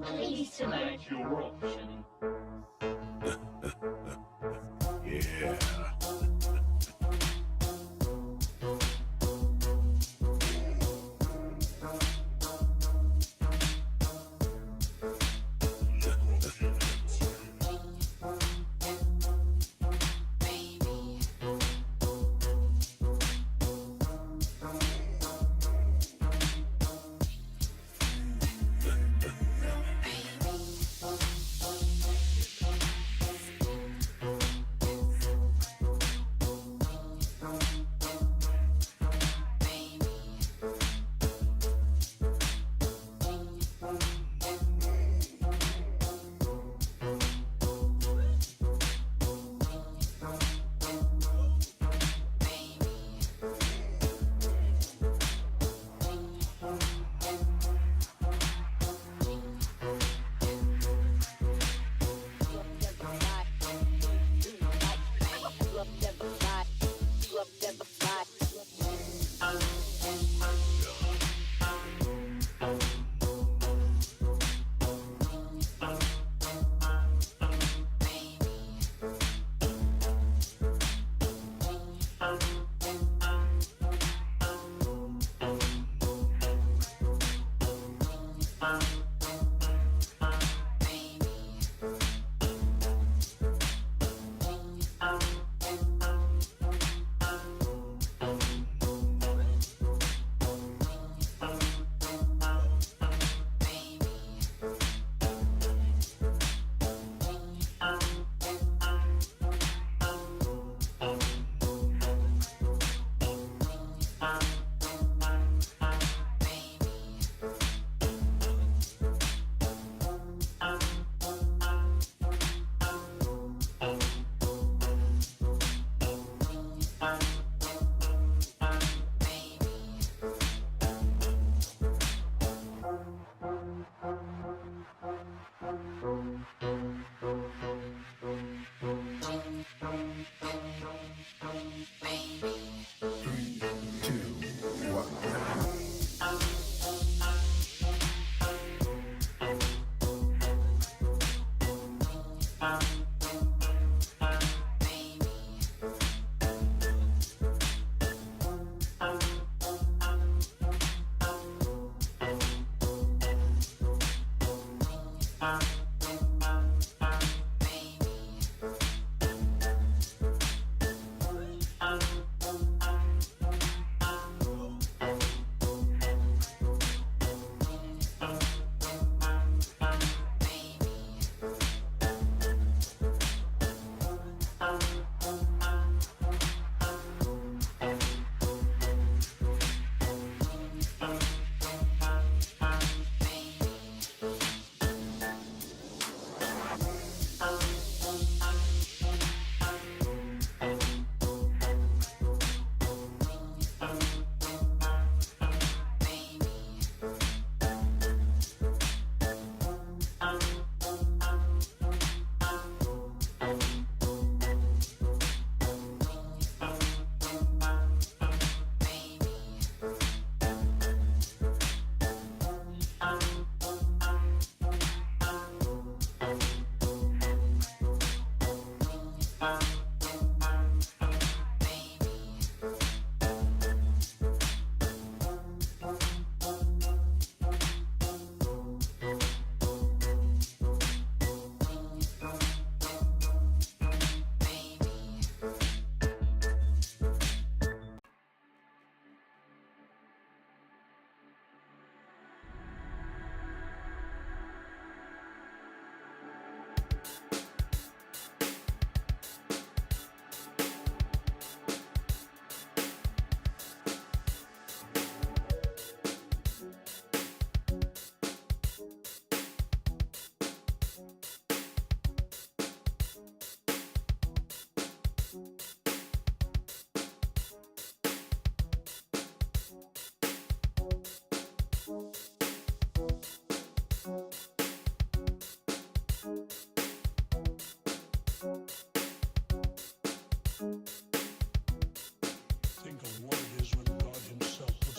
Please select your option. Yeah.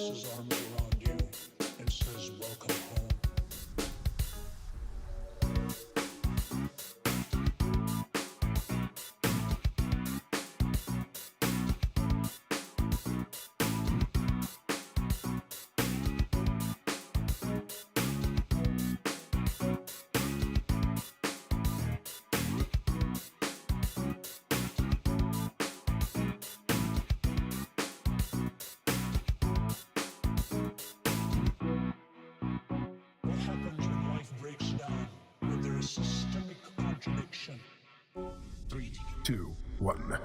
his arms around you and says, "Welcome home." What happens when life breaks down, when there is systemic contradiction? 3, 2, 1.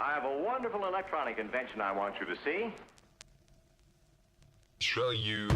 I have a wonderful electronic invention I want you to see. Show you.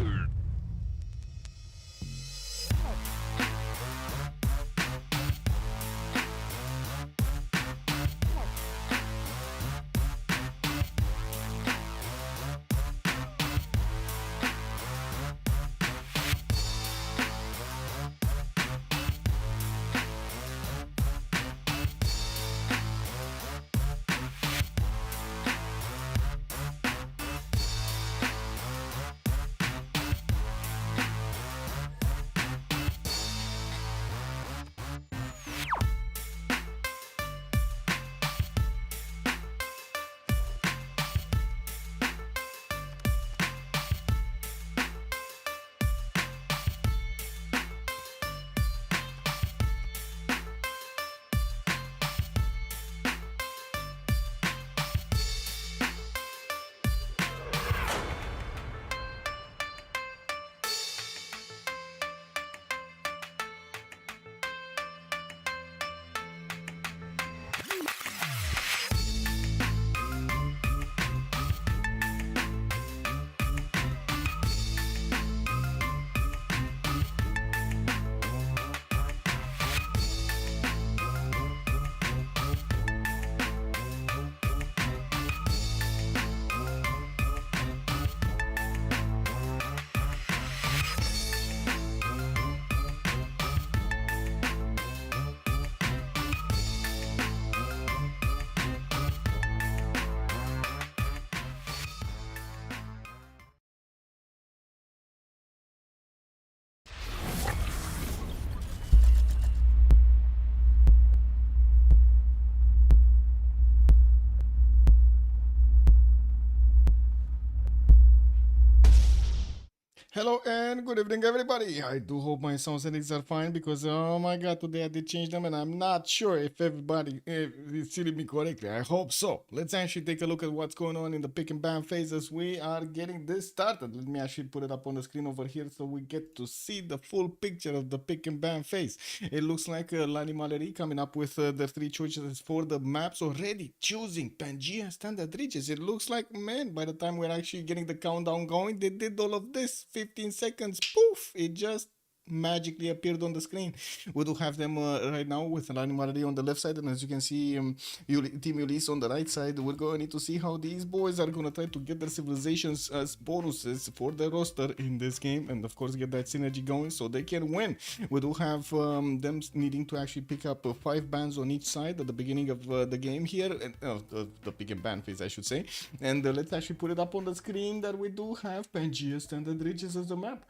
Hello and good evening, everybody. I do hope my sound settings are fine because, oh my god, today I did change them and I'm not sure if everybody is seeing me correctly. I hope so. Let's actually take a look at what's going on in the pick and ban phase as we are getting this started. Let me actually put it up on the screen over here so we get to see the full picture of the pick and ban phase. It looks like Lani Mallory coming up with the three choices for the maps already, choosing Pangea Standard Reaches. It looks like, man, by the time we're actually getting the countdown going, they did all of this. 15 seconds, poof, it just magically appeared on the screen. We do have them right now with Lani Mallory on the left side, and as you can see, Team Ulyss on the right side. We're going to need to see how these boys are going to try to get their civilizations as bonuses for the roster in this game, and of course get that synergy going so they can win. We do have them needing to actually pick up 5 bans on each side at the beginning of the game here, the pick and ban phase I should say, and let's actually put it up on the screen that we do have Pangea Standard Reaches as a map.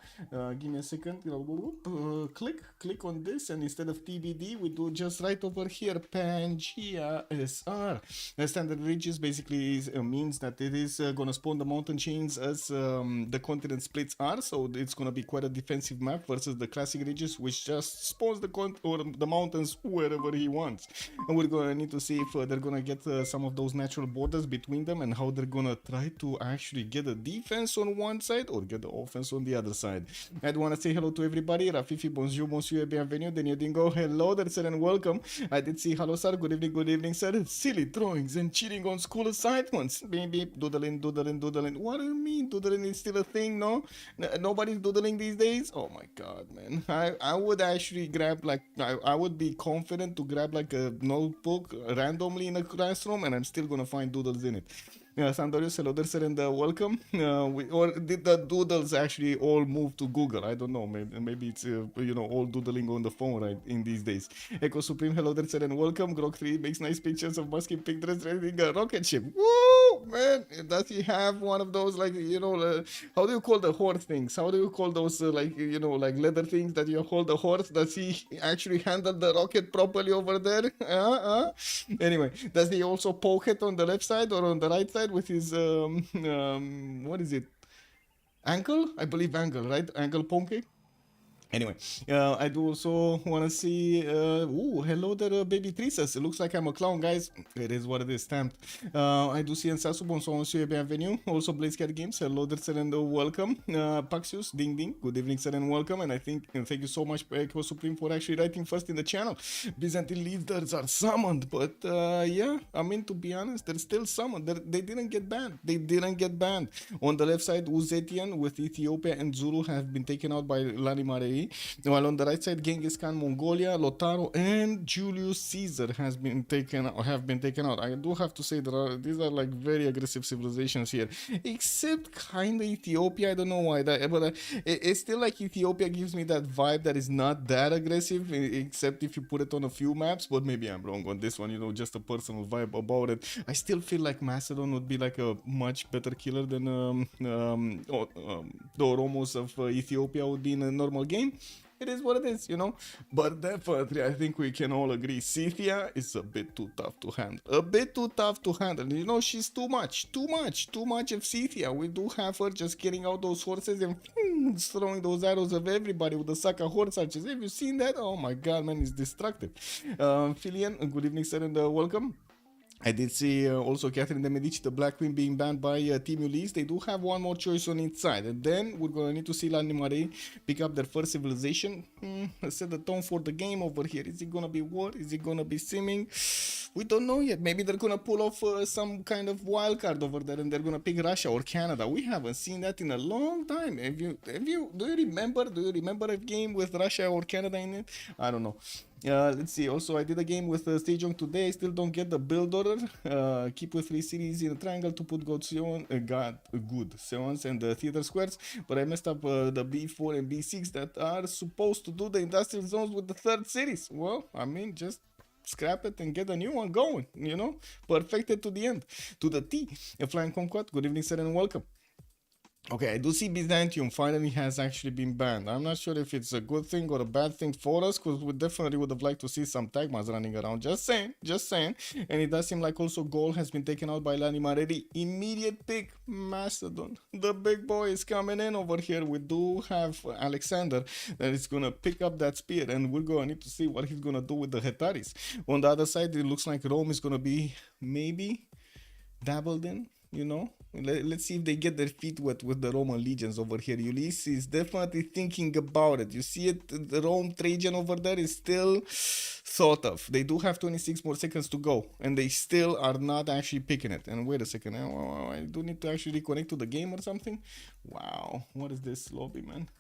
Give me a second, click on this, and instead of TBD we do just right over here Pangea SR. Standard Reaches basically means that it is gonna spawn the mountain chains as the continent splits are, so it's gonna be quite a defensive map versus the classic ridges, which just spawns the mountains wherever he wants. And we're gonna need to see if they're gonna get some of those natural borders between them and how they're gonna try to actually get a defense on one side or get the offense on the other side. I do want to say hello to everybody. Rafifi, bonjour, monsieur, et bienvenue. Daniel Dingo, hello there, sir, and welcome. I did see hello, sir. Good evening, sir. Silly drawings and cheating on school assignments. Beep, beep, doodling. What do you mean? Doodling is still a thing, no? Nobody's doodling these days? Oh my god, man. I would actually grab, like, I would be confident to grab, like, a notebook randomly in a classroom, and I'm still gonna find doodles in it. Sandorius, hello there, sir, and welcome. Or did the doodles actually all move to Google? I don't know. Maybe it's all doodling on the phone right in these days. Echo Supreme, hello there, sir, and welcome. Grok 3 makes nice pictures of Musky Pink Dress raising a rocket ship. Woo, man! Does he have one of those, like, how do you call the horse things? How do you call those like leather things that you hold the horse? Does he actually handle the rocket properly over there? Anyway, does he also poke it on the left side or on the right side with his what is it, ankle? I believe ankle, right? Ankle poke. Anyway, I do also want to see, hello there, baby Trisas. It looks like I'm a clown, guys. It is what it is, stamped. I do see Ensasu, bonsoir, monsieur, bienvenue. Also, Blazecat Games, hello there, sir, and welcome. Paxius, ding, good evening, sir, and welcome. And thank you so much, Echo Supreme, for actually writing first in the channel. Byzantine leaders are summoned, but yeah, I mean, to be honest, they're still summoned. They didn't get banned. On the left side, Uzetian with Ethiopia and Zulu have been taken out by Lani Mallory. While on the right side, Genghis Khan, Mongolia, Lotaro, and Julius Caesar have been taken out. I do have to say that these are like very aggressive civilizations here, except kind of Ethiopia. I don't know why that, but it's still like Ethiopia gives me that vibe that is not that aggressive, except if you put it on a few maps. But maybe I'm wrong on this one. Just a personal vibe about it. I still feel like Macedon would be like a much better killer than the Oromos of Ethiopia would be in a normal game. It is what it is, But definitely, I think we can all agree, Scythia is a bit too tough to handle. She's too much of Scythia. We do have her just getting out those horses and throwing those arrows of everybody with the Saka horse archers. Have you seen that? Oh my god, man, it's destructive. Filian, good evening, sir, and welcome. I did see also Catherine de Medici, the Black Queen, being banned by Team Ulyss. They do have one more choice on each side. And then we're going to need to see Lani Mallory pick up their first civilization. Set the tone for the game over here. Is it going to be war? Is it going to be simming? We don't know yet. Maybe they're going to pull off some kind of wild card over there and they're going to pick Russia or Canada. We haven't seen that in a long time. Do you remember a game with Russia or Canada in it? I don't know. Let's see. Also, I did a game with Stagejong today. I still don't get the build order. Keep with 3 cities in a triangle to put good Seons and theater squares. But I messed up the B4 and B6 that are supposed to do the industrial zones with the 3rd cities. Well, I mean, just scrap it and get a new one going, perfected to the end, to the T. A Flying Conquest, good evening, sir, and welcome. Okay, I do see Byzantium finally has actually been banned. I'm not sure if it's a good thing or a bad thing for us, because we definitely would have liked to see some Tagmas running around. Just saying, just saying. And it does seem like also Gaul has been taken out by Lani Mareri. Immediate pick, Macedon. The big boy is coming in over here. We do have Alexander that is going to pick up that spear, and we're going to need to see what he's going to do with the Hetaris. On the other side, it looks like Rome is going to be maybe dabbled in, you know. Let's see if they get their feet wet with the Roman legions over here. Ulyss is definitely thinking about it. You see it, the Rome Trajan over there is still thought of. They do have 26 more seconds to go, and they still are not actually picking it. And wait a second, I do need to actually reconnect to the game or something. Wow, what is this lobby, man?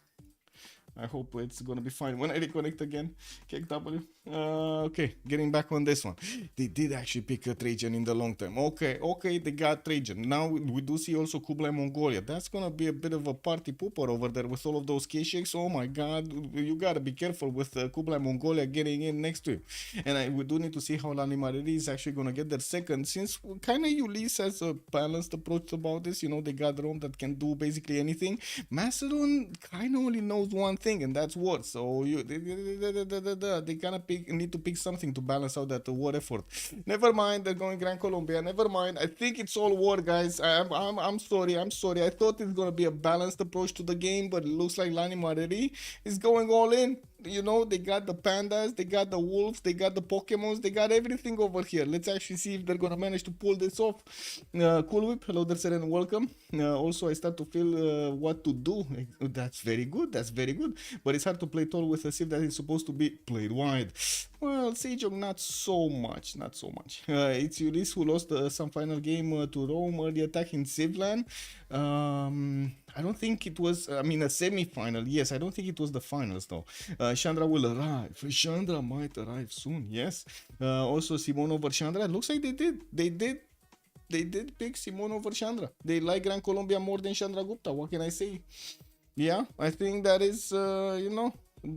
I hope it's gonna be fine when I reconnect again. Kick W. Okay, getting back on this one. They did actually pick a Trajan in the long term. Okay, they got Trajan. Now we do see also Kublai Mongolia. That's gonna be a bit of a party pooper over there with all of those K-shakes. Oh my god, you gotta be careful with Kublai Mongolia getting in next to you. And we do need to see how Lani Mareri is actually gonna get their second, since kind of Ulyss has a balanced approach about this. You know, they got Rome that can do basically anything. Macedon kind of only knows one thing, and that's war. So they kind of need to pick something to balance out that war effort. Never mind, they're going Gran Colombia. Never mind. I think it's all war, guys. I'm sorry. I thought it's gonna be a balanced approach to the game, but it looks like Lani Mareri is going all in. You know, they got the pandas, they got the wolves, they got the Pokemons, they got everything over here. Let's actually see if they're gonna manage to pull this off. Cool Whip, hello there, sir, and welcome. Also, I start to feel what to do. That's very good, but it's hard to play tall with a Civ that is supposed to be played wide. Well, Sejong, not so much. It's Ulyss who lost some final game to Rome early attack in Civland. I don't think it was, a semi-final. Yes, I don't think it was the finals though. Chandra will arrive. Chandra might arrive soon, yes. Also, Simon over Chandra. Looks like they did pick Simon over Chandra. They like Gran Colombia more than Chandra Gupta. What can I say? Yeah, I think that is,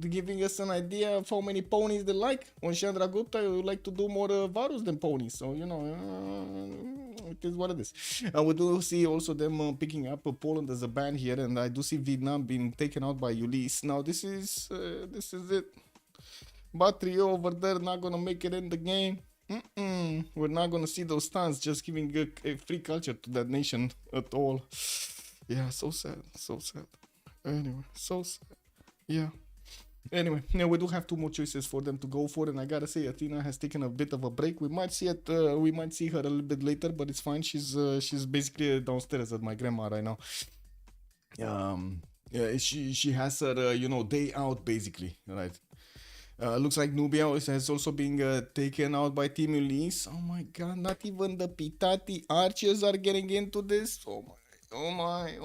giving us an idea of how many ponies they like. On Chandra Gupta, you like to do more Varus than ponies. So, it is what it is. We do see also them picking up Poland as a band here, and I do see Vietnam being taken out by Ulyss. Now, this is it. But Trio over there not gonna make it in the game. We're not gonna see those stands just giving a free culture to that nation at all. Yeah, so sad. Anyway, so sad. Yeah. Anyway, we do have two more choices for them to go for, and I gotta say, Athena has taken a bit of a break. We might see her a little bit later, but it's fine. She's basically downstairs at my grandma right now. Yeah, she has her day out basically, right? Looks like Nubia has also been taken out by Team Ulyss. Oh my god, not even the Pitati archers are getting into this. Oh my.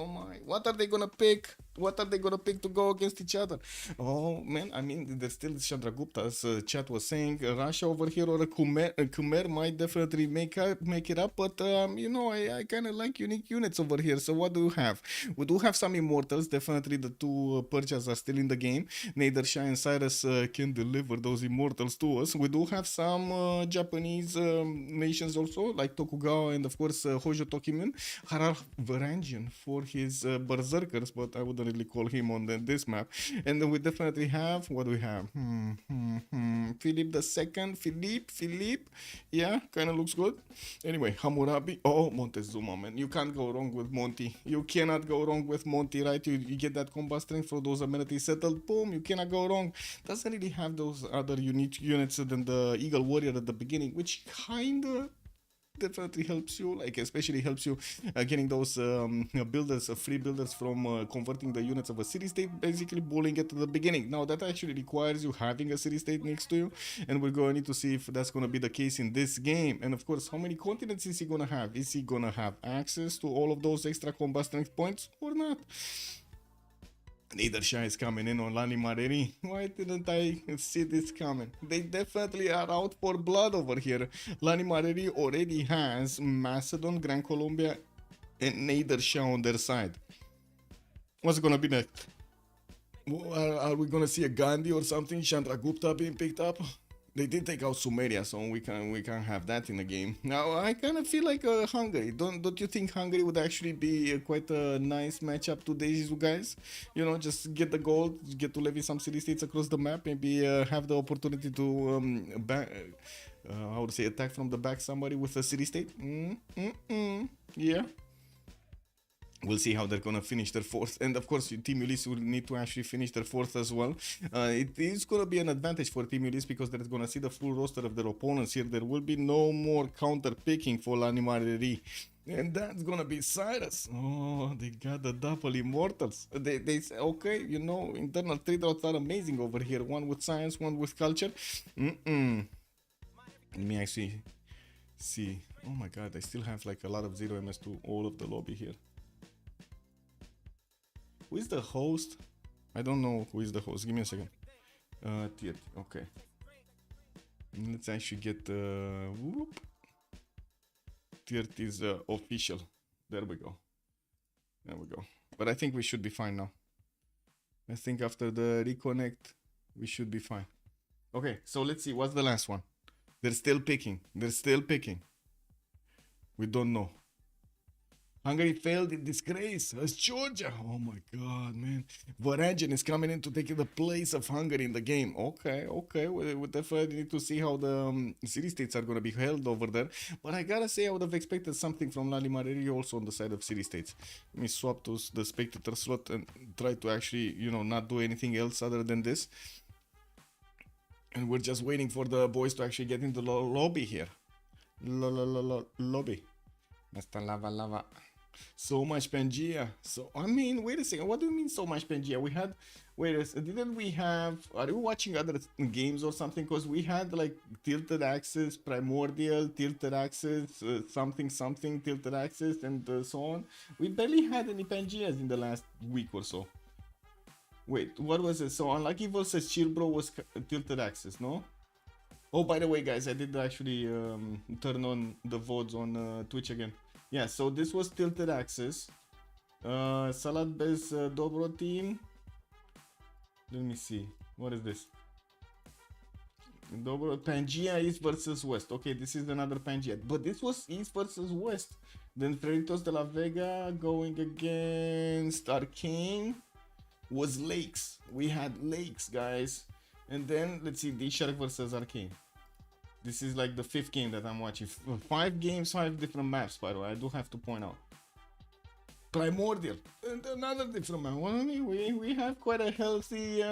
What are they gonna pick? To go against each other? Oh man, there's still Chandragupta, as chat was saying. Russia over here or a Khmer might definitely make it up, but I kind of like unique units over here. So what do we have? We do have some immortals. Definitely the two Persians are still in the game. Nader Shah and Cyrus can deliver those immortals to us. We do have some Japanese nations also, like Tokugawa and of course Hojo Tokimun. Harar Varangian for his berserkers, but I wouldn't really call him on this map. And then we definitely have, what do we have? Philip the second. Philippe, yeah, kind of looks good. Anyway, Hammurabi. Oh, Montezuma, man, you can't go wrong with Monty. You cannot go wrong with Monty, right? You get that combat strength for those amenities settled, boom, you cannot go wrong. Doesn't really have those other unique units than the Eagle Warrior at the beginning, which kinda definitely helps you, especially helps you getting those builders, free builders from converting the units of a city state, basically bullying it at the beginning. Now that actually requires you having a city state next to you, and we're going to need to see if that's going to be the case in this game. And of course, how many continents is he going to have? Is he going to have access to all of those extra combat strength points or not? Nader Shah is coming in on Lani Mareri. Why didn't I see this coming? They definitely are out for blood over here. Lani Mareri already has Macedon, Gran Colombia, and Nader Shah on their side. What's gonna be next? Are we gonna see a Gandhi or something? Chandragupta being picked up? They did take out Sumeria, so we can't have that in the game. Now I kind of feel like Hungary. Don't you think Hungary would actually be quite a nice matchup to these guys? You know, just get the gold, get to levy some city states across the map, maybe have the opportunity to how to say, attack from the back somebody with a city state. Yeah. We'll see how they're gonna finish their fourth, and of course Team Ulyss will need to actually finish their fourth as well. It is gonna be an advantage for Team Ulyss because they're gonna see the full roster of their opponents here. There will be no more counter picking for l'Animaleri, and that's gonna be Cyrus. Oh, they got the double immortals. They say, okay, you know, internal trade routes are amazing over here. One with science, one with culture. Let me actually see. Oh my god, I still have like a lot of 0 MS to all of the lobby here. Who is the host? I don't know who is the host. Give me a second. Tier. Okay. Let's actually get whoop. Tier is official. There we go. There we go. But I think we should be fine now. I think after the reconnect, we should be fine. Okay, so let's see. What's the last one? They're still picking. They're still picking. We don't know. Hungary failed in disgrace as Georgia. Oh my god, man. Varangian is coming in to take the place of Hungary in the game. Okay, okay. We definitely need to see how the city states are going to be held over there. But I gotta say, I would have expected something from l'Animaleri also on the side of city states. Let me swap to the spectator slot and try to actually, you know, not do anything else other than this. And we're just waiting for the boys to actually get into the lobby here. Lobby. Mr. Lava. So much Pangea. So, I mean, wait a second. What do you mean so much Pangea? We had, wait a second, didn't we have, are you watching other games or something? Because we had like Tilted Axis, Primordial, Tilted Axis, something, Tilted Axis, and so on. We barely had any Pangeas in the last week or so. Wait, what was it? So, Unlucky versus Chillbro was Tilted Axis, no? Oh, by the way, guys, I did actually turn on the VODs on Twitch again. Yeah, so this was Tilted Axis. Salad Bez Dobro team. Let me see. What is this? Dobro Pangea East versus West. Okay, this is another Pangea. But this was East versus West. Then Freitos de la Vega going against Arcane was Lakes. We had Lakes, guys. And then let's see, D-Shark versus Arcane. This is like the 5th game that I'm watching. 5 games, 5 different maps, by the way. I do have to point out. Primordial. And another different map. Well, we have quite a healthy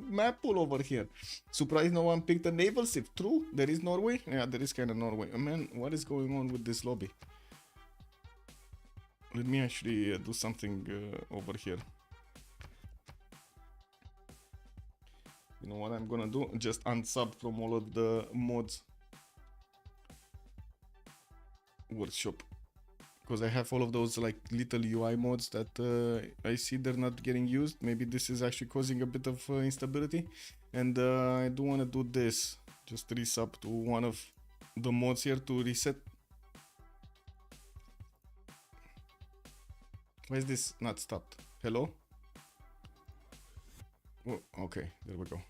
map pool over here. Surprised no one picked a naval ship. True, there is Norway. Yeah, there is kind of Norway. Man, what is going on with this lobby? Let me actually do something over here. You know what I'm gonna do? Just unsub from all of the mods. Workshop, because I have all of those like little UI mods that I see they're not getting used. Maybe this is actually causing a bit of instability, and I do want to do this. Just resub to one of the mods here to reset. Why is this not stopped? Hello? Oh, okay, there we go.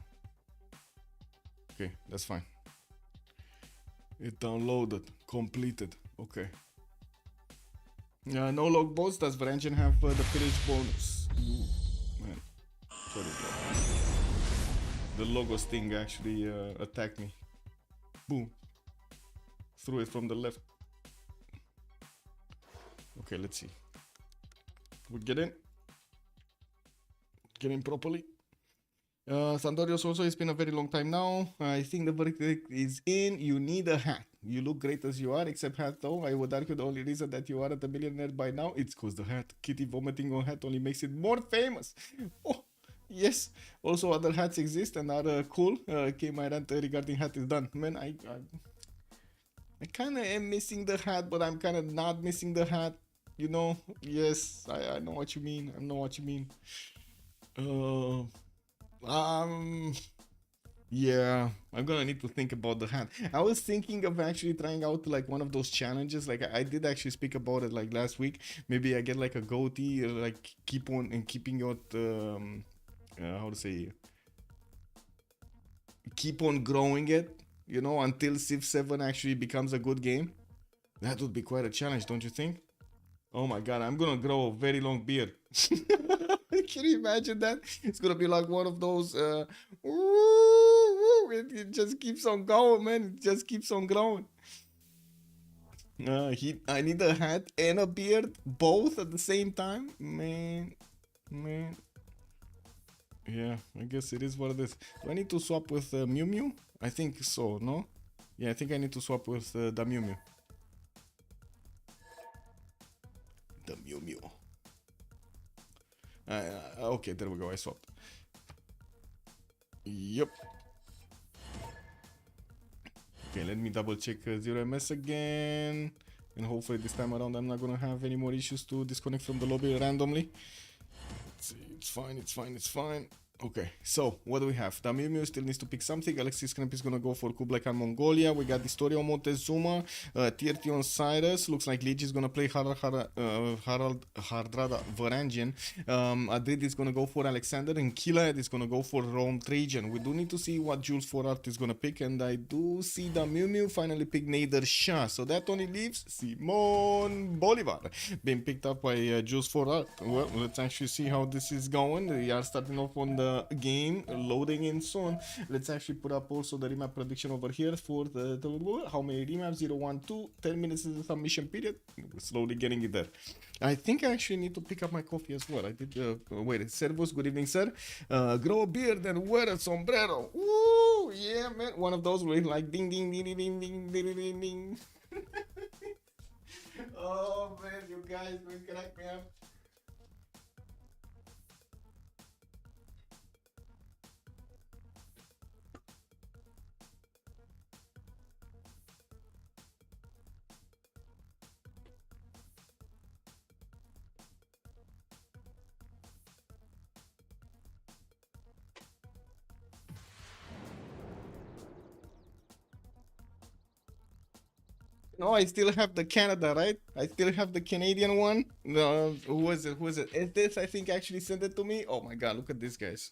Okay, that's fine. It downloaded, completed. Okay. No log boats. Does Varangian have the pillage bonus? Ooh, man. Sorry, bro. The logos thing actually attacked me. Boom. Threw it from the left. Okay, let's see. We get in. Get in properly. Sandorios also, it's been a very long time now. I think the verdict is in. You need a hat. You look great as you are, except hat though. I would argue the only reason that you aren't a millionaire by now, it's cause the hat. Kitty vomiting on hat only makes it more famous. Oh, yes. Also, other hats exist and are cool. Okay, my rant regarding hat is done. Man, I kind of am missing the hat, but I'm kind of not missing the hat. You know? Yes, I know what you mean. I know what you mean. Yeah, I'm gonna need to think about the hat. I was thinking of actually trying out like one of those challenges. Like I did actually speak about it like last week. Maybe I get like a goatee, or like keep on and keeping out how to say, keep on growing it. you know, until Civ7 actually becomes a good game. That would be quite a challenge, don't you think? Oh my god, I'm gonna grow a very long beard. Can you imagine that? It's gonna be like one of those it just keeps on going, man. It just keeps on growing. I need a hat and a beard both at the same time. Man. Yeah, I guess it is what it is. Do I need to swap with Mew Mew? I think so, no? Yeah, I think I need to swap with the Mew Mew. The Mew Mew. Okay, there we go, I swapped. Yep. Okay, let me double check 0ms again. And hopefully this time around I'm not gonna have any more issues to disconnect from the lobby randomly. It's fine. Okay, so what do we have? The Mew Mew still needs to pick something. Alexis Kremp is gonna go for Kublai Khan Mongolia. We got Historia Montezuma, Tirtion Cyrus. Looks like Lich is gonna play Harald Hardrada Varangian. Adrid is gonna go for Alexander, and Kilad is gonna go for Rome Trajan. We do need to see what Jules Forart is gonna pick, and I do see the Mew Mew finally pick Nader Shah. So that only leaves Simon Bolivar being picked up by Jules Forart. Well, let's actually see how this is going. We are starting off on the game, loading in soon. Let's actually put up also the remap prediction over here for the how many remaps. 0, 1, 2, 10 minutes is the submission period. We're slowly getting it there. I think I actually need to pick up my coffee as well. I did wait, Servus, good evening, sir. Grow a beard and wear a sombrero. Woo, yeah, man. One of those with like ding ding ding ding ding ding ding ding ding. Oh man, you guys will crack me up. No, I still have the Canada, right? I still have the Canadian one. No, who was it? Is this, I think, actually sent it to me? Oh my god, look at this, guys.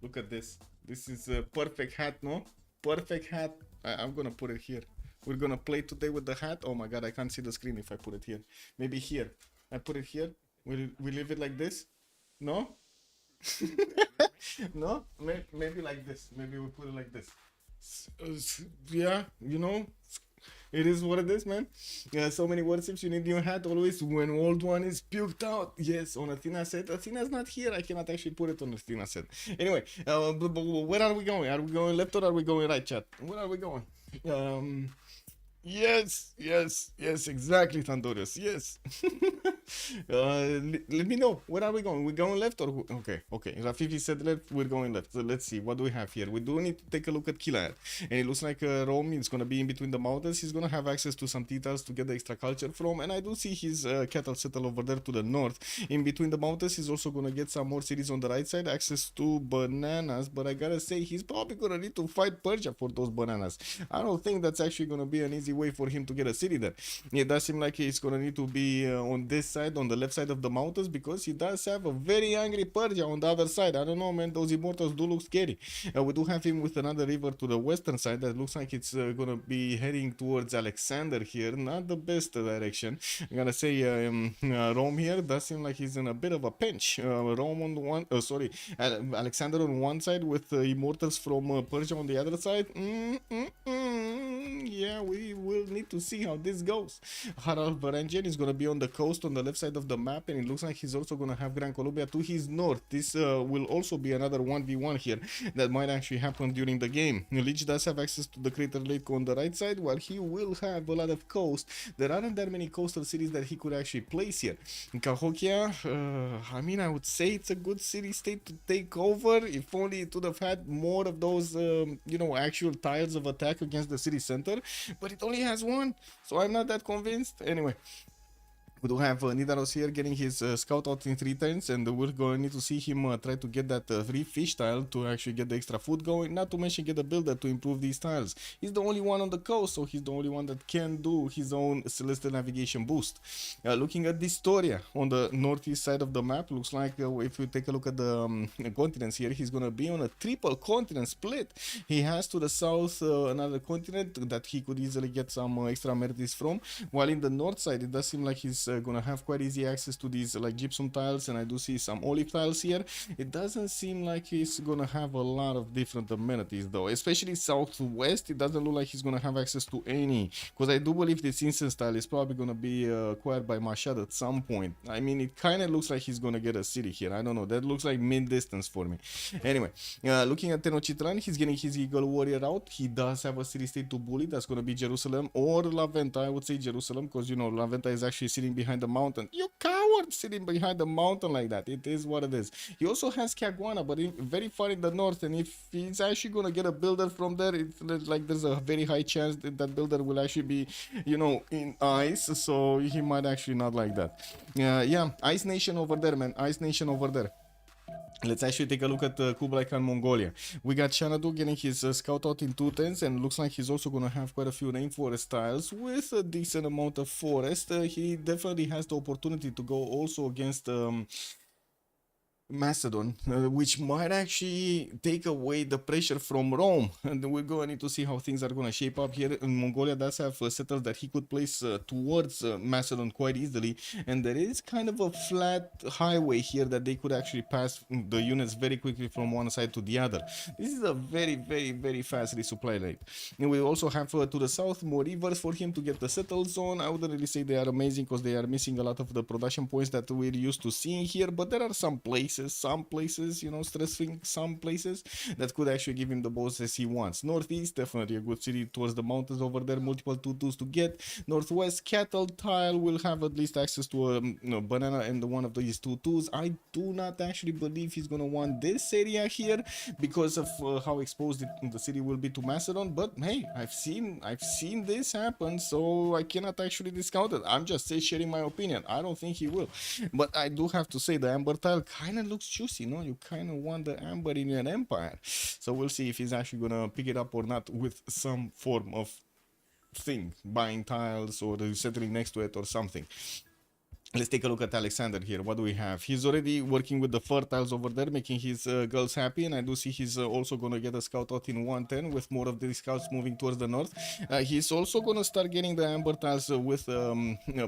Look at this. This is a perfect hat, no? Perfect hat. I'm gonna put it here. We're gonna play today with the hat. Oh my god, I can't see the screen if I put it here. Maybe here. I put it here. We leave it like this? No? No? Maybe like this. Maybe we put it like this. Yeah, you know, it is what it is, man. So many worships, you need new hat always when old one is puked out. Yes, on Athena set. Athena's not here. I cannot actually put it on Athena set. Anyway, where are we going? Are we going left or are we going right, chat? Where are we going? Yes, exactly, Thundurus. Yes. Let me know. Where are we going? We're going left or okay. Rafifi said left. We're going left. So let's see what do we have here. We do need to take a look at Kilad, and it looks like Rome is gonna be in between the mountains. He's gonna have access to some titles to get the extra culture from, and I do see his cattle settle over there to the north. In between the mountains, he's also gonna get some more cities on the right side, access to bananas. But I gotta say, he's probably gonna need to fight Persia for those bananas. I don't think that's actually gonna be an easy way for him to get a city there. It does seem like he's gonna need to be on this side, on the left side of the mountains, because he does have a very angry Persia on the other side. I don't know, man, those immortals do look scary. We do have him with another river to the western side that looks like it's gonna be heading towards Alexander here. Not the best direction. I'm gonna say Rome here does seem like he's in a bit of a pinch. Rome on the one, Alexander on one side with immortals from Persia on the other side. Yeah, we will need to see how this goes. Harald Varangian is gonna be on the coast on the left side of the map, and it looks like he's also gonna have Gran Colombia to his north. This will also be another 1v1 here that might actually happen during the game. Lich does have access to the Crater Lake on the right side, while he will have a lot of coast. There aren't that many coastal cities that he could actually place here. In Cahokia, I mean, I would say it's a good city-state to take over, if only it would have had more of those, you know, actual tiles of attack against the city center, but it only has one, so I'm not that convinced. Anyway, We do have Nidaros here getting his scout out in 3 turns, and we're going to need to see him try to get that free fish tile to actually get the extra food going, not to mention get a builder to improve these tiles. He's the only one on the coast, so he's the only one that can do his own celestial navigation boost. Looking at Distoria on the northeast side of the map, looks like if we take a look at the continents here, he's gonna be on a triple continent split. He has to the south another continent that he could easily get some extra amenities from, while in the north side it does seem like he's gonna have quite easy access to these like gypsum tiles, and I do see some olive tiles here. It doesn't seem like he's gonna have a lot of different amenities though, especially southwest. It doesn't look like he's gonna have access to any, because I do believe this incense tile is probably gonna be acquired by Mashad at some point. I mean, it kind of looks like he's gonna get a city here. I don't know, that looks like mid-distance for me. Anyway, looking at Tenochtitlan, he's getting his Eagle Warrior out. He does have a city-state to bully. That's gonna be Jerusalem or La Venta. I would say Jerusalem, because you know La Venta is actually sitting behind the mountain. You coward, sitting behind the mountain like that. It is what it is. He also has Caguana, but very far in the north, and if he's actually gonna get a builder from there, it's like there's a very high chance that that builder will actually be, you know, in ice, so he might actually not like that. Yeah, Ice Nation over there, man. Ice Nation over there. Let's actually take a look at Kublai Khan Mongolia. We got Xanadu getting his scout out in 2 turns, and looks like he's also going to have quite a few rainforest tiles with a decent amount of forest. He definitely has the opportunity to go also against Macedon, which might actually take away the pressure from Rome, and we're going to need to see how things are going to shape up here. And Mongolia does have settlers that he could place towards Macedon quite easily, and there is kind of a flat highway here that they could actually pass the units very quickly from one side to the other. This is a very fast resupply rate. And we also have to the south more rivers for him to get the settled zone. I wouldn't really say they are amazing, because they are missing a lot of the production points that we're used to seeing here, but there are some places, you know, stressing some places that could actually give him the bosses he wants. Northeast, definitely a good city towards the mountains over there, multiple 2-2s to get. Northwest, cattle tile will have at least access to a banana and one of these 2-2s. I do not actually believe he's gonna want this area here because of how exposed the city will be to Macedon, but hey, I've seen this happen, so I cannot actually discount it. I'm just sharing my opinion. I don't think he will, but I do have to say the amber tile kind of looks juicy, no? You kind of want the amber in your empire, so we'll see if he's actually gonna pick it up or not with some form of thing, buying tiles or settling next to it or something. Let's take a look at Alexander here. What do we have? He's already working with the fur tiles over there, making his girls happy, and I do see he's also going to get a scout out in 110 with more of the scouts moving towards the north. He's also going to start getting the amber tiles with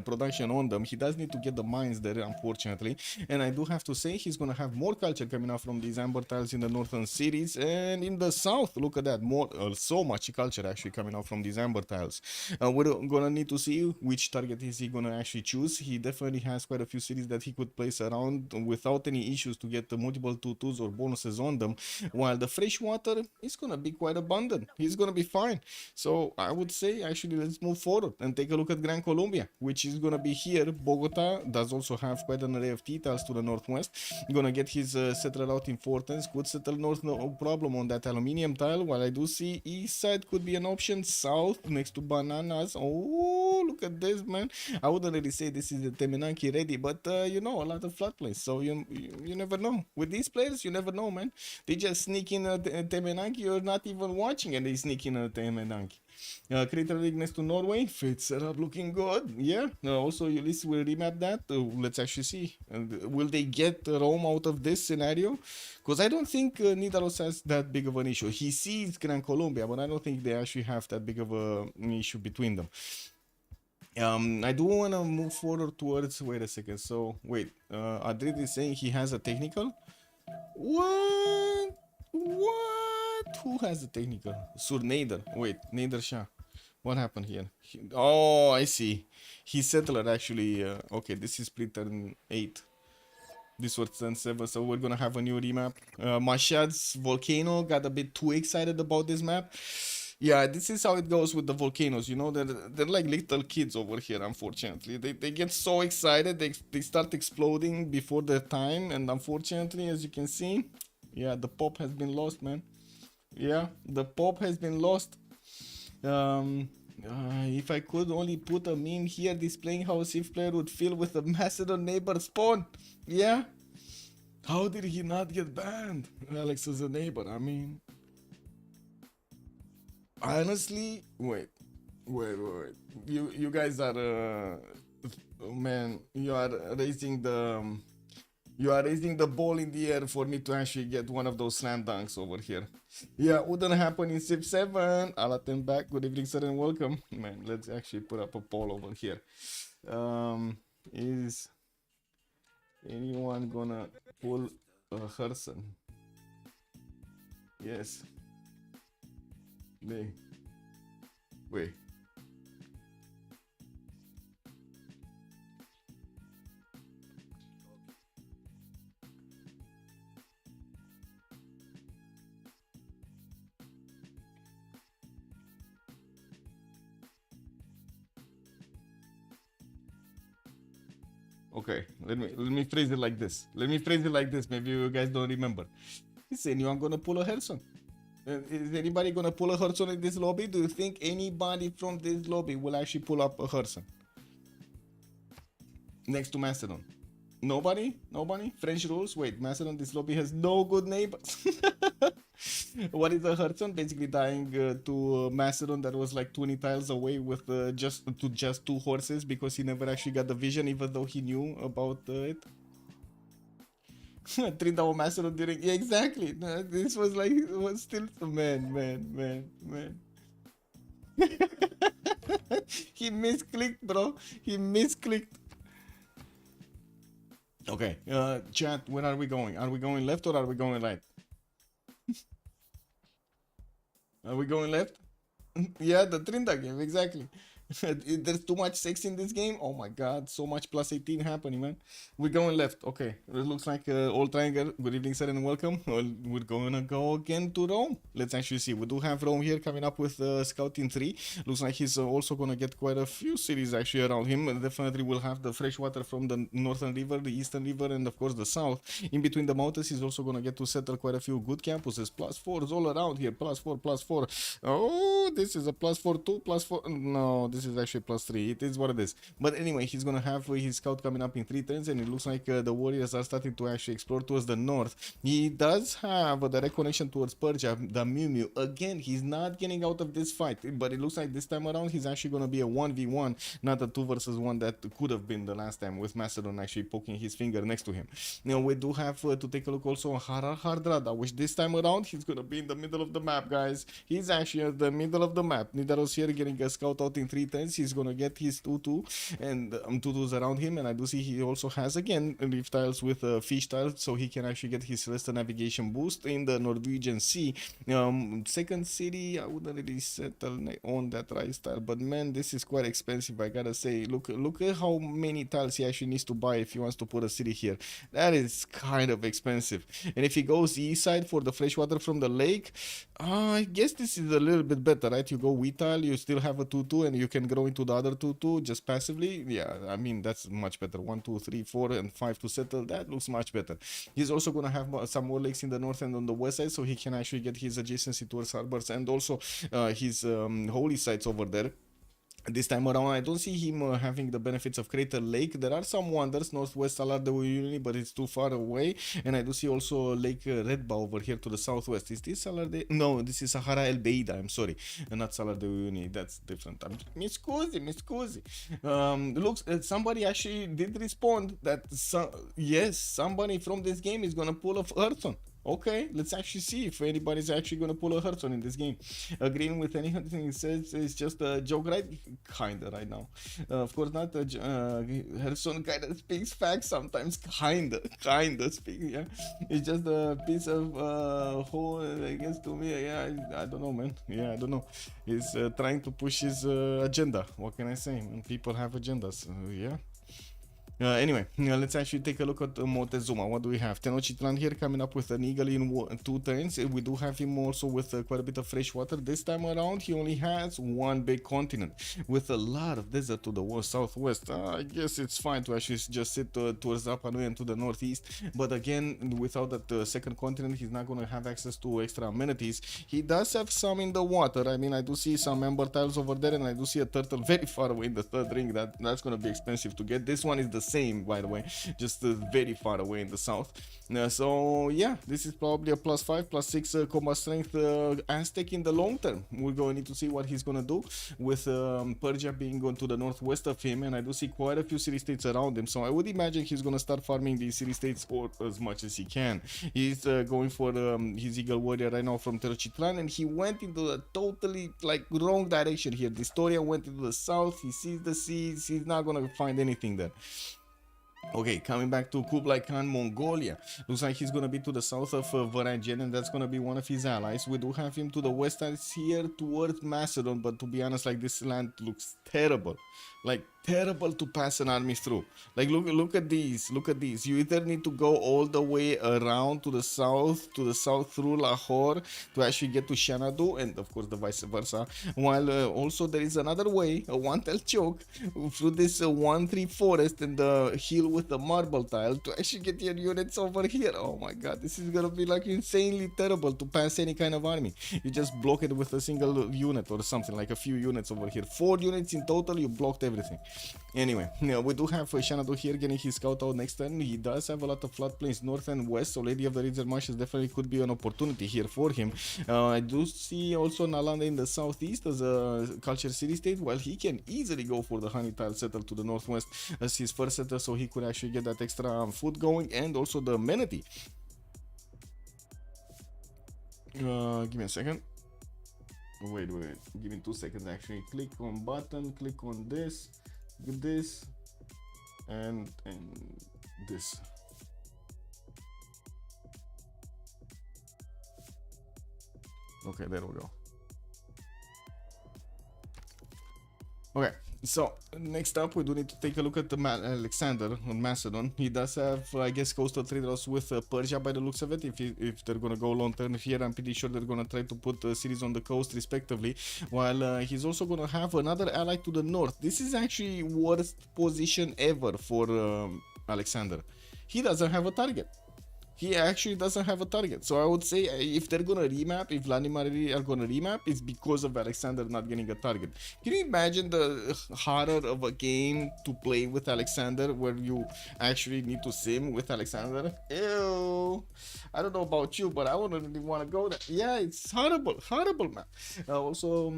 production on them. He does need to get the mines there, unfortunately, and I do have to say he's going to have more culture coming out from these amber tiles in the northern cities, and in the south, look at that, more so much culture actually coming out from these amber tiles. We're going to need to see which target is he going to actually choose. He definitely has quite a few cities that he could place around without any issues to get the multiple 2-2s or bonuses on them, while the fresh water is gonna be quite abundant. He's gonna be fine. So I would say actually let's move forward and take a look at Gran Colombia, which is gonna be here. Bogota does also have quite an array of T-tiles to the northwest. Gonna get his settler out in 4 turns. Could settle north, no problem on that aluminium tile, while I do see east side could be an option. South next to bananas. Oh, look at this, man. I wouldn't really say this is the Temenanki ready, but you know, a lot of floodplains, so you never know. With these players, you never know, man. They just sneak in a Temenanki, you're not even watching, and they sneak in a Temenanki. Crater League next to Norway, fits setup looking good. Yeah, also Ulyss will remap that. Let's actually see. Will they get Rome out of this scenario? Because I don't think Nidaros has that big of an issue. He sees Gran Colombia, but I don't think they actually have that big of an issue between them. I do want to move forward towards, wait a second, so wait, Adrid is saying he has a technical? What? Who has a technical? Sur Nader, wait, Nader Shah, what happened here? Oh, I see, his settler actually, okay, this is pre-turn 8, this was turn 7, so we're gonna have a new remap. Mashad's volcano got a bit too excited about this map. Yeah, this is how it goes with the volcanoes, you know, they're like little kids over here, unfortunately. They get so excited, they start exploding before their time, and unfortunately, as you can see, yeah, the pop has been lost, man. Yeah, the pop has been lost. If I could only put a meme here displaying how a Civ player would feel with a Macedon neighbor spawn. Yeah? How did he not get banned? Alex is a neighbor, I mean. Honestly, wait. You guys are, man, you are raising the ball in the air for me to actually get one of those slam dunks over here. Yeah, wouldn't happen in Civ7. I'll attend back. Good evening, sir, and welcome. Man, let's actually put up a poll over here. Is anyone gonna pull a Herson? Yes. Wait. Okay, let me phrase it like this. Maybe you guys don't remember. Is anyone gonna pull a Herson? Is anybody gonna pull a Herson in this lobby? Do you think anybody from this lobby will actually pull up a Herson next to Macedon? Nobody? French rules? Wait, Macedon, this lobby has no good neighbors. What is a Herson? Basically dying to Macedon that was like 20 tiles away with just 2 horses because he never actually got the vision even though he knew about it. Trinta Macedon during... Yeah, exactly. This was like... It was still... Man. He misclicked, bro. He misclicked. Okay, chat, where are we going? Are we going left or are we going right? Are we going left? Yeah, the Trinta game, exactly. There's too much sex in this game. Oh my god, so much plus 18 happening, man. We're going left. Okay, it looks like old triangle. Good evening, sir, and welcome. Well, we're gonna go again to Rome. Let's actually see. We do have Rome here coming up with Scouting 3. Looks like he's also gonna get quite a few cities actually around him. Definitely will have the fresh water from the northern river, the eastern river, and of course the south. In between the mountains, he's also gonna get to settle quite a few good campuses. +4s all around here. +4. Oh, this is a +4 too. +4. No, this is actually +3. It is what it is. But anyway, he's gonna have his scout coming up in 3 turns, and it looks like the warriors are starting to actually explore towards the north. He does have a direct connection towards Persia, the Mew Mew. Again, he's not getting out of this fight, but it looks like this time around he's actually gonna be a 1v1, not a 2 versus 1 that could have been the last time with Macedon actually poking his finger next to him. Now we do have to take a look also on Harar Hardrada, which this time around he's gonna be in the middle of the map, guys. He's actually at the middle of the map. Nidaros here getting a scout out in 3 turns. He's gonna get his 2-2 and 2-2s around him, and I do see he also has again reef tiles with fish tiles, so he can actually get his Celestial navigation boost in the Norwegian Sea. Second city, I wouldn't really settle on that rice tile, but man, this is quite expensive, I gotta say. Look at how many tiles he actually needs to buy if he wants to put a city here. That is kind of expensive. And if he goes east side for the fresh water from the lake, I guess this is a little bit better, right? You go wheat tile, you still have a 2-2, and you can grow into the other 2-2 just passively. Yeah, I mean, that's much better. 1, 2, 3, 4, and 5 to settle. That looks much better. He's also gonna have some more lakes in the north and on the west side, so he can actually get his adjacency towards harbors and also his holy sites over there. This time around, I don't see him having the benefits of Crater Lake. There are some wonders, northwest Salar de Uyuni, but it's too far away. And I do see also Lake Redba over here to the southwest. Is this Salar de... No, this is Sahara El Beida, I'm sorry. Not Salar de Uyuni, that's different. Mi scusi. Looks, somebody actually did respond that, yes, somebody from this game is gonna pull off Earthon. Okay, let's actually see if anybody's actually gonna pull a Hearthstone in this game. Agreeing with anything he says is just a joke, right? Kinda right now. Of course not. Hearthstone kinda speaks facts sometimes. Kinda speaks. Yeah, it's just a piece of whole. I guess to me, yeah, I don't know, man. Yeah, I don't know. He's trying to push his agenda. What can I say? When people have agendas, yeah. Anyway, let's actually take a look at Montezuma. What do we have? Tenochtitlan here coming up with an eagle in 2 turns. We do have him also with quite a bit of fresh water. This time around, he only has one big continent with a lot of desert to the southwest. I guess it's fine to actually just sit towards Rapa Nui and to the northeast. But again, without that second continent, he's not going to have access to extra amenities. He does have some in the water. I mean, I do see some ember tiles over there, and I do see a turtle very far away in the third ring. That's going to be expensive to get. This one is the same, by the way, just very far away in the south. So yeah, this is probably a +5, +6 combat strength Aztec in the long term. We're going to need to see what he's going to do with Persia being going to the northwest of him, and I do see quite a few city-states around him. So I would imagine he's going to start farming these city-states as much as he can. He's going for his Eagle Warrior right now from Tenochtitlan, and he went into a totally like wrong direction here. The Historia went into the south. He sees the seas. He's not going to find anything there. Okay, coming back to Kublai Khan, Mongolia. Looks like he's going to be to the south of Varangian, and that's going to be one of his allies. We do have him to the west here towards Macedon, but to be honest, like, this land looks terrible. Like, terrible to pass an army through. Like, look at these. Look at these. You either need to go all the way around to the south through Lahore to actually get to Xanadu, and of course the vice versa. While also there is another way, a one-tail choke through this 1-3 forest and the hill with the marble tile to actually get your units over here. Oh my god, this is gonna be like insanely terrible to pass any kind of army. You just block it with a single unit or something, like a few units over here. 4 units in total, you blocked everything. Anyway, we do have Xanadu here getting his scout out next turn. He does have a lot of floodplains north and west, so Lady of the Ridge Marshes definitely could be an opportunity here for him. I do see also Nalanda in the southeast as a culture city-state, while he can easily go for the honey tile settle to the northwest as his first setter, so he could actually get that extra food going and also the amenity. Give me a second. Wait, give me 2 seconds actually. Click on button, click on this, and this. Okay, there we go. Okay, so next up we do need to take a look at the Alexander on Macedon. He does have, I guess, coastal trade routes with Persia by the looks of it. If they're gonna go long term here, I'm pretty sure they're gonna try to put cities on the coast respectively. While he's also gonna have another ally to the north. This is actually worst position ever for Alexander. He doesn't have a target. He actually doesn't have a target. So I would say if they're gonna remap, if Vladimir are gonna remap, it's because of Alexander not getting a target. Can you imagine the horror of a game to play with Alexander where you actually need to sim with Alexander? Ew. I don't know about you, but I wouldn't really want to go there. Yeah, it's horrible, man. Also,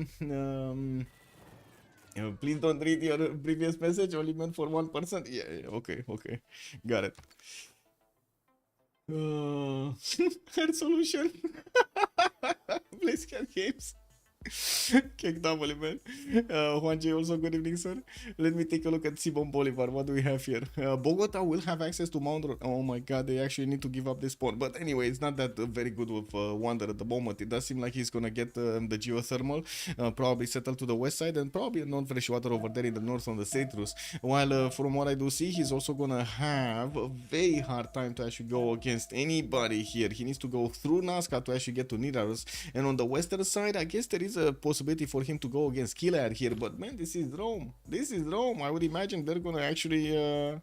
please don't read your previous message, only meant for 1%. Yeah, okay, got it. Hair solution. Play scan games. Cake double, man. Juan J, also good evening, sir. Let me take a look at Simon Bolivar. What do we have here? Bogota will have access to Mount Road. Oh my god, they actually need to give up this spawn. But anyway, it's not that very good with Wonder at the moment. It does seem like he's gonna get the geothermal, probably settle to the west side, and probably a non-fresh water over there in the north on the Citrus. While from what I do see, he's also gonna have a very hard time to actually go against anybody here. He needs to go through Nazca to actually get to Nidaros. And on the western side, I guess there is a possibility for him to go against Kilair here, but man, this is Rome. I would imagine they're gonna actually they're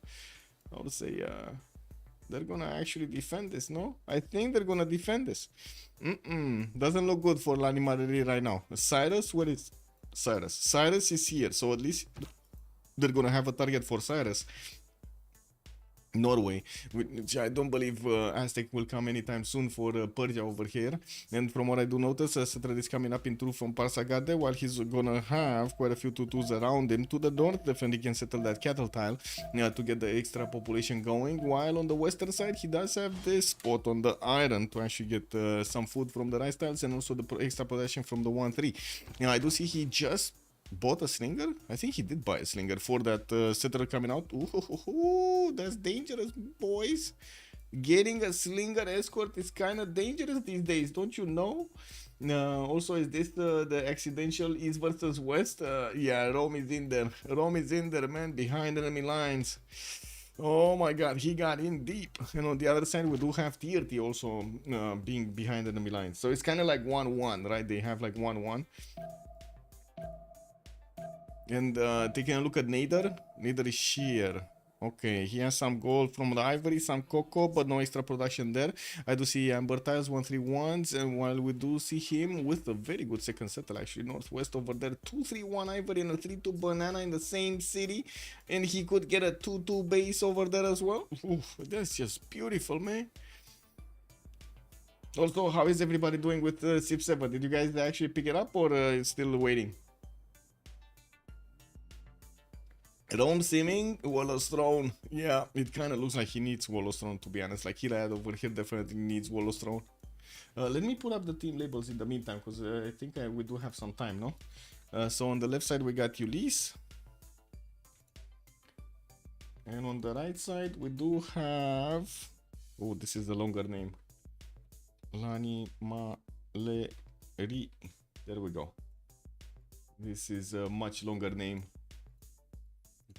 gonna actually defend this. No, I think they're gonna defend this. Doesn't look good for Lanimariri right now. Cyrus, where is Cyrus? Cyrus is here, so at least they're gonna have a target for Cyrus. Norway, which I don't believe Aztec will come anytime soon for Persia over here. And from what I do notice, Setred is coming up in truth from Parsagade, while he's gonna have quite a few tutus around him. To the north, definitely can settle that cattle tile to get the extra population going, while on the western side, he does have this spot on the iron to actually get some food from the rice tiles and also the extra possession from the 1-3. I do see he just bought a slinger. I think he did buy a slinger for that settler coming out. Ooh, that's dangerous, boys. Getting a slinger escort is kind of dangerous these days, don't you know? Also, is this the accidental east versus west? Yeah, Rome is in there. Rome is in there, man, behind enemy lines. Oh my god, he got in deep. And on the other side, we do have TRT also being behind enemy lines. So it's kind of like 1-1, right? They have like 1-1. And taking a look at Nader. Nader is here. Okay, he has some gold from the Ivory, some Cocoa, but no extra production there. I do see Amber Tiles 131s, and while we do see him with a very good second settle, actually, Northwest over there, 231 Ivory and a 3-2 Banana in the same city, and he could get a 2-2 base over there as well. Oof, that's just beautiful, man. Also, how is everybody doing with Civ7? Did you guys actually pick it up, or still waiting? Rome Simming, Wallow's Throne. Yeah, it kind of looks like he needs Wallow's Throne, to be honest. Like, Hilad over here definitely needs Wallow's Throne. Let me put up the team labels in the meantime, because I think we do have some time, no? So on the left side, we got Ulyss. And on the right side, we do have... Oh, this is the longer name. Lani Maleri. There we go. This is a much longer name.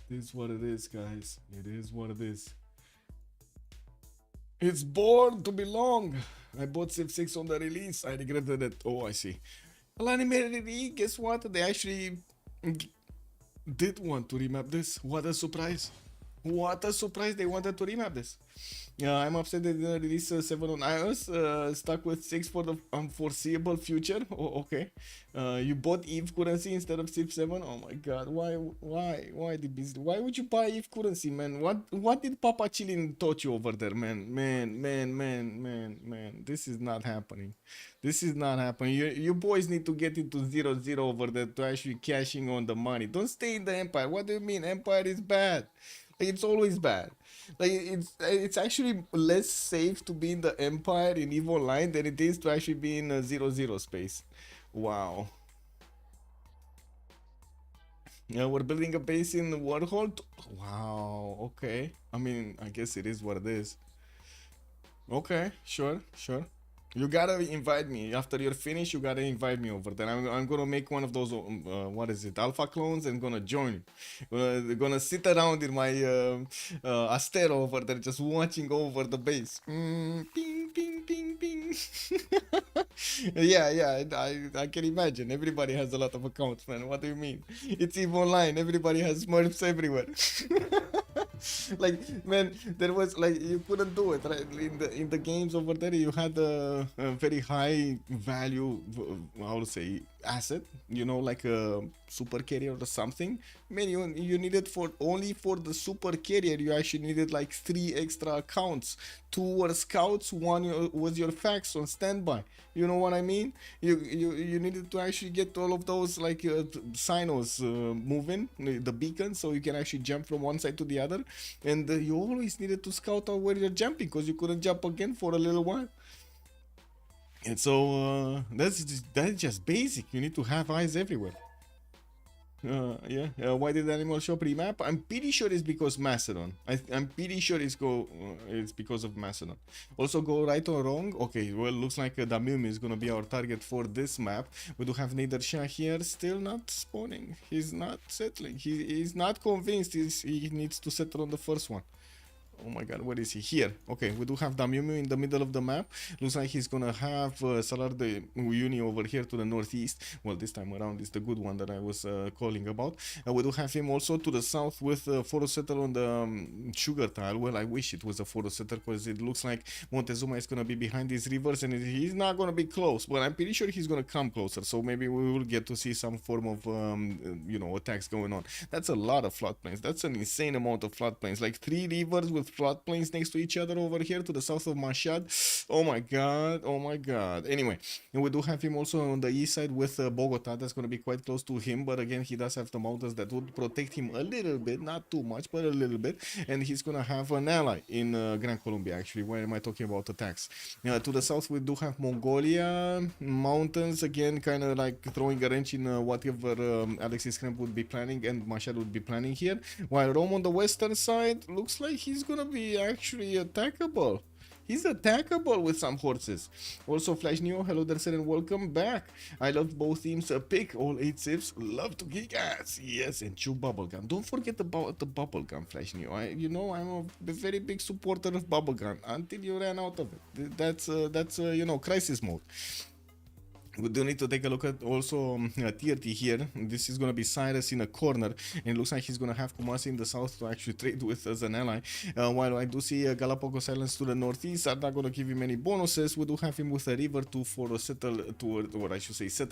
It is what it is, guys. It is what it is. It's born to belong. I bought Civ6 on the release. I regretted it. Oh, I see. Alani Meriri, guess what? They actually did want to remap this. What a surprise. What a surprise, they wanted to remap this. I'm upset they didn't release 7 on iOS, stuck with 6 for the unforeseeable future. Oh, okay. You bought EVE currency instead of Civ7? Oh my god, why would you buy EVE currency, man? What did Papa Chilin taught you over there, man? Man, this is not happening. This is not happening. You boys need to get into 0-0 over there to actually cashing on the money. Don't stay in the Empire. What do you mean? Empire is bad. Like, it's always bad. Like, it's actually less safe to be in the Empire in EVE Online than it is to actually be in a 0-0 space. Wow. Yeah, we're building a base in Warhol. Wow, okay. I mean, I guess it is what it is. Okay, sure. You gotta invite me. After you're finished, you gotta invite me over there. I'm gonna make one of those, what is it, alpha clones, and gonna join. Gonna sit around in my Astero over there, just watching over the base. Ping, ping, ping, ping. Yeah, I can imagine. Everybody has a lot of accounts, man. What do you mean? It's EVE Online. Everybody has smurfs everywhere. Like, man, there was, like, you couldn't do it, right? In the games over there, you had a very high value, how to say, asset, you know, like a super carrier or something. Man, you needed only for the super carrier, you actually needed like 3 extra accounts. 2 were scouts, 1 was your fax on standby. You know what I mean? You needed to actually get all of those, like, sinos moving, the beacon, so you can actually jump from one side to the other. And you always needed to scout out where you're jumping, because you couldn't jump again for a little while. And so that's just basic. You need to have eyes everywhere. Yeah. Why did Animal Shop remap? I'm pretty sure it's because Macedon. I'm pretty sure it's because of Macedon. Also, go right or wrong. Okay, well, looks like Damim is gonna be our target for this map. We do have Nader Shah here, still not spawning. He's not settling. He's not convinced he needs to settle on the first one. Oh my god, where is he? Here. Okay, we do have Damumu in the middle of the map. Looks like he's gonna have Salar de Uyuni over here to the northeast. Well, this time around is the good one that I was calling about. We do have him also to the south with photo setter on the sugar tile. Well, I wish it was a photo setter, because it looks like Montezuma is gonna be behind these rivers and he's not gonna be close. But I'm pretty sure he's gonna come closer. So maybe we will get to see some form of, you know, attacks going on. That's a lot of floodplains. That's an insane amount of floodplains. Like 3 rivers with floodplains next to each other over here to the south of Mashhad. Oh my god. Anyway, and we do have him also on the east side with Bogota. That's going to be quite close to him, but again, he does have the mountains that would protect him a little bit, not too much, but a little bit. And he's going to have an ally in Gran Colombia. Actually, why am I talking about attacks? To the south, we do have Mongolia mountains, again, kind of like throwing a wrench in whatever Alexis Kremp would be planning and Mashhad would be planning here. While Rome on the western side looks like he's gonna be actually attackable. He's attackable with some horses. Also, Flash Neo, hello there, sir, and welcome back. I love both teams. Pick all 8 civs. Love to kick ass. Yes, and chew bubblegum. Don't forget about the bubblegum, Flash Neo. I'm a very big supporter of bubblegum until you ran out of it. That's crisis mode. We do need to take a look at also tier T here. This is going to be Cyrus in a corner, and it looks like he's going to have Kumasi in the south to actually trade with as an ally. While I do see Galapagos Islands to the northeast are not going to give him any bonuses. We do have him with a river for settle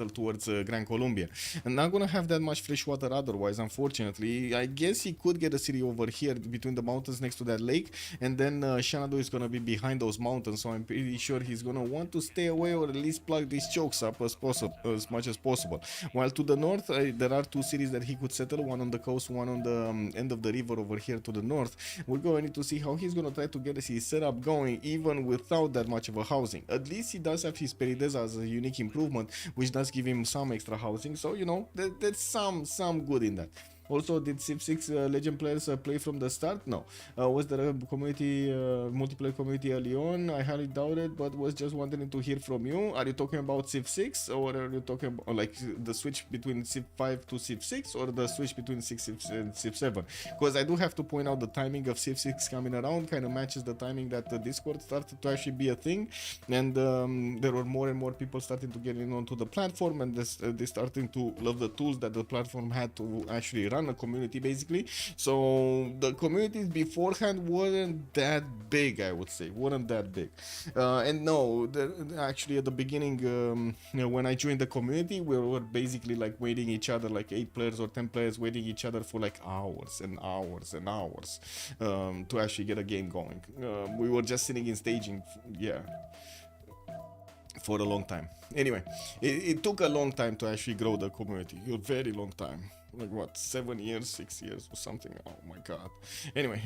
towards Gran Colombia. And not going to have that much fresh water otherwise, unfortunately. I guess he could get a city over here between the mountains next to that lake, and then Xanadu is going to be behind those mountains, so I'm pretty sure he's going to want to stay away or at least plug these chokes up as much as possible. While to the north, there are 2 cities that he could settle, one on the coast, one on the end of the river over here to the north. We're going to see how he's going to try to get his setup going even without that much of a housing. At least he does have his Perideza as a unique improvement, which does give him some extra housing, so there's some good in that. Also, did Civ6 Legend players play from the start? No. Was there a multiplayer community early on? I highly doubt it, but was just wondering to hear from you. Are you talking about Civ6, or are you talking about like the switch between Civ5 to Civ6, or the switch between Civ6 and Civ7? Because I do have to point out the timing of Civ6 coming around kind of matches the timing that the Discord started to actually be a thing, and there were more and more people starting to get in onto the platform, and they starting to love the tools that the platform had to actually run a community, basically. So the communities beforehand weren't that big, I would say, and no, actually at the beginning, when I joined the community, we were basically like waiting each other, like 8 players or 10 players waiting each other for like hours and hours and hours to actually get a game going. We were just sitting in staging, for a long time. Anyway, it took a long time to actually grow the community, a very long time. Like what, 7 years, 6 years or something. Oh my god. Anyway,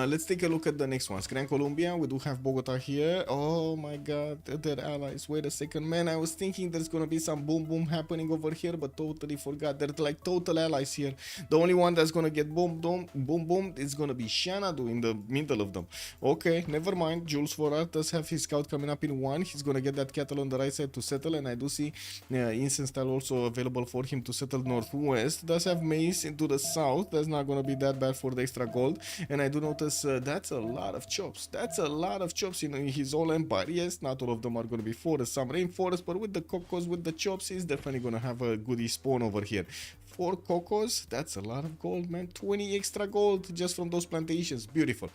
let's take a look at the next ones. Gran Colombia, we do have Bogota here. Oh my god, their allies. Wait a second, man, I was thinking there's gonna be some boom boom happening over here, but totally forgot. They're like total allies here. The only one that's gonna get boom boom is gonna be Xanadu in the middle of them. Okay, never mind. Jules Forart does have his scout coming up in 1. He's gonna get that cattle on the right side to settle, and I do see Incense Style also available for him to settle northwest. Does have Mace into the south. That's not gonna be that bad for the extra gold. And I do notice that's a lot of chops. That's a lot of chops in his whole empire. Yes, not all of them are gonna be forest, some rainforest, but with the cocos, with the chops, he's definitely gonna have a goodie spawn over here. 4 cocos, that's a lot of gold, man. 20 extra gold just from those plantations. Beautiful.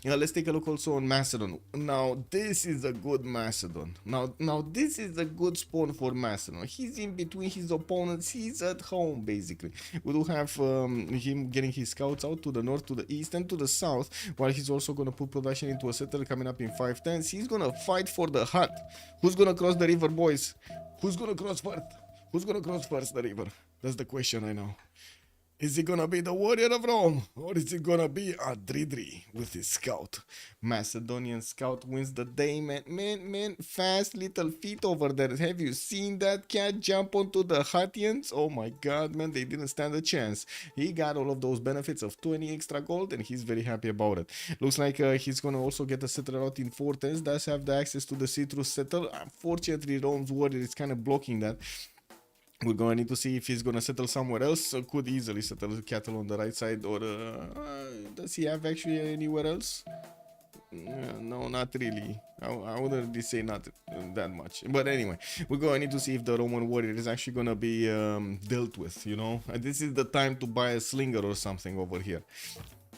Let's take a look also on Macedon. Now this is a good Macedon. Now this is a good spawn for Macedon. He's in between his opponents. He's at home, basically. We do have him getting his scouts out to the north, to the east, and to the south, while he's also gonna put production into a settler coming up in 510s. He's gonna fight for the hut. Who's gonna cross the river, boys? Who's gonna cross first? Who's gonna cross first the river? That's the question, I know. Is it gonna be the Warrior of Rome, or is it gonna be Adridri with his scout? Macedonian scout wins the day, man. Man, fast little feet over there. Have you seen that cat jump onto the Huttians? Oh my god, man, they didn't stand a chance. He got all of those benefits of 20 extra gold, and he's very happy about it. Looks like he's gonna also get a settler out in 410s. Does have the access to the citrus settle. Unfortunately, Rome's Warrior is kind of blocking that. We're going to need to see if he's going to settle somewhere else. So could easily settle cattle on the right side, or does he have actually anywhere else? No, not really. I wouldn't really say not that much. But anyway, we're going to need to see if the Roman warrior is actually going to be dealt with, you know. And this is the time to buy a slinger or something over here.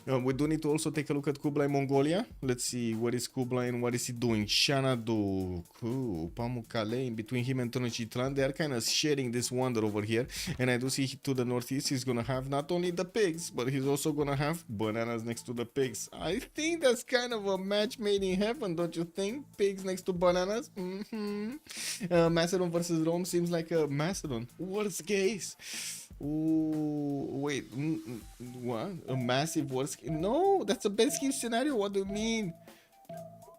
We do need to also take a look at Kublai Mongolia. Let's see, where is Kublai and what is he doing? Xanadu, Pamukkale, in between him and Tenochtitlan, they are kind of sharing this wonder over here. And I do see to the northeast, he's gonna have not only the pigs, but he's also gonna have bananas next to the pigs. I think that's kind of a match made in heaven, don't you think? Pigs next to bananas. Macedon versus Rome seems like a Macedon. Worst case. Ooh, wait, what? A massive worst case? No, that's a best case scenario. What do you mean?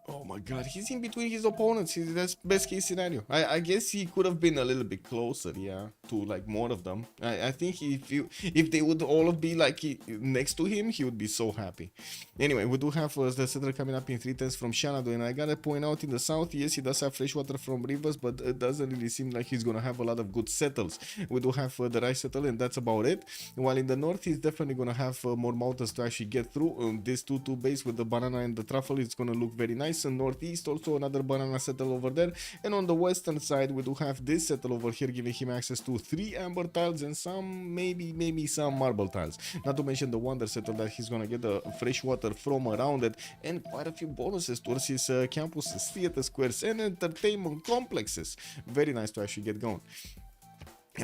Oh my god, he's in between his opponents. That's best case scenario. I guess he could have been a little bit closer, yeah, to like more of them. I think if they would all be like next to him, he would be so happy. Anyway, we do have the settler coming up in 3 turns from Shanado, and I gotta point out in the south, yes, he does have fresh water from rivers, but it doesn't really seem like he's gonna have a lot of good settles. We do have the rice settle, and that's about it. While in the north, he's definitely gonna have more mountains to actually get through. This 2-2 base with the banana and the truffle is gonna look very nice. And northeast also another banana settle over there, and on the western side we do have this settle over here giving him access to 3 amber tiles and some maybe some marble tiles, not to mention the wonder settle that he's gonna get the fresh water from around it, and quite a few bonuses towards his campuses, theater squares and entertainment complexes. Very nice to actually get going.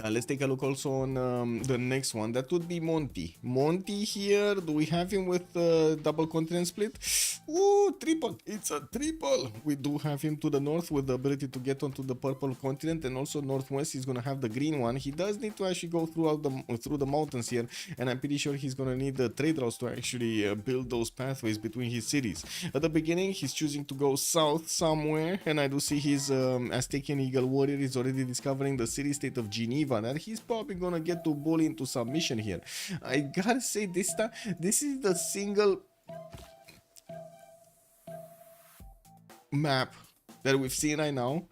Let's take a look also on the next one. That would be Monty. Monty here, do we have him with double continent split? Ooh, triple. It's a triple. We do have him to the north with the ability to get onto the purple continent, and also northwest he's gonna have the green one. He does need to actually go through the mountains here, and I'm pretty sure he's gonna need the trade routes to actually build those pathways between his cities. At the beginning he's choosing to go south somewhere, and I do see his Aztecian Eagle Warrior is already discovering the city-state of Geneva. That he's probably gonna get to bully into submission here. I gotta say, this time, this is the single map that we've seen right now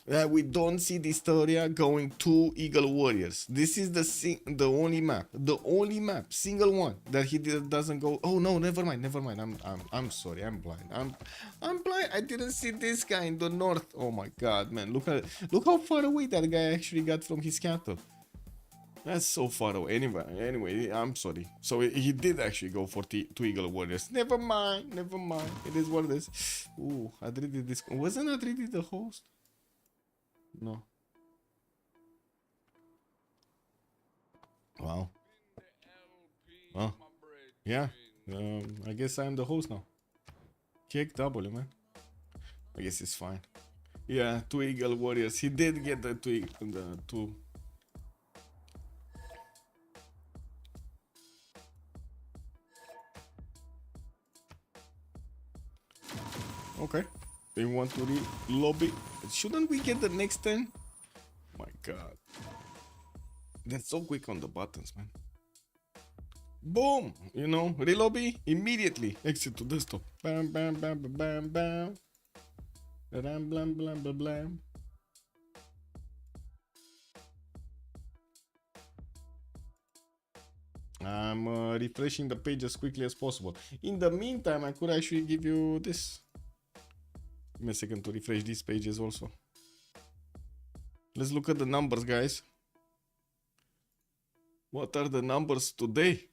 that we don't see the Historia going to Eagle Warriors. This is the only map, single one that he doesn't go. Oh no, never mind. I'm sorry, I'm blind. I'm blind. I didn't see this guy in the north. Oh my god, man, look how far away that guy actually got from his capital. That's so far away. Anyway, I'm sorry. So he did actually go for 2 Eagle Warriors. Never mind. It is what it is. Ooh, Adridi, this wasn't Adridi the host? No. Wow. Oh. Yeah. I guess I'm the host now. Kick W, man. I guess it's fine. Yeah, 2 Eagle Warriors. He did get the 2. Okay. They want to lobby. Shouldn't we get the next 10? My god. That's so quick on the buttons, man. Boom! You know, relobby immediately. Exit to desktop. Bam, bam, bam, bam, bam, bam. Blam, blam, blam, blam, blam. I'm refreshing the page as quickly as possible. In the meantime, I could actually give you this. Give me a second to refresh these pages also. Let's look at the numbers, guys. What are the numbers today?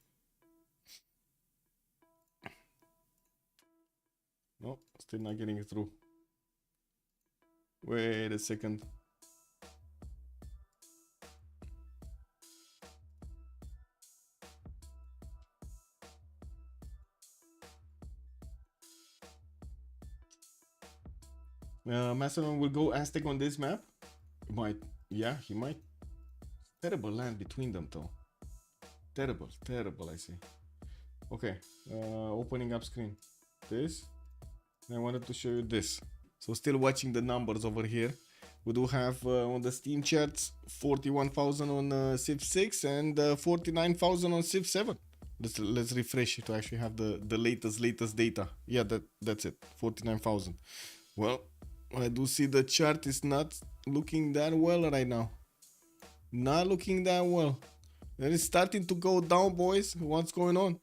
No, still not getting it through. Wait a second. Macedon will go Aztec on this map. Might, yeah, he might. Terrible land between them, though. Terrible, I see. Okay, opening up screen. This. I wanted to show you this. So still watching the numbers over here. We do have on the Steam charts 41,000 on Civ6 and 49,000 on Civ7. Let's refresh it to actually have the latest data. Yeah, that's it. 49,000. Well, I do see the chart is not looking that well right now. Not looking that well. It is starting to go down, boys. What's going on?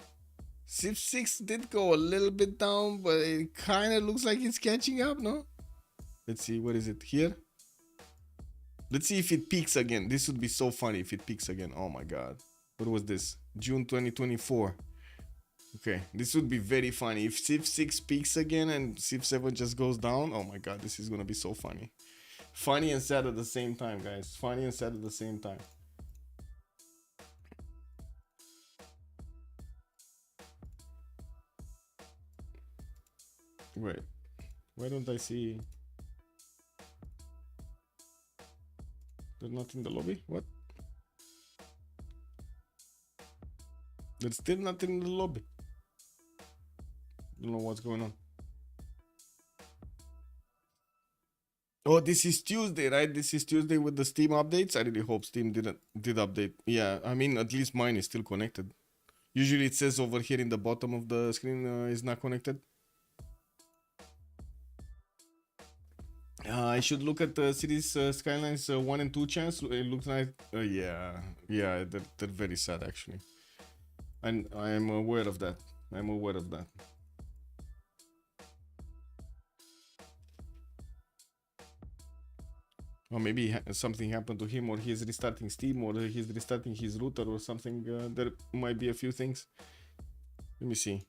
Civ6 did go a little bit down, but it kind of looks like it's catching up, no? Let's see, what is it here? Let's see if it peaks again. This would be so funny if it peaks again. Oh my god. What was this? June 2024. Okay, this would be very funny. If Civ6 peaks again and Civ7 just goes down, oh my god, this is gonna be so funny. Funny and sad at the same time, guys. Funny and sad at the same time. Wait, why don't I see? There's not in the lobby? What? There's still nothing in the lobby. Don't know what's going on. Oh, this is Tuesday, right? This is Tuesday with the Steam updates. I really hope Steam did update. Yeah, I mean, at least mine is still connected. Usually it says over here in the bottom of the screen is not connected. I should look at the Cities Skylines 1 and 2 chance. It looks like, yeah, they're very sad actually. And I am aware of that. I'm aware of that. Or maybe something happened to him, or he's restarting Steam, or he's restarting his router, or something. There might be a few things. Let me see.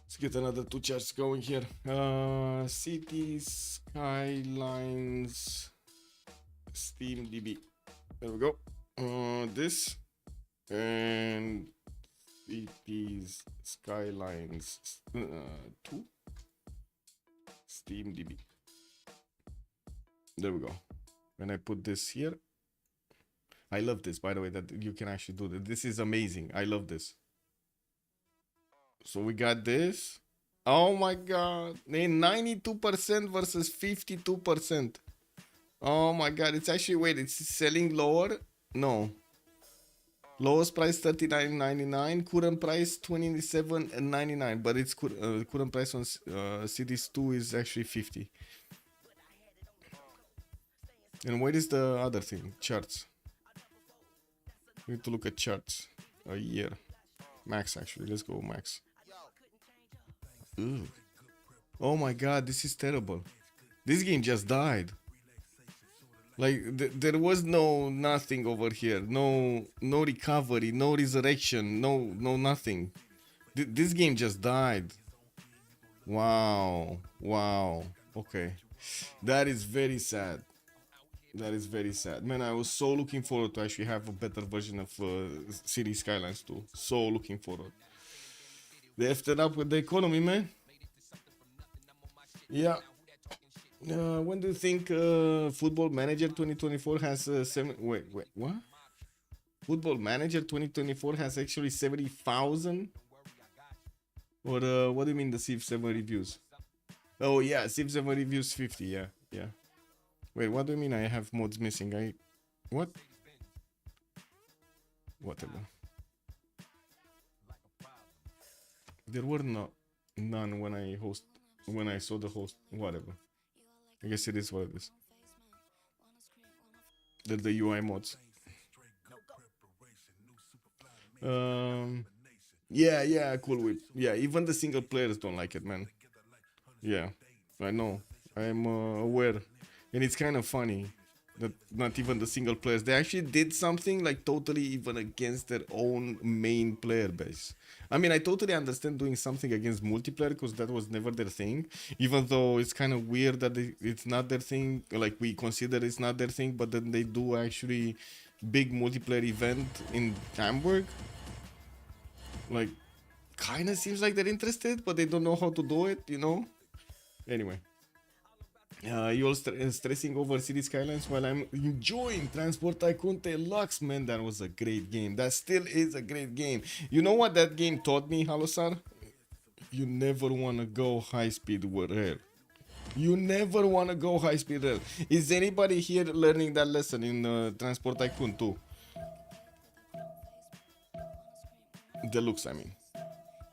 Let's get another 2 charts going here. Cities Skylines Steam DB. There we go. This and Cities Skylines 2 Steam DB. There we go. When I put this here, I love this, by the way, that you can actually do this. This is amazing. I love this. So we got this. Oh my god. 92% versus 52%. Oh my god. It's actually, wait, it's selling lower? No. Lowest price $39.99. Current price $27.99. But it's current price on Cities 2 is actually 50. And what is the other thing? Charts. We need to look at charts. A year. Max, actually. Let's go max. Ooh. Oh my god, this is terrible. This game just died. Like, there was nothing over here. No recovery, no resurrection, no nothing. This game just died. Wow. Okay. That is very sad. That is very sad. Man, I was so looking forward to actually have a better version of Cities Skylines 2. So looking forward. They effed it up with the economy, man. Yeah. When do you think Football Manager 2024 has wait, what? Football Manager 2024 has actually 70,000? Or what do you mean the Civ7 reviews? Oh yeah, Civ7 reviews 50, yeah. Wait, what do you mean I have mods missing? What? Whatever. There were none when I saw the host. Whatever. I guess it is what it is. They're the UI mods. Yeah, Cool Whip. Yeah, even the single players don't like it, man. Yeah, I know. I'm aware. And it's kind of funny that not even the single players, they actually did something like totally even against their own main player base. I mean, I totally understand doing something against multiplayer because that was never their thing, even though it's kind of weird that it's not their thing, like we consider it's not their thing, but then they do actually big multiplayer event in Hamburg. Like, kind of seems like they're interested, but they don't know how to do it, you know? Anyway. You all stressing over City Skylines while I'm enjoying Transport Tycoon Deluxe, man. That was a great game. That still is a great game. You know what that game taught me, Halosar? You never want to go high speed rail. You never want to go high speed rail. Is anybody here learning that lesson in Transport Tycoon 2? Deluxe, I mean.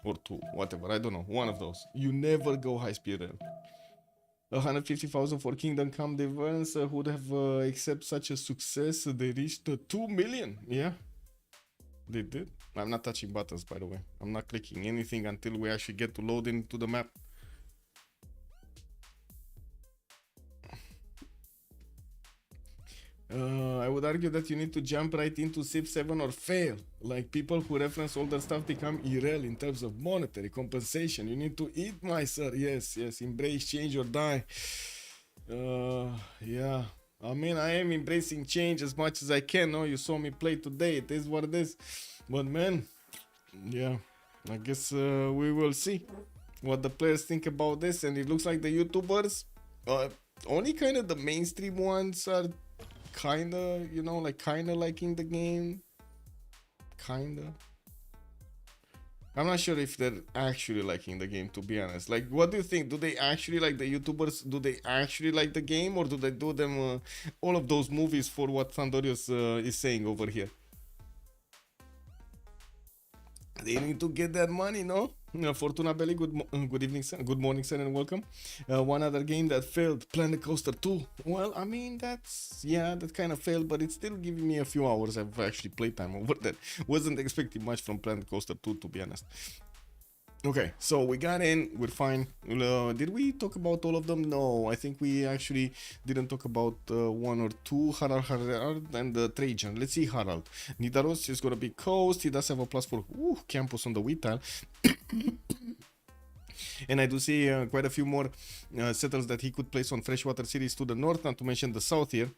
Or 2, whatever. I don't know. One of those. You never go high speed rail. 150,000 for Kingdom Come Deliverance. Who would have accepted such a success? They reached 2 million. Yeah, they did. I'm not touching buttons, by the way. I'm not clicking anything until we actually get to load into the map. I would argue that you need to jump right into Civ7 or fail. Like people who reference older stuff become irrelevant in terms of monetary compensation. You need to eat, my sir. Yes. Embrace change or die. Yeah. I mean, I am embracing change as much as I can. No, you saw me play today. It is what it is. But man, yeah. I guess we will see what the players think about this. And it looks like the YouTubers, only kind of the mainstream ones are kinda, you know, like kinda liking the game. Kinda. I'm not sure if they're actually liking the game, to be honest. Like, what do you think? Do they actually like the YouTubers? Do they actually like the game, or do they do them all of those movies for what Thandorius is saying over here? They need to get that money, no? Fortuna Belly, good evening, sir. Good morning, sir, and welcome. One other game that failed, Planet Coaster 2. Well, I mean, that kind of failed, but it's still giving me a few hours of actually playtime over that. Wasn't expecting much from Planet Coaster 2, to be honest. Okay, so we got in, we're fine. Did we talk about all of them? No, I think we actually didn't talk about one or two. Harald and Trajan. Let's see Harald. Nidaros is gonna be coast. He does have a plus for campus on the wheat tile. And I do see quite a few more settles that he could place on freshwater cities to the north, not to mention the south here.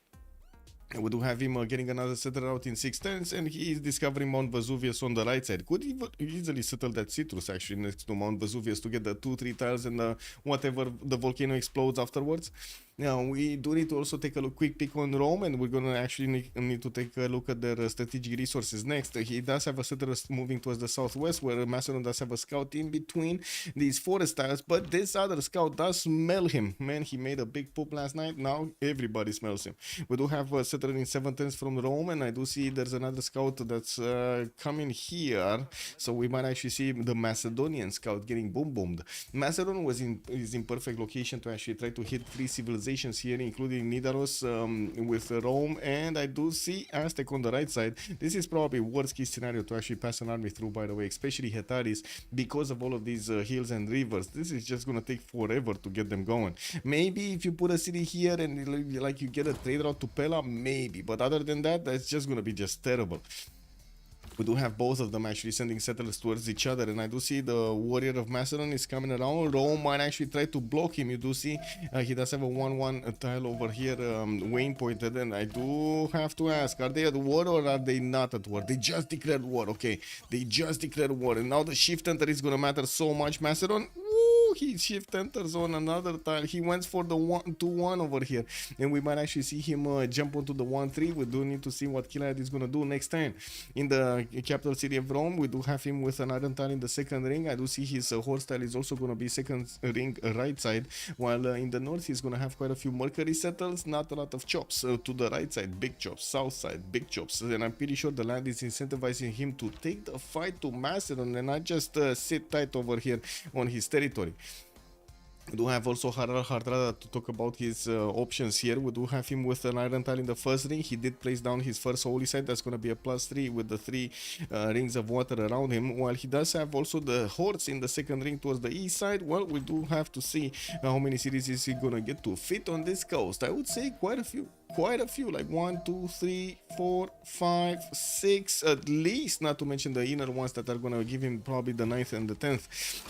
We do have him getting another settler out in 6 turns, and he is discovering Mount Vesuvius on the right side. Could easily settle that citrus actually next to Mount Vesuvius to get the 2-3 tiles and whatever the volcano explodes afterwards. Now we do need to also take a quick peek on Rome, and we're gonna actually need to take a look at their strategic resources next. He does have a settler moving towards the southwest, where Macedon does have a scout in between these forest tiles, but this other scout does smell him. Man, he made a big poop last night. Now everybody smells him. We do have a settler in 7 turns from Rome, and I do see there's another scout that's coming here, so we might actually see the Macedonian scout getting boom-boomed. Macedon is in perfect location to actually try to hit 3 civilizations here, including Nidaros with Rome, and I do see Aztec on the right side. This is probably worst case scenario to actually pass an army through, by the way, especially Hetaris, because of all of these hills and rivers. This is just gonna take forever to get them going. Maybe if you put a city here and like you get a trade route to Pella, maybe, but other than that, that's just gonna be just terrible. We do have both of them actually sending settlers towards each other, and I do see the warrior of Macedon is coming around. Rome might actually try to block him. You do see he does have a 1-1 tile over here, Wayne pointed, and I do have to ask, are they at war or are they not at war? They just declared war. Okay, they just declared war, and now the shift enter is gonna matter so much. Macedon, he shift enters on another tile. He went for the 1-2-1 over here, and we might actually see him jump onto the 1-3. We do need to see what Kilad is gonna do next time. In the capital city of Rome, we do have him with an iron tile in the second ring. I do see his horse tile is also gonna be second ring right side, while in the north he's gonna have quite a few Mercury settles, not a lot of chops. To the right side, big chops, south side, big chops, and I'm pretty sure the land is incentivizing him to take the fight to Macedon and not just sit tight over here on his territory. We do have also Harald Hardrada to talk about his options here. We do have him with an iron tile in the first ring. He did place down his first holy site. That's going to be a +3 with the 3 rings of water around him. While he does have also the hordes in the second ring towards the east side, well, we do have to see how many cities is he going to get to fit on this coast. I would say quite a few, like 1, 2, 3, 4, 5, 6 at least, not to mention the inner ones that are going to give him probably the 9th and the 10th.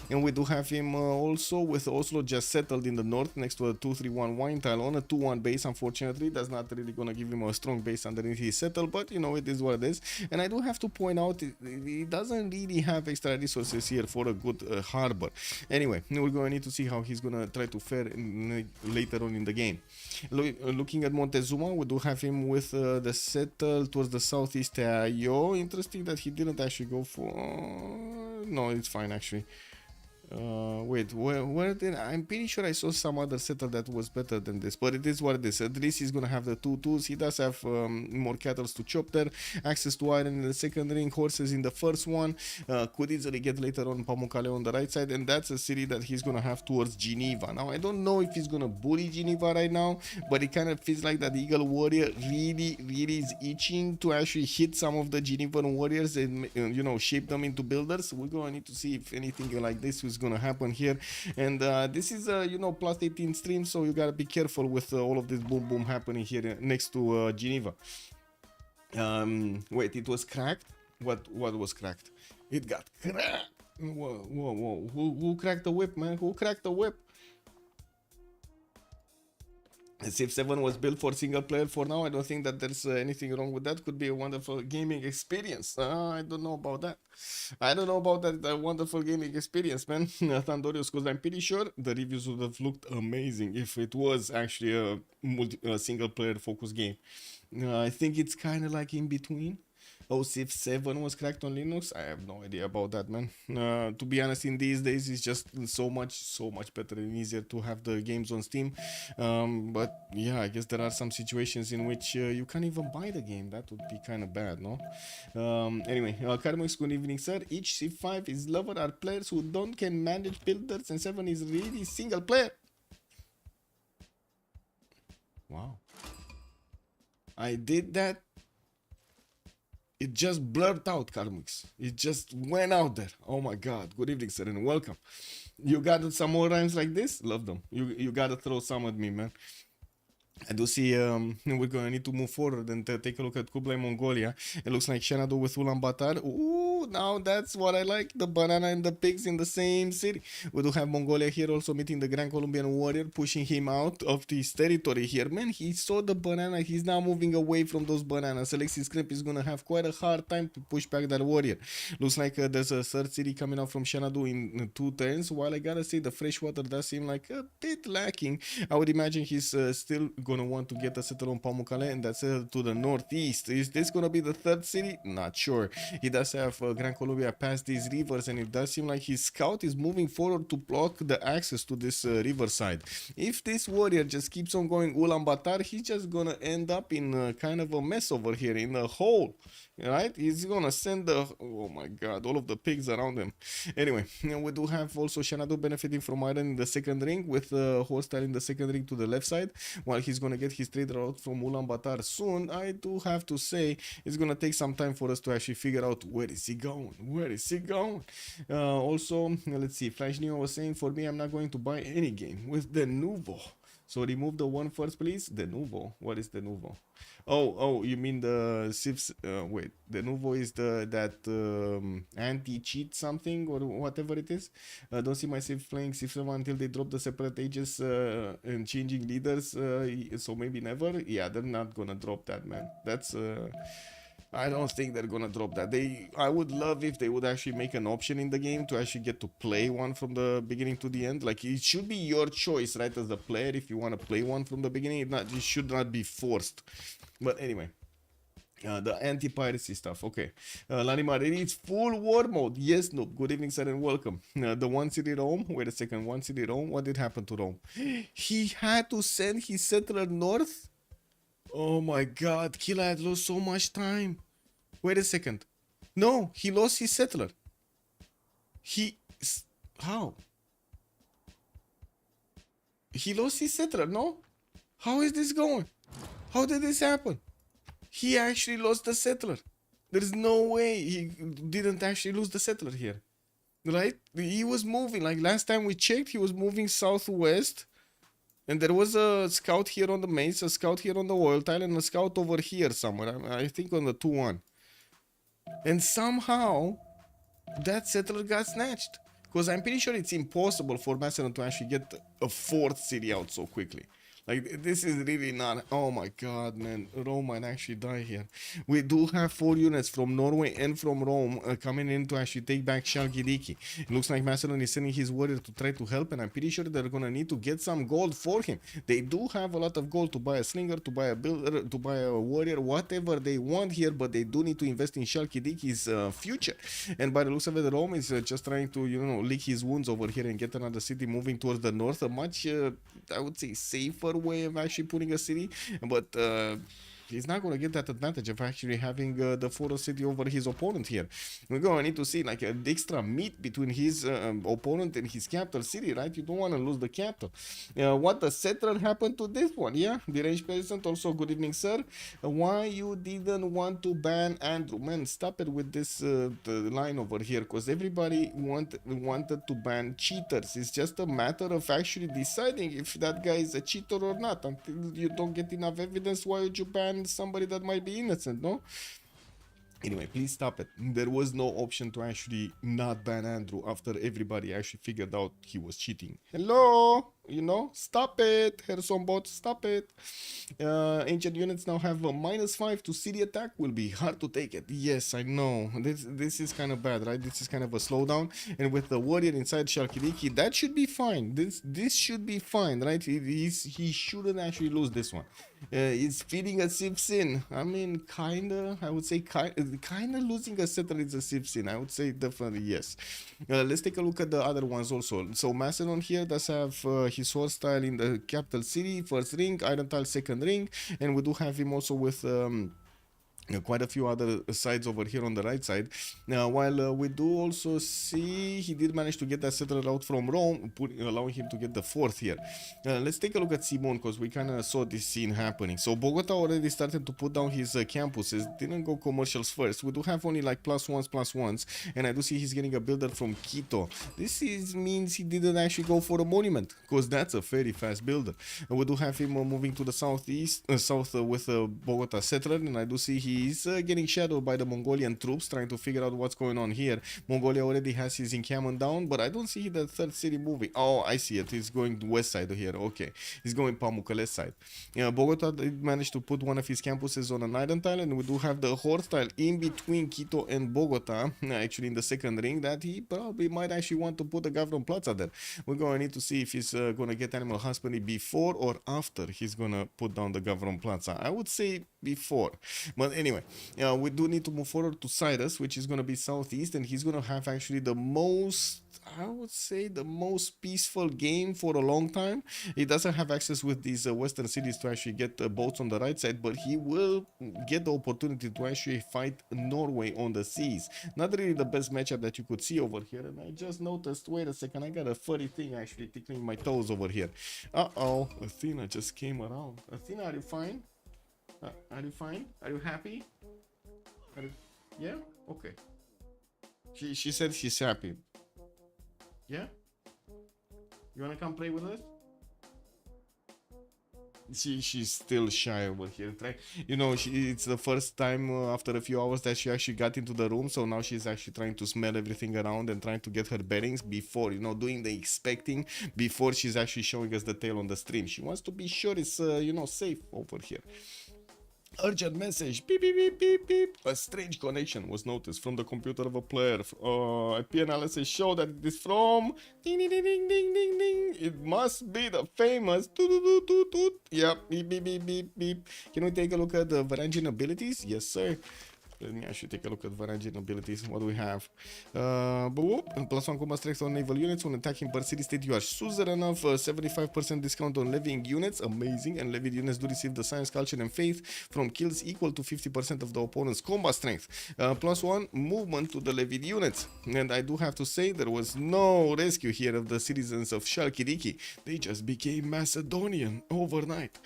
And we do have him also with Oslo just settled in the north next to a 2-3-1 wine tile on a 2-1 base. Unfortunately, that's not really going to give him a strong base underneath his settle, but you know, it is what it is. And I do have to point out, he doesn't really have extra resources here for a good harbor. Anyway, we're going to need to see how he's going to try to fare later on in the game. Looking at Montezuma, we do have him with the settle towards the southeast. Interesting that he didn't actually go for... no, it's fine actually. Wait, where did I'm pretty sure I saw some other settle that was better than this, but it is what it is. At least he's gonna have the 2-2s. He does have more cattle to chop there, access to iron in the second ring, horses in the first one. Could easily get later on Pamukkale on the right side, and that's a city that he's gonna have towards Geneva. Now I don't know if he's gonna bully Geneva right now, but it kind of feels like that the Eagle Warrior really is itching to actually hit some of the Genevan warriors and you know, shape them into builders. We're gonna need to see if anything like this is gonna happen here, and this is you know, +18 stream, so you gotta be careful with all of this boom happening here next to Geneva. Wait, it was cracked? What was cracked? It got cracked. Whoa. Who cracked the whip, man? Who cracked the whip? Civ7 was built for single player for now. I don't think that there's anything wrong with that. Could be a wonderful gaming experience. I don't know about that. Wonderful gaming experience, man. Thandorius, because I'm pretty sure the reviews would have looked amazing if it was actually a single player focused game. I think it's kind of like in between. Oh, Civ7 was cracked on Linux? I have no idea about that, man. To be honest, in these days, it's just so much better and easier to have the games on Steam. But yeah, I guess there are some situations in which you can't even buy the game. That would be kind of bad, no? Anyway, Karmix, good evening, sir. Each Civ5 is lover are players who don't can manage builders, and 7 is really single player. Wow. I did that. It just blurred out, Karmix. It just went out there. Oh my god. Good evening, sir, and welcome. You got some more rhymes like this? Love them. You gotta throw some at me, man. I do see we're gonna need to move forward and take a look at Kublai Mongolia. It looks like Xanadu with Ulaanbaatar. Ooh, now that's what I like. The banana and the pigs in the same city. We do have Mongolia here also meeting the Grand Colombian warrior, pushing him out of his territory here. Man, he saw the banana. He's now moving away from those bananas. Alexis Kremp is gonna have quite a hard time to push back that warrior. Looks like there's a third city coming out from Xanadu in 2 turns. While I gotta say the freshwater does seem like a bit lacking. I would imagine he's still gonna want to get a settle on Pamukkale, and that's to the northeast. Is this gonna be the third city? Not sure. He does have Gran Colombia past these rivers, and it does seem like his scout is moving forward to block the access to this riverside. If this warrior just keeps on going Ulaanbaatar, he's just gonna end up in kind of a mess over here, in a hole. Right? He's gonna send the, oh my god, all of the pigs around him. Anyway, we do have also Xanadu benefiting from iron in the second ring, with Hostile in the second ring to the left side, while he's gonna get his trade route from Ulaanbaatar soon. I do have to say it's gonna take some time for us to actually figure out where is he going. Where is he going? Also, let's see. Flash Neo was saying, for me, I'm not going to buy any game with the Nouveau. So remove the one first, please. The Nouveau. What is the Nouveau? Oh, you mean the Civs? Wait, the Nouveau is that anti-cheat something or whatever it is. Don't see myself playing Civ7 until they drop the separate ages and changing leaders. So maybe never. Yeah, they're not gonna drop that, man. That's I don't think they're gonna drop that. I would love if they would actually make an option in the game to actually get to play one from the beginning to the end. Like, it should be your choice, right, as the player, if you want to play one from the beginning. It should not be forced. But anyway, the anti-piracy stuff. Okay, Lanimar, it's full war mode. Yes, Noob. Good evening, sir, and welcome. The one city Rome. Wait a second. One city Rome. What did happen to Rome? He had to send his settler north. Oh my god, Killa had lost so much time. Wait a second. No, he lost his settler. How? He lost his settler, no? How is this going? How did this happen? He actually lost the settler. There's no way he didn't actually lose the settler here. Right? He was moving, like last time we checked, he was moving southwest. And there was a scout here on the maze, a scout here on the oil tile, and a scout over here somewhere. I think on the 2-1. And somehow, that settler got snatched. Because I'm pretty sure it's impossible for Macedon to actually get a 4th city out so quickly. Like, this is really not... Oh my god, man. Rome might actually die here. We do have 4 units from Norway and from Rome coming in to actually take back Chalkidiki. It looks like Macedon is sending his warrior to try to help, and I'm pretty sure they're gonna need to get some gold for him. They do have a lot of gold to buy a slinger, to buy a builder, to buy a warrior, whatever they want here, but they do need to invest in Chalkidiki's future. And by the looks of it, Rome is just trying to, you know, lick his wounds over here and get another city moving towards the north. A much, I would say, safer way of actually putting a city, but he's not going to get that advantage of actually having the photo city over his opponent here. We're going to need to see like an extra meet between his opponent and his capital city, right? You don't want to lose the capital. What the settler happened to this one? Yeah, the range president also, good evening, sir. Why you didn't want to ban Andrew? Man, stop it with this the line over here, because everybody wanted to ban cheaters. It's just a matter of actually deciding if that guy is a cheater or not. Until you don't get enough evidence, why would you ban somebody that might be innocent, no? Anyway, please stop it. There was no option to actually not ban Andrew after everybody actually figured out he was cheating. Hello? You know, stop it, Harrison bot, stop it. Ancient units now have a -5 to city attack. Will be hard to take it. Yes, I know. This is kind of bad, right? This is kind of a slowdown. And with the warrior inside Shalkiriki, that should be fine. This should be fine, right? He shouldn't actually lose this one. It's feeding a Civ sin. I mean, kinda. I would say kinda losing a settler is a Civ sin. I would say definitely yes. Let's take a look at the other ones also. So Macedon here does have his horse tile in the capital city, first ring, iron tile second ring, and we do have him also with quite a few other sides over here on the right side. While we do also see he did manage to get that settler out from Rome, allowing him to get the fourth here. Let's take a look at Simon, because we kind of saw this scene happening. So Bogota already started to put down his campuses, didn't go commercials first. We do have only like +1s, and I do see he's getting a builder from Quito. This means he didn't actually go for a monument, because that's a very fast builder. We do have him moving to the south with Bogota settler, and I do see he's getting shadowed by the Mongolian troops, trying to figure out what's going on here. Mongolia already has his encampment down, but I don't see the third city moving. Oh, I see it. He's going west side here. Okay, he's going Pamukkale side. Bogota managed to put one of his campuses on an iron tile, and we do have the horse tile in between Quito and Bogota, actually in the second ring, that he probably might actually want to put the Gavron Plaza there. We're going to need to see if he's going to get animal husbandry before or after he's going to put down the Gavron Plaza. I would say before, but anyway, we do need to move forward to Cyrus, which is going to be southeast, and he's going to have actually the most, I would say, the most peaceful game for a long time. He doesn't have access with these western cities to actually get boats on the right side, but he will get the opportunity to actually fight Norway on the seas. Not really the best matchup that you could see over here, and I just noticed, wait a second, I got a furry thing actually tickling my toes over here. Uh-oh, Athena just came around. Athena, are you fine? Are you fine? Are you happy? Yeah? Okay. She said she's happy. Yeah? You wanna come play with us? She's still shy over here. You know, it's the first time after a few hours that she actually got into the room, so now she's actually trying to smell everything around and trying to get her bearings before, you know, doing the expecting before she's actually showing us the tail on the stream. She wants to be sure it's, you know, safe over here. Urgent message, beep, beep, beep, beep, beep. A strange connection was noticed from the computer of a player. IP analysis showed that it is from ding, ding, ding, ding, ding, ding, ding. It must be the famous toot, toot, toot, toot. Yep, beep, beep, beep, beep, beep. Can we take a look at the Varangian abilities? Yes, sir. Let me actually take a look at Varangian abilities. What do we have? +1 combat strength on naval units. When attacking per city state, you are suzerain of 75% discount on levying units. Amazing. And levied units do receive the science, culture, and faith from kills equal to 50% of the opponent's combat strength. +1 movement to the levied units. And I do have to say, there was no rescue here of the citizens of Shalkiriki. They just became Macedonian overnight.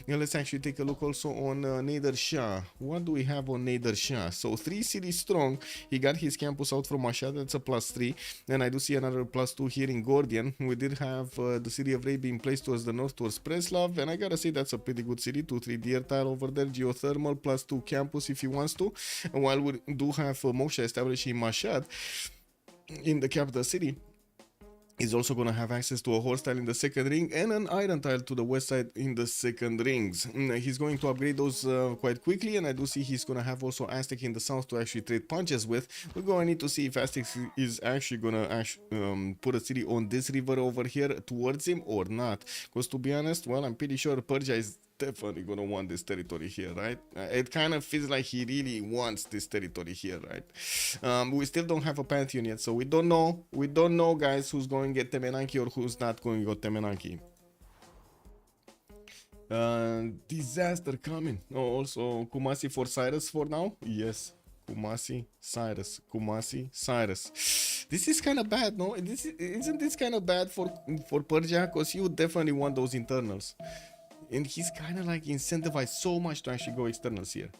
Now let's actually take a look also on Nader Shah. What do we have on Nader Shah? So 3 cities strong. He got his campus out from Mashhad. That's a +3. And I do see another +2 here in Gordian. We did have the city of Ray being placed towards the north, towards Preslav. And I gotta say, that's a pretty good city. 2-3 deer tile over there. Geothermal +2 campus if he wants to. And while we do have Moksha established in Mashhad, in the capital city, he's also going to have access to a horse tile in the second ring and an iron tile to the west side in the second rings. He's going to upgrade those quite quickly, and I do see he's going to have also Aztec in the south to actually trade punches with. We're going to need to see if Aztec is actually going to put a city on this river over here towards him or not. Because to be honest, well, I'm pretty sure Persia is definitely going to want this territory here, right? It kind of feels like he really wants this territory here, right? We still don't have a pantheon yet, so we don't know, guys, who's going to get Temenanki or who's not going to get Temenanki. Disaster coming. Oh, also Kumasi for Cyrus for now. Yes, Kumasi, Cyrus, Kumasi, Cyrus. This is kind of bad, no? Isn't this kind of bad for Persia? Because you definitely want those internals. And he's kind of like incentivized so much to actually go externals here.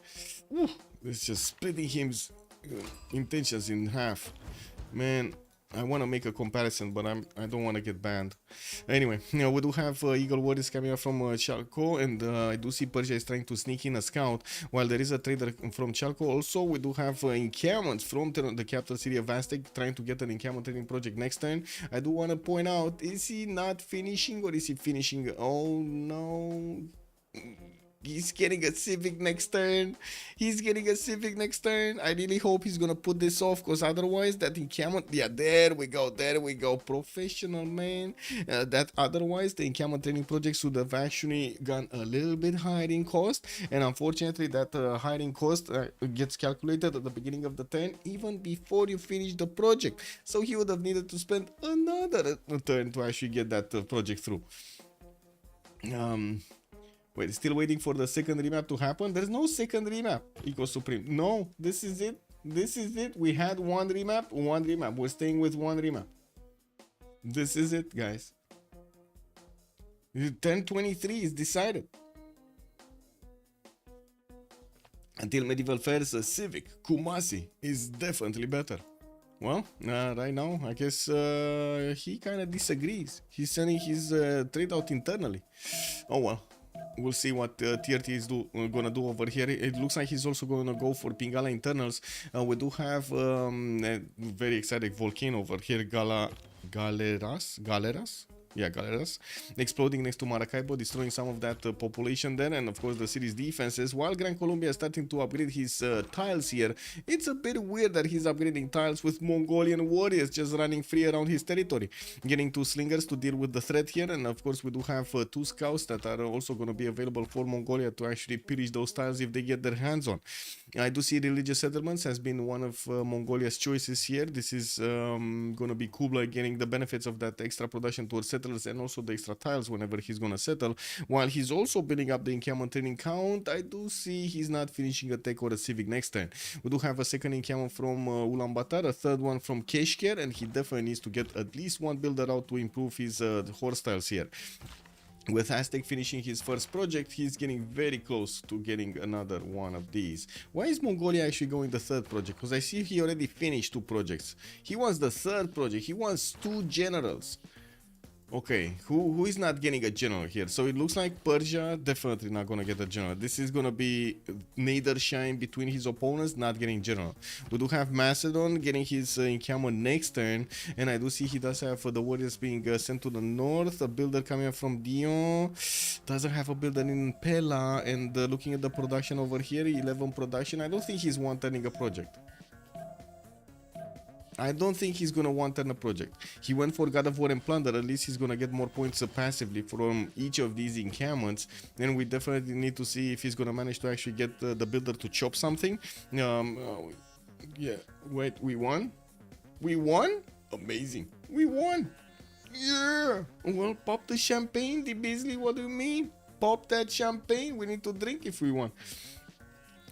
It's just splitting his intentions in half. Man, I want to make a comparison, but I don't want to get banned. Anyway, we do have Eagle Warriors coming up from Chalco, and I do see Persia is trying to sneak in a scout, while there is a trader from Chalco. Also, we do have encampments from the capital city of Aztec trying to get an encampment training project next turn. I do want to point out, is he not finishing, or is he finishing? Oh no. He's getting a Civic next turn. He's getting a Civic next turn. I really hope he's gonna put this off, because otherwise that encampment, yeah, there we go, professional, man. That otherwise the encampment training projects would have actually gone a little bit higher in cost, and unfortunately that higher in cost gets calculated at the beginning of the turn, even before you finish the project. So he would have needed to spend another turn to actually get that project through. Wait, still waiting for the second remap to happen? There's no second remap, Eco Supreme. No, this is it. This is it. We had one remap. We're staying with one remap. This is it, guys. 1023 is decided. Until Medieval Fairs, Civic, Kumasi is definitely better. Well, right now, I guess he kind of disagrees. He's sending his trade out internally. Oh well. We'll see what Tier T is gonna do over here. It looks like he's also gonna go for Pingala internals. We do have a very excited volcano over here, Galeras. Yeah, Galeras, exploding next to Maracaibo, destroying some of that population there, and of course the city's defenses. While Gran Colombia is starting to upgrade his tiles here, it's a bit weird that he's upgrading tiles with Mongolian warriors just running free around his territory, getting 2 slingers to deal with the threat here, and of course we do have 2 scouts that are also going to be available for Mongolia to actually pillage those tiles if they get their hands on. I do see religious settlements has been one of Mongolia's choices here. This is going to be Kublai getting the benefits of that extra production towards settlers and also the extra tiles whenever he's going to settle. While he's also building up the encampment training count, I do see he's not finishing a tech or a civic next turn. We do have a second encampment from Ulaanbaatar, a third one from Keshker, and he definitely needs to get at least one builder out to improve his horse tiles here. With Aztec finishing his first project, he's getting very close to getting another one of these. Why is Mongolia actually going the third project? Because I see he already finished 2 projects. He wants the third project. He wants 2 generals. Okay, who is not getting a general here? So it looks like Persia definitely not gonna get a general. This is gonna be neither shine between his opponents, not getting general. We do have Macedon getting his encampment next turn, and I do see he does have the warriors being sent to the north. A builder coming up from Dion doesn't have a builder in Pella, and looking at the production over here, 11 production. I don't think he's one-turning a project. I don't think he's gonna one-turn a project. He went for God of War and Plunder. At least he's gonna get more points passively from each of these encampments. And we definitely need to see if he's gonna manage to actually get the builder to chop something. Yeah, wait, we won? We won? Amazing. We won. Yeah. Well, pop the champagne, the Beasley. What do you mean? Pop that champagne. We need to drink if we won.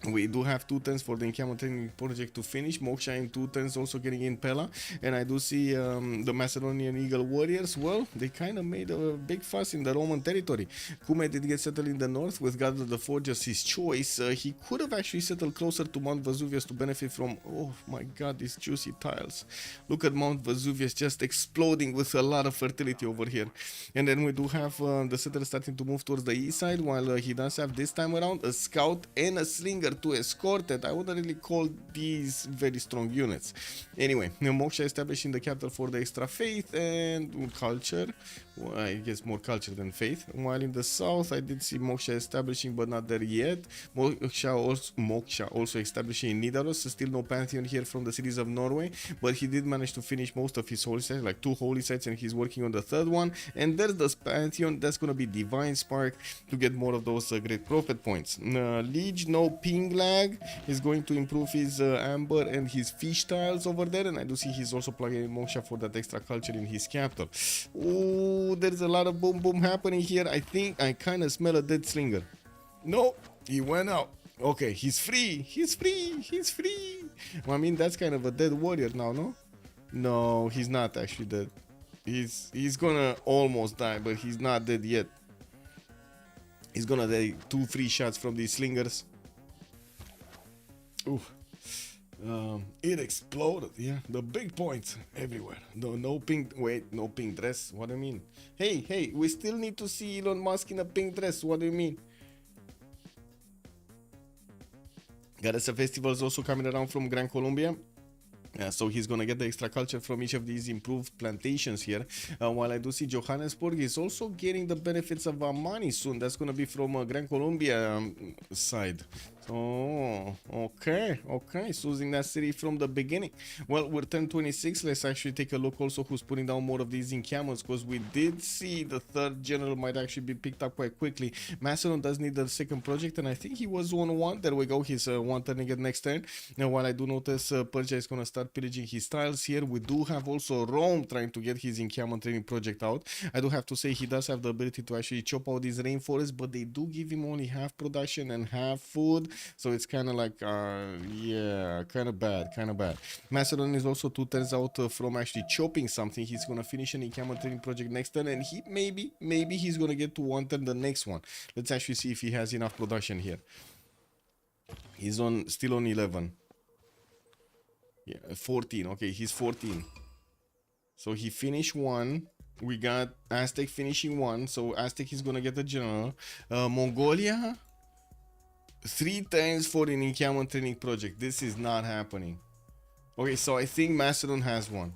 We do have 2 turns for the encampment training project to finish. Moksha in 2 turns also getting in Pella. And I do see the Macedonian Eagle Warriors. Well, they kind of made a big fuss in the Roman territory. Kume did get settled in the north with God of the Forge as his choice. He could have actually settled closer to Mount Vesuvius to benefit from, oh my god, these juicy tiles. Look at Mount Vesuvius just exploding with a lot of fertility over here. And then we do have the settler starting to move towards the east side, while he does have this time around a scout and a slinger to escort it. I wouldn't really call these very strong units. Anyway, Moksha establishing the capital for the extra faith and culture. Well, I guess more culture than faith. While in the south, I did see Moksha establishing, but not there yet. Moksha also establishing in Nidaros. Still no pantheon here from the cities of Norway, but he did manage to finish most of his holy sites, like 2 holy sites, and he's working on the third one. And there's the pantheon. That's gonna be Divine Spark to get more of those great prophet points. Liege, no ping lag, is going to improve his amber and his fish tiles over there, and I do see he's also plugging in Moksha for that extra culture in his capital. Ooh, there's a lot of boom boom happening here. I think I kind of smell a dead slinger. No, he went out. Okay, he's free. He's free. He's free. Well, I mean, that's kind of a dead warrior now, no? No, he's not actually dead. He's gonna almost die, but he's not dead yet. He's gonna die 2 free shots from these slingers. Ooh. It exploded. Yeah, the big points everywhere. No pink. Wait, no pink dress. What do you mean? Hey, we still need to see Elon Musk in a pink dress. What do you mean? Garessa Festival is also coming around from Gran Colombia. So he's gonna get the extra culture from each of these improved plantations here. While I do see Johannesburg is also getting the benefits of money soon. That's gonna be from Gran Colombia side. Oh, okay. Choosing that city from the beginning. Well, we're 1026. Let's actually take a look also who's putting down more of these encampments, because we did see the third general might actually be picked up quite quickly. Macedon does need the second project, and I think he was on one. There we go. He's one turning it next turn. Now, while I do notice Persia is gonna start pillaging his tiles here, we do have also Rome trying to get his encampment training project out. I do have to say he does have the ability to actually chop out these rainforests, but they do give him only half production and half food. So it's kind of like, yeah, kind of bad. Macedon is also 2 turns out from actually chopping something. He's going to finish an encampment training project next turn, and he maybe he's going to get to 1 turn the next one. Let's actually see if he has enough production here. He's still on 11. Yeah, 14. Okay, he's 14. So he finished 1. We got Aztec finishing 1. So Aztec is going to get the general. Mongolia... 3 turns for an encampment training project. This is not happening. Okay, so I think Macedon has one.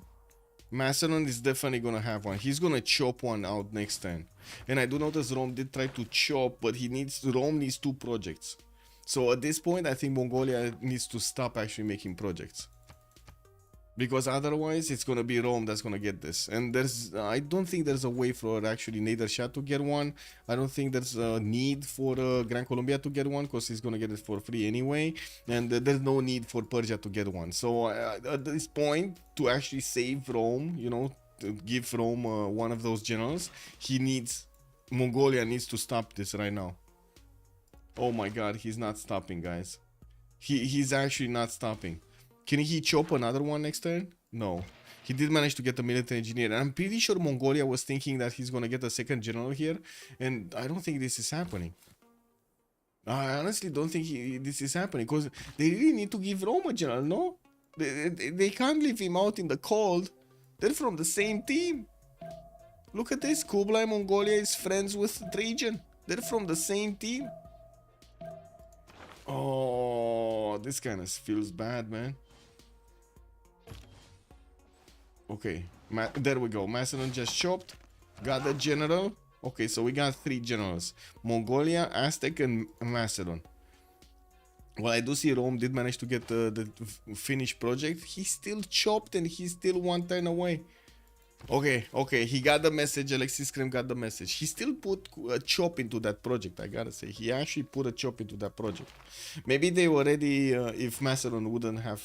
Macedon is definitely gonna have one. He's gonna chop one out next turn. And I do notice Rome did try to chop, but Rome needs 2 projects. So at this point, I think Mongolia needs to stop actually making projects. Because otherwise, it's gonna be Rome that's gonna get this. And I don't think there's a way for actually Nadershah to get one. I don't think there's a need for Gran Colombia to get one, because he's gonna get it for free anyway. And there's no need for Persia to get one. So at this point, to actually save Rome, you know, to give Rome one of those generals, Mongolia needs to stop this right now. Oh my god, he's not stopping, guys. He's actually not stopping. Can he chop another one next turn? No. He did manage to get a military engineer. And I'm pretty sure Mongolia was thinking that he's going to get a second general here. And I don't think this is happening. I honestly don't think this is happening. Because they really need to give Rome a general, no? They can't leave him out in the cold. They're from the same team. Look at this. Kublai Mongolia is friends with Trajan. They're from the same team. Oh, this kind of feels bad, man. Okay, there we go. Macedon just chopped. Got the general. Okay, so we got 3 generals. Mongolia, Aztec, and Macedon. Well, I do see Rome did manage to get the finished project. He still chopped and he's still 1 turn away. Okay, he got the message. Alexis Krem got the message. He still put a chop into that project, I gotta say. He actually put a chop into that project. Maybe they were ready if Macedon wouldn't have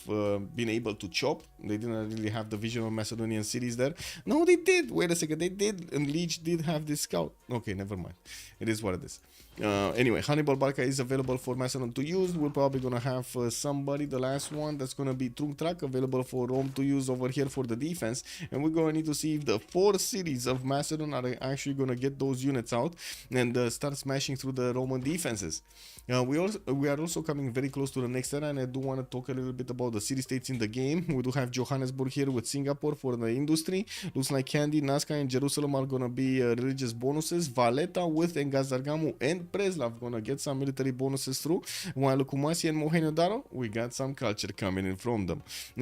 been able to chop. They didn't really have the vision of Macedonian cities there. No, they did. Wait a second, they did. And Leech did have this scout. Okay, never mind. It is what it is. Anyway, Hannibal Barca is available for Macedon to use. We're probably gonna have somebody, the last one, that's gonna be Trungtrak, available for Rome to use over here for the defense. And we're gonna need to see if the 4 cities of Macedon are actually gonna get those units out and start smashing through the Roman defenses. We are also coming very close to the next era, and I do want to talk a little bit about the city-states in the game. We do have Johannesburg here with Singapore for the industry. Looks like Kandy, Nazca, and Jerusalem are gonna be religious bonuses. Valletta with Engazargamu and Preslav gonna get some military bonuses through, while Kumasi and Mohenjo-Daro, we got some culture coming in from them.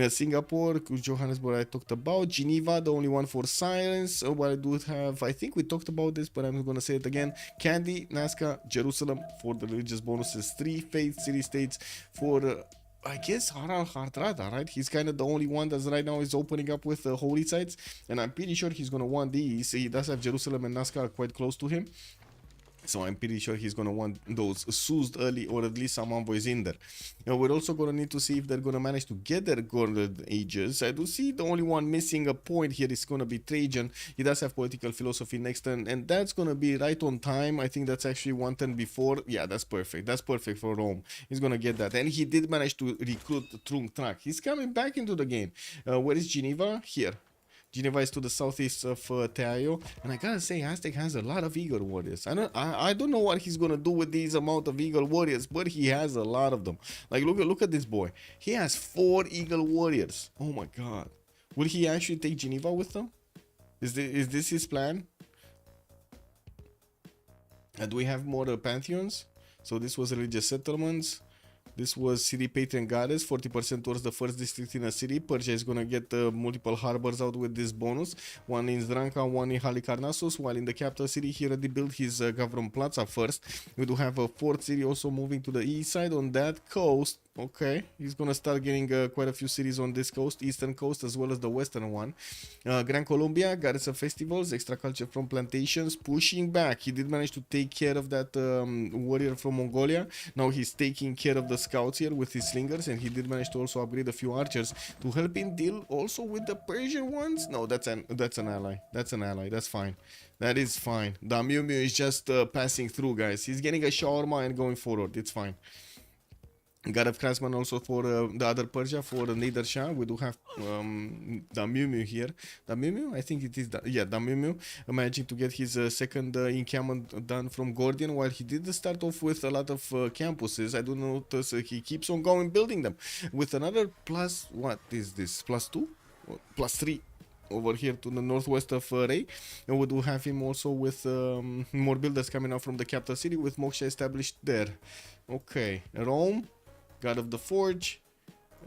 Singapore, Johannesburg I talked about. Geneva, the only one for silence. While I do have, I think we talked about this, but I'm gonna say it again. Kandy, Nazca, Jerusalem for the religious bonuses. 3 faith city-states for I guess Harald Hardrada, right? He's kind of the only one that's right now is opening up with holy sites, and I'm pretty sure he's gonna want these. He does have Jerusalem and Nazca quite close to him, so I'm pretty sure he's gonna want those soused early, or at least some envoys in there. Now we're also gonna need to see if they're gonna manage to get their golden ages. I do see the only one missing a point here is gonna be Trajan. He does have political philosophy next turn, and that's gonna be right on time. I think that's actually 1 turn before. Yeah, that's perfect. That's perfect for Rome. He's gonna get that, and he did manage to recruit Trungtrak. He's coming back into the game. Where is Geneva? Here. Geneva is to the southeast of Teayo, and I gotta say, Aztec has a lot of Eagle Warriors. I don't know what he's gonna do with these amount of Eagle Warriors, but he has a lot of them. Like, look at this boy. He has 4 Eagle Warriors. Oh my God. Will he actually take Geneva with them? Is this his plan? Do we have more pantheons? So this was religious settlements. This was city patron goddess, 40% towards the first district in a city. Persia is gonna get multiple harbors out with this bonus. One in Zdranka, one in Halikarnassos, while in the capital city he already built his Gavron Plaza first. We do have a fourth city also moving to the east side on that coast. Okay, he's gonna start getting quite a few cities on this coast, eastern coast as well as the western one. Gran Colombia, goddess of festivals, extra culture from plantations, pushing back. He did manage to take care of that warrior from Mongolia. Now he's taking care of the scouts here with his slingers, and he did manage to also upgrade a few archers to help him deal also with the Persian ones. No, that's an ally. That's an ally. That's fine. That is fine. The Miu Miu is just passing through, guys. He's getting a shawarma and going forward. It's fine. God of Craftsman also for the other Persia, for Nader Shah. We do have the Miu Miu here. The Miu Miu, I think it is the Miu Miu, managing to get his second encampment done from Gordian, while he did start off with a lot of campuses. I do notice he keeps on going building them with another plus, what is this, +2? +3 over here to the northwest of Ray. And we do have him also with more builders coming out from the capital city with Moksha established there. Okay, Rome, God of the Forge.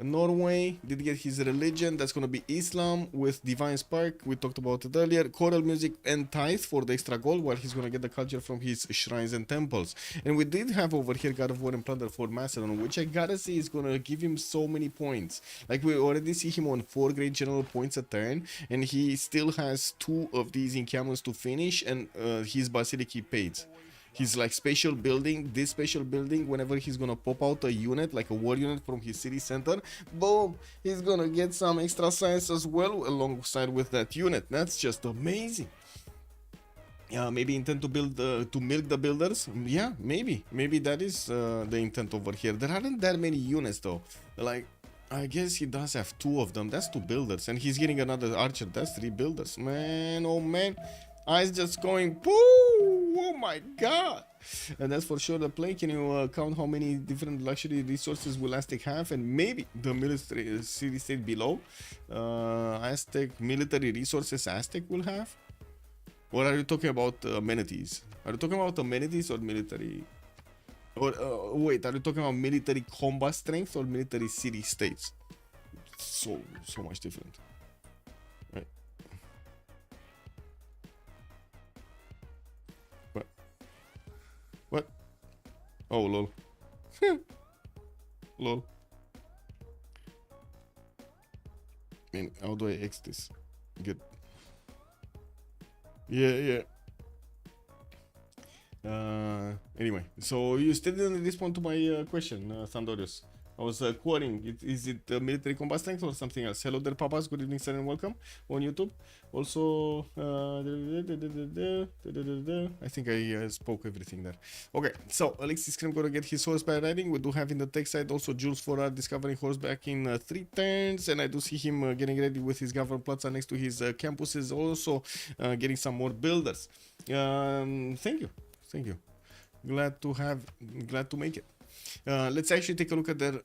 Norway did get his religion. That's going to be Islam with Divine Spark. We talked about it earlier. Choral music and tithe for the extra gold, while he's going to get the culture from his shrines and temples. And we did have over here God of War and Plunder for Macedon, which I gotta say is going to give him so many points. Like, we already see him on 4 great general points a turn, and he still has 2 of these encampments to finish, and his basilic he paid. He's like special building, this special building, whenever he's gonna pop out a unit, like a war unit from his city center, boom, he's gonna get some extra science as well alongside with that unit. That's just amazing. Maybe intent to build, to milk the builders. Yeah, maybe that is the intent over here. There aren't that many units though. Like, I guess he does have 2 of them. That's 2 builders, and he's getting another archer. That's 3 builders. Man, oh man. Eyes just going, poo! Oh my god! And that's for sure the play. Can you count how many different luxury resources will Aztec have? And maybe the military city state below. Aztec military resources Aztec will have? Or are you talking about amenities? Are you talking about amenities or military? Or wait, are you talking about military combat strength or military city states? So much different. Right. What? Oh, lol. Lol. Man, how do I X this? Good. Yeah. Anyway, so you still didn't respond to my question, Sandorius. I was querying, is it military combat strength or something else? Hello there, papas. Good evening, sir, and welcome on YouTube. Also, I think I spoke everything there. Okay, so Alexis Krim gonna get his horseback riding. We do have in the tech side also Jules Forar discovering horseback in 3 turns, and I do see him getting ready with his Gavron Plaza next to his campuses, also getting some more builders. Thank you. Glad to make it. Let's actually take a look at their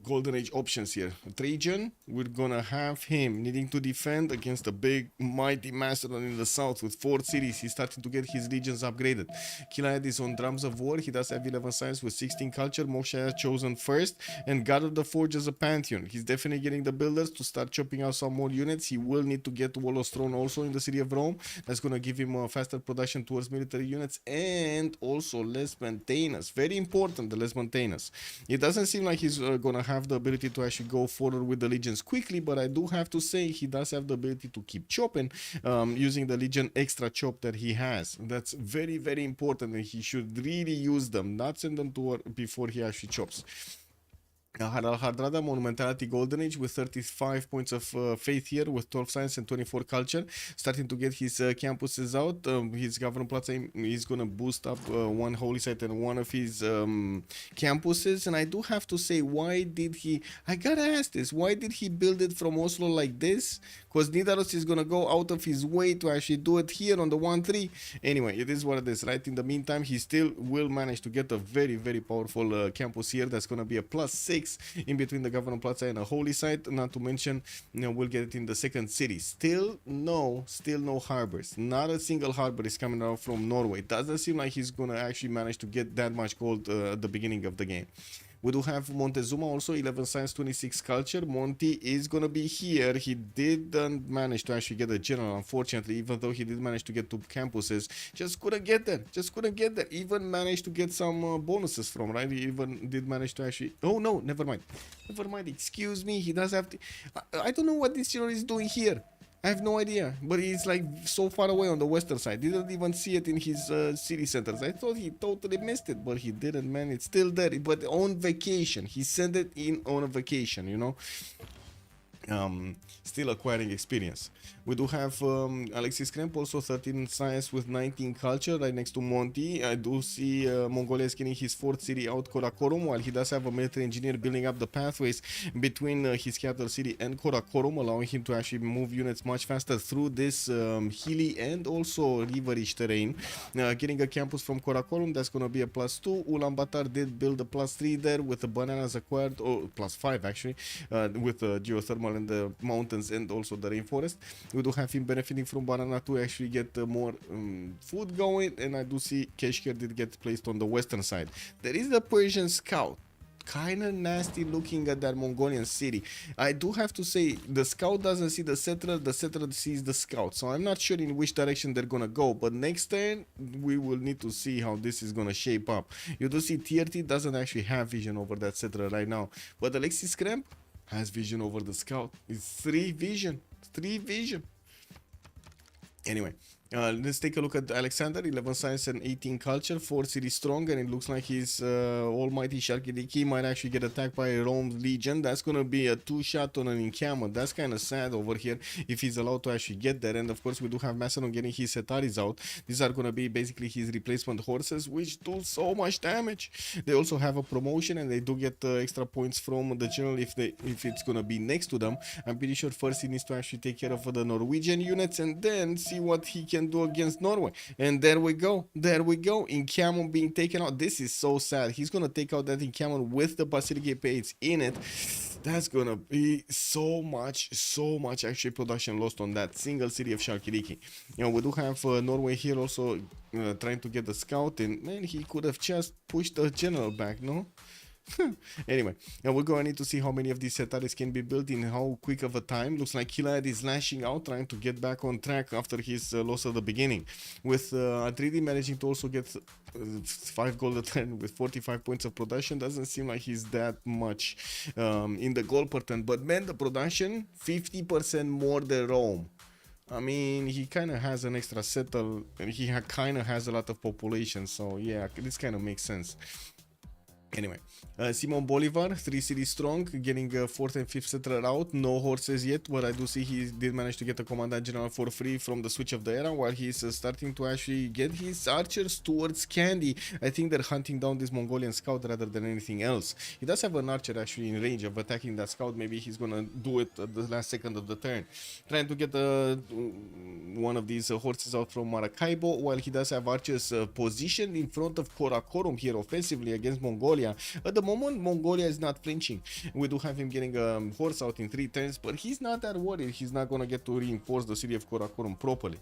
Golden Age options here. Trajan, we're gonna have him needing to defend against a big, mighty Macedon in the south with 4 cities. He's starting to get his legions upgraded. Kilayad is on drums of war. He does have 11 science with 16 culture. Moksha chosen first, and God of the Forge as a pantheon. He's definitely getting the builders to start chopping out some more units. He will need to get Walos Throne also in the city of Rome. That's gonna give him a faster production towards military units and also less maintenance. Very important, the less maintenance. It doesn't seem like he's gonna have the ability to actually go forward with the legions quickly, but I do have to say he does have the ability to keep chopping using the legion extra chop that he has. That's very, very important, and he should really use them, not send them to war before he actually chops. Hardrada Monumentality Golden Age with 35 points of faith here with 12 science and 24 culture, starting to get his campuses out. His Governor Plaza is gonna boost up one holy site and one of his campuses. And I do have to say, why did he? I gotta ask this: why did he build it from Oslo like this? Because Nidaros is gonna go out of his way to actually do it here on the 1-3. Anyway, it is what it is, right? In the meantime, he still will manage to get a very powerful campus here. That's gonna be a +6 in between the Governor Plaza and a holy site. Not to mention, we'll get it in the second city. Still no harbors. Not a single harbor is coming out from Norway. Doesn't seem like he's gonna actually manage to get that much gold at the beginning of the game. We do have Montezuma also, 11 science, 26 culture. Monty is gonna be here. He didn't manage to actually get a general, unfortunately, even though he did manage to get 2 campuses. Just couldn't get there. Even managed to get some bonuses from, right? He even did manage to actually... Oh no, never mind. Excuse me, he does have to... I don't know what this general is doing here. I have no idea, but he's like so far away on the western side. Didn't even see it in his city centers. I thought he totally missed it, but he didn't, man. It's still there, but on vacation. He sent it in on a vacation, you know. Still acquiring experience. We do have Alexis Kremp, also 13 science with 19 culture, right next to Monty. I do see Mongolia is getting his 4th city out, Karakorum, while he does have a military engineer building up the pathways between his capital city and Karakorum, allowing him to actually move units much faster through this hilly and also riverish terrain. Getting a campus from Karakorum, that's going to be a +2. Ulaanbaatar did build a +3 there with the bananas acquired, or +5 actually, with geothermal in the mountains and also the rainforest. We do have him benefiting from banana to actually get more food going, and I do see Keshkir did get placed on the western side. There is the Persian scout, kind of nasty looking at that Mongolian city. I do have to say, the scout doesn't see the settler sees the scout, so I'm not sure in which direction they're gonna go, but next turn we will need to see how this is gonna shape up. You do see TRT doesn't actually have vision over that settler right now, but Alexis Kremp has vision over the scout. It's 3 vision. Anyway, let's take a look at Alexander, 11 science and 18 culture, 4 city strong, and it looks like his almighty Sharkidiki might actually get attacked by Rome's Legion. That's gonna be a 2-shot on an encampment. That's kind of sad over here if he's allowed to actually get there. And of course, we do have Macedon getting his Setaris out. These are gonna be basically his replacement horses, which do so much damage. They also have a promotion, and they do get extra points from the general if it's gonna be next to them. I'm pretty sure first he needs to actually take care of the Norwegian units and then see what he can do against Norway. And there we go, encampment being taken out. This is so sad. He's gonna take out that encampment with the Basilica Pades in it. That's gonna be so much actually production lost on that single city of Sharkiriki. You know, we do have Norway here also trying to get the scout in. Man, he could have just pushed the general back, no? Anyway, now we're going to need to see how many of these Setaris can be built in how quick of a time. Looks like Kilad is lashing out, trying to get back on track after his loss at the beginning. With Atridi managing to also get 5 gold a turn with 45 points of production. Doesn't seem like he's that much in the gold per turn. But man, the production, 50% more than Rome. I mean, he kind of has an extra settle, and he kind of has a lot of population. So yeah, this kind of makes sense. Anyway, Simon Bolivar, 3 cities strong, getting 4th and 5th settler out. No horses yet, but I do see he did manage to get a commandant general for free from the switch of the era, while he's starting to actually get his archers towards Candy. I think they're hunting down this Mongolian scout rather than anything else. He does have an archer actually in range of attacking that scout. Maybe he's gonna do it at the last second of the turn. Trying to get one of these horses out from Maracaibo, while he does have archers positioned in front of Karakorum here offensively against Mongolia. At the moment, Mongolia is not flinching. We do have him getting a horse out in 3 turns, but he's not that worried. He's not going to get to reinforce the city of Karakorum properly.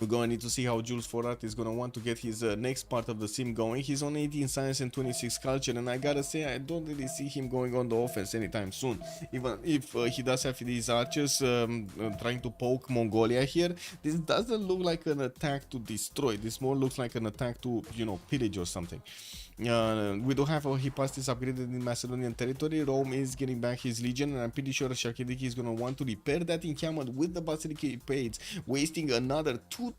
We're going to need to see how Jules Forat is going to want to get his next part of the sim going. He's on 18 science and 26 culture, and I gotta say, I don't really see him going on the offense anytime soon. Even if he does have these archers trying to poke Mongolia here, this doesn't look like an attack to destroy. This more looks like an attack to, you know, pillage or something. We do have a Hypastis upgraded in Macedonian territory. Rome is getting back his legion, and I'm pretty sure Shalkidiki is gonna want to repair that encampment with the Basilica Pades, wasting another 2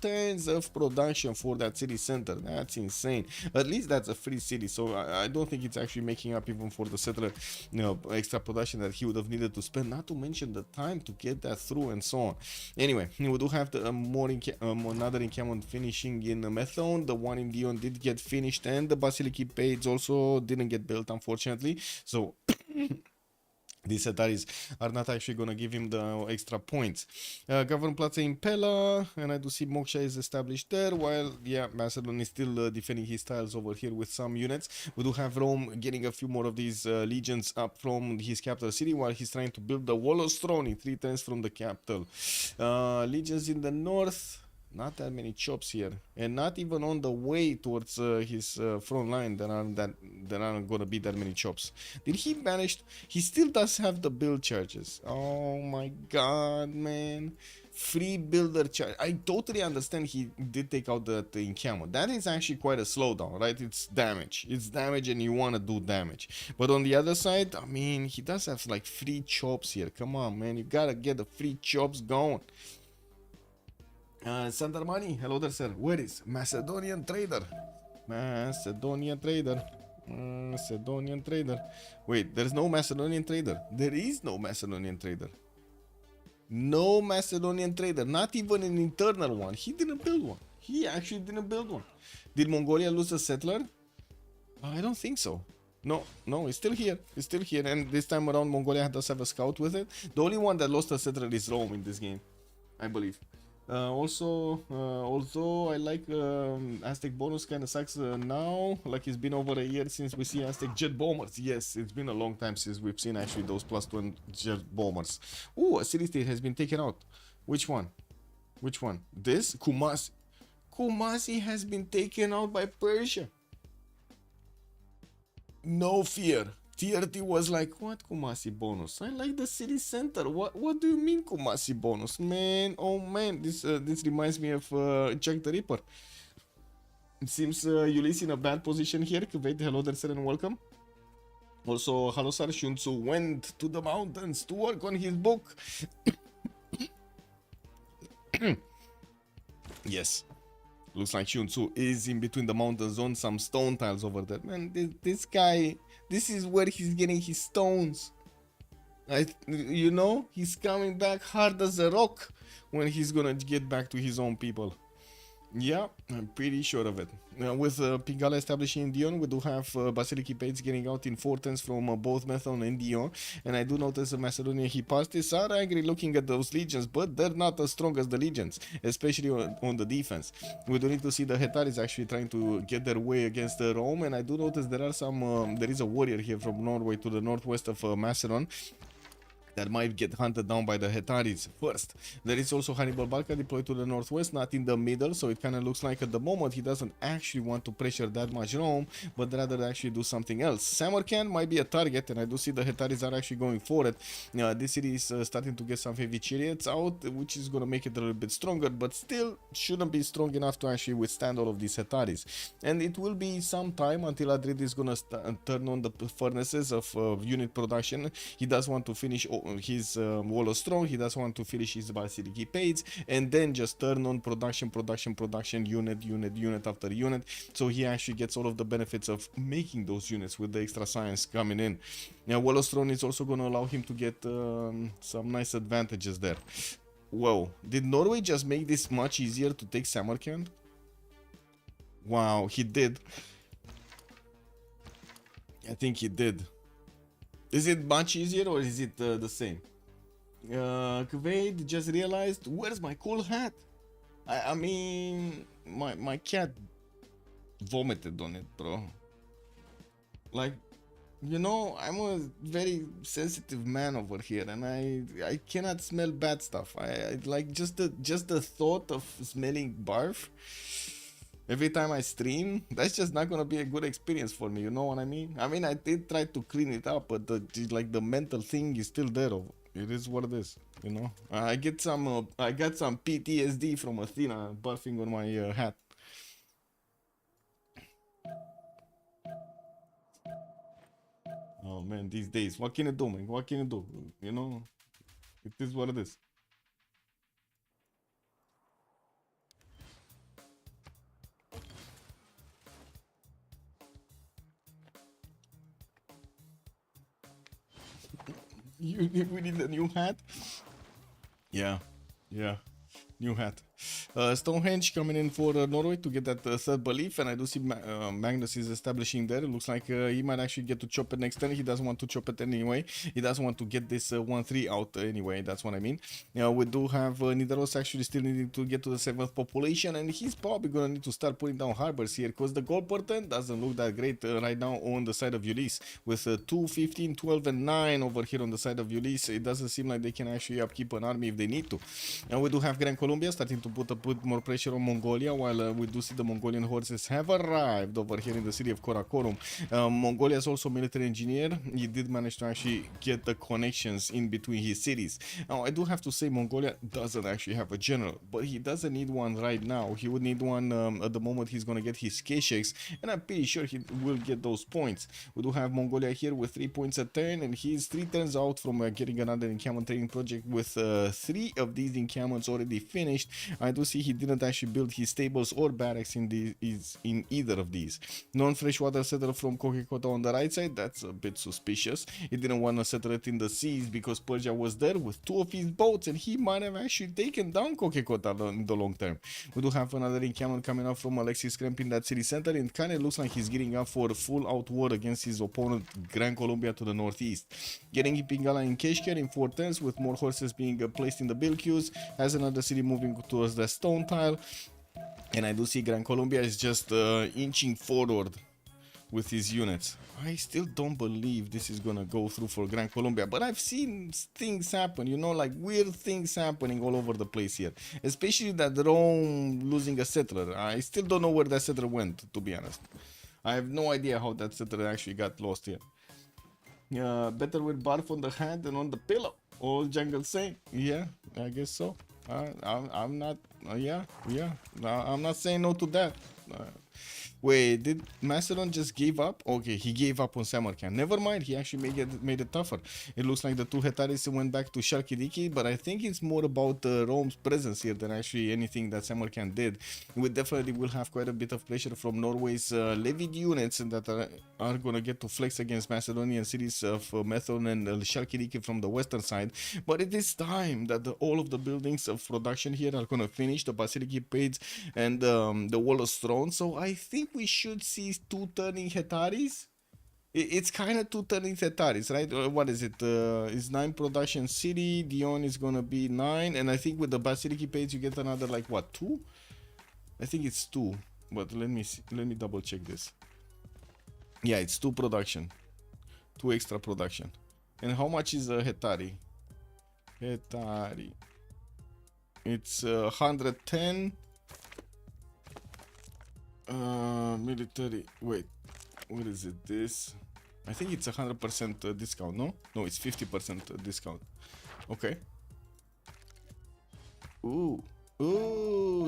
turns of production for that city center. That's insane. At least that's a free city, so I don't think it's actually making up even for the settler, extra production that he would have needed to spend. Not to mention the time to get that through and so on. Anyway, we do have the another encampment finishing in Methone. The one in Dion did get finished, and the Basilica Pades also didn't get built, unfortunately. So these Ataris are not actually going to give him the extra points. Government Plaza in Pella, and I do see Moksha is established there, while, yeah, Macedon is still defending his tiles over here with some units. We do have Rome getting a few more of these legions up from his capital city, while he's trying to build the Wall of Stroni 3 turns from the capital. Legions in the north. Not that many chops here, and not even on the way towards his front line. There aren't gonna be that many chops. Did he manage? He still does have the build charges. Oh my god, man! Free builder charge. I totally understand he did take out the encampment. That is actually quite a slowdown, right? It's damage. It's damage, and you wanna do damage. But on the other side, I mean, he does have like free chops here. Come on, man! You gotta get the free chops going. Sandarmani, hello there, sir. Where is Macedonian trader? Macedonian trader. Macedonian trader. Wait, there's no Macedonian trader. There is no Macedonian trader. No Macedonian trader. Not even an internal one. He didn't build one. He actually didn't build one. Did Mongolia lose a settler? I don't think so. No, it's still here. It's still here. And this time around, Mongolia does have a scout with it. The only one that lost a settler is Rome in this game, I believe. Also, although I like Aztec bonus, kind of sucks now. Like it's been over a year since we see Aztec jet bombers. Yes, it's been a long time since we've seen actually those +1 jet bombers. Ooh, a city state has been taken out. Which one? Which one? This? Kumasi. Kumasi has been taken out by Persia. No fear. TRT was like, what Kumasi bonus? I like the city center. What do you mean Kumasi bonus? Man, oh man, this reminds me of Jack the Ripper. It seems Ulyss in a bad position here. Wait, hello there, sir, and welcome. Also, Halosar Shunsu went to the mountains to work on his book. Yes. Looks like Shunsu is in between the mountains on some stone tiles over there. Man, this guy, this is where he's getting his stones. You know, he's coming back hard as a rock when he's gonna get back to his own people. Yeah, I'm pretty sure of it. With Pingala establishing in Dion, we do have Basilica Pades getting out in 4 turns from both Methon and Dion. And I do notice the Macedonian Hypastis are angry looking at those legions, but they're not as strong as the legions, especially on the defense. We do need to see the Hetaris actually trying to get their way against Rome. And I do notice there are some, there is a warrior here from Norway to the northwest of Macedon that might get hunted down by the Hetaris first. There is also Hannibal Barca deployed to the northwest, not in the middle, so it kind of looks like at the moment he doesn't actually want to pressure that much Rome, but rather actually do something else. Samarkand might be a target, and I do see the Hetaris are actually going for it. This city is starting to get some heavy chariots out, which is going to make it a little bit stronger, but still shouldn't be strong enough to actually withstand all of these Hetaris. And it will be some time until Adrid is going to turn on the furnaces of unit production. He does want to finish his Wall of Strong, he does want to finish his Basilica Pades, and then just turn on production, unit after unit, so he actually gets all of the benefits of making those units with the extra science coming in. Now, Wall of Strong is also going to allow him to get some nice advantages there. Whoa, did Norway just make this much easier to take Samarkand? Wow, he did. I think he did. Is it much easier or is it the same? Kuwait just realized, where's my cool hat? I mean, my cat vomited on it, bro. Like, you know, I'm a very sensitive man over here, and I cannot smell bad stuff. I like just the thought of smelling barf every time I stream, that's just not gonna be a good experience for me, you know what I mean? I mean, I did try to clean it up, but the mental thing is still there. It is what it is, you know? I got some PTSD from Athena barfing on my hat. Oh man, these days, what can you do, man? What can you do? You know, it is what it is. We need a new hat. Yeah, yeah. New hat. Stonehenge coming in for Norway to get that third belief, and I do see Magnus is establishing there. It looks like he might actually get to chop it next turn. He doesn't want to chop it anyway. He doesn't want to get this 1-3 out anyway. That's what I mean. We do have Nidaros actually still needing to get to the 7th population, and he's probably going to need to start putting down harbors here because the goal per turn doesn't look that great right now on the side of Ulyss. With 2, 15, 12, and 9 over here on the side of Ulyss, it doesn't seem like they can actually upkeep an army if they need to. And we do have Grand Colombia starting to put a bit more pressure on Mongolia, while we do see the Mongolian horses have arrived over here in the city of Karakorum. Mongolia is also a military engineer. He did manage to actually get the connections in between his cities. Now, I do have to say Mongolia doesn't actually have a general, but he doesn't need one right now. He would need one at the moment he's going to get his K-Shakes, and I'm pretty sure he will get those points. We do have Mongolia here with 3 points a turn, and he's 3 turns out from getting another encampment training project with 3 of these encampments already finished. I do see he didn't actually build his stables or barracks in either of these. Non-freshwater settler from Kokekota on the right side, that's a bit suspicious. He didn't want to settle it in the seas because Persia was there with 2 of his boats, and he might have actually taken down Kokekota in the long term. We do have another encampment coming up from Alexis Kremp in that city center, and it kind of looks like he's getting up for a full out war against his opponent Grand Colombia to the northeast. Getting Pingala in Keshker in 4 turns with more horses being placed in the bill queues, has another city moving towards the stone tile, and I do see Grand Colombia is just inching forward with his units. I still don't believe this is gonna go through for Grand Colombia, but I've seen things happen, you know, like weird things happening all over the place here, especially that Rome losing a settler. I still don't know where that settler went, to be honest. I have no idea how that settler actually got lost here. Better with barf on the hand than on the pillow, old jungle saying. Yeah, I guess so. I'm not, I'm not saying no to that. Wait, did Macedon just give up? Okay, he gave up on Samarkand. Never mind, he actually made it tougher. It looks like the 2 Hetaris went back to Shalkidiki, but I think it's more about Rome's presence here than actually anything that Samarkand did. We definitely will have quite a bit of pressure from Norway's levied units that are going to get to flex against Macedonian cities of Methon and Shalkidiki from the western side. But it is time that all of the buildings of production here are going to finish, the Basiliki Pades and the Wall of Throne. So I think we should see 2 turning Hetaris. It's kind of 2 turning Hetaris, right? What is it? It's 9 production city. Dion is gonna be 9, and I think with the Basiliki page you get another like what, 2? I think it's 2, but let me see. Let me double check this. Yeah, it's 2 production, 2 extra production. And how much is a Hetari? Hetari. It's 110. Military. Wait, what is it? This? I think it's 100% discount. No, it's 50% discount. Okay. Ooh,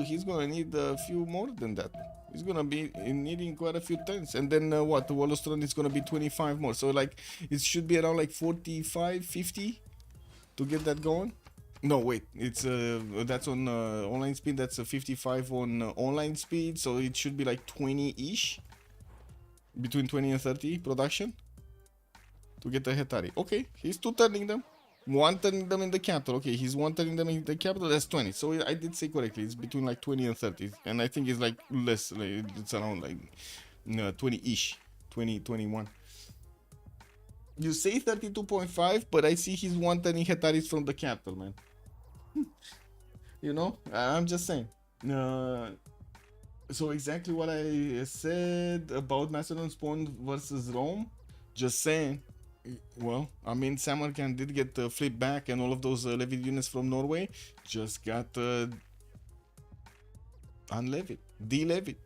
he's gonna need a few more than that. He's gonna be needing quite a few turns, and then what? The Wallostron is gonna be 25 more. So like, it should be around like 45, 50 to get that going. No, wait, it's that's on online speed. That's a 55 on online speed, so it should be like 20-ish, between 20 and 30 production to get the Hetari. Okay, he's 2 turning them, 1 turning them in the capital. Okay, he's 1 turning them in the capital. That's 20. So I did say correctly. It's between like 20 and 30, and I think it's like less. Like, it's around like 20-ish, 20, 21. You say 32.5, but I see he's 1 turning Hetaris from the capital, man. You know, I'm just saying. So exactly what I said about Macedon spawn versus Rome. Just saying. Well, I mean, Samarkand did get flipped back, and all of those levied units from Norway just got unlevied, delevied,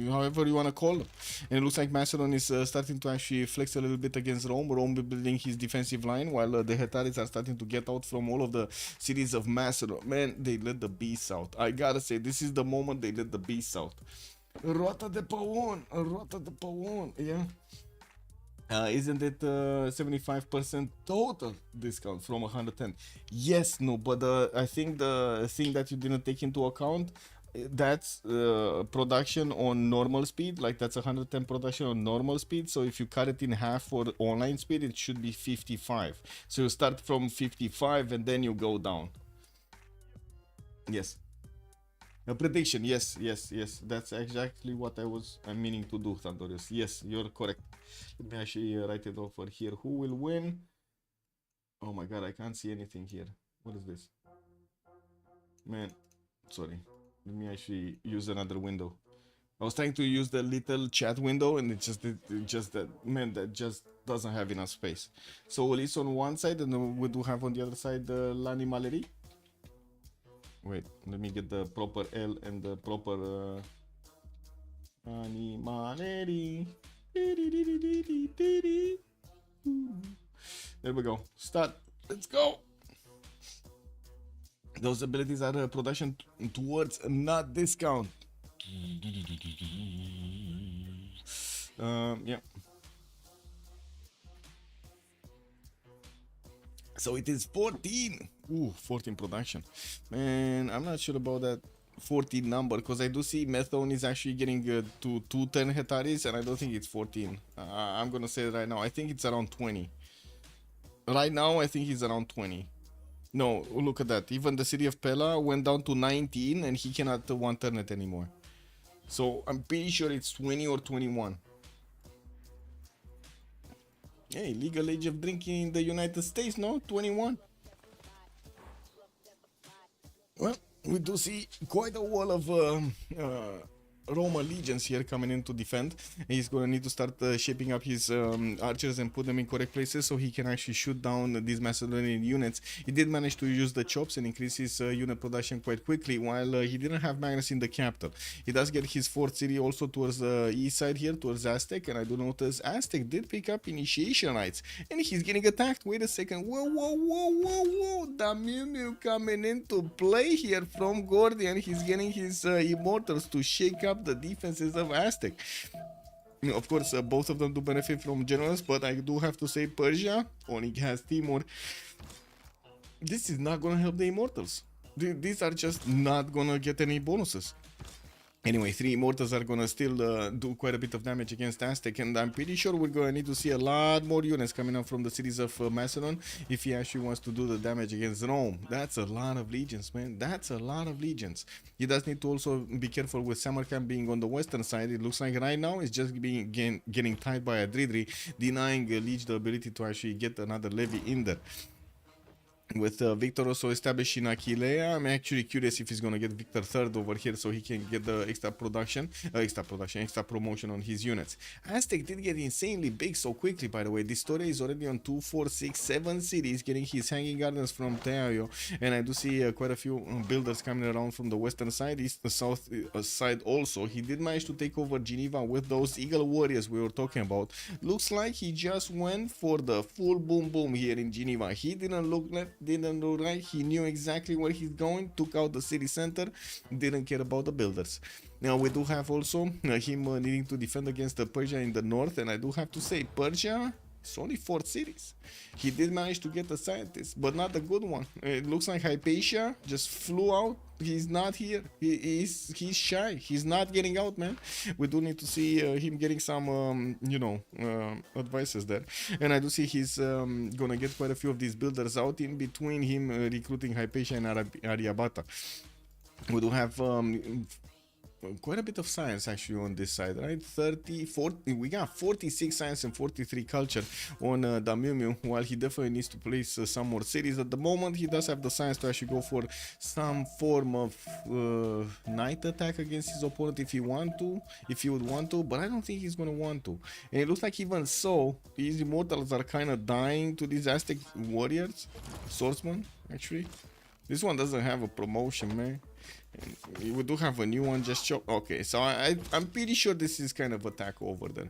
however you want to call it. And it looks like Macedon is starting to actually flex a little bit against Rome. Rome building his defensive line, while the Hetaris are starting to get out from all of the cities of Macedon. Man, they let the beasts out. I gotta say, this is the moment they let the beasts out. Rota de Pavon, yeah. Isn't it 75% total discount from 110? Yes, no, but I think the thing that you didn't take into account, that's production on normal speed, like that's 110 production on normal speed. So if you cut it in half for online speed, it should be 55. So you start from 55 and then you go down. Yes. A prediction, yes, yes, yes. That's exactly what I'm meaning to do, Thunderius. Yes, you're correct. Let me actually write it over here. Who will win? Oh my god, I can't see anything here. What is this? Man, sorry. Let me actually use another window. I was trying to use the little chat window and it just that man, that just doesn't have enough space. So Ulyss on one side and then we do have on the other side the L'Animalerie. Wait, let me get the proper L and the proper Animalerie. There we go. Start. Let's go. Those abilities are production towards not discount. Yeah. So it is 14. Ooh, 14 production. Man, I'm not sure about that 14 number because I do see Methone is actually getting to 210 hectares and I don't think it's 14. I'm gonna say it right now. I think it's around 20. Right now, I think he's around 20. No, look at that. Even the city of Pella went down to 19 and he cannot one turn it anymore. So I'm pretty sure it's 20 or 21. Hey, legal age of drinking in the United States, no? 21. Well, we do see quite a wall of Roma legions here coming in to defend. He's gonna need to start shaping up his archers and put them in correct places so he can actually shoot down these Macedonian units. He did manage to use the chops and increase his unit production quite quickly, while he didn't have Magnus in the capital. He does get his fourth city also towards the east side here, towards Aztec, and I do notice Aztec did pick up initiation rights, and he's getting attacked. Wait a second, whoa, whoa, whoa, whoa, whoa, the Mew Mew coming into play here from Gordian. He's getting his immortals to shake up the defenses of Aztec. Of course, both of them do benefit from generals, but I do have to say Persia only has Timur. This is not gonna help the immortals. These are just not gonna get any bonuses. Anyway, 3 immortals are gonna still do quite a bit of damage against Aztec, and I'm pretty sure we're gonna need to see a lot more units coming up from the cities of Macedon if he actually wants to do the damage against Rome. That's a lot of legions, man. That's a lot of legions. He does need to also be careful with Samarkand being on the western side. It looks like right now it's just being getting tied by a Dridri, denying Liege the ability to actually get another levy in there. With Victor also established in Aquileia, I'm actually curious if he's gonna get Victor third over here so he can get the extra promotion on his units. Aztec did get insanely big so quickly, by the way. This story is already on 2, 4, 6, 7 cities, getting his hanging gardens from Teaio, and I do see quite a few builders coming around from the western side, east, the south side also. He did manage to take over Geneva with those Eagle Warriors we were talking about. Looks like he just went for the full boom boom here in Geneva. He didn't look left, didn't look right, he knew exactly where he's going, took out the city center, didn't care about the builders. Now we do have also him needing to defend against the Persia in the north, and I do have to say Persia, it's only 4 cities. He did manage to get a scientist, but not a good one. It looks like Hypatia just flew out. He's not here. He's shy. He's not getting out, man. We do need to see him getting some, advices there. And I do see he's gonna get quite a few of these builders out in between him recruiting Hypatia and Aryabhata. We do have quite a bit of science actually on this side, right? 30, 40, we got 46 science and 43 culture on the Mew Mew, while he definitely needs to place some more cities. At the moment, he does have the science to actually go for some form of night attack against his opponent if he would want to, but I don't think he's gonna want to. And it looks like even so, these immortals are kind of dying to these Aztec warriors, swordsmen, actually. This one doesn't have a promotion, man. We do have a new one, just show. Okay, so I'm pretty sure this is kind of attack over there.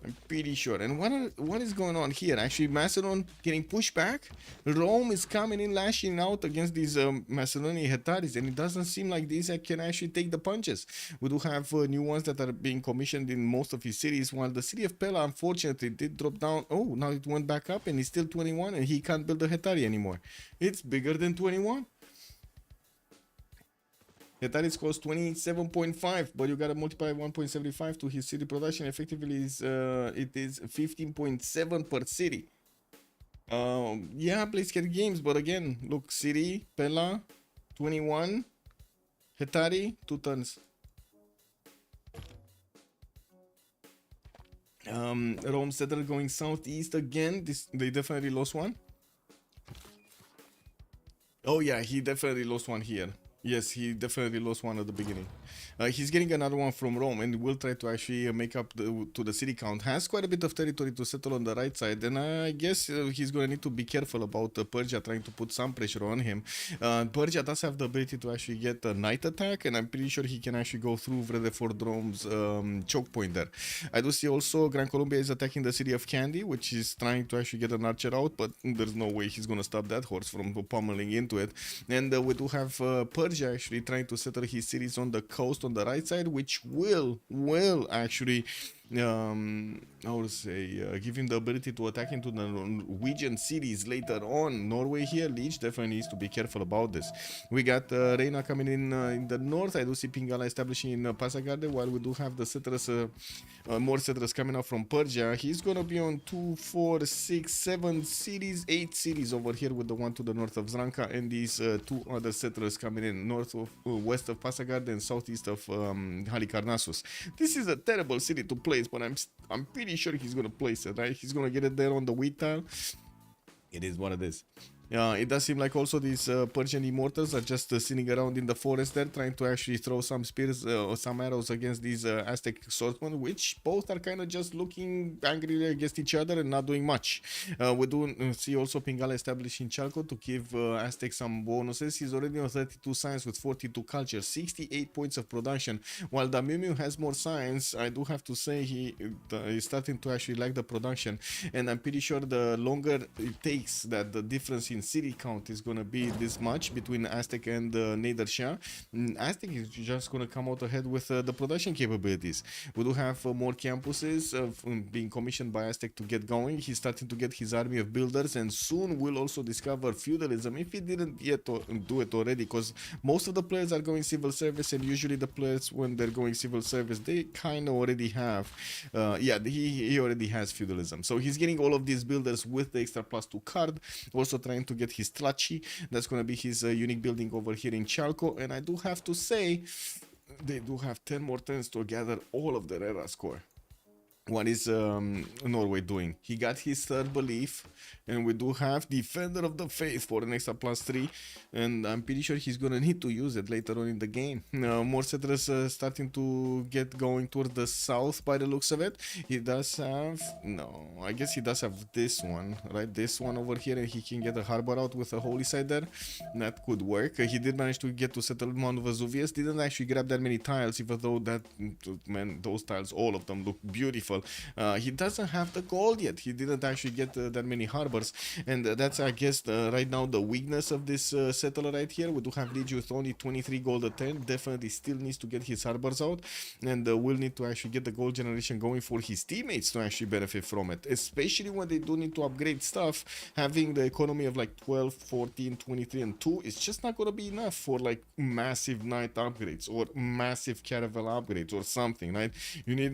I'm pretty sure. And what is going on here? Actually, Macedon getting pushed back. Rome is coming in, lashing out against these Macedonian Hetaris, and it doesn't seem like these can actually take the punches. We do have new ones that are being commissioned in most of his cities, while the city of Pella, unfortunately, did drop down. Oh, now it went back up, and it's still 21, and he can't build a Hetari anymore. It's bigger than 21. Hetaris costs 27.5, but you gotta multiply 1.75 to his city production. Effectively, it is 15.7 per city. Yeah, please get games, but again, look, city, Pella, 21, Hetari, 2 tons. Rome settler going southeast again. They definitely lost one. Oh yeah, he definitely lost one here. Yes, he definitely lost one at the beginning. He's getting another one from Rome, and will try to actually make up to the city count. Has quite a bit of territory to settle on the right side, and I guess he's going to need to be careful about Persia trying to put some pressure on him. Persia does have the ability to actually get a night attack, and I'm pretty sure he can actually go through Vredefort Rome's choke point there. I do see also Grand Columbia is attacking the city of Candy, which is trying to actually get an archer out, but there's no way he's going to stop that horse from pummeling into it. And we do have Persia actually trying to settle his cities on the coast on the right side, which will actually how to say, give him the ability to attack into the Norwegian cities later on. Norway here, Leech definitely needs to be careful about this. We got Reina coming in the north. I do see Pingala establishing in Pasagarde, while we do have the settlers, more settlers coming up from Persia. He's gonna be on 2, 4, 6, 7 cities, 8 cities over here, with the one to the north of Zranka, and these 2 other settlers coming in north of west of Pasagarde and southeast of Halicarnassus. This is a terrible city to place, but I'm pretty sure he's gonna place it, right? He's gonna get it there on the wheat tile. It is what it is. It does seem like also these Persian immortals are just sitting around in the forest there, trying to actually throw some spears or some arrows against these Aztec swordsmen, which both are kind of just looking angrily against each other and not doing much. We do see also Pingala establishing Chalco to give Aztec some bonuses. He's already on 32 science with 42 culture, 68 points of production, while the Miu has more science. I do have to say he is starting to actually like the production, and I'm pretty sure the longer it takes, that the difference in city count is gonna be this much between Aztec and Nader Shah. Aztec is just gonna come out ahead with the production capabilities. We do have more campuses being commissioned by Aztec to get going. He's starting to get his army of builders, and soon we'll also discover feudalism, if he didn't yet do it already, because most of the players are going civil service, and usually the players, when they're going civil service, they kind of already have he already has feudalism. So he's getting all of these builders with the extra +2 card, also trying to get his Tlachi. That's going to be his unique building over here in Chalco, and I do have to say they do have 10 more turns to gather all of their era score. What is Norway doing? He got his third belief, and we do have Defender of the Faith for an extra +3, and I'm pretty sure he's gonna need to use it later on in the game. More settlers starting to get going toward the south by the looks of it. He does have, no, I guess he does have this one, right? This one over here, and he can get a harbor out with a holy side there. That could work. He did manage to get to settle Mount Vesuvius. Didn't actually grab that many tiles, even though that, man, those tiles, all of them look beautiful. He doesn't have the gold yet. He didn't actually get that many harbors, and that's, I guess, right now the weakness of this settler right here. We do have Liege with only 23 gold at 10. Definitely still needs to get his harbors out, and will need to actually get the gold generation going for his teammates to actually benefit from it, especially when they do need to upgrade stuff. Having the economy of like 12, 14, 23 and 2 is just not gonna be enough for like massive knight upgrades or massive caravel upgrades or something, right? You need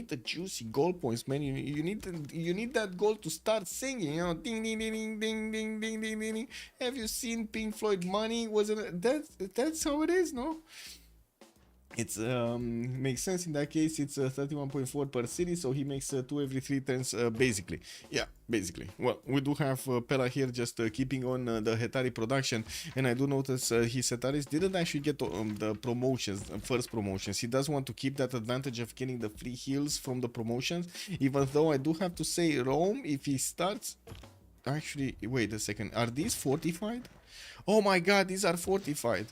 the juicy gold points, man. You need that gold to start singing, you know, ding ding ding ding ding ding ding ding ding. Have you seen Pink Floyd Money? Wasn't it? That's how it is, no? It's makes sense in that case. It's 31.4 per city, so he makes 2 every 3 turns, basically. Yeah, basically. Well, we do have Pella here just keeping on the Hetari production, and I do notice his Hetaris didn't actually get the promotions, first promotions. He does want to keep that advantage of getting the free heals from the promotions, even though I do have to say Rome, if he starts... Actually, wait a second. Are these fortified? Oh my god, these are fortified.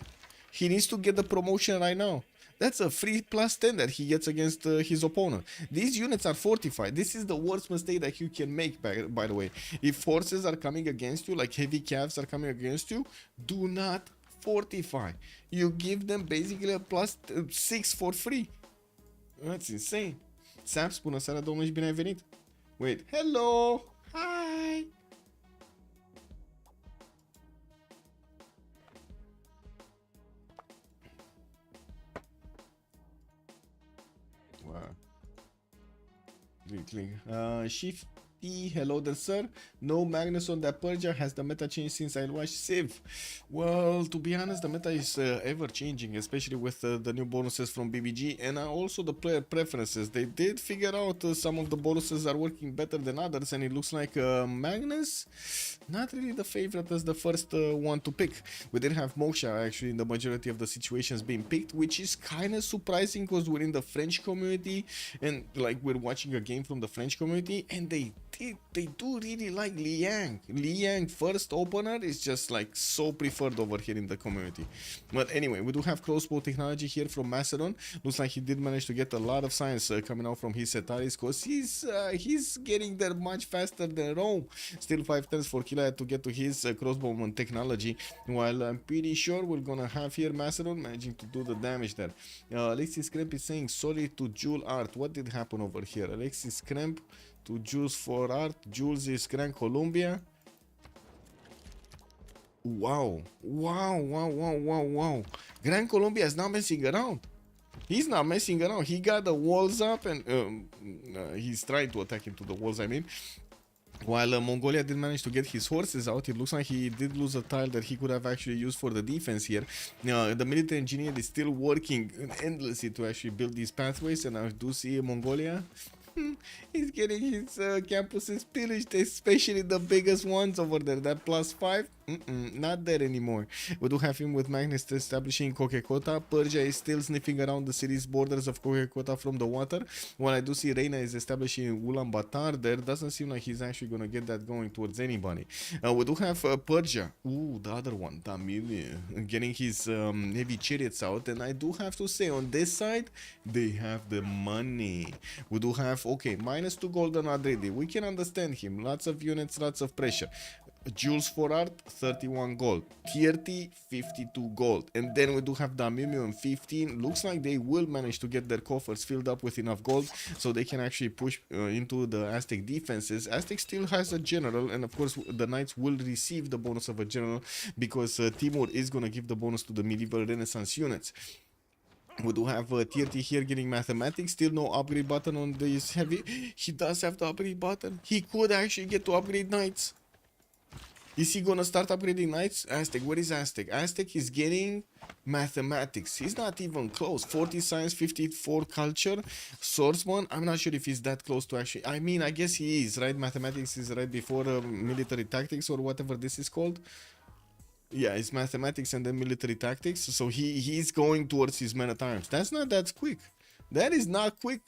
He needs to get the promotion right now. That's a free +10 that he gets against his opponent. These units are fortified. This is the worst mistake that you can make, by the way. If forces are coming against you, like heavy calves are coming against you, do not fortify. You give them basically a +6 for free. That's insane. Saps, bună seara, domnule, și bine ai venit. Wait, hello! Hi! Wow. Shift T, hello there, sir. No Magnus on that Persia. Has the meta changed since I watched Civ? Well, to be honest, the meta is ever changing, especially with the new bonuses from BBG and also the player preferences. They did figure out some of the bonuses are working better than others, and it looks like Magnus, not really the favorite as the first one to pick. We did have Moksha actually in the majority of the situations being picked, which is kind of surprising because we're in the French community and like we're watching a game from the French community, and they do really like Liang. Liang first opener is just like so preferred over here in the community. But anyway, we do have crossbow technology here from Macedon. Looks like he did manage to get a lot of science coming out from his Setaris, because he's getting there much faster than Rome. Still 5 turns for Kila to get to his crossbowman technology, while I'm pretty sure we're gonna have here Macedon managing to do the damage there. Alexis Kremp is saying sorry to Jule Art. What did happen over here? Alexis Kremp to Jules for Art. Jules is Gran Colombia. Wow. Gran Colombia is not messing around. He's not messing around. He got the walls up and he's trying to attack into the walls, I mean. While Mongolia did manage to get his horses out, it looks like he did lose a tile that he could have actually used for the defense here. The military engineer is still working endlessly to actually build these pathways, and I do see Mongolia. He's getting his campuses pillaged, especially the biggest ones over there. That +5, not there anymore. We do have him with Magnus establishing Kokekota. Persia is still sniffing around the city's borders of Kokekota from the water. While I do see Reina is establishing Ulaanbaatar there, doesn't seem like he's actually gonna get that going towards anybody. We do have Persia. Ooh, the other one, Tamil, getting his heavy chariots out. And I do have to say, on this side, they have the money. We do have, okay, -2 gold on Adredi. We can understand him. Lots of units, lots of pressure. Jules for Art, 31 gold. TRT, 52 gold. And then we do have Damimium, 15. Looks like they will manage to get their coffers filled up with enough gold so they can actually push into the Aztec defenses. Aztec still has a general, and of course the Knights will receive the bonus of a general because Timur is going to give the bonus to the medieval Renaissance units. We do have TRT here getting mathematics. Still no upgrade button on this heavy. He does have the upgrade button. He could actually get to upgrade Knights. Is he gonna start upgrading Knights? Aztec, where is Aztec? Aztec is getting mathematics. He's not even close. 40 science, 54 culture. Swordsman, I'm not sure if he's that close to actually. I mean, I guess he is, right? Mathematics is right before military tactics or whatever this is called. Yeah, it's mathematics and then military tactics. So he's going towards his men at arms. That's not that quick. That is not quick.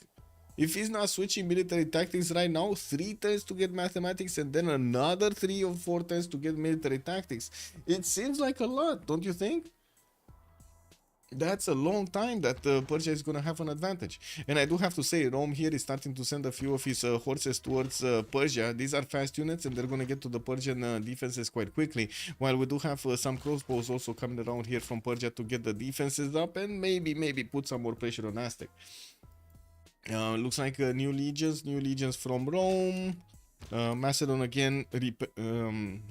If he's not switching military tactics right now, 3 turns to get mathematics and then another 3 or 4 turns to get military tactics. It seems like a lot, don't you think? That's a long time that Persia is going to have an advantage. And I do have to say, Rome here is starting to send a few of his horses towards Persia. These are fast units and they're going to get to the Persian defenses quite quickly. While we do have some crossbows also coming around here from Persia to get the defenses up and maybe put some more pressure on Aztec. Looks like new legions from Rome. Macedon again,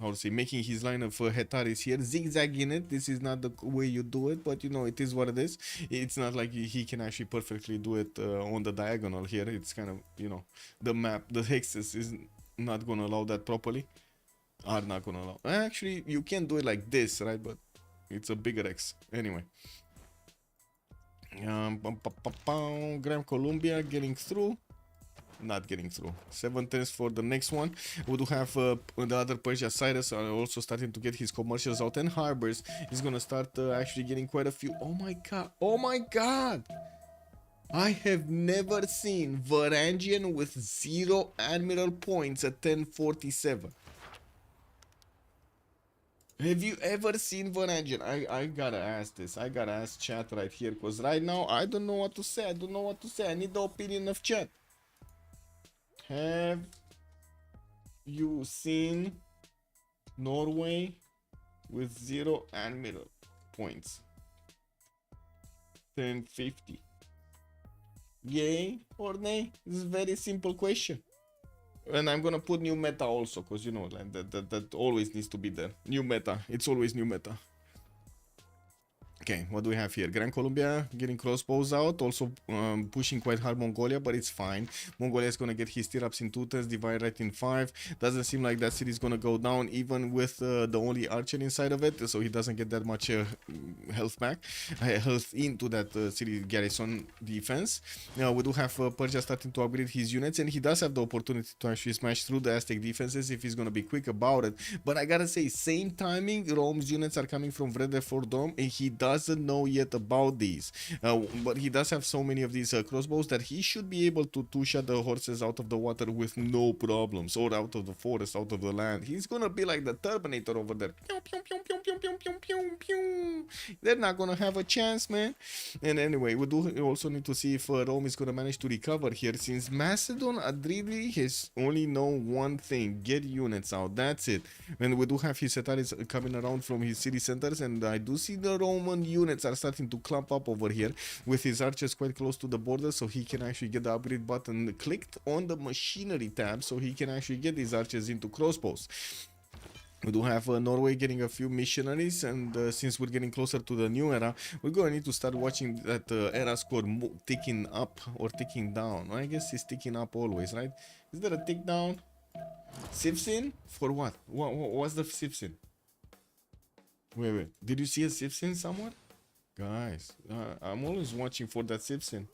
how to say, making his line of Hetaris here, zigzagging it. This is not the way you do it, but you know, it is what it is. It's not like he can actually perfectly do it on the diagonal here. It's kind of, you know, the map, the hexes is not gonna allow that properly. Are not gonna allow. Actually, you can do it like this, right? But it's a bigger X. Anyway. Gran Colombia getting through. Not getting through. 7 turns for the next one. We do have the other Persia, Cyrus, also starting to get his commercials out and harbors. He's gonna start actually getting quite a few. Oh my god! Oh my god! I have never seen Varangian with 0 admiral points at 1047. Have you ever seen Van Engine? I gotta ask this. I gotta ask chat right here, because right now I don't know what to say. I don't know what to say. I need the opinion of chat. Have you seen Norway with 0 admiral points? 1050. Yay or nay? This is a very simple question. And I'm gonna put new meta also, because you know, like that always needs to be there. New meta. It's always new meta. Okay, what do we have here? Gran Colombia getting crossbows out, also pushing quite hard Mongolia, but it's fine. Mongolia is gonna get his stirrups in 2 turns, divide right in 5. Doesn't seem like that city is gonna go down, even with the only archer inside of it, so he doesn't get that much health back, health into that city garrison defense. Now we do have Persia starting to upgrade his units, and he does have the opportunity to actually smash through the Aztec defenses if he's gonna be quick about it. But I gotta say, same timing, Rome's units are coming from Vrede for Dome, and he doesn't know yet about these, but he does have so many of these crossbows that he should be able to two-shot the horses out of the water with no problems, or out of the forest, out of the land. He's gonna be like the Terminator over there. Pew, pew, pew, pew, pew, pew, pew, pew, pew. They're not gonna have a chance, man. And anyway, we do also need to see if Rome is gonna manage to recover here, since Macedon Adrili has only known one thing: get units out. That's it. And we do have his Setaris coming around from his city centers, and I do see the Roman units are starting to clump up over here with his archers quite close to the border, so he can actually get the upgrade button clicked on the machinery tab, so he can actually get these archers into crossbows. We do have Norway getting a few missionaries, and since we're getting closer to the new era, we're going to need to start watching that era score ticking up or ticking down. I guess it's ticking up always, right? Is there a tick down? Civ6? For what? What's the Civ6? Wait. Did you see a Civ6 somewhere? Guys, I'm always watching for that Civ6.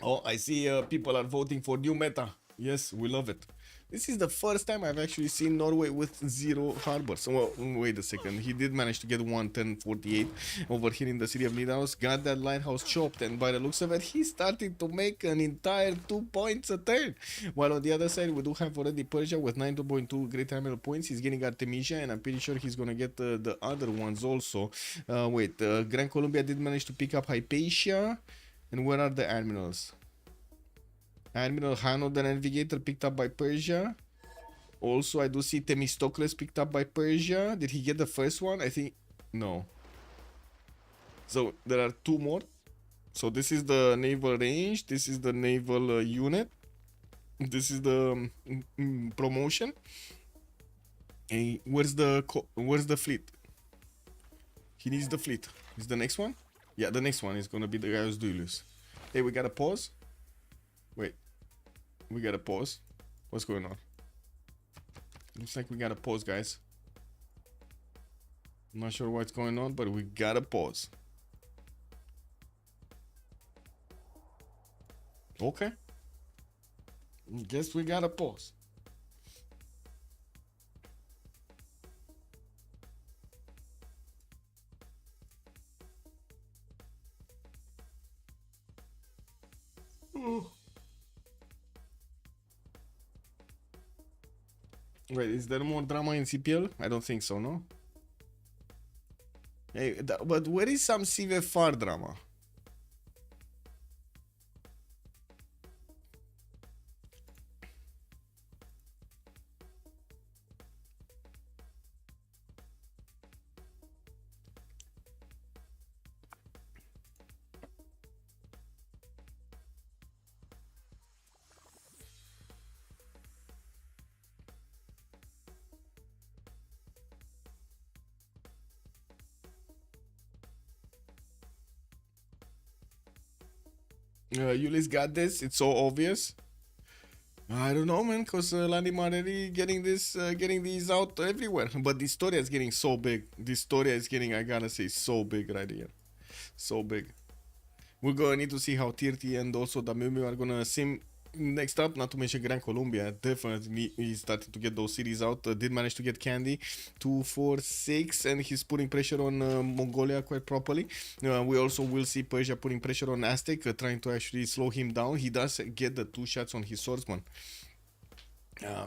Oh, I see people are voting for new meta. Yes, we love it. This is the first time I've actually seen Norway with 0 harbors. Well, wait a second. He did manage to get 11048 over here in the city of Nidaros. Got that lighthouse chopped, and by the looks of it, he's starting to make an entire 2 points a turn. While on the other side, we do have already Persia with 9.2 great admiral points. He's getting Artemisia, and I'm pretty sure he's gonna get the other ones also. Gran Colombia did manage to pick up Hypatia. And where are the admirals? Admiral Hano, the navigator, picked up by Persia. Also, I do see Themistocles picked up by Persia. Did he get the first one? I think... no. So, there are 2 more. So, this is the naval range. This is the naval unit. This is the promotion. Hey, where's the fleet? He needs the fleet. Is the next one? Yeah, the next one is gonna be the guy who's Ulyss. Hey, we gotta pause. Wait. We gotta pause. What's going on? Looks like we gotta pause, guys. I'm not sure what's going on, but we gotta pause. Okay. Guess we gotta pause. Wait, is there more drama in CPL? I don't think so, no? Hey, but where is some CivFR drama? Ulyss got this. It's so obvious. I don't know, man, because Landimarelli getting these out everywhere. But the story is getting so big. This story is getting, I gotta say, so big right here. So big. We're gonna need to see how Tirti and also Damumi are gonna sim next up, not to mention Gran Colombia. Definitely he's starting to get those cities out. Did manage to get Candy 2, 4, 6, and he's putting pressure on Mongolia quite properly. We also will see Persia putting pressure on Aztec, trying to actually slow him down. He does get the 2 shots on his swordsman.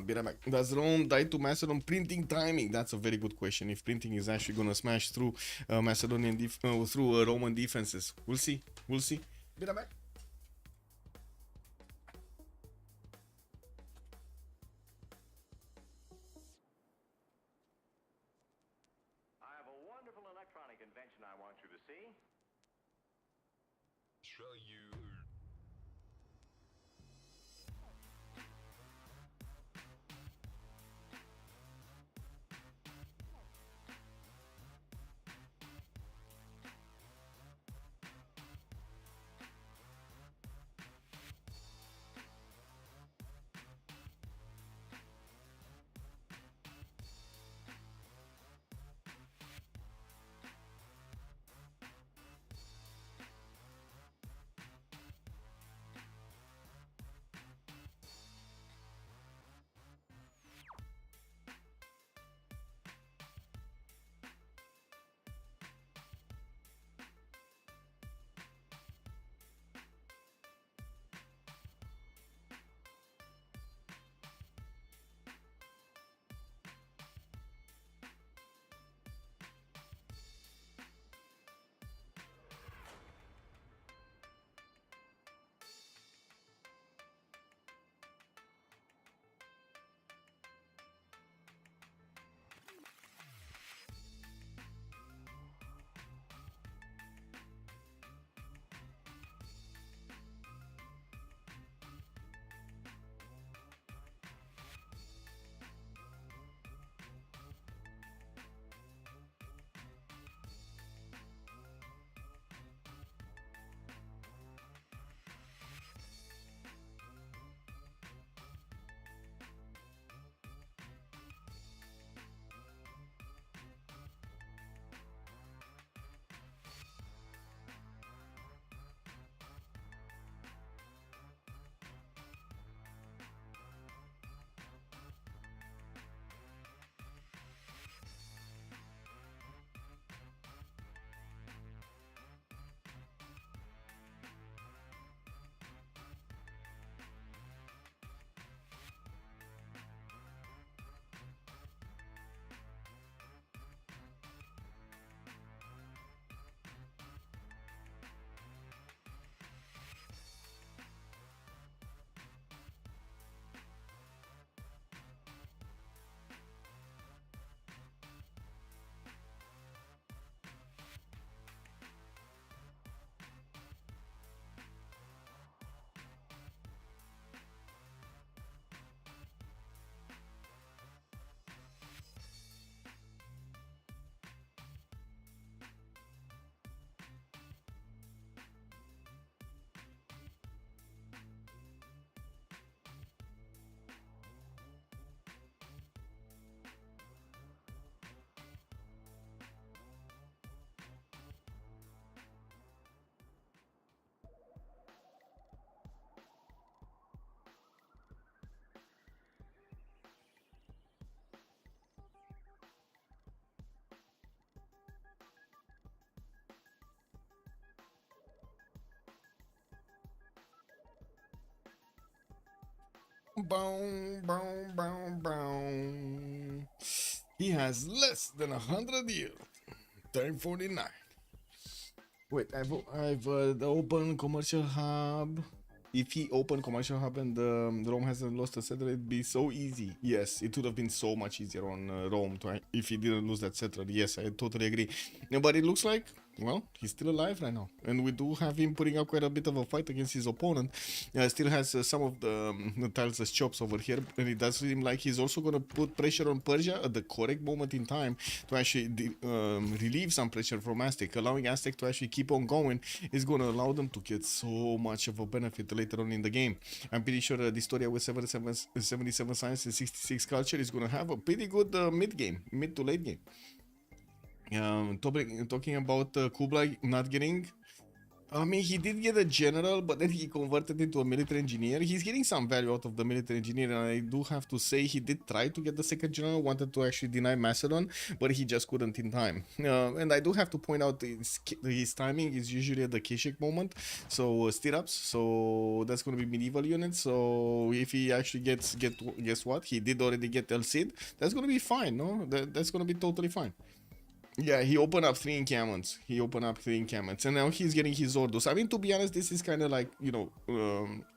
Be right back. Does Rome die to Macedon printing timing? That's a very good question. If printing is actually gonna smash through Macedonian through Roman defenses, we'll see. We'll see. Be right back. I have a wonderful electronic invention I want you to see. Show you. Boom, boom, boom, boom. He has less than 100 years. 1049. Wait, I've the open commercial hub. If he opened commercial hub and Rome hasn't lost a settler, it'd be so easy. Yes, it would have been so much easier on Rome if he didn't lose that settler. Yes, I totally agree. Yeah, but it looks like, well, he's still alive right now. And we do have him putting up quite a bit of a fight against his opponent. Still has some of the tiles as chops over here. And it does seem like he's also going to put pressure on Persia at the correct moment in time to actually relieve some pressure from Aztec. Allowing Aztec to actually keep on going is going to allow them to get so much of a benefit later on in the game. I'm pretty sure the Historia with 77 science and 66 culture is going to have a pretty good mid to late game. Talking about Kublai not getting I mean, he did get a general, but then he converted into a military engineer. He's getting some value out of the military engineer, and I do have to say he did try to get the second general, wanted to actually deny Macedon, but he just couldn't in time. And I do have to point out his timing is usually at the Keshik moment, so stirrups, so that's going to be medieval units. So if he actually guess what? He did already get El Cid. That's going to be fine, no? That's going to be totally fine. Yeah, he opened up 3 encampments. And now he's getting his orders. I mean, to be honest, this is kind of like, you know,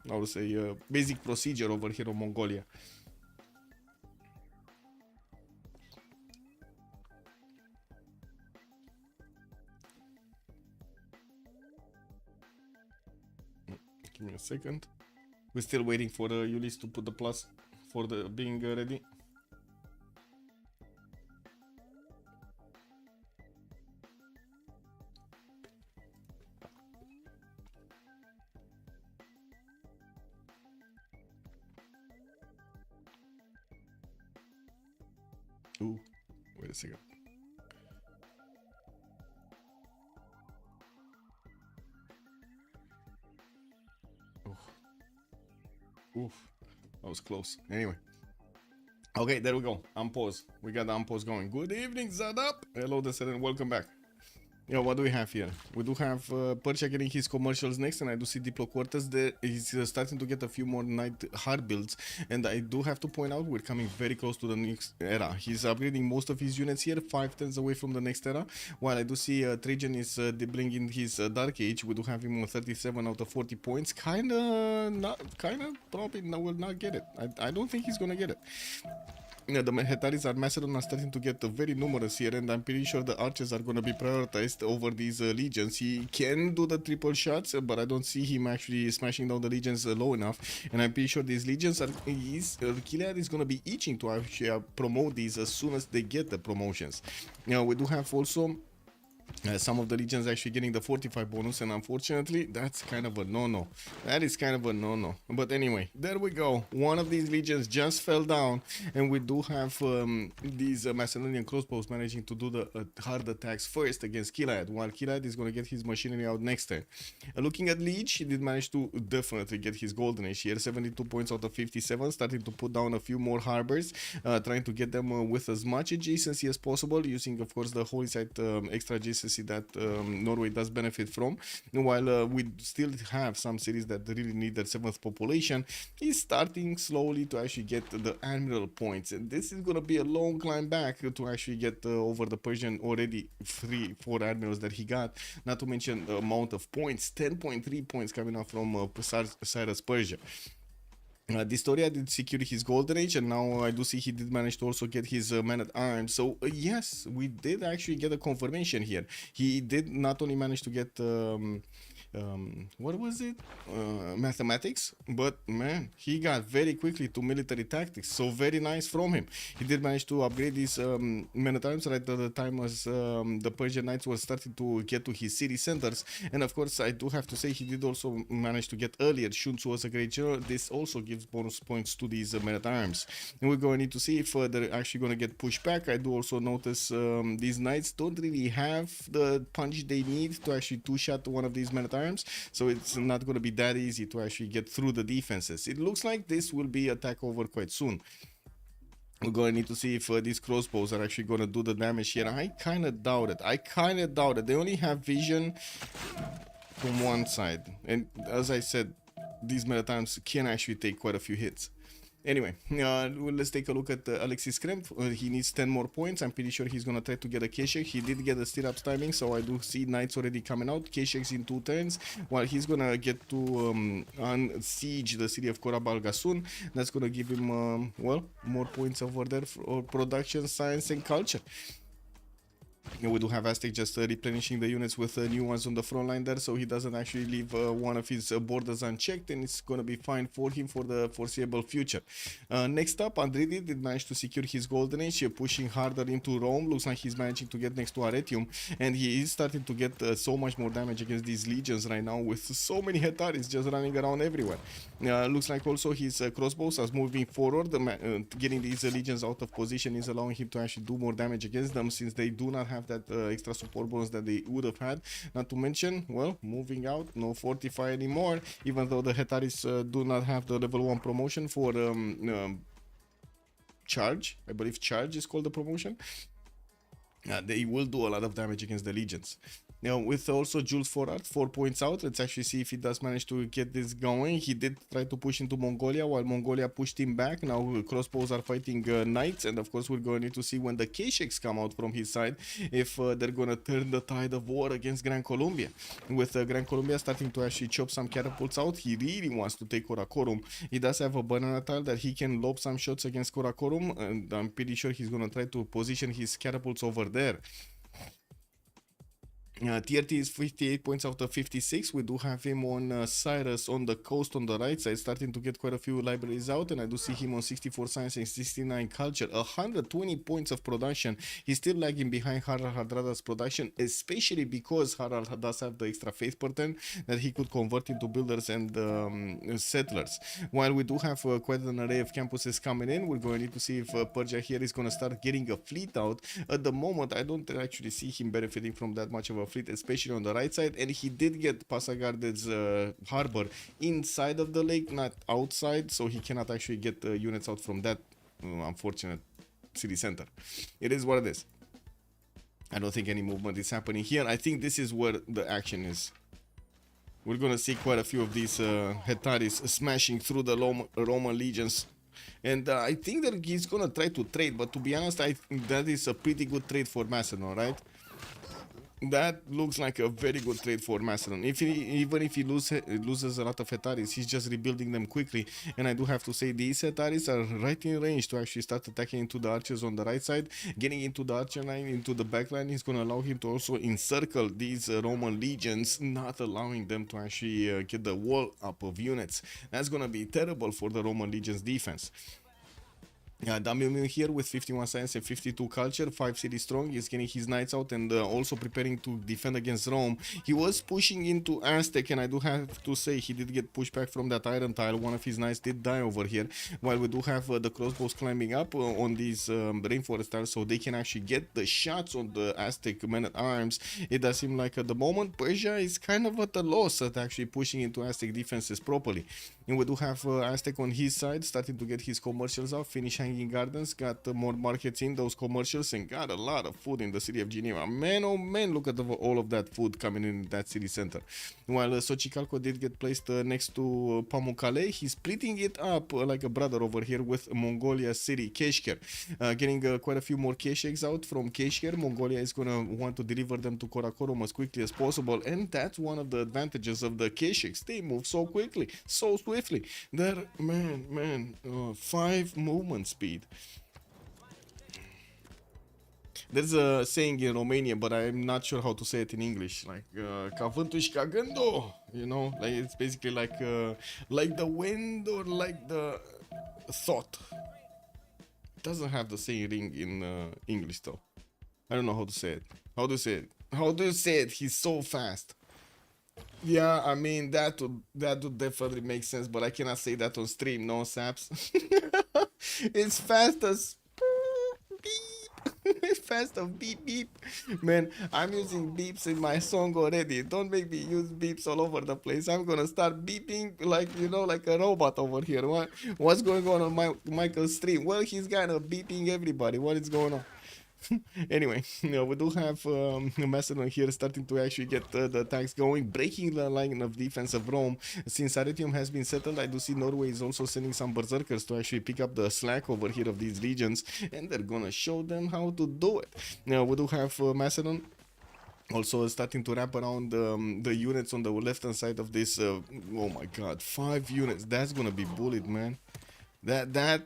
I would say basic procedure over here in Mongolia. Give me a second. We're still waiting for Ulyss to put the plus for the being ready. Ooh, wait a second. Oof, that was close. Anyway. Okay, there we go. Unpause. We got the unpause going. Good evening, Zadap. Hello, and welcome back. Yeah, what do we have here? We do have Persia getting his commercials next, and I do see Diplo Quarters there. He's starting to get a few more night hard builds, and I do have to point out we're coming very close to the next era. He's upgrading most of his units here, 5 turns away from the next era, while I do see Trajan is dibbling in his Dark Age. We do have him on 37 out of 40 points. Probably will not get it. I don't think he's gonna get it. Yeah, the Hetaris are Macedon are starting to get very numerous here, and I'm pretty sure the archers are going to be prioritized over these legions. He can do the triple shots, but I don't see him actually smashing down the legions low enough. And I'm pretty sure these legions are Gilead is going to be itching to actually promote these as soon as they get the promotions. Now we do have also some of the legions actually getting the 45 bonus, and unfortunately that's kind of a no-no. That is kind of a no-no. But anyway, there we go. One of these legions just fell down, and we do have these Macedonian crossbows managing to do the hard attacks first against Gilead, while Gilead is going to get his machinery out next turn. Looking at Liege, he did manage to definitely get his golden age here, 72 points out of 57, starting to put down a few more harbors, trying to get them with as much adjacency as possible, using of course the holy site extra adjacency that Norway does benefit from, while we still have some cities that really need their 7th population. He's starting slowly to actually get the admiral points, and this is going to be a long climb back to actually get over the Persian already 4 admirals that he got, not to mention the amount of points, 10.3 points coming out from Cyrus Persia. Distoria did secure his golden age, and now I do see he did manage to also get his man-at-arms. So yes, we did actually get a confirmation here. He did not only manage to get what was it, mathematics, but man, he got very quickly to military tactics, so very nice from him. He did manage to upgrade his men-at-arms right at the time as the Persian knights were starting to get to his city centers. And of course I do have to say he did also manage to get earlier. Shunsu was a great general. This also gives bonus points to these men-at-arms, and we're going to need to see if they're actually going to get pushed back. I do also notice these knights don't really have the punch they need to actually two-shot one of these men-at-arms, so it's not going to be that easy to actually get through the defenses. It looks like this will be attack over quite soon. We're going to need to see if these crossbows are actually going to do the damage here. I kind of doubt it. They only have vision from one side, and as I said, these men-at-arms can actually take quite a few hits. Anyway, let's take a look at Alexis Kremp. He needs 10 more points. I'm pretty sure he's going to try to get a Keshek. He did get a stirrups timing, so I do see knights already coming out. Keshek's in 2 turns, while he's going to get to siege the city of Korabal soon. That's going to give him, well, more points over there for production, science, and culture. And we do have Aztec just replenishing the units with new ones on the front line there, so he doesn't actually leave one of his borders unchecked, and it's going to be fine for him for the foreseeable future. Next up, Andridi did manage to secure his golden age, pushing harder into Rome. Looks like he's managing to get next to Arretium, and he is starting to get so much more damage against these legions right now, with so many Hetaris just running around everywhere. Looks like also his crossbows are moving forward. Getting these legions out of position is allowing him to actually do more damage against them, since they do not have have that extra support bonus that they would have had. Not to mention, well, moving out, no fortify anymore, even though the Hetaris do not have the level 1 promotion for charge. I believe charge is called the promotion. They will do a lot of damage against the legions. Now, with also Jules Forart, 4 points out. Let's actually see if he does manage to get this going. He did try to push into Mongolia, while Mongolia pushed him back. Now, crossbows are fighting knights, and of course, we're going to need to see when the Kesheks come out from his side, if they're going to turn the tide of war against Gran Colombia. With Gran Colombia starting to actually chop some catapults out, he really wants to take Karakorum. He does have a banana tile that he can lob some shots against Karakorum, and I'm pretty sure he's going to try to position his catapults over there. TRT is 58 points out of 56. We do have him on Cyrus on the coast on the right side, starting to get quite a few libraries out, and I do see him on 64 science and 69 culture. 120 points of production. He's still lagging behind Harald Hardrada's production, especially because Harald does have the extra faith pattern that he could convert into builders and settlers. While we do have quite an array of campuses coming in, we're going to need to see if Persia here is going to start getting a fleet out. At the moment, I don't actually see him benefiting from that much of a fleet, especially on the right side, and he did get Pasagard's harbor inside of the lake, not outside, so he cannot actually get units out from that unfortunate city center. It is what it is. I don't think any movement is happening here. I think this is where the action is. We're gonna see quite a few of these Hetaris smashing through the Roman legions. And I think that he's gonna try to trade, but to be honest, I think that is a pretty good trade for Macedon, right? That looks like a very good trade for Macedon. Even if he loses a lot of Hetaris, he's just rebuilding them quickly. And I do have to say, these Hetaris are right in range to actually start attacking into the archers on the right side. Getting into the archer line, into the back line, is going to allow him to also encircle these Roman legions, not allowing them to actually get the wall up of units. That's going to be terrible for the Roman legions defense. Damiu here with 51 science and 52 culture, 5 city strong. He's getting his knights out and also preparing to defend against Rome. He was pushing into Aztec, and I do have to say he did get pushed back from that iron tile. One of his knights did die over here, while we do have the crossbows climbing up on these rainforest tiles, so they can actually get the shots on the Aztec men-at-arms. It does seem like at the moment Persia is kind of at a loss at actually pushing into Aztec defenses properly. And we do have Aztec on his side starting to get his commercials out, finish hanging gardens, got more markets in those commercials, and got a lot of food in the city of Geneva. Man, oh man, look at all of that food coming in that city center. While Xochicalco did get placed next to Pamukkale, he's splitting it up like a brother over here with Mongolia city, Keshker. Getting quite a few more Kesheks out from Keshker. Mongolia is going to want to deliver them to Karakorum as quickly as possible, and that's one of the advantages of the Kesheks. They move so quickly, so swiftly. They're, 5 movement speed. There's a saying in Romanian, but I'm not sure how to say it in English. Like, ca vântul și ca gândul, you know? Like, it's basically like the wind or like the thought. It doesn't have the same ring in English, though. I don't know how to say it. How do you say it? How do you say it? He's so fast. Yeah, I mean, that would definitely make sense, but I cannot say that on stream, no, Saps. It's fast as beep. Fast as beep beep. Man, I'm using beeps in my song already. Don't make me use beeps all over the place. I'm gonna start beeping like, you know, like a robot over here. What's going on Michael's stream? Well, he's kind of beeping everybody. What is going on? Anyway, we do have Macedon here starting to actually get the attacks going, breaking the line of defense of Rome. Since Arretium has been settled, I do see Norway is also sending some berserkers to actually pick up the slack over here of these legions, and they're gonna show them how to do it. Now, we do have Macedon also starting to wrap around the units on the left hand side of this. Oh my god, 5 units. That's gonna be bullied, man. That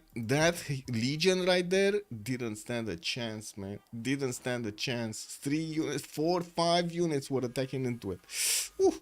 legion right there didn't stand a chance, man. Didn't stand a chance. 3 units, 4, 5 units were attacking into it. Whew.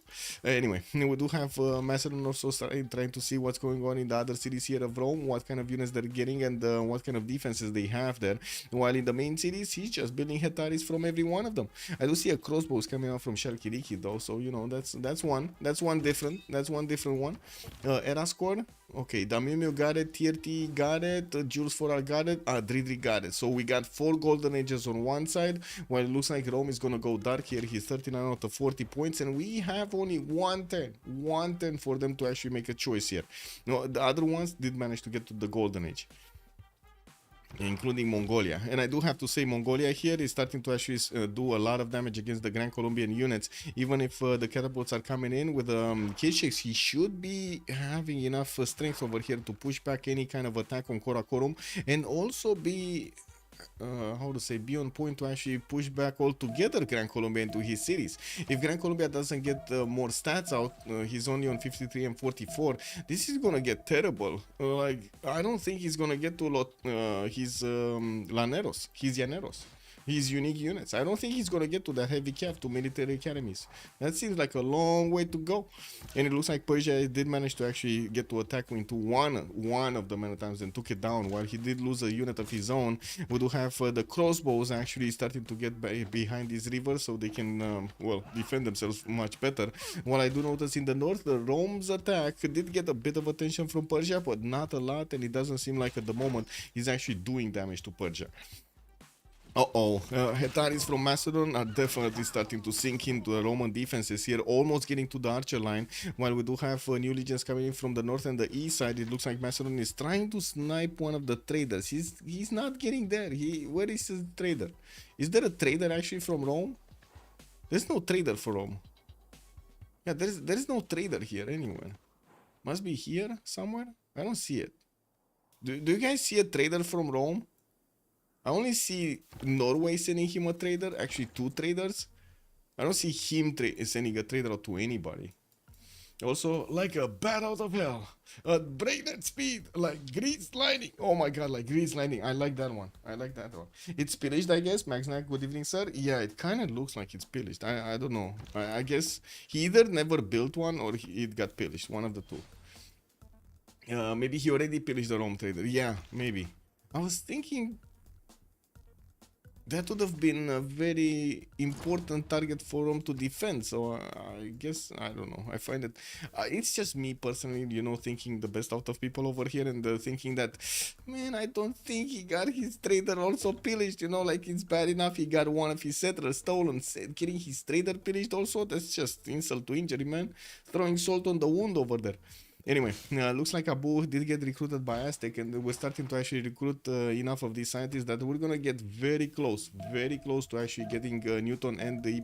Anyway, we do have Macedon also trying to see what's going on in the other cities here of Rome, what kind of units they're getting, and what kind of defenses they have there. While in the main cities, he's just building Hetaris from every one of them. I do see a crossbows coming out from Shalkiriki though, so you know that's one different. That's one different one. Erascore Okay, Damiumio got it, Tirti got it, Jules Foral got it, Dridri got it. So we got 4 golden ages on one side, while it looks like Rome is gonna go dark here. He's 39 out of 40 points, and we have only 110 for them to actually make a choice here. No, the other ones did manage to get to the golden age, including Mongolia. And I do have to say, Mongolia here is starting to actually do a lot of damage against the Grand Colombian units. Even if the catapults are coming in with K6, he should be having enough strength over here to push back any kind of attack on Karakorum, and also be how to say, be on point to actually push back altogether Gran Colombia into his cities. If Gran Colombia doesn't get more stats out, he's only on 53 and 44, this is gonna get terrible. Like, I don't think he's gonna get to his Llaneros, his Llaneros, his unique units. I don't think he's gonna get to that heavy cap to military academies. That seems like a long way to go. And it looks like Persia did manage to actually get to attack into one of the man-at-arms and took it down. While he did lose a unit of his own, we do have the crossbows actually starting to get behind these rivers so they can, well, defend themselves much better. While I do notice in the north, the Rome's attack did get a bit of attention from Persia, but not a lot, and it doesn't seem like at the moment he's actually doing damage to Persia. Hetaris from Macedon are definitely starting to sink into the Roman defenses here, almost getting to the archer line, while we do have new legions coming in from the north and the east side. It looks like Macedon is trying to snipe one of the traders. He's not getting there. Where is his trader? Is there a trader actually from Rome? There's no trader for Rome. Yeah, there's no trader here anywhere. Must be here somewhere. I don't see it. Do you guys see a trader from Rome? I only see Norway sending him a trader, actually 2 traders. I don't see him sending a trader out to anybody. Also, like a bat out of hell, at breakneck speed, like grease lightning. Oh my god, like grease lightning. I like that one. I like that one. It's pillaged, I guess. Maxnack, good evening, sir. Yeah, it kind of looks like it's pillaged. I don't know. I guess he either never built one or it got pillaged. One of the two. Maybe he already pillaged the Rome trader. Yeah, maybe. I was thinking that would have been a very important target for Rome to defend, so I guess, I don't know, I find it, it's just me personally, you know, thinking the best out of people over here, and thinking that, man, I don't think he got his trader also pillaged, you know, like, it's bad enough he got one of his settlers stolen, getting his trader pillaged also, that's just insult to injury, man, throwing salt on the wound over there. Anyway, looks like Abu did get recruited by Aztec, and we're starting to actually recruit enough of these scientists that we're gonna get very close to actually getting Newton and the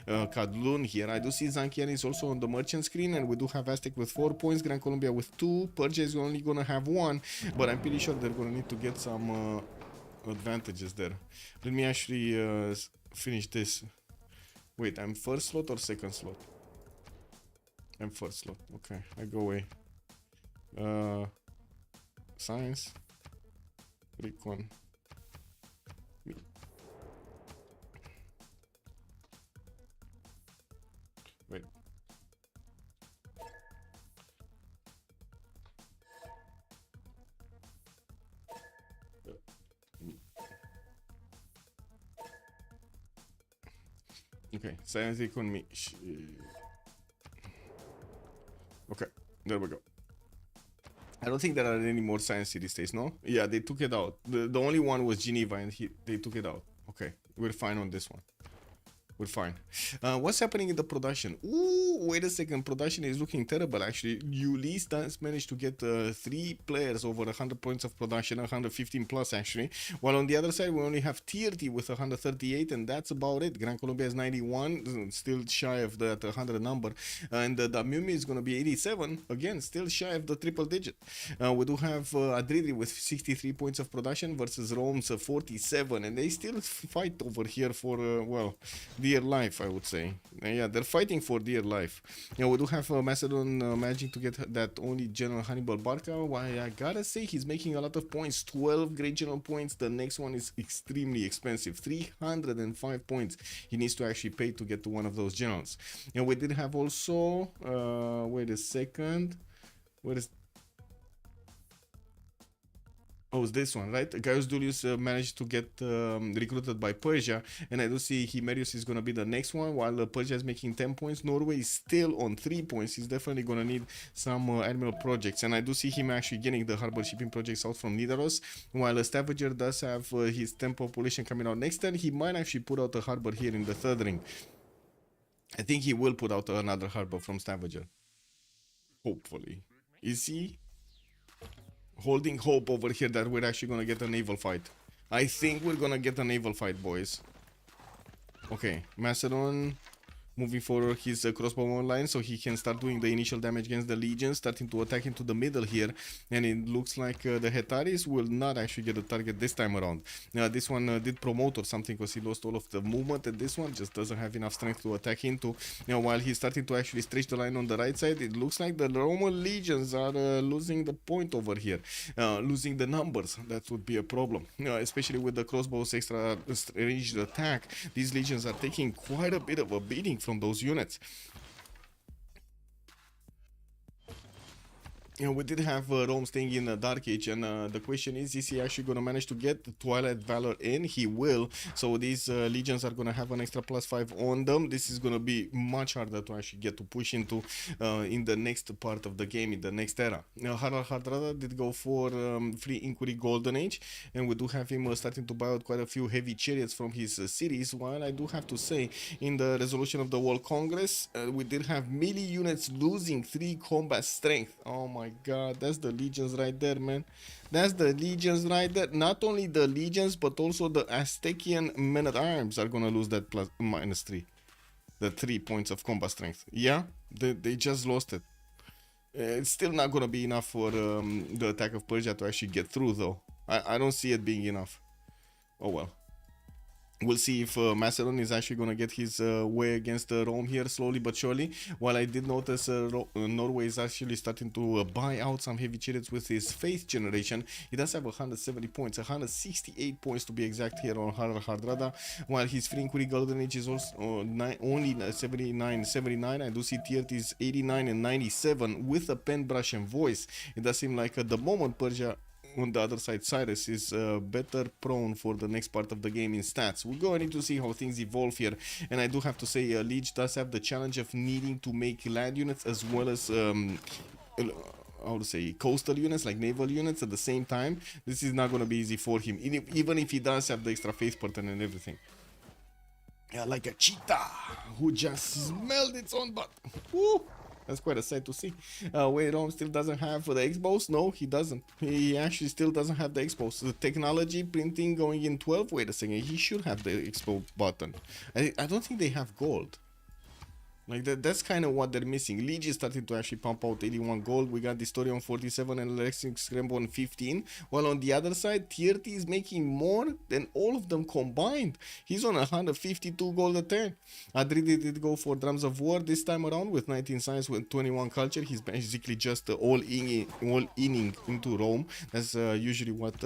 Kadlun here. I do see Zankian is also on the merchant screen, and we do have Aztec with 4 points, Gran Colombia with 2, Persia is only gonna have 1, but I'm pretty sure they're gonna need to get some advantages there. Let me actually finish this. Wait, I'm first slot or second slot? I'm first slot. Okay, I go away. Science. Recon. Me. Wait. Okay, science recon me. Okay, there we go. I don't think there are any more science city states, no? Yeah, they took it out. The only one was Geneva, and they took it out. Okay, we're fine on this one. We're fine. What's happening in the production? Ooh, wait a second. Production is looking terrible, actually. Ulyss does manage to get 3 players over 100 points of production, 115 plus, actually. While on the other side, we only have Tirti with 138, and that's about it. Gran Colombia is 91, still shy of that 100 number. And the Mumi is going to be 87, again, still shy of the triple digit. We do have Adridri with 63 points of production versus Rome's 47, and they still fight over here for, well, dear life, I would say. Yeah, they're fighting for dear life. Yeah, we do have Macedon managing to get that only General Hannibal Barca. Why, I gotta say, he's making a lot of points. 12 great general points. The next one is extremely expensive. 305 points he needs to actually pay to get to one of those generals. And we did have also, wait a second. Where is... Oh, it's this one, right? Gaius Julius managed to get recruited by Persia, and I do see Himerius is going to be the next one, while Persia is making 10 points. Norway is still on 3 points. He's definitely going to need some admiral projects, and I do see him actually getting the harbor shipping projects out from Nidaros, while Stavager does have his 10 population coming out next turn. He might actually put out a harbor here in the third ring. I think he will put out another harbor from Stavager. Hopefully. Is he holding hope over here that we're actually gonna get a naval fight? I think we're gonna get a naval fight, boys. Okay, Macedon moving forward his crossbow line so he can start doing the initial damage against the legions, starting to attack into the middle here, and it looks like the Hetaris will not actually get a target this time around. This one did promote or something because he lost all of the movement, and this one just doesn't have enough strength to attack into. While he's starting to actually stretch the line on the right side, it looks like the Roman legions are losing the point over here, losing the numbers. That would be a problem, especially with the crossbow's extra ranged attack. These legions are taking quite a bit of a beating from those units. We did have Rome staying in Dark Age, and the question is he actually going to manage to get the Twilight Valor in? He will. So these legions are going to have an extra +5 on them. This is going to be much harder to actually get to push into in the next part of the game, in the next era. Harald Hardrada did go for free Inquiry Golden Age, and we do have him starting to buy out quite a few heavy chariots from his cities, while I do have to say, in the resolution of the World Congress, we did have melee units losing 3 combat strength. Oh my god, that's the legions right there, man. That's the legions right there. Not only the legions, but also the Aztecian men-at-arms are gonna lose that -3, the 3 points of combat strength. Yeah, they just lost it. It's still not gonna be enough for the attack of Persia to actually get through, though. I don't see it being enough. Oh well. We'll see if Macedon is actually going to get his way against Rome here slowly but surely. While I did notice Norway is actually starting to buy out some heavy chariots with his faith generation. He does have 170 points, 168 points to be exact here on Harald Hardrada. While his free Inquiry Golden Age is also only 79. I do see Tiert is 89 and 97 with a pen, brush and voice. It does seem like at the moment Persia, on the other side, Cyrus is better prone for the next part of the game in stats. We're going to see how things evolve here, and I do have to say Liege does have the challenge of needing to make land units as well as how to say, coastal units, like naval units at the same time. This is not going to be easy for him, even if he does have the extra faith pattern and everything. Yeah, like a cheetah who just smelled its own butt. Woo! That's quite a sight to see. Wait, Rome still doesn't have the X-bows? No, he doesn't. He actually still doesn't have the X-bows. The technology printing going in 12. Wait a second. He should have the X-bow button. I don't think they have gold. Like that's kind of what they're missing. Liege is starting to actually pump out 81 gold. We got Distorion 47 and Lexing Scramble on 15. While on the other side, Tiert is making more than all of them combined. He's on 152 gold a turn. Adridi did go for Drums of War this time around with 19 science with 21 culture. He's basically just all-inning into Rome. That's usually what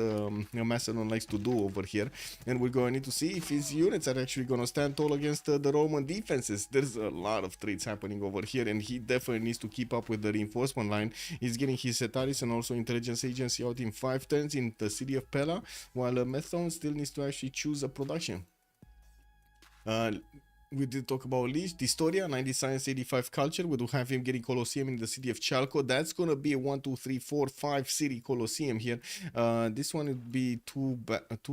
Macedon likes to do over here. And we're going to need to see if his units are actually going to stand tall against the Roman defenses. There's a lot of trades happening over here, and he definitely needs to keep up with the reinforcement line. He's getting his Setaris and also intelligence agency out in 5 turns in the city of Pella, while Methon still needs to actually choose a production. We did talk about Liege, Distoria, 90 science, 85 culture. We do have him getting Colosseum in the city of Chalco. That's gonna be a 1, 2, 3, 4, 5 city Colosseum here. This one would be too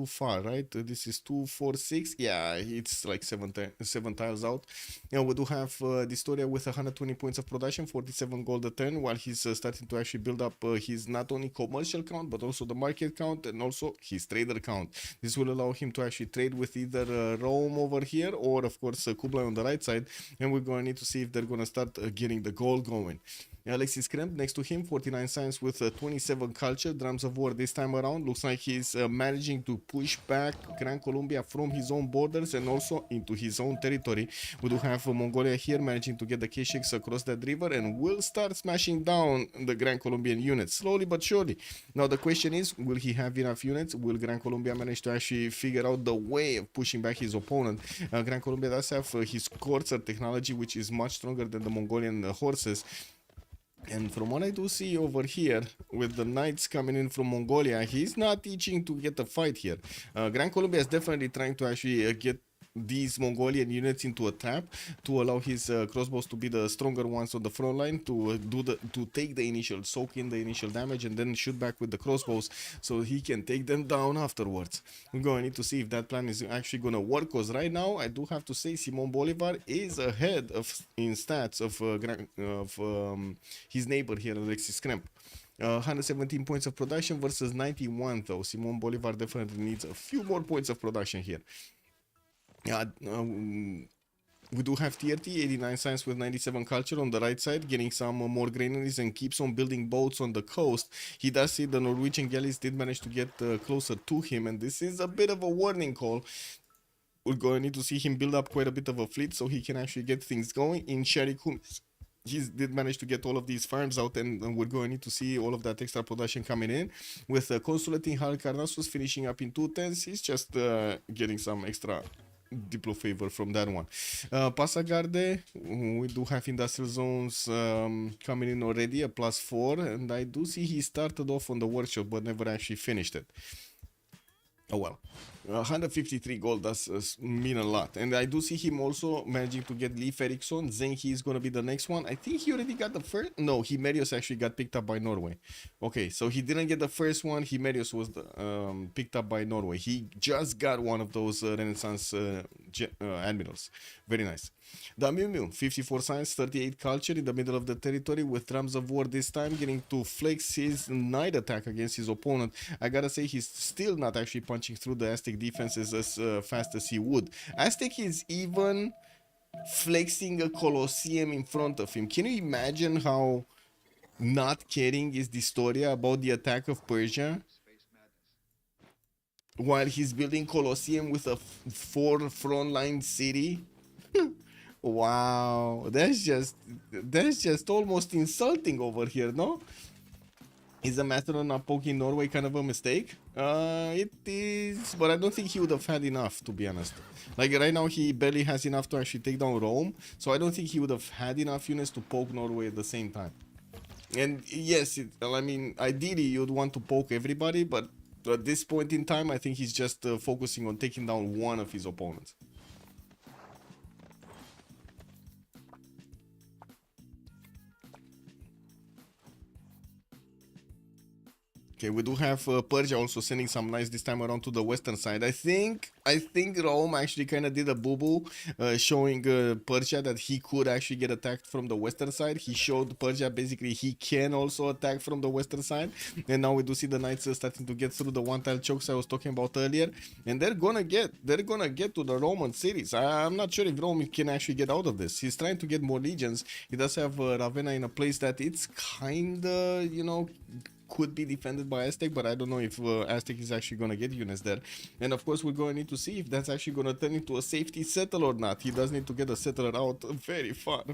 far, right? This is 2, 4, 6. Yeah, it's like 7 tiles out. We do have Distoria with 120 points of production, 47 gold a turn, while he's starting to actually build up his not only commercial count but also the market count and also his trader count. This will allow him to actually trade with either Rome over here or of course Kublai on the right side, and we're going to need to see if they're going to start getting the gold going. Alexis Kremp next to him, 49 science with 27 culture. Drums of War this time around. Looks like he's managing to push back Gran Colombia from his own borders and also into his own territory. We do have Mongolia here managing to get the Keshiks across that river and will start smashing down the Gran Colombian units slowly but surely. Now the question is, will he have enough units? Will Gran Colombia manage to actually figure out the way of pushing back his opponent? Gran Colombia does have his courser technology, which is much stronger than the Mongolian horses. And from what I do see over here, with the knights coming in from Mongolia, he's not itching to get a fight here. Grand Columbia is definitely trying to actually get these Mongolian units into a trap to allow his crossbows to be the stronger ones on the front line to take the initial, soak in the initial damage and then shoot back with the crossbows so he can take them down afterwards. We're going to need to see if that plan is actually going to work, because right now I do have to say Simon Bolivar is ahead in stats of his neighbor here, Alexis Kremp. 117 points of production versus 91 though. Simon Bolivar definitely needs a few more points of production here. We do have TRT, 89 science with 97 culture on the right side, getting some more granaries and keeps on building boats on the coast. He does see the Norwegian galleys did manage to get closer to him, and this is a bit of a warning call. We're going to need to see him build up quite a bit of a fleet so he can actually get things going. In Sharikum, he did manage to get all of these farms out, and we're going to need to see all of that extra production coming in. With Consulate in Halicarnassus finishing up in 210s, he's just getting some extra Diplo favor from that one. Pasagarde, we do have industrial zones coming in already, a +4, and I do see he started off on the workshop but never actually finished it. Oh well. 153 gold does mean a lot, and I do see him also managing to get Leif Erikson. Zenki is gonna be the next one. I think he already got the first. No, Himerius actually got picked up by Norway. Okay, so he didn't get the first one. Himerius was picked up by Norway. He just got one of those Renaissance admirals. Very nice. The Miu Miu, 54 science, 38 culture in the middle of the territory with drums of war this time, getting to flex his knight attack against his opponent. I gotta say he's still not actually punching through the Aztec defenses as fast as he would. Aztec is even flexing a Colosseum in front of him. Can you imagine how not caring is the story about the attack of Persia? While he's building Colosseum with a 4 frontline city? Wow, that's just almost insulting over here, no? Is a Macedon not poking Norway kind of a mistake? It is, but I don't think he would have had enough, to be honest. Like right now, he barely has enough to actually take down Rome, so I don't think he would have had enough units to poke Norway at the same time. And yes, I mean, ideally you'd want to poke everybody, but at this point in time, I think he's just focusing on taking down one of his opponents. Okay, we do have Persia also sending some knights this time around to the western side. I think Rome actually kind of did a boo-boo, showing Persia that he could actually get attacked from the western side. He showed Persia basically he can also attack from the western side. And now we do see the knights starting to get through the one-tile chokes I was talking about earlier. And they're gonna get to the Roman cities. I'm not sure if Rome can actually get out of this. He's trying to get more legions. He does have Ravenna in a place that it's kinda, you know, could be defended by Aztec, but I don't know if Aztec is actually going to get units there. And of course, we're going to need to see if that's actually going to turn into a safety settle or not. He does need to get a settler out very far,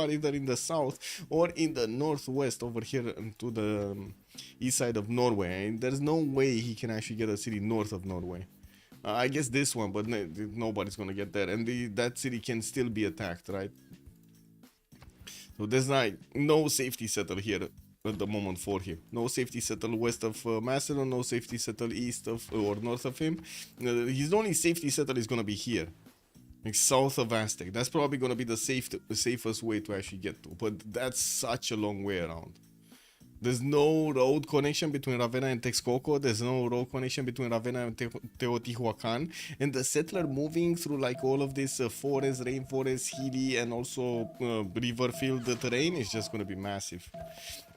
either in the south or in the northwest over here to the east side of Norway. And there's no way he can actually get a city north of Norway. I guess this one, but nobody's going to get there. And that city can still be attacked, right? So there's no safety settle here at the moment for him. No safety settle west of Macedon, no safety settle east of or north of him. His only safety settle is going to be here, like south of Aztec. That's probably going to be the safest way to actually get to, but that's such a long way around. There's no road connection between Ravenna and Texcoco. There's no road connection between Ravenna and Teotihuacan. And the settler moving through like all of this forest, rainforest, hilly, and also river-filled terrain is just going to be massive.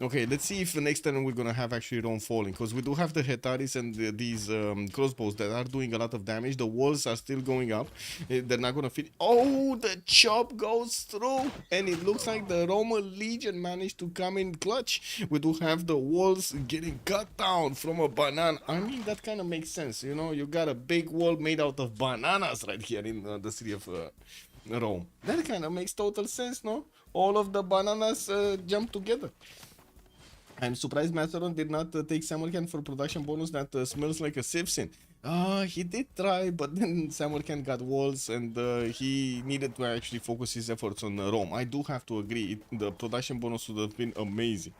Okay, let's see if the next turn we're going to have actually Rome falling. Because we do have the Hetaris and these crossbows that are doing a lot of damage. The walls are still going up. They're not going to fit. Oh, the chop goes through. And it looks like the Roman Legion managed to come in clutch. We do have the walls getting cut down from a banana. I mean, that kind of makes sense, you know. You got a big wall made out of bananas right here in the city of Rome. That kind of makes total sense, no? All of the bananas jump together. I'm surprised Macedon did not take Samarkand for production bonus that smells like a Civ6. He did try, but then Samarkand got walls and he needed to actually focus his efforts on Rome. I do have to agree, the production bonus would have been amazing.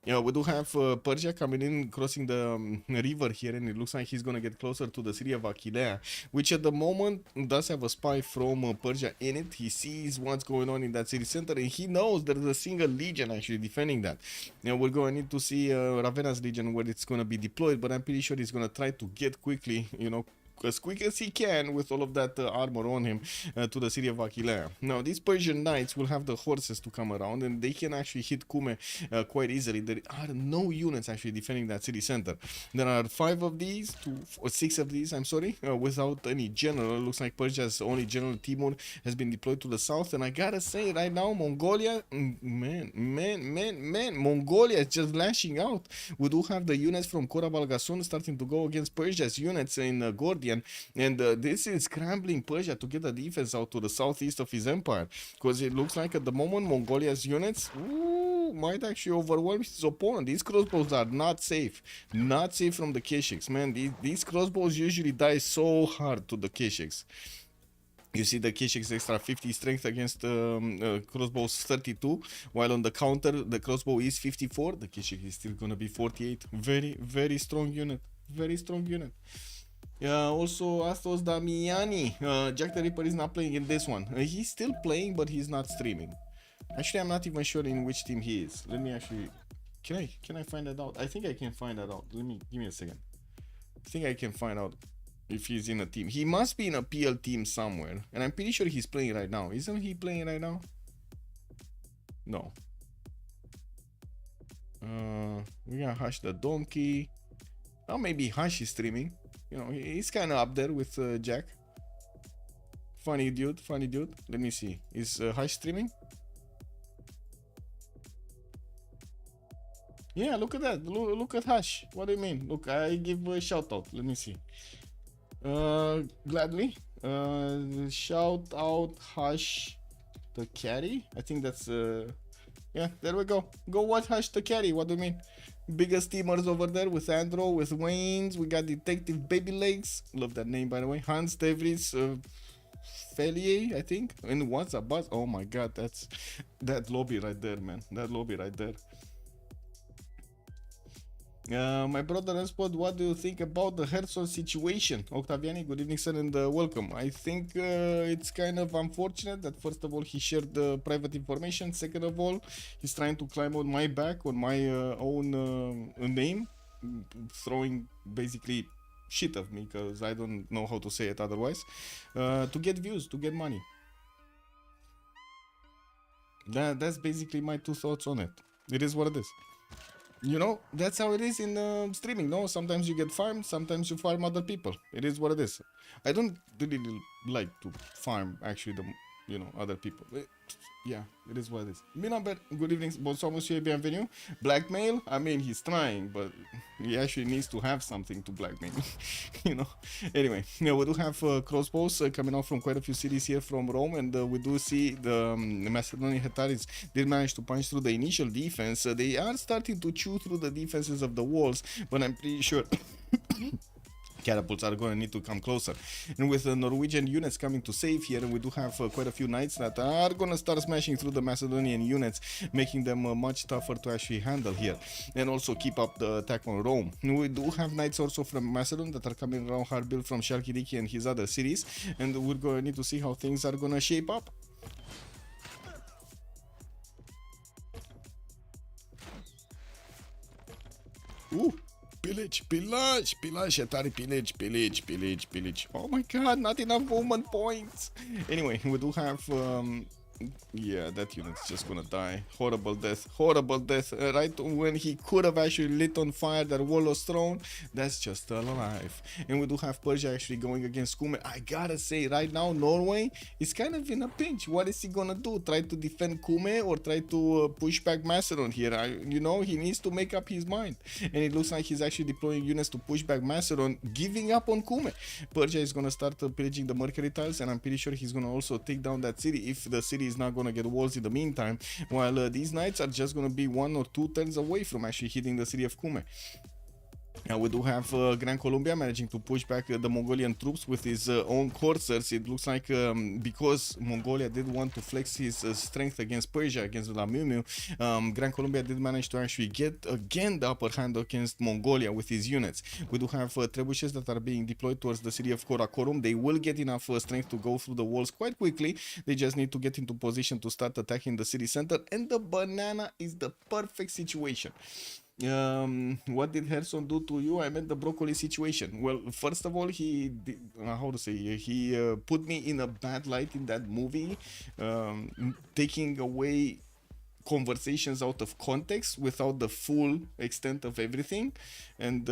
Yeah, we do have Persia coming in, crossing the river here, and it looks like he's gonna get closer to the city of Aquileia, which at the moment does have a spy from Persia in it. He sees what's going on in that city center, and he knows there's a single legion actually defending that. Now we're going to need to see Ravenna's legion where it's gonna be deployed, but I'm pretty sure he's gonna try to get quickly, you know, as quick as he can with all of that armor on him to the city of Aquileia. Now these Persian knights will have the horses to come around and they can actually hit Cume quite easily. There are no units actually defending that city center. There are 5 of these, or 6 of these, I'm sorry, without any general. It looks like Persia's only general Timur has been deployed to the south, and I gotta say right now Mongolia, man, Mongolia is just lashing out. We do have the units from Korabalgasun starting to go against Persia's units in Gordian, and this is scrambling Persia to get a defense out to the southeast of his empire, because it looks like at the moment Mongolia's units might actually overwhelm his opponent. These crossbows are not safe from the Keshiks, man. These crossbows usually die so hard to the Keshiks. You see the Keshiks extra 50 strength against crossbows 32, while on the counter the crossbow is 54. The Keshik is still gonna be 48. Very strong unit. Very strong unit. Also, Astos Damiani. Jack the Ripper is not playing in this one. He's still playing, but he's not streaming. Actually, I'm not even sure in which team he is. Let me actually... Can I find that out? I think I can find that out. Give me a second. I think I can find out if he's in a team. He must be in a PL team somewhere. And I'm pretty sure he's playing right now. Isn't he playing right now? No. We got Hush the Donkey. Oh, maybe Hush is streaming. You know, he's kind of up there with Jack. Funny dude. Let me see. Is Hush streaming? Yeah, look at that. Look at Hush. What do you mean? Look, I give a shout out. Let me see. Gladly. Shout out Hush the Caddy. I think that's yeah, there we go. Go watch Hush the Caddy. What do you mean? Biggest teamers over there with Andro, with Waynes. We got Detective Baby Legs. Love that name, by the way. Hans Devries Felier, I think. And what's a buzz? Oh my god, that's that lobby right there, man. That lobby right there. My brother Unspot, what do you think about the Herzog situation? Octaviani, good evening, sir, and welcome. I think it's kind of unfortunate that first of all he shared the private information. Second of all, he's trying to climb on my back, on my own name, throwing basically shit of me because I don't know how to say it otherwise, to get views, to get money. That's basically my 2 thoughts on it. It is what it is. You know, that's how it is in streaming, no? Sometimes you get farmed, sometimes you farm other people. It is what it is. I don't really like to farm, actually, you know, other people. Yeah, it is what it is. Minamber, good evening. Bonsoir, monsieur, bienvenue. Blackmail? I mean, he's trying, but he actually needs to have something to blackmail. You know? Anyway, yeah, we do have crossbows coming out from quite a few cities here from Rome, and we do see the Macedonian Hetaris did manage to punch through the initial defense. They are starting to chew through the defenses of the walls, but I'm pretty sure... catapults are going to need to come closer. And with the Norwegian units coming to save here, we do have quite a few knights that are going to start smashing through the Macedonian units, making them much tougher to actually handle here, and also keep up the attack on Rome. We do have knights also from Macedon that are coming around Harbil from Shalkidiki and his other cities, and we're going to need to see how things are going to shape up. Ooh! Pillage, Atari, pillage. Oh my god, not enough movement points. Anyway, we do have yeah, that unit's just gonna die. Horrible death. Right when he could have actually lit on fire that wall of throne, that's just alive. And we do have Persia actually going against Kume. I gotta say, right now, Norway is kind of in a pinch. What is he gonna do? Try to defend Kume or try to push back Macedon here? You know, he needs to make up his mind. And it looks like he's actually deploying units to push back Macedon, giving up on Kume. Persia is gonna start pillaging the Mercury tiles, and I'm pretty sure he's gonna also take down that city if the city is not gonna get walls in the meantime, while these knights are just gonna be 1 or 2 turns away from actually hitting the city of Kume. We do have Gran Colombia managing to push back the Mongolian troops with his own coursers. It looks like because Mongolia did want to flex his strength against Persia, against La Miu Miu, Gran Colombia did manage to actually get again the upper hand against Mongolia with his units. We do have trebuchets that are being deployed towards the city of Karakorum. They will get enough strength to go through the walls quite quickly. They just need to get into position to start attacking the city center, and the banana is the perfect situation. What did Herson do to you? I meant the broccoli situation. Well, first of all, he did, how to say, he put me in a bad light in that movie, taking away conversations out of context without the full extent of everything, and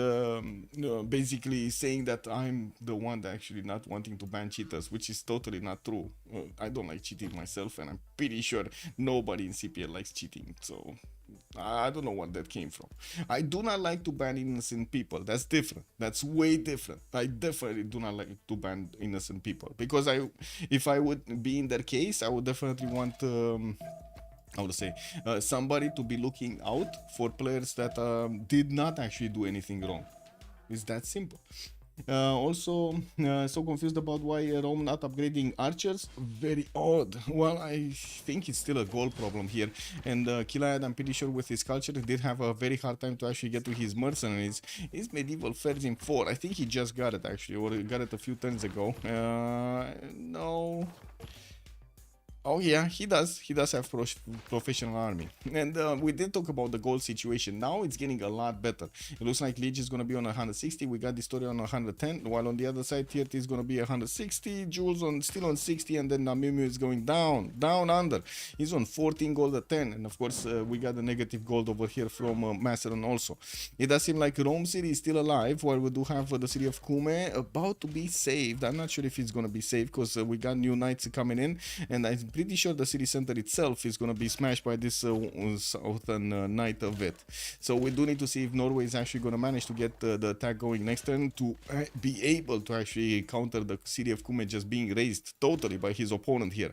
basically saying that I'm the one that actually not wanting to ban cheaters, which is totally not true. I don't like cheating myself, and I'm pretty sure nobody in CPL likes cheating, so I don't know what that came from. I do not like to ban innocent people. That's different. That's way different. I definitely do not like to ban innocent people, because if I would be in their case, I would definitely want how to say, somebody to be looking out for players that did not actually do anything wrong. It's that simple. Also, so confused about why Rome not upgrading archers. Very odd. Well, I think it's still a goal problem here. And Kilayad, I'm pretty sure with his culture, did have a very hard time to actually get to his mercenaries. His medieval fares in 4. I think he just got it actually, or got it a few turns ago. No. Oh yeah, he does. He does have professional army. And we did talk about the gold situation. Now it's getting a lot better. It looks like Liege is going to be on 160. We got Distoria on 110. While on the other side, TRT is going to be 160. Jules still on 60. And then Namimu is going down under. He's on 14 gold at 10. And of course, we got the negative gold over here from Macedon also. It does seem like Rome City is still alive, while we do have the city of Kume about to be saved. I'm not sure if it's going to be saved, because we got new knights coming in. And I'm pretty sure the city center itself is going to be smashed by this southern knight of it. So we do need to see if Norway is actually going to manage to get the attack going next turn, to be able to actually counter the city of Kume just being raised totally by his opponent here.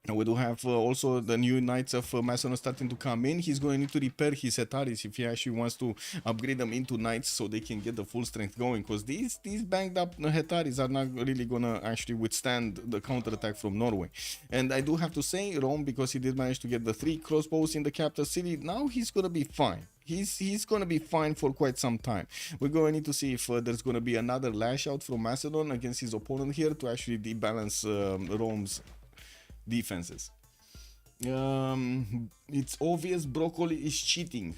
And we do have also the new knights of Macedon starting to come in. He's going to need to repair his Hetaris if he actually wants to upgrade them into knights so they can get the full strength going, because these banged up Hetaris are not really gonna actually withstand the counterattack from Norway. And I do have to say, Rome, because he did manage to get the 3 crossbows in the capital city, now he's gonna be fine. He's gonna be fine for quite some time. We're going to need to see if there's gonna be another lash out from Macedon against his opponent here to actually debalance Rome's defenses. It's obvious broccoli is cheating.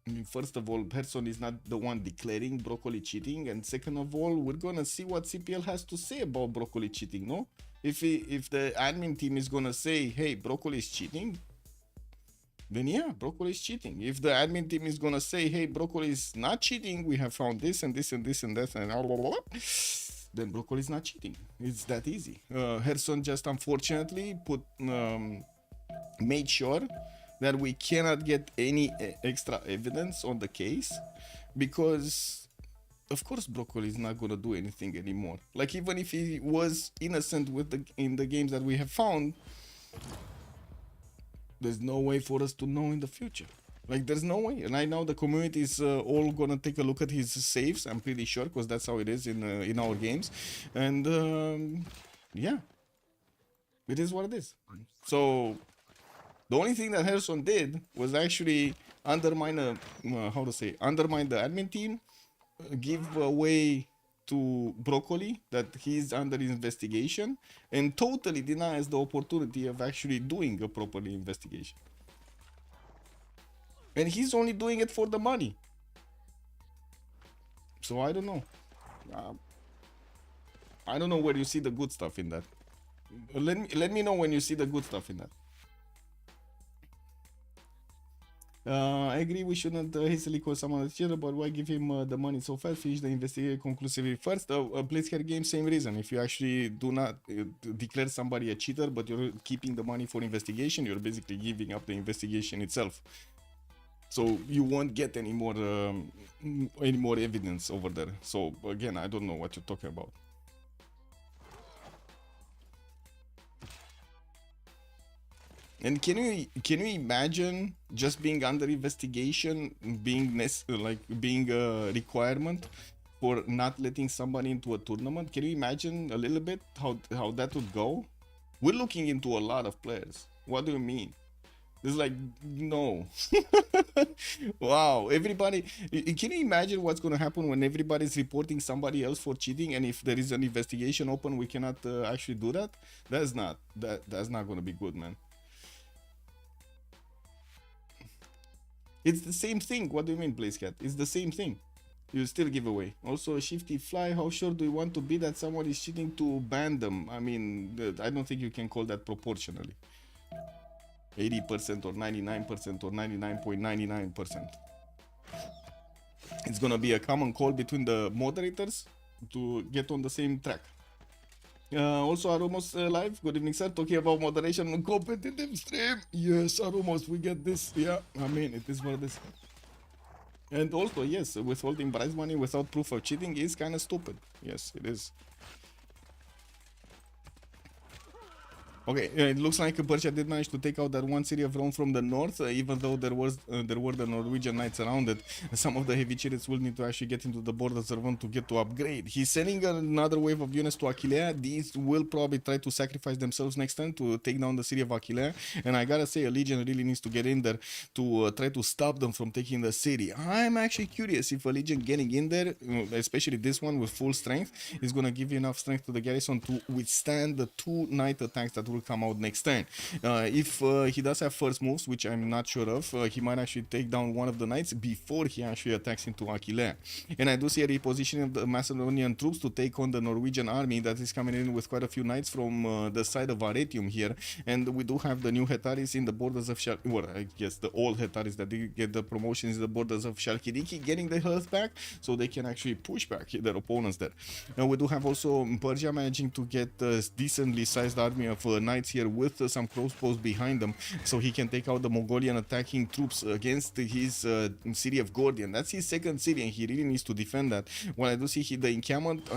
I mean, first of all, Person is not the one declaring broccoli cheating, and second of all, we're gonna see what CPL has to say about broccoli cheating, no? If the admin team is gonna say, hey, broccoli is cheating, then yeah, broccoli is cheating. If the admin team is gonna say, hey, broccoli is not cheating, we have found this and this and this and that and blah, blah, blah, then broccoli is not cheating. It's that easy. Herson just unfortunately made sure that we cannot get any extra evidence on the case, because of course broccoli is not gonna do anything anymore. Like, even if he was innocent in the games that we have found, there's no way for us to know in the future. Like, there's no way. And right now the community is all gonna take a look at his saves, I'm pretty sure, because that's how it is in our games. And yeah, it is what it is. So the only thing that Harrison did was actually undermine the admin team, give away to Broccoli that he's under investigation, and totally denies the opportunity of actually doing a proper investigation. And he's only doing it for the money. So I don't know. I don't know where you see the good stuff in that. Let me know when you see the good stuff in that. I agree we shouldn't hastily call someone a cheater, but why give him the money so fast? Finish the investigation conclusively first. Blitzkrieg game, same reason. If you actually do not declare somebody a cheater, but you're keeping the money for investigation, you're basically giving up the investigation itself. So you won't get any more evidence over there. So again, I don't know what you're talking about. And can you imagine just being under investigation, being being a requirement for not letting somebody into a tournament? Can you imagine a little bit how that would go? We're looking into a lot of players. What do you mean? It's like, no. Wow, everybody. Can you imagine what's going to happen when everybody's reporting somebody else for cheating, and if there is an investigation open, we cannot actually do that? That's not going to be good, man. It's the same thing. What do you mean, Blazecat? It's the same thing. You still give away. Also, Shifty Fly, how sure do you want to be that someone is cheating to ban them? I mean, I don't think you can call that proportionally. 80% or 99% or 99.99%. It's gonna be a common call between the moderators to get on the same track. Also, Aromos live. Good evening, sir. Talking about moderation on competitive stream. Yes, Aromos, we get this. Yeah, I mean, it is what it is. And also, yes, withholding prize money without proof of cheating is kind of stupid. Yes, it is. Okay, it looks like Persia did manage to take out that one city of Rome from the north, even though there were the Norwegian knights around it. Some of the heavy chariots will need to actually get into the borders of Rome to get to upgrade. He's sending another wave of units to Aquileia. These will probably try to sacrifice themselves next turn to take down the city of Aquileia. And I gotta say, a legion really needs to get in there to try to stop them from taking the city. I'm actually curious if a legion getting in there, especially this one with full strength, is gonna give enough strength to the garrison to withstand the two knight attacks that will come out next turn. If he does have first moves, which I'm not sure of, he might actually take down one of the knights before he actually attacks into Aquileia. And I do see a repositioning of the Macedonian troops to take on the Norwegian army that is coming in with quite a few knights from the side of Arretium here. And we do have the new Hetaris in the borders of well, I guess the old Hetaris that did get the promotions in the borders of Chalkidiki getting the health back, so they can actually push back their opponents there. Now we do have also Persia managing to get a decently sized army of knights here with some crossbows behind them, so he can take out the Mongolian attacking troops against his city of Gordian. That's his second city, and he really needs to defend that. While I do see the encampment,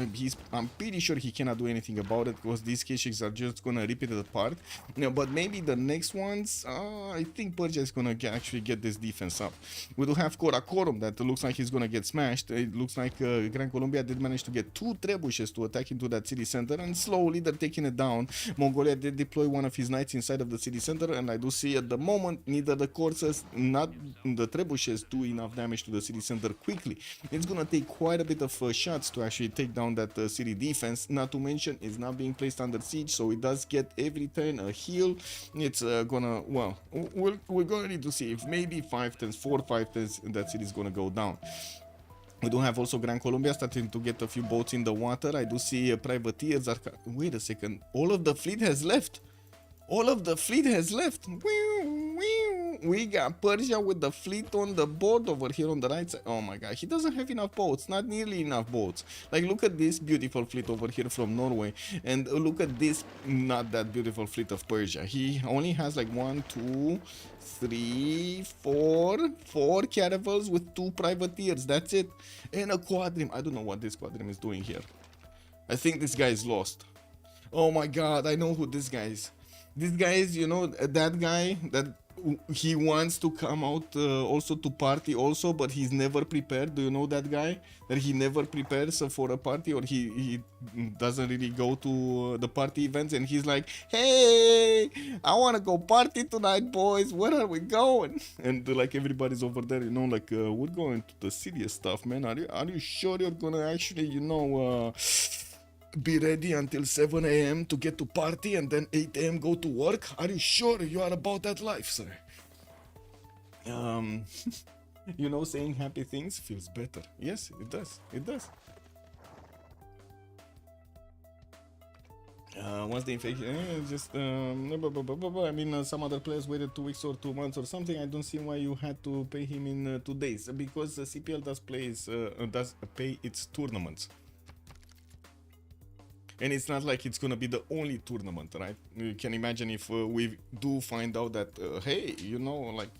I'm pretty sure he cannot do anything about it because these Kishiks are just gonna rip it apart. But maybe the next ones, I think Persia is gonna actually get this defense up. We do have Karakorum that looks like he's gonna get smashed. It looks like Gran Colombia did manage to get two trebuchets to attack into that city center, and slowly they're taking it down. Mongolia did deploy one of his knights inside of the city center, and I do see at the moment neither the corsairs nor the trebuchets do enough damage to the city center quickly. It's gonna take quite a bit of shots to actually take down that city defense, not to mention it's not being placed under siege, so it does get every turn a heal. It's gonna, well, we're gonna need to see if maybe 5 turns, 4 or 5 turns, that city is gonna go down. We do have also Gran Colombia starting to get a few boats in the water. I do see privateers are... Wait a second. All of the fleet has left. All of the fleet has left. We got Persia with the fleet on the board over here on the right side. Oh my god, he doesn't have enough boats. Not nearly enough boats. Like, look at this beautiful fleet over here from Norway. And look at this not that beautiful fleet of Persia. He only has like 1, 2, 3, 4 caravels with 2 privateers. That's it. And a quadrim. I don't know what this quadrim is doing here. I think this guy is lost. Oh my god, I know who this guy is. This guy is, you know, that guy that he wants to come out also to party also, but he's never prepared. Do you know that guy? That he never prepares for a party, or he doesn't really go to the party events, and he's like, hey, I want to go party tonight, boys. Where are we going? And like everybody's over there, you know, like we're going to the serious stuff, man. Are you sure you're gonna actually, you know, be ready until 7 a.m. to get to party and then 8 a.m. go to work? Are you sure you are about that life, sir? You know, saying happy things feels better. Yes, it does. It does. Once the infection, I mean, some other players waited 2 weeks or 2 months or something. I don't see why you had to pay him in 2 days, because CPL does pay its tournaments. And it's not like it's gonna be the only tournament, right? You can imagine if we do find out that, hey, you know, like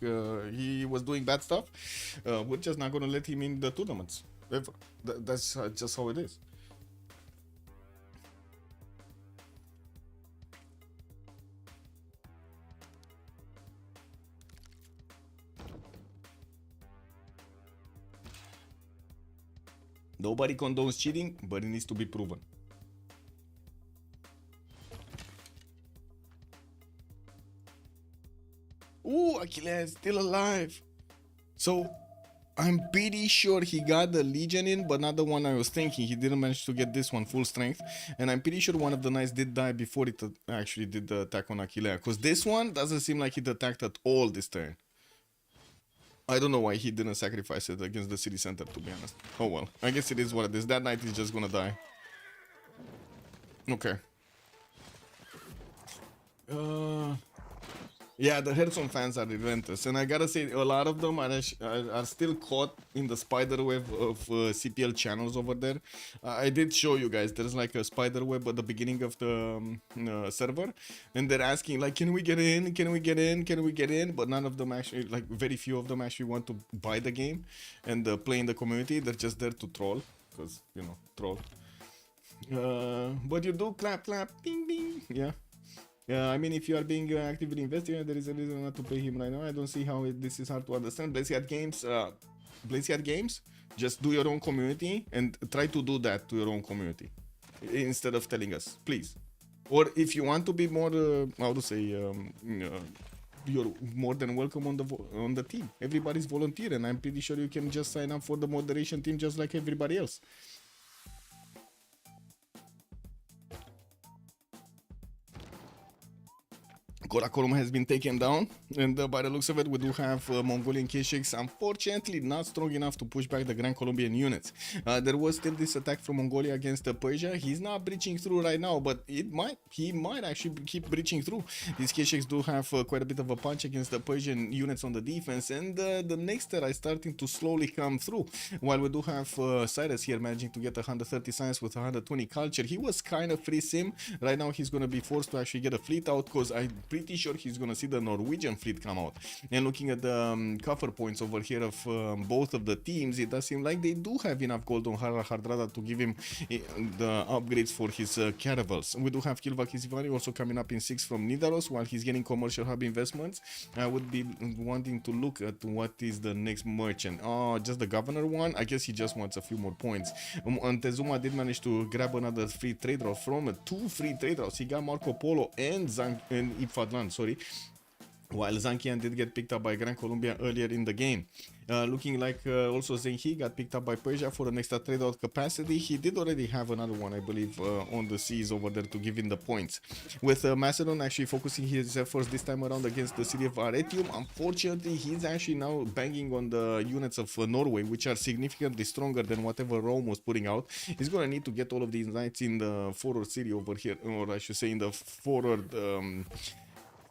he was doing bad stuff, we're just not gonna let him in the tournaments ever. That's just how it is. Nobody condones cheating, but it needs to be proven. Ooh, Achilles still alive. So I'm pretty sure he got the Legion in, but not the one I was thinking. He didn't manage to get this one full strength. And I'm pretty sure one of the knights did die before it actually did the attack on Achilles. Because this one doesn't seem like it attacked at all this turn. I don't know why he didn't sacrifice it against the city center, to be honest. Oh well, I guess it is what it is. That knight is just gonna die. Okay. Yeah, the Hearthstone fans are relentless, and I gotta say, a lot of them are still caught in the spider web of CPL channels over there. I did show you guys, there's like a spider web at the beginning of the server, and they're asking like, can we get in, can we get in, can we get in, but none of them actually, like very few of them actually want to buy the game and play in the community. They're just there to troll, because, you know, troll. But you do clap, clap, bing, bing, yeah. I mean, if you are being actively invested, there is a reason not to pay him right now. I don't see how this is hard to understand. Blazehead Games, just do your own community and try to do that to your own community instead of telling us, please. Or if you want to be more, how to say, you're more than welcome on the team. Everybody's volunteer, and I'm pretty sure you can just sign up for the moderation team just like everybody else. Karakorum has been taken down, and by the looks of it, we do have Mongolian K6, unfortunately not strong enough to push back the Grand Colombian units. There was still this attack from Mongolia against Persia. He's not breaching through right now, but he might actually keep breaching through. These K6 do have quite a bit of a punch against the Persian units on the defense, and the next are starting to slowly come through. While we do have Cyrus here managing to get 130 science with 120 culture. He was kind of free sim. Right now he's going to be forced to actually get a fleet out, because I'm pretty sure he's gonna see the Norwegian fleet come out. And looking at the cover points over here of both of the teams, it does seem like they do have enough gold on Hardrada to give him the upgrades for his caravels. We do have Kilva Kisivani also coming up in 6 from Nidaros, while he's getting commercial hub investments. I would be wanting to look at what is the next merchant. Oh, just the governor one? I guess he just wants a few more points. Antezuma did manage to grab another free trade route from 2 free trade routes. He got Marco Polo and Ifadlan, sorry, while Zankian did get picked up by Gran Colombia earlier in the game. Looking like also Zenhi got picked up by Persia for an extra trade out capacity. He did already have another one, I believe, on the seas over there to give him the points. With Macedon actually focusing his efforts this time around against the city of Arretium. Unfortunately, he's actually now banging on the units of Norway, which are significantly stronger than whatever Rome was putting out. He's gonna need to get all of these knights in the forward city over here, or I should say in the forward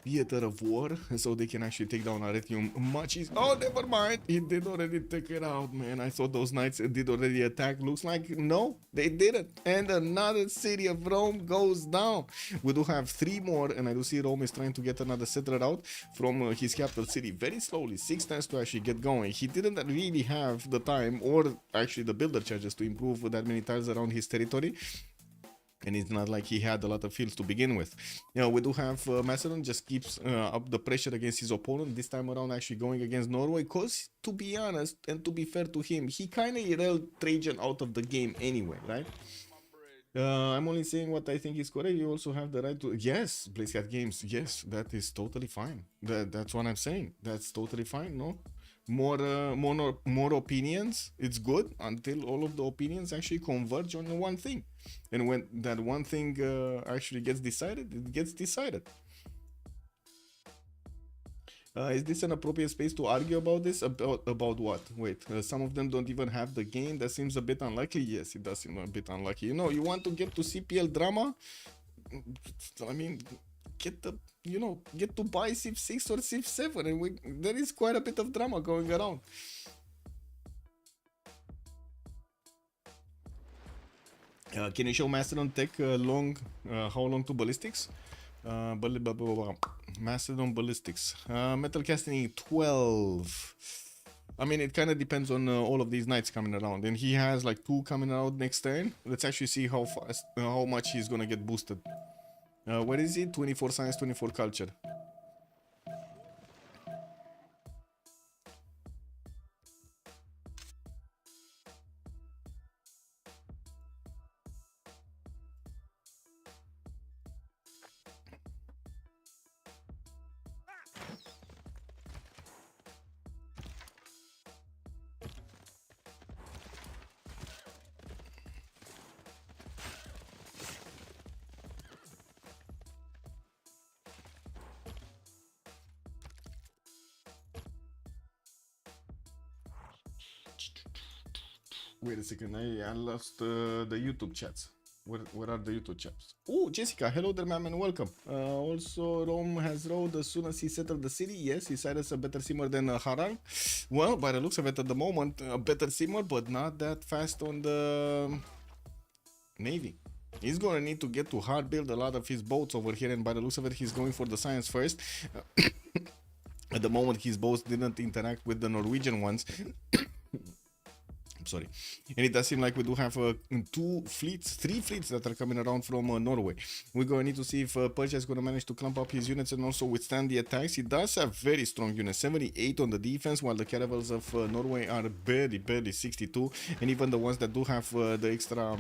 theater of war, so they can actually take down Arretium much easier. Oh, never mind, he did already take it out, man. I thought those knights did already attack. Looks like no, they didn't, and another city of Rome goes down. We do have 3 more, and I do see Rome is trying to get another settler out from his capital city very slowly. 6 times to actually get going. He didn't really have the time or actually the builder charges to improve that many tiles around his territory. And it's not like he had a lot of fields to begin with. You know, we do have Macedon just keeps up the pressure against his opponent. This time around actually going against Norway, because to be honest and to be fair to him, he kind of railed Trajan out of the game anyway, right? I'm only saying what I think is correct. You also have the right to... Yes, Blazehead Games, yes, that is totally fine. That's what I'm saying. That's totally fine, no? More opinions, it's good until all of the opinions actually converge on one thing. And when that one thing actually gets decided, it gets decided. Is this an appropriate space to argue about this? About what? Wait, some of them don't even have the game. That seems a bit unlikely. Yes, it does seem a bit unlucky. You know, you want to get to CPL drama? I mean, get to buy Civ6 or Civ7, and there is quite a bit of drama going around. Can you show Macedon tech how long to ballistics? Macedon ballistics. Metal casting 12. I mean, it kind of depends on all of these knights coming around, and he has like 2 coming out next turn. Let's actually see how fast, how much he's gonna get boosted. Where is he? 24 science, 24 culture. Wait a second, I lost the YouTube chats. Where are the YouTube chats? Oh, Jessica, hello there, ma'am, and welcome. Also, Rome has rode as soon as he settled the city. Yes, he cited a better simmer than Harang. Well, by the looks of it at the moment, a better simmer, but not that fast on the Navy. He's gonna need to get to hard build a lot of his boats over here, and by the looks of it, he's going for the science first. At the moment, his boats didn't interact with the Norwegian ones. Sorry, and it does seem like we do have three fleets that are coming around from Norway. We're going to need to see if Persia is going to manage to clump up his units and also withstand the attacks. He does have very strong units, 78 on the defense, while the caravels of Norway are barely 62, and even the ones that do have the extra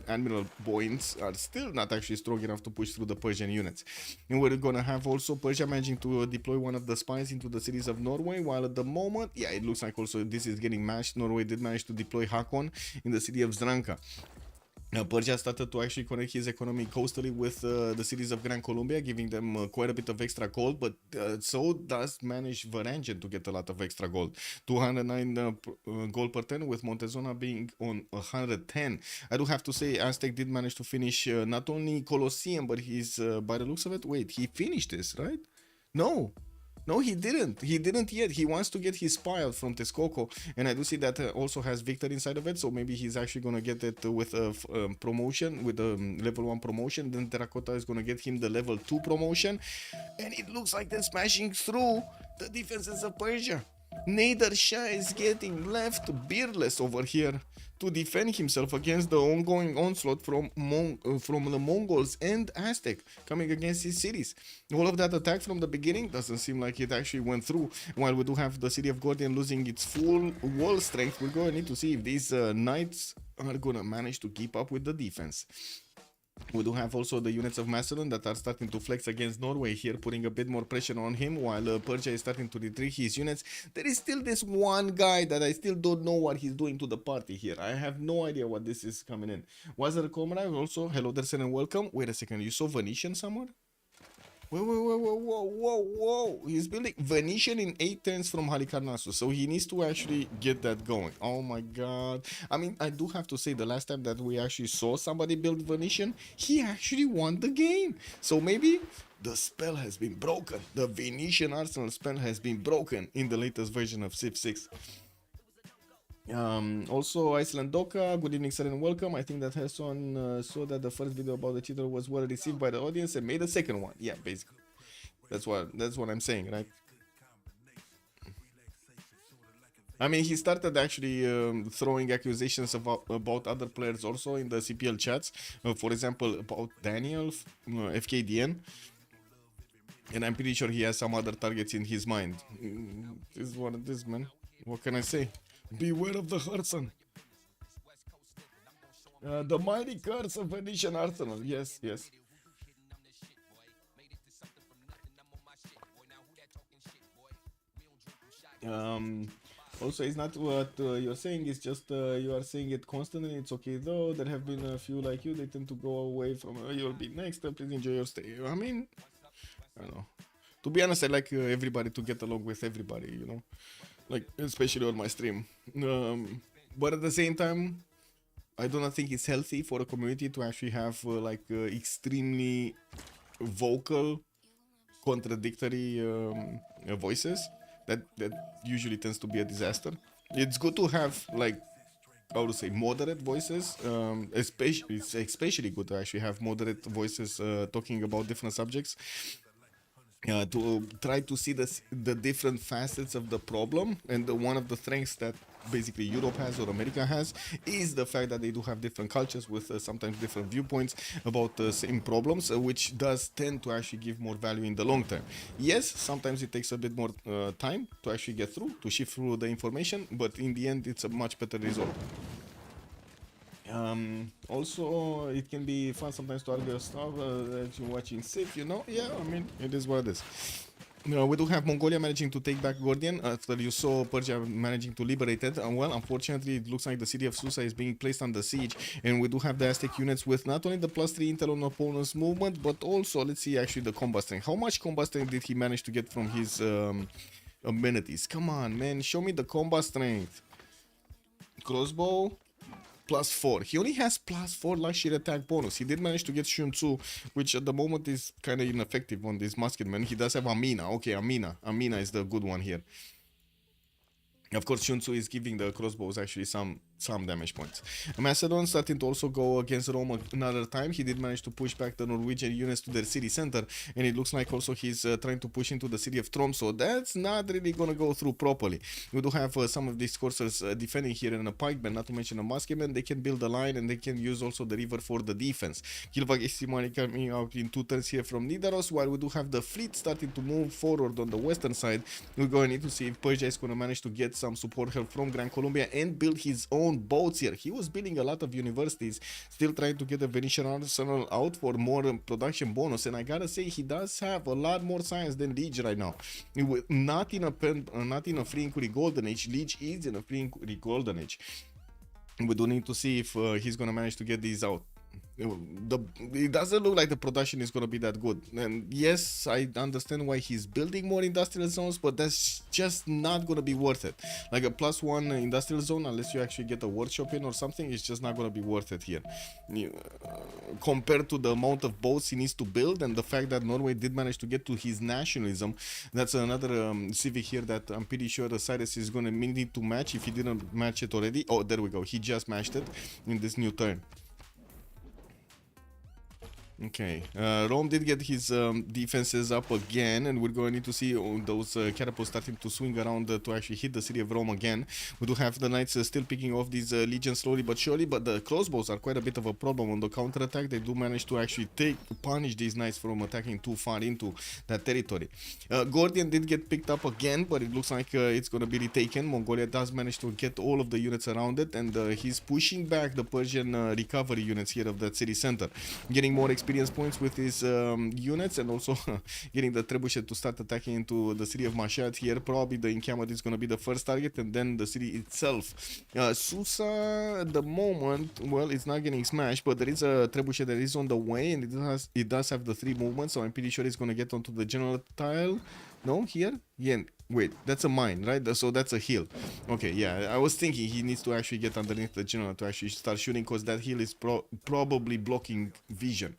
admiral points are still not actually strong enough to push through the Persian units. And we're going to have also Persia managing to deploy one of the spies into the cities of Norway, while at the moment, yeah, it looks like also this is getting matched. Norway did manage to deploy Hakon in the city of Zdranka. Now, Persia started to actually connect his economy coastally with the cities of Gran Colombia, giving them quite a bit of extra gold, but so does manage Varangian to get a lot of extra gold. 209 gold per 10, with Montezuma being on 110. I do have to say, Aztec did manage to finish not only Colosseum, but he's, by the looks of it, wait, he finished this, right? No, he didn't. He didn't yet. He wants to get his spy out from Texcoco, and I do see that also has Victor inside of it, so maybe he's actually going to get it with a promotion, with a level 1 promotion. Then Terracotta is going to get him the level 2 promotion, and it looks like they're smashing through the defenses of Persia. Nader Shah is getting left beardless over here to defend himself against the ongoing onslaught from the Mongols and Aztec coming against his cities. All of that attack from the beginning doesn't seem like it actually went through. While we do have the city of Gordian losing its full wall strength, we're going to need to see if these knights are going to manage to keep up with the defense. We do have also the units of Macedon that are starting to flex against Norway here, putting a bit more pressure on him, while Persia is starting to retreat his units. There is still this one guy that I still don't know what he's doing to the party here. I have no idea what this is coming in. Was there a comrade also? Hello there, and welcome. Wait a second, you saw Venetian somewhere? Whoa. He's building Venetian in 8 turns from Halicarnassus, so he needs to actually get that going. Oh my god. I mean, I do have to say, the last time that we actually saw somebody build Venetian, he actually won the game. So maybe the spell has been broken. The Venetian arsenal spell has been broken in the latest version of Civ6. Also, Iceland Doka, good evening, sir, and welcome. I think that Hasson saw that the first video about the cheater was well received by the audience and made a second one. Yeah, basically, that's what I'm saying, right? I mean, he started actually throwing accusations about other players also in the CPL chats. For example, about Daniel, FKDN. And I'm pretty sure he has some other targets in his mind. This is what it is, man. What can I say? Beware of the Hudson. The mighty curse of Venetian arsenal. Yes. Also, it's not what you're saying, it's just you are saying it constantly. It's okay though. There have been a few like you. They tend to go away from you'll be next. Please enjoy your stay. I mean, I don't know. To be honest, I like everybody to get along with everybody, you know, like especially on my stream. But at the same time, I do not think it's healthy for a community to actually have extremely vocal, contradictory voices. That usually tends to be a disaster. It's good to have, like, how to say, moderate voices. It's especially good to actually have moderate voices talking about different subjects. To try to see the different facets of the problem, and one of the strengths that basically Europe has or America has is the fact that they do have different cultures with sometimes different viewpoints about the same problems, which does tend to actually give more value in the long term. Yes, sometimes it takes a bit more time to actually get through, to shift through the information, but in the end it's a much better result. Also, it can be fun sometimes to argue stuff that you're watching Civ, you know? Yeah, I mean, it is what it is. We do have Mongolia managing to take back Gordian after you saw Persia managing to liberate it. Well, unfortunately, it looks like the city of Susa is being placed under siege, and we do have the Aztec units with not only the +3 intel on opponent's movement, but also, let's see actually the combat strength. How much combat strength did he manage to get from his amenities? Come on, man, show me the combat strength. Crossbow, +4. He only has +4 luxury attack bonus. He did manage to get Shun-Tzu, which at the moment is kind of ineffective on this musketman. He does have Amina. Okay, Amina is the good one here. Of course, Shun-Tzu is giving the crossbows actually some damage points. Macedon starting to also go against Rome another time. He did manage to push back the Norwegian units to their city center, and it looks like also he's trying to push into the city of Tromsø. That's not really gonna go through properly. We do have some of these coursers defending here in a pikeman, not to mention a musketman. They can build a line and they can use also the river for the defense. Kilvag Istimani coming out in 2 turns here from Nidaros, while we do have the fleet starting to move forward on the western side. We're going to need to see if Persia is gonna manage to get some support help from Gran Colombia and build his own boats here. He was building a lot of universities, still trying to get the Venetian arsenal out for more production bonus, and I gotta say he does have a lot more science than Liege right now. Not in a free inquiry golden age. Liege is in a free inquiry golden age. We do need to see if he's gonna manage to get these out. It doesn't look like the production is going to be that good, and yes, I understand why he's building more industrial zones, but that's just not going to be worth it. Like a +1 industrial zone, unless you actually get a workshop in or something, it's just not going to be worth it here. Compared to the amount of boats he needs to build and the fact that Norway did manage to get to his nationalism, that's another civic here that I'm pretty sure the Cyrus is going to need to match if he didn't match it already. Oh, there we go, he just matched it in this new turn. Okay, Rome did get his defenses up again, and we're going to need to see those catapults starting to swing around to actually hit the city of Rome again. We do have the knights still picking off these legions slowly but surely, but the crossbows are quite a bit of a problem on the counterattack. They do manage to actually punish these knights from attacking too far into that territory. Gordian did get picked up again, but it looks like it's going to be retaken. Mongolia does manage to get all of the units around it, and he's pushing back the Persian recovery units here of that city center, getting more experience points with his units, and also getting the trebuchet to start attacking into the city of Mashhad here. Probably the encampment is going to be the first target, and then the city itself. Susa at the moment, well, it's not getting smashed, but there is a trebuchet that is on the way, and it does have the 3 movements, so I'm pretty sure it's going to get onto the general tile. No, here? Yeah, wait, that's a mine, right? So that's a hill. Okay, yeah, I was thinking he needs to actually get underneath the general to actually start shooting, because that hill is probably blocking vision.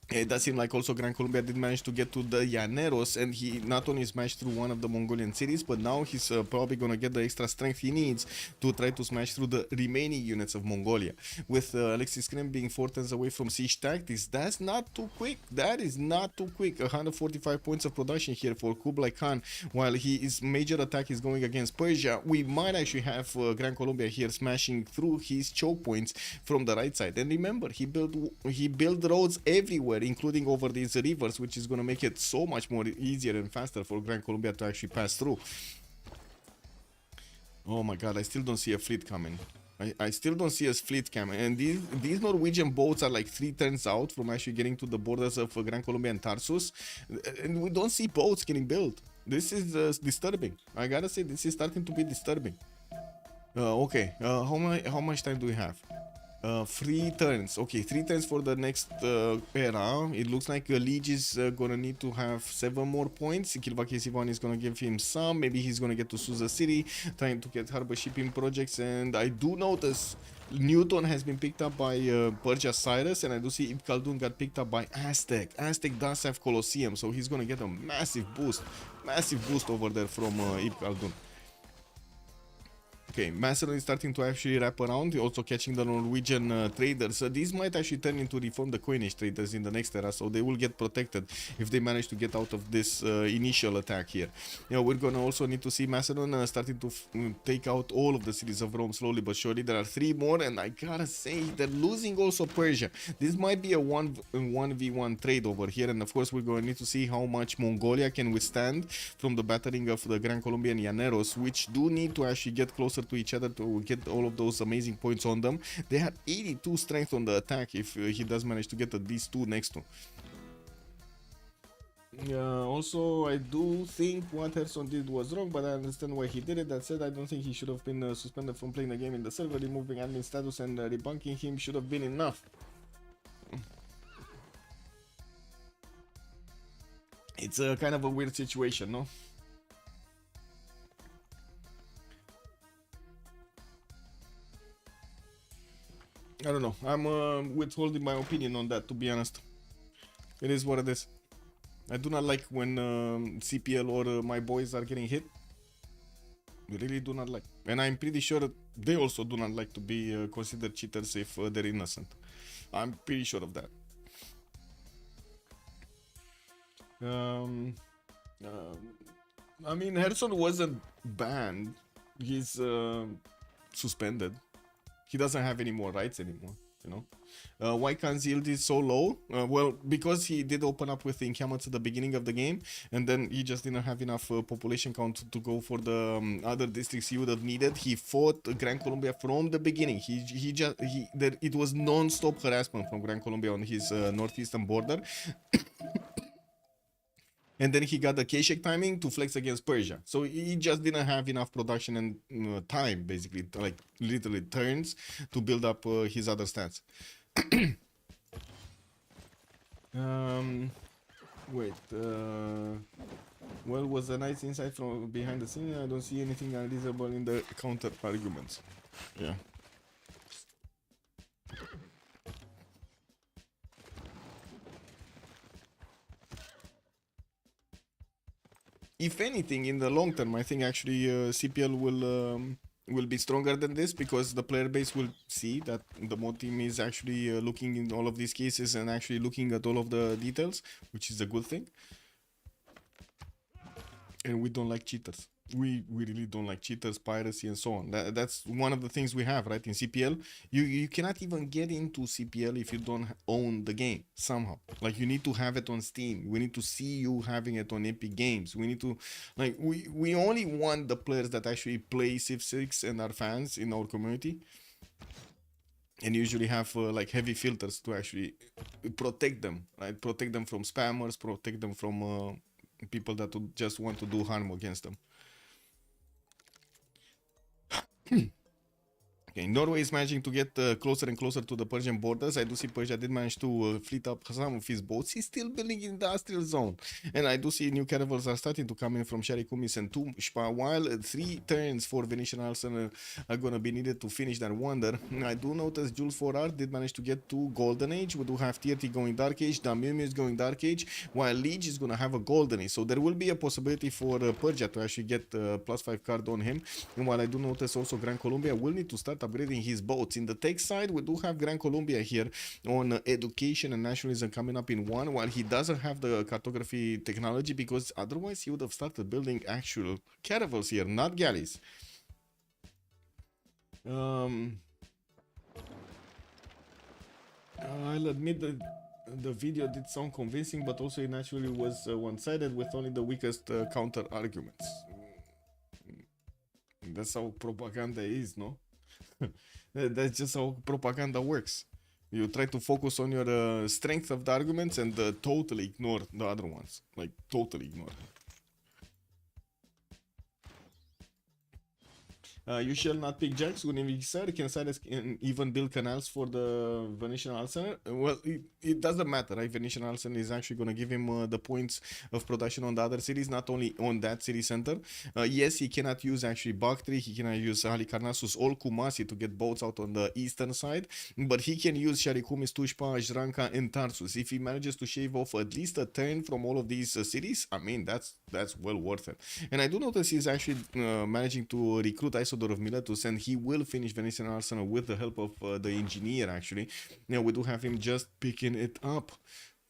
It does seem like also Gran Colombia did manage to get to the Llaneros, and he not only smashed through one of the Mongolian cities, but now he's probably gonna get the extra strength he needs to try to smash through the remaining units of Mongolia. With Alexis Krem being 4 turns away from siege tactics, that's not too quick. That is not too quick. 145 points of production here for Kublai Khan, while his major attack is going against Persia. We might actually have Gran Colombia here smashing through his choke points from the right side. And remember, he built roads everywhere, including over these rivers, which is going to make it so much more easier and faster for Gran Colombia to actually pass through. Oh my god, I still don't see a fleet coming. I still don't see a fleet coming, and these Norwegian boats are like 3 turns out from actually getting to the borders of Gran Colombia and Tarsus, and we don't see boats getting built. This is disturbing. I gotta say, this is starting to be disturbing. Okay, how much time do we have? 3 turns. Okay, 3 turns for the next era. It looks like Liege is gonna need to have 7 more points. Kilvakis Ivan is gonna give him some. Maybe he's gonna get to Susa City, trying to get harbor shipping projects. And I do notice Newton has been picked up by Persia Cyrus, and I do see Ibn Khaldun got picked up by Aztec. Aztec does have Colosseum, so he's gonna get a massive boost over there from Ibn Khaldun. Okay, Macedon is starting to actually wrap around, also catching the Norwegian traders. These might actually turn into reform the coinage traders in the next era, so they will get protected if they manage to get out of this initial attack here. You know, we're gonna also need to see Macedon starting to take out all of the cities of Rome slowly but surely. There are 3 more, and I gotta say, they're losing also Persia. This might be a 1v1 trade over here, and of course we're going to need to see how much Mongolia can withstand from the battering of the Gran Colombian Llaneros, which do need to actually get closer to each other to get all of those amazing points on them. They have 82 strength on the attack if he does manage to get these 2 next to. Also, I do think what Herson did was wrong, but I understand why he did it. That said, I don't think he should have been suspended from playing the game in the server. Removing admin status and debunking him should have been enough. It's a kind of a weird situation, no? I don't know. I'm withholding my opinion on that, to be honest. It is what it is. I do not like when CPL or my boys are getting hit. I really do not like. And I'm pretty sure that they also do not like to be considered cheaters if they're innocent. I'm pretty sure of that. I mean, Harrison wasn't banned. He's suspended. He doesn't have any more rights anymore, you know. Why can't yield is so low? Well, because he did open up with the encampments at the beginning of the game, and then he just didn't have enough population count to go for the other districts he would have needed. He fought Gran Colombia from the beginning. It was non-stop harassment from Gran Colombia on his northeastern border. And then he got the K-Shake timing to flex against Persia. So he just didn't have enough production and time, basically, like literally turns, to build up his other stats. Wait. Well, was a nice insight from behind the scene. I don't see anything unreasonable in the counter arguments. Yeah. If anything, in the long term, I think actually CPL will be stronger than this, because the player base will see that the mod team is actually looking in all of these cases and actually looking at all of the details, which is a good thing. And we don't like cheaters. We really don't like cheaters, piracy, and so on. That's one of the things we have, right? In CPL, you cannot even get into CPL if you don't own the game somehow. Like, you need to have it on Steam. We need to see you having it on Epic Games. We need to, like, we only want the players that actually play Civ6 and are fans in our community, and usually have like heavy filters to actually protect them, right? Protect them from spammers, protect them from people that would just want to do harm against them. Okay, Norway is managing to get closer and closer to the Persian borders. I do see Persia did manage to fleet up some of his boats. He's still building industrial zone. And I do see new caravels are starting to come in from Sharikumis and Tumshpa, while 3 turns for Venetian Arsenal are going to be needed to finish that wonder. I do notice Jules 4R did manage to get to Golden Age. We do have TRT going Dark Age, Damiumi is going Dark Age, while Liege is going to have a Golden Age. So there will be a possibility for Persia to actually get +5 card on him. And while I do notice also Gran Colombia will need to start upgrading his boats. In the tech side, we do have Gran Colombia here on education and nationalism coming up in 1, while he doesn't have the cartography technology, because otherwise he would have started building actual caravels here, not galleys. I'll admit that the video did sound convincing, but also it naturally was one-sided with only the weakest counter arguments. That's how propaganda is, no? That's just how propaganda works. You try to focus on your strength of the arguments and totally ignore the other ones. Like, totally ignore. You shall not pick jacks. Good evening, sir. Can Cyrus even build canals for the Venetian Arsenal? Well, it doesn't matter, right? Venetian Arsenal is actually going to give him the points of production on the other cities, not only on that city center. Yes, he cannot use actually Bactri, he cannot use Halicarnassus or Kumasi to get boats out on the eastern side, but he can use Sharikumis, Tushpa, Jranka, and Tarsus. If he manages to shave off at least a turn from all of these cities, I mean, that's well worth it. And I do notice he's actually managing to recruit Isodor of Miletus, and he will finish Venetian Arsenal with the help of the engineer, actually. Now, we do have him just picking it up.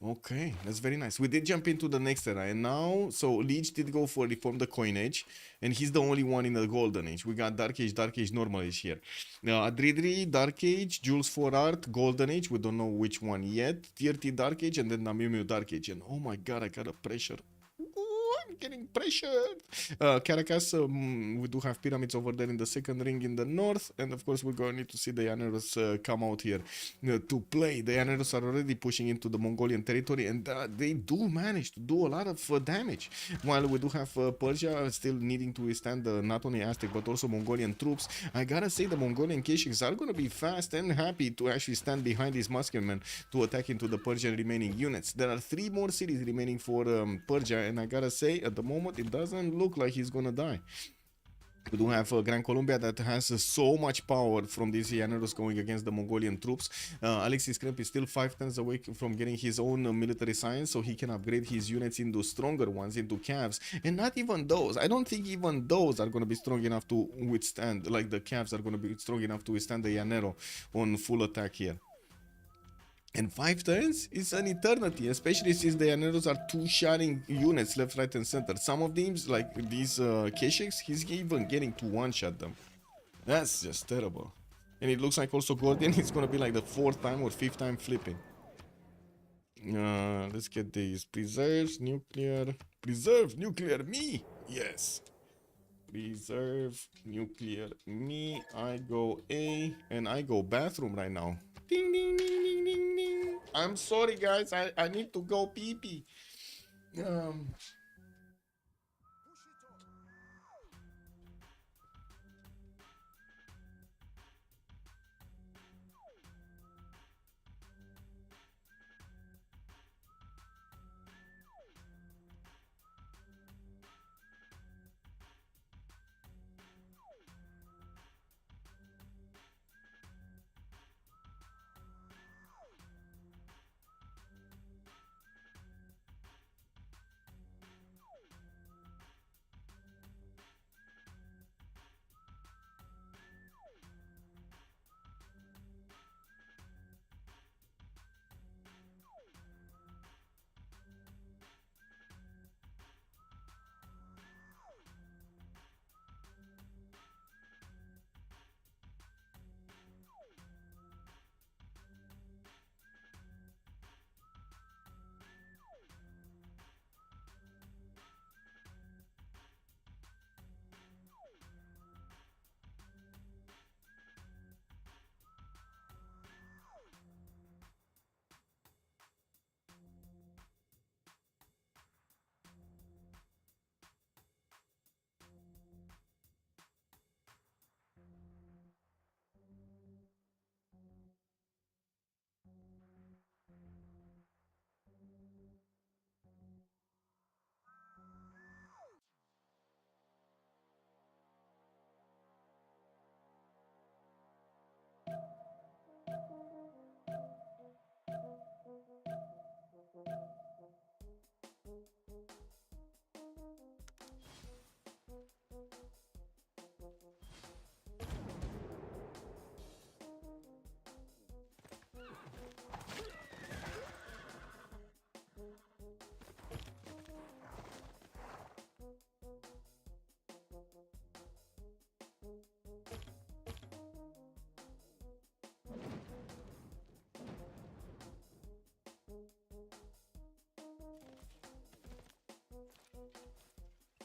Okay, that's very nice. We did jump into the next era, and now, so Liege did go for Reform the Coinage, and he's the only one in the Golden Age. We got Dark Age, Normal Age here. Adridri, Dark Age, Jules 4 Art, Golden Age, we don't know which one yet. TRT Dark Age, and then Namimu Dark Age. And oh my god, I got a pressure. I'm getting pressured. Caracas, we do have pyramids over there in the second ring in the north, and of course we're going to need to see the Llaneros come out here to play. The Llaneros are already pushing into the Mongolian territory, and they do manage to do a lot of damage, while we do have Persia still needing to withstand not only Aztec but also Mongolian troops. I gotta say, the Mongolian K-Shakes are gonna be fast and happy to actually stand behind these muskemen to attack into the Persian remaining units. There are 3 more cities remaining for Persia, and I gotta say, at the moment, it doesn't look like he's gonna die. We do have Grand Columbia that has so much power from these Llaneros going against the Mongolian troops. Alexis Kremp is still 5 turns away from getting his own military science, so he can upgrade his units into stronger ones, into calves. And not even those. I don't think even those are going to be strong enough to withstand, like the calves are going to be strong enough to withstand the Llanero on full attack here. And 5 turns is an eternity, especially since the Llaneros are two-shotting units left, right, and center. Some of these, like these Kesheks, he's even getting to one-shot them. That's just terrible. And it looks like also Gordian is gonna be like the 4th time or 5th time flipping. Let's get these preserves, nuclear, preserve nuclear me. Yes, preserve nuclear me. I go A and I go bathroom right now. Ding ding ding ding ding ding. I'm sorry guys, I need to go pee pee.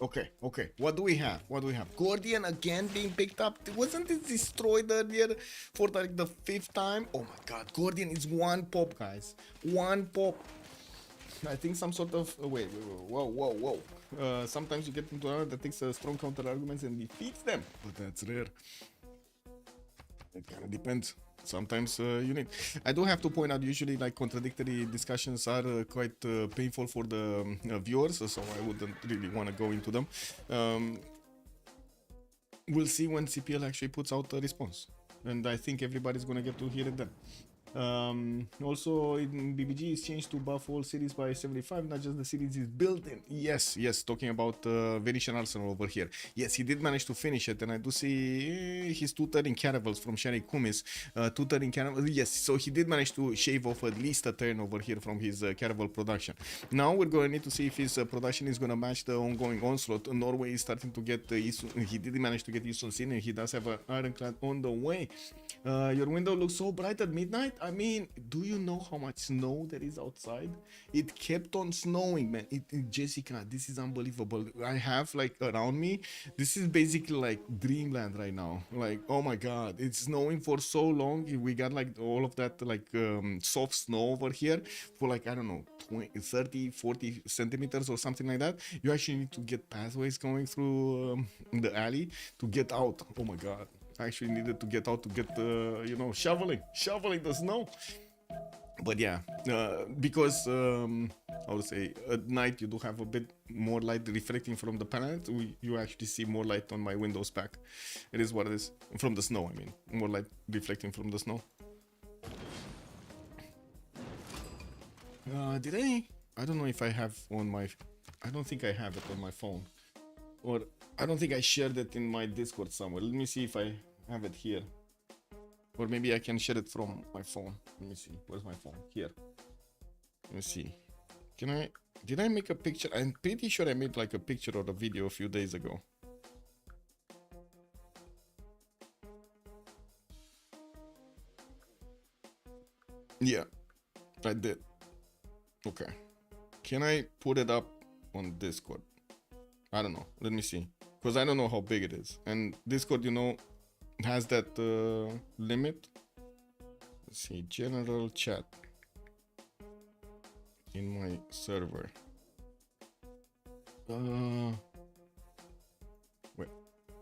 Okay, okay. What do we have? What do we have? Gordian again being picked up. Wasn't it destroyed earlier for like the 5th time? Oh my god, Gordian is 1 pop, guys. 1 pop. I think some sort of wait, whoa. Sometimes you get into an that takes strong counter arguments and defeats them, but that's rare. It kind of depends. Sometimes you need. I do have to point out, usually like contradictory discussions are quite painful for the viewers, so I wouldn't really want to go into them. We'll see when CPL actually puts out a response, and I think everybody's gonna get to hear it then. Also in BBG is changed to buff all cities by 75, not just the cities is built in. Yes, talking about Venetian Arsenal over here. Yes, he did manage to finish it, and I do see his 2 turning caravels from Sherry Kumis. 2 turning caravels, yes, so he did manage to shave off at least a turn over here from his caravel production. Now we're going to need to see if his production is going to match the ongoing onslaught. Norway is starting to get he did manage to get Isun Sin, and he does have an ironclad on the way. Your window looks so bright at midnight. I mean, do you know how much snow there is outside? It kept on snowing, man. Jessica, this is unbelievable. I have like around me, this is basically like dreamland right now. Like, oh my god, it's snowing for so long. We got like all of that like soft snow over here for like, I don't know, 20, 30, 40 centimeters or something like that. You actually need to get pathways going through the alley to get out. Oh my god. I actually needed to get out to get you know, shoveling the snow. But yeah, because I would say at night you do have a bit more light reflecting from the planet. You actually see more light on my Windows pack. It is what it is. From the snow, I mean, more light reflecting from the snow. Did I don't know if I have on my, I don't think I have it on my phone, or I don't think I shared it in my Discord somewhere. Let me see if I have it here, or maybe I can share it from my phone. Let me see, where's my phone? Here. Let me see, did I make a picture? I'm pretty sure I made like a picture or a video a few days ago. Yeah, I did. Okay, can I put it up on Discord? I don't know, let me see, because I don't know how big it is, and Discord, you know, has that limit. Let's see, general chat in my server. Wait,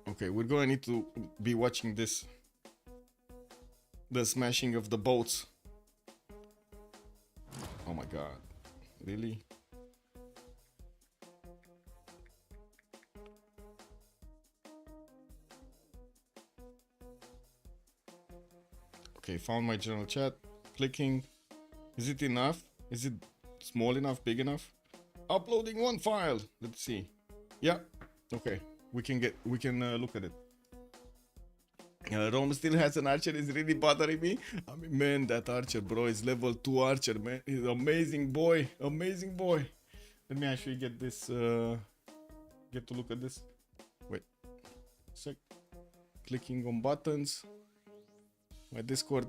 okay, we're going to need to be watching this, the smashing of the boats. Oh my god, really? Okay, found my general chat, clicking. Is it enough? Is it small enough, big enough? Uploading one file. Let's see. Yeah, okay, we can look at it. Rome still has an archer, is really bothering me. I mean, man, that archer, bro, is level 2 archer, man. He's amazing boy, amazing boy. Let me actually get this, get to look at this. Wait, sec. Clicking on buttons. My Discord,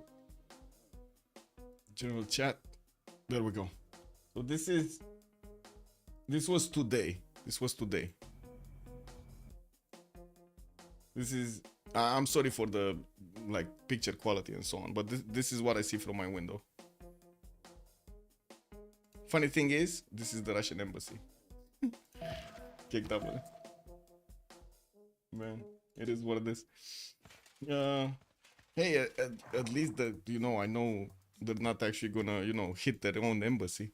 general chat. There we go. So this was today. This is, I'm sorry for the like picture quality and so on, but this is what I see from my window. Funny thing is, this is the Russian embassy. Kicked up with it. Man, it is what it is. Hey, at least that, you know, I know they're not actually gonna, you know, hit their own embassy.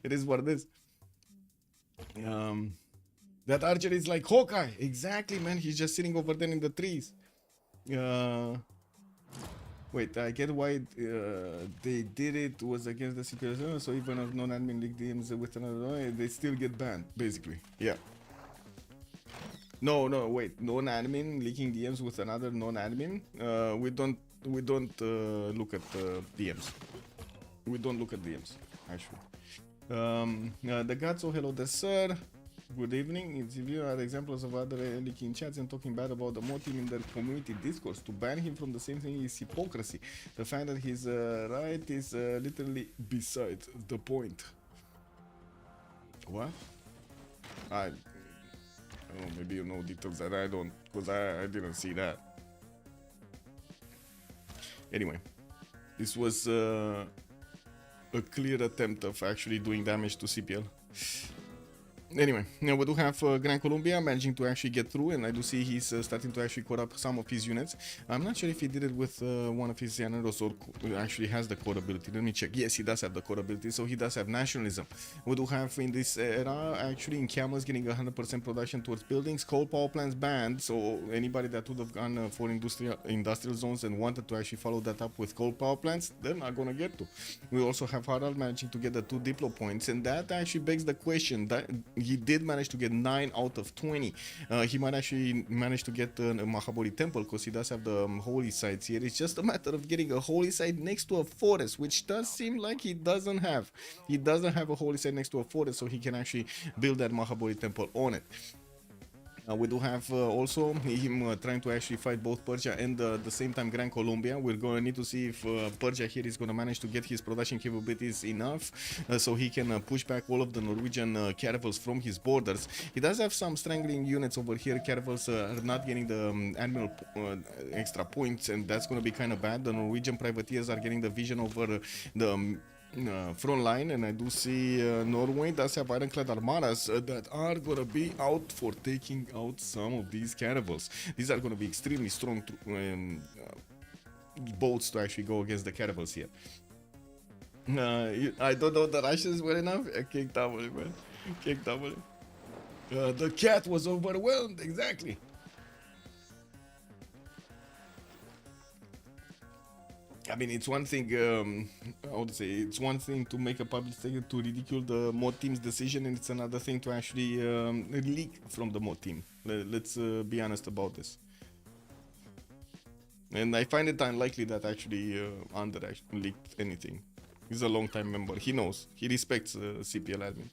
It is what it is. That archer is like Hawkeye. Exactly, man. He's just sitting over there in the trees. Wait, I get why they did it was against the situation. So even if non-admin leak DMs with another, they still get banned, basically. Yeah. No, wait. Non-admin leaking DMs with another non-admin. We don't look at DMs. We don't look at DMs, actually. The gods, oh hello there, sir. Good evening. If you are examples of other leaking chats and talking bad about the mod team in their community discourse, to ban him from the same thing is hypocrisy. The fact that he's right is literally beside the point. What? I don't know, maybe you know details that I don't, because I didn't see that. Anyway, this was a clear attempt of actually doing damage to CPL. Anyway, now we do have Gran Colombia managing to actually get through, and I do see he's starting to actually code up some of his units. I'm not sure if he did it with one of his generals or actually has the code ability. Let me check. Yes, he does have the code ability, so he does have nationalism. We do have in this era actually in camels getting 100% production towards buildings, coal power plants banned, so anybody that would have gone for industrial zones and wanted to actually follow that up with coal power plants, they're not gonna get to. We also have Harald managing to get the 2 diplo points, and that actually begs the question that he did manage to get 9 out of 20. He might actually manage to get a Mahabodhi temple because he does have the holy sites here. It's just a matter of getting a holy site next to a forest, which does seem like he doesn't have. He doesn't have a holy site next to a forest, so he can actually build that Mahabodhi temple on it. We do have also him trying to actually fight both Persia and the same time Gran Colombia. We're going to need to see if Persia here is going to manage to get his production capabilities enough so he can push back all of the Norwegian caravels from his borders. He does have some strangling units over here. Caravels are not getting the admiral extra points, and that's going to be kind of bad. The Norwegian privateers are getting the vision over the front line, and I do see Norway does have ironclad armadas that are gonna be out for taking out some of these caravels. These are gonna be extremely strong boats to actually go against the cannibals here. I don't know the Russians well enough. King W, man. King W. The cat was overwhelmed, exactly. I mean, it's one thing, I would say, it's one thing to make a public statement to ridicule the mod team's decision, and it's another thing to actually leak from the mod team. Let's be honest about this. And I find it unlikely that actually Under actually leaked anything. He's a long-time member. He knows. He respects CPL admin.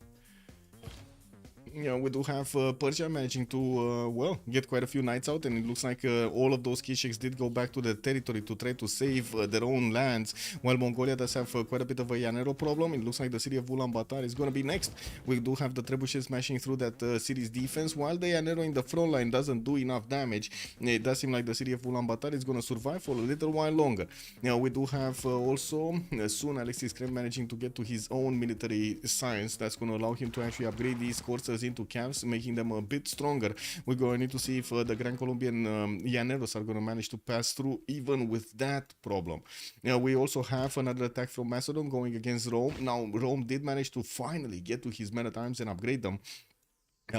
Yeah, we do have Persia managing to, well, get quite a few knights out, and it looks like all of those Kishaks did go back to their territory to try to save their own lands, while Mongolia does have quite a bit of a Yanero problem. It looks like the city of Ulaanbaatar is going to be next. We do have the trebuchets smashing through that city's defense, while the Yanero in the front line doesn't do enough damage. It does seem like the city of Ulaanbaatar is going to survive for a little while longer. Now, we do have also soon Alexis Krem managing to get to his own military science. That's going to allow him to actually upgrade these coursers into camps, making them a bit stronger. We're going to need to see if the Grand Colombian Llaneros are going to manage to pass through even with that problem. We also have another attack from Macedon going against Rome. Now, Rome did manage to finally get to his men-at-arms and upgrade them.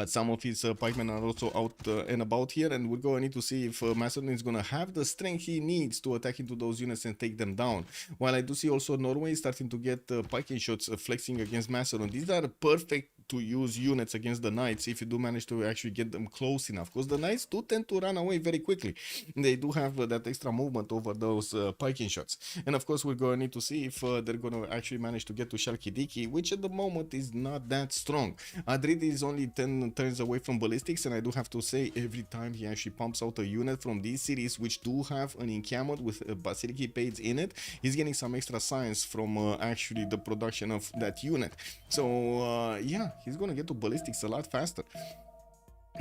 Some of his pikemen are also out and about here, and we're going to need to see if Macedon is going to have the strength he needs to attack into those units and take them down. While I do see also Norway starting to get piking shots flexing against Macedon. These are perfect to use units against the knights if you do manage to actually get them close enough, because the knights do tend to run away very quickly. They do have that extra movement over those piking shots. And of course, we're going to need to see if they're going to actually manage to get to Chalkidiki, which at the moment is not that strong. Adrid is only 10 turns away from ballistics, and I do have to say, every time he actually pumps out a unit from these cities which do have an encampment with Basilic Pades in it, he's getting some extra science from actually the production of that unit. So yeah, he's gonna get to ballistics a lot faster.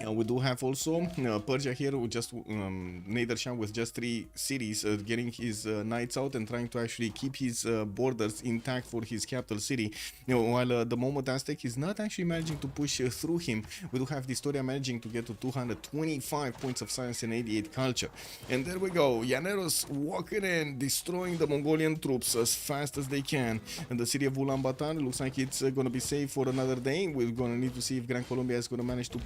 We do have also Persia here with just Nader with just 3 cities getting his knights out and trying to actually keep his borders intact for his capital city. While the Momot Aztec is not actually managing to push through him, we do have Distoria managing to get to 225 points of science and 88 culture. And there we go, Llaneros walking in, destroying the Mongolian troops as fast as they can. And the city of Ulaanbaatar looks like it's going to be safe for another day. We're going to need to see if Gran Colombia is going to manage to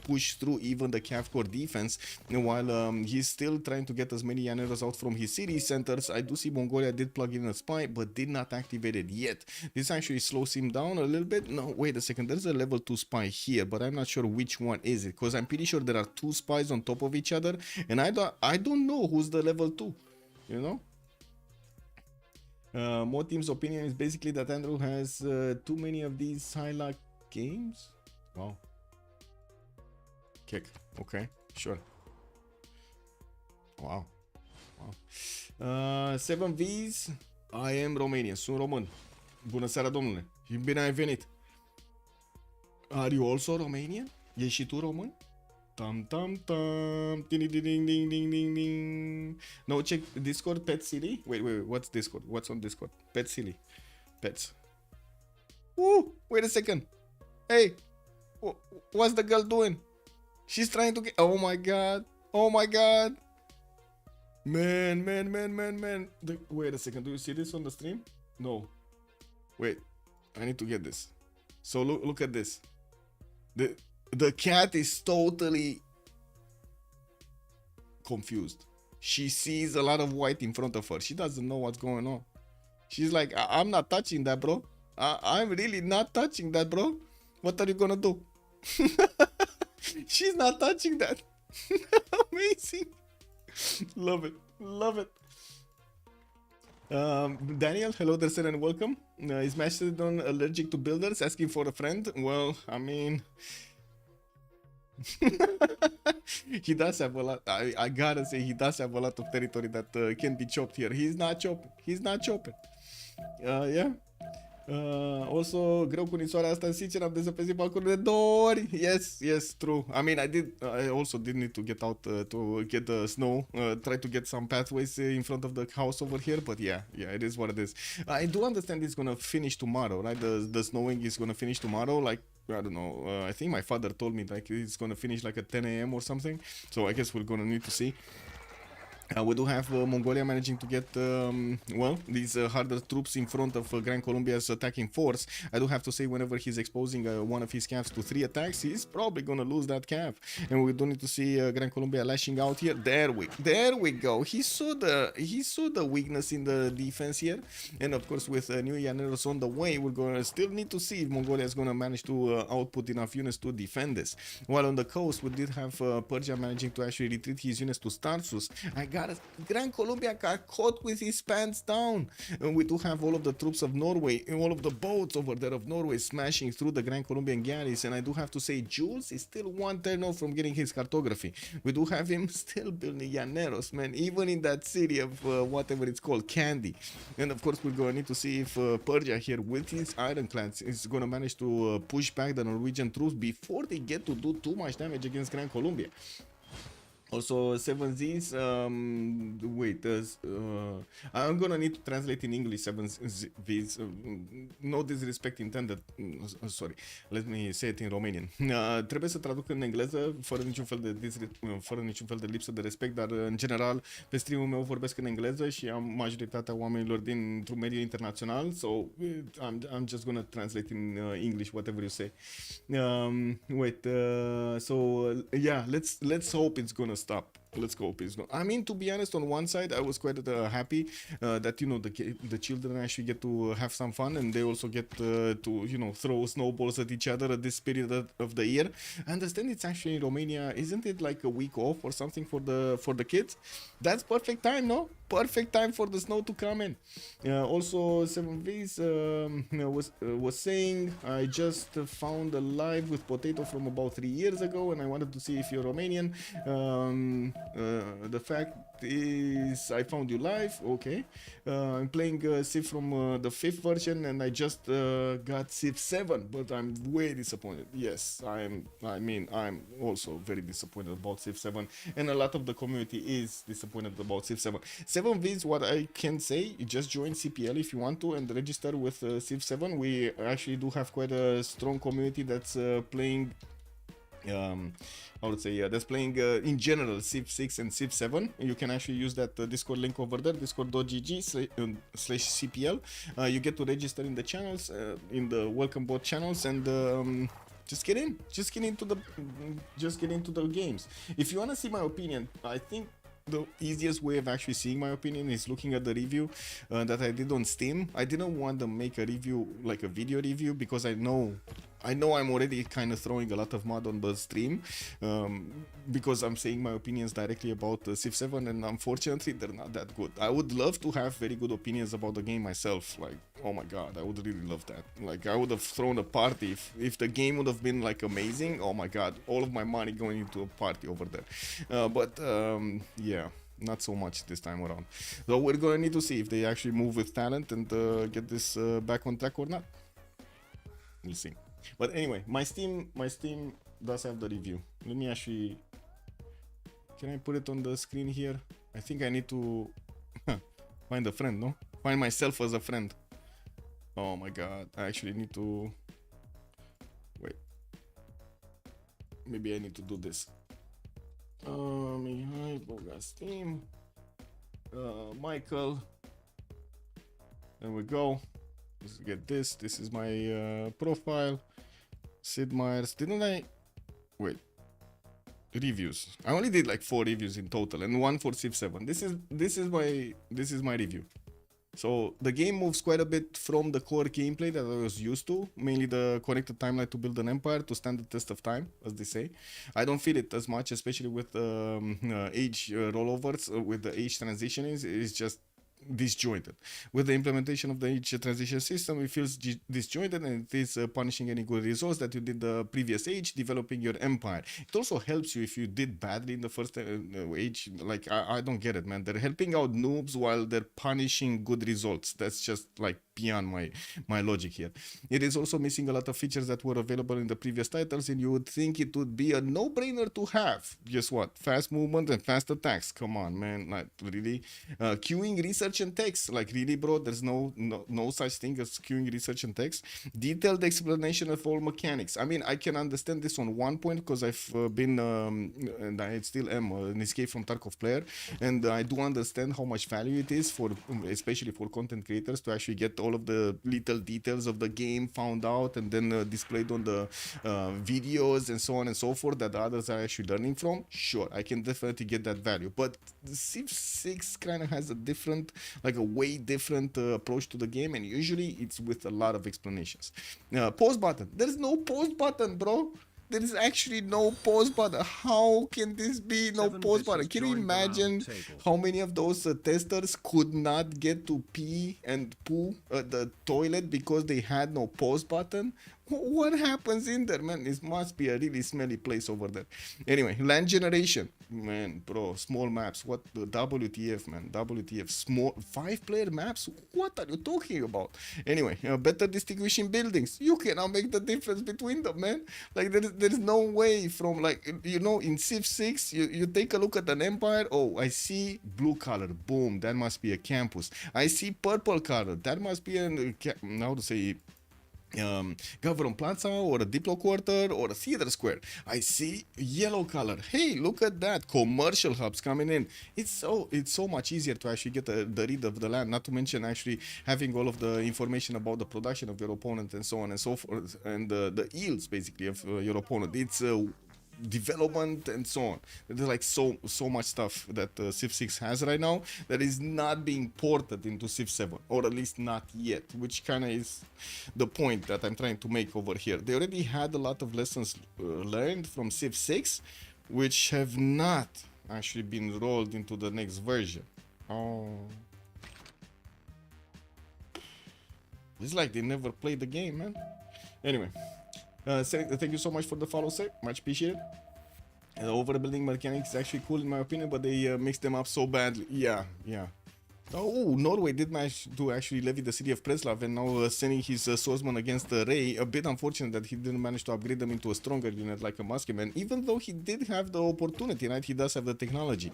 push through even the Cav core defense, while he's still trying to get as many Llaneros out from his city centers. I do see Mongolia did plug in a spy, but did not activate it yet. This actually slows him down a little bit. No, wait a second, there's a level 2 spy here, but I'm not sure which one is it, because I'm pretty sure there are 2 spies on top of each other, and I don't know who's the level 2, you know? More team's opinion is basically that Andrew has too many of these high-luck games. Wow. Kick. Okay, sure. Wow. Wow. 7 V's. I am Romanian. Sunt român. Bună seara, domnule. Și bine ai venit. Are you also Romanian? Ești și tu român? Tam tam tam. Ding ding ding ding ding ding ding. No, check Discord. Pet Silly. Wait. What's Discord? What's on Discord? Pet Silly. Pets. Woo! Wait a second. Hey, what's the girl doing? She's trying to get. Oh my god. Oh my god. Man. Wait a second. Do you see this on the stream? No. Wait. I need to get this. So look at this. The cat is totally confused. She sees a lot of white in front of her. She doesn't know what's going on. She's like, I'm not touching that, bro. I'm really not touching that, bro. What are you gonna do? She's not touching that. Amazing. Love it. Daniel, hello there, sir, and welcome. Is Mastodon allergic to builders? Asking for a friend? Well, I mean, he does have a lot. I gotta say, he does have a lot of territory that can be chopped here. He's not chopping. Yeah. Also, greu cu nisoarea asta, sincer, am dezăpezit balconul de 2 ori. Yes, true. I mean, I also did need to get out to get the snow, try to get some pathways in front of the house over here, but yeah, it is what it is. I do understand it's gonna finish tomorrow, right? The snowing is gonna finish tomorrow, like, I don't know, I think my father told me like it's gonna finish like at 10 a.m. or something, so I guess we're gonna need to see. We do have Mongolia managing to get, well, these harder troops in front of Gran Colombia's attacking force. I do have to say, whenever he's exposing one of his camps to 3 attacks, he's probably gonna lose that camp. And we do need to see Gran Colombia lashing out here. There we go. He saw the weakness in the defense here. And of course, with new Llaneros on the way, we're gonna still need to see if Mongolia is gonna manage to output enough units to defend this. While on the coast, we did have Persia managing to actually retreat his units to Starsus. Gran Colombia got caught with his pants down. And we do have all of the troops of Norway and all of the boats over there of Norway smashing through the Gran Colombian galleys. And I do have to say, Jules is still one turn off from getting his cartography. We do have him still building Llaneros, man, even in that city of whatever it's called, Candy. And of course, we're going to need to see if Persia here with his ironclads is going to manage to push back the Norwegian troops before they get to do too much damage against Gran Colombia. Also, 7Zs, wait, I'm gonna need to translate in English 7Zs, no disrespect intended, sorry, let me say it in Romanian. Trebuie să traduc în engleză, fără niciun fel de lipsă de respect, dar în general, pe stream-ul meu vorbesc în engleză și am majoritatea oamenilor dintr-un mediu internațional, so I'm just gonna translate in English, whatever you say. Yeah, let's hope it's gonna stop. Let's go, please. I mean, to be honest, on one side, I was quite happy that, you know, the children actually get to have some fun, and they also get to, you know, throw snowballs at each other at this period of the year. I understand it's actually in Romania. Isn't it like a week off or something for the kids? That's perfect time, no? Perfect time for the snow to come in. Also, 7Vs was saying, I just found a live with Potato from about 3 years ago, and I wanted to see if you're Romanian. The fact is, I found you live. Okay. I'm playing Civ from the 5th version, and I just got Civ7, but I'm way disappointed. Yes, I'm also very disappointed about Civ7, and a lot of the community is disappointed about Civ7. 7Vs, what I can say, you just join CPL if you want to and register with Civ7. We actually do have quite a strong community that's playing I would say that's playing in general Civ6 and Civ7. You can actually use that Discord link over there, discord.gg/CPL. You get to register in the channels, in the welcome bot channels, and just get into the games. If you want to see my opinion, I think the easiest way of actually seeing my opinion is looking at the review that I did on Steam. I didn't want to make a review, like a video review, because I know I'm already kind of throwing a lot of mud on the stream because I'm saying my opinions directly about Civ7, and unfortunately they're not that good. I would love to have very good opinions about the game myself. Like, oh my god, I would really love that. Like, I would have thrown a party if the game would have been like amazing. Oh my god, all of my money going into a party over there. Yeah, not so much this time around. So we're gonna need to see if they actually move with talent and get this back on track or not. We'll see. But anyway, my Steam does have the review. Let me actually, can I put it on the screen here? I think I need to find a friend, no? Find myself as a friend. Oh my god, I actually need to, wait. Maybe I need to do this. Steam. Michael. There we go. Let's get this. This is my profile. Sid Meier's. Didn't I? Wait. Reviews. I only did like 4 reviews in total, and 1 for Civ7. This is my review. So the game moves quite a bit from the core gameplay that I was used to, mainly the connected timeline to build an empire to stand the test of time, as they say. I don't feel it as much, especially with age rollovers, with the age transition. It's just disjointed. With the implementation of the age transition system, it feels disjointed, and it is punishing any good results that you did the previous age, developing your empire. It also helps you if you did badly in the first age. Like, I don't get it, man. They're helping out noobs while they're punishing good results. That's just like beyond my logic here. It is also missing a lot of features that were available in the previous titles, and you would think it would be a no-brainer to have. Guess what? Fast movement and fast attacks. Come on, man. Like, really? Queuing research and text. Like, really, bro? There's no such thing as queuing research and text. Detailed explanation of all mechanics. I mean, I can understand this on one point because I've been, and I still am, an Escape from Tarkov player, and I do understand how much value it is for, especially for content creators, to actually get all of the little details of the game found out and then displayed on the videos and so on and so forth that the others are actually learning from. Sure, I can definitely get that value, but Civ6 kind of has a different, like a way different approach to the game, and usually it's with a lot of explanations. Pause button. There's no pause button, bro. There is actually no pause button. How can this be no pause button? Can you imagine how many of those testers could not get to pee and poo at the toilet because they had no pause button? What happens in there, man? It must be a really smelly place over there. Anyway, land generation. Man, bro, small maps. What the WTF, man? WTF. Small 5-player maps? What are you talking about? Anyway, better distinguishing buildings. You cannot make the difference between them, man. Like, there's no way from, like, you know, in Civ6, you take a look at an empire. Oh, I see blue color. Boom, that must be a campus. I see purple color. That must be how to say, government plaza or a diplo quarter or a theater square. I see yellow color. Hey, look at that, commercial hubs coming in. It's so much easier to actually get the read of the land, not to mention actually having all of the information about the production of your opponent and so on and so forth, and the yields basically of your opponent. It's development and so on. There's like so much stuff that Civ6 has right now that is not being ported into Civ7, or at least not yet, which kind of is the point that I'm trying to make over here. They already had a lot of lessons learned from Civ6, which have not actually been rolled into the next version. Oh, it's like they never played the game, man. Anyway, thank you so much for the follow, sir. Much appreciated. And the overbuilding mechanics is actually cool in my opinion, but they mix them up so badly. Yeah. Oh, Norway did manage to actually levy the city of Preslav and now sending his swordsman against Ray. A bit unfortunate that he didn't manage to upgrade them into a stronger unit like a Muskeman, even though he did have the opportunity, right? He does have the technology.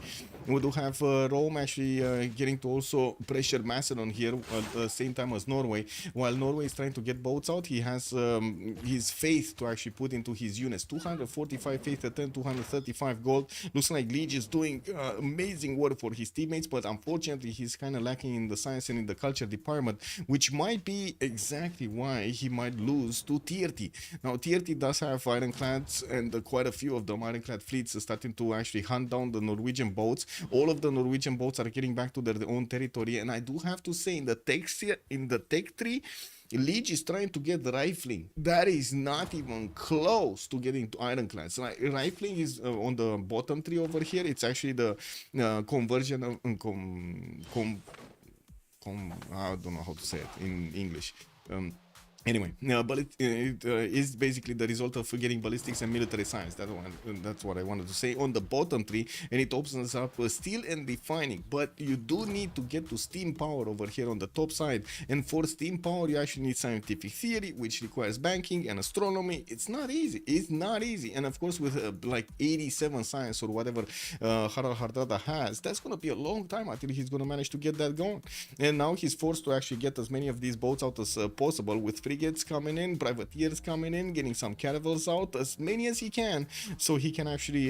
We do have Rome actually getting to also pressure Macedon here at the same time as Norway. While Norway is trying to get boats out, he has his faith to actually put into his units. 245 faith at 10, 235 gold. Looks like Liege is doing amazing work for his teammates, but unfortunately he's kind of lacking in the science and in the culture department, which might be exactly why he might lose to TRT. Now, TRT does have ironclads, and quite a few of them ironclad fleets are starting to actually hunt down the Norwegian boats. All of the Norwegian boats are getting back to their own territory, and I do have to say, in the tech tree, Liege is trying to get rifling. That is not even close to getting to ironclads. Rifling is on the bottom tree over here. It's actually the conversion of I don't know how to say it in English. Anyway, but it is basically the result of getting ballistics and military science. That's what I wanted to say on the bottom tree, and it opens up steel and refining. But you do need to get to steam power over here on the top side, and for steam power you actually need scientific theory, which requires banking and astronomy. It's not easy. And of course, with like 87 science or whatever Harald Hardrada has, that's gonna be a long time until he's gonna manage to get that going. And now he's forced to actually get as many of these boats out as possible, with frigates coming in, privateers coming in, getting some caravels out, as many as he can, so he can actually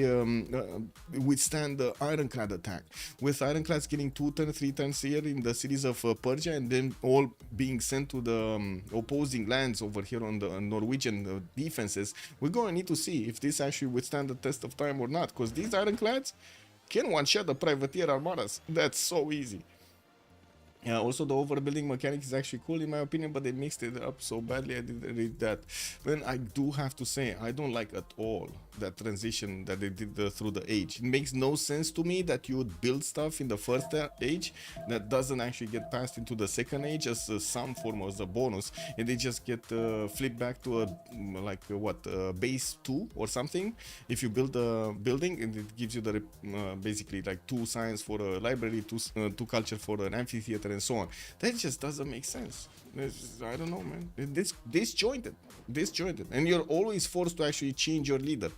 withstand the ironclad attack. With ironclads getting 2 turns, 3 turns here in the cities of Persia, and then all being sent to the opposing lands over here on the Norwegian defenses, we're going to need to see if this actually withstand the test of time or not, because these ironclads can one-shot the privateer armadas. That's so easy. Also, the overbuilding mechanic is actually cool in my opinion, but they mixed it up so badly. I didn't read that. Then I do have to say, I don't like at all that transition that they did through the age. It makes no sense to me that you would build stuff in the first age that doesn't actually get passed into the second age as some form as a bonus, and they just get flipped back to a base 2 or something. If you build a building, and it gives you the basically like 2 science for a library, 2 culture for an amphitheater, and so on. That just doesn't make sense. I don't know, man. Disjointed, and you're always forced to actually change your leader.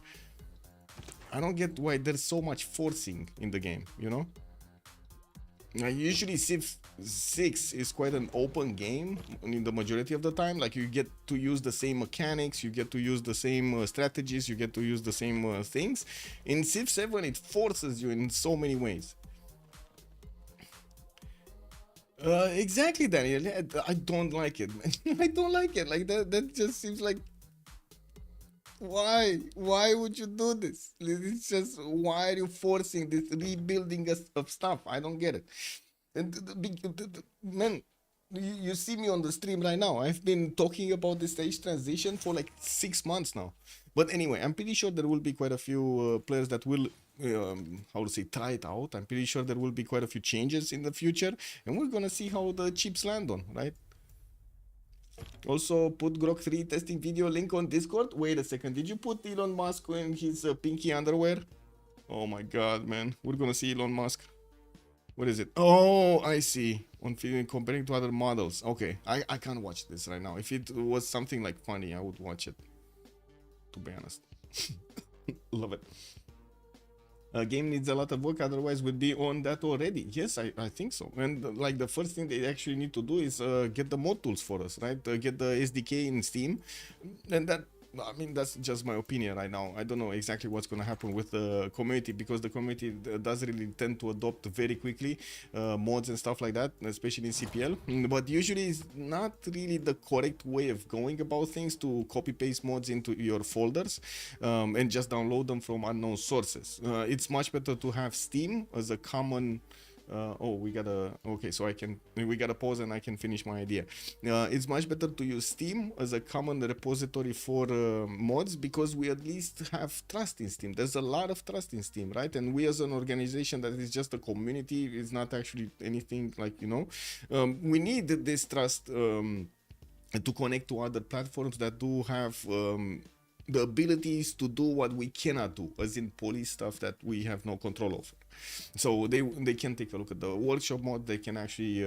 I don't get why there's so much forcing in the game, you know? Usually Civ6 is quite an open game in the majority of the time. Like, you get to use the same mechanics, you get to use the same strategies, you get to use the same things. In Civ7 it forces you in so many ways. Exactly, Daniel. I don't like it, man. I don't like it. Like, that just seems like, why would you do this? It's just, why are you forcing this rebuilding of stuff? I don't get it. And man, you see me on the stream right now. I've been talking about the stage transition for like 6 months now. But anyway, I'm pretty sure there will be quite a few players that will how to say, try it out. I'm pretty sure there will be quite a few changes in the future, and we're gonna see how the chips land on, right? Also, put Grok 3 testing video link on Discord. Wait a second, did you put Elon Musk in his pinky underwear? Oh my god, man. We're gonna see Elon Musk. What is it? Oh, I see. On comparing to other models. Okay, I can't watch this right now. If it was something like funny, I would watch it, to be honest. Love it. Game needs a lot of work, otherwise we'd be on that already. Yes, I think so. And like, the first thing they actually need to do is get the mod tools for us, right? Get the SDK in Steam, and that, I mean, that's just my opinion right now. I don't know exactly what's going to happen with the community, because the community does really tend to adopt very quickly mods and stuff like that, especially in CPL. But usually it's not really the correct way of going about things to copy paste mods into your folders and just download them from unknown sources. It's much better to have Steam as a common okay, so we gotta pause and I can finish my idea. It's much better to use Steam as a common repository for mods, because we at least have trust in Steam. There's a lot of trust in Steam, right? And we as an organization that is just a community, is not actually anything like, you know, we need this trust to connect to other platforms that do have the abilities to do what we cannot do, as in police stuff that we have no control over. So they can take a look at the workshop mod. They can actually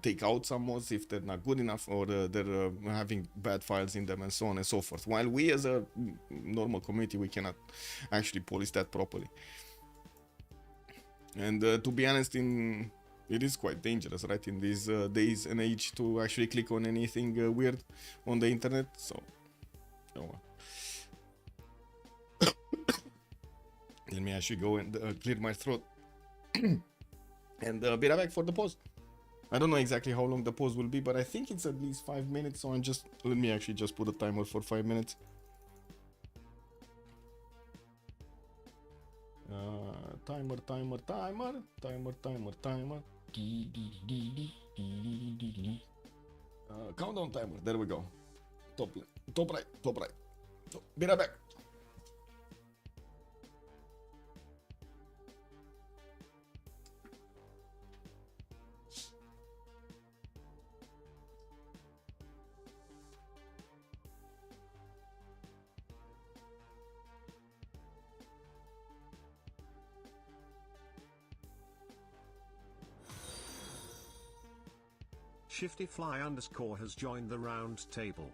take out some mods if they're not good enough, or they're having bad files in them, and so on and so forth. While we as a normal community, we cannot actually police that properly. And to be honest, it is quite dangerous, right, in these days and age, to actually click on anything weird on the internet. So let me actually go and clear my throat and be right back for the pause. I don't know exactly how long the pause will be, but I think it's at least 5 minutes. So let me actually just put a timer for 5 minutes. Timer. Countdown timer. There we go. Top right. Be right back. ShiftyFly_ has joined the round table.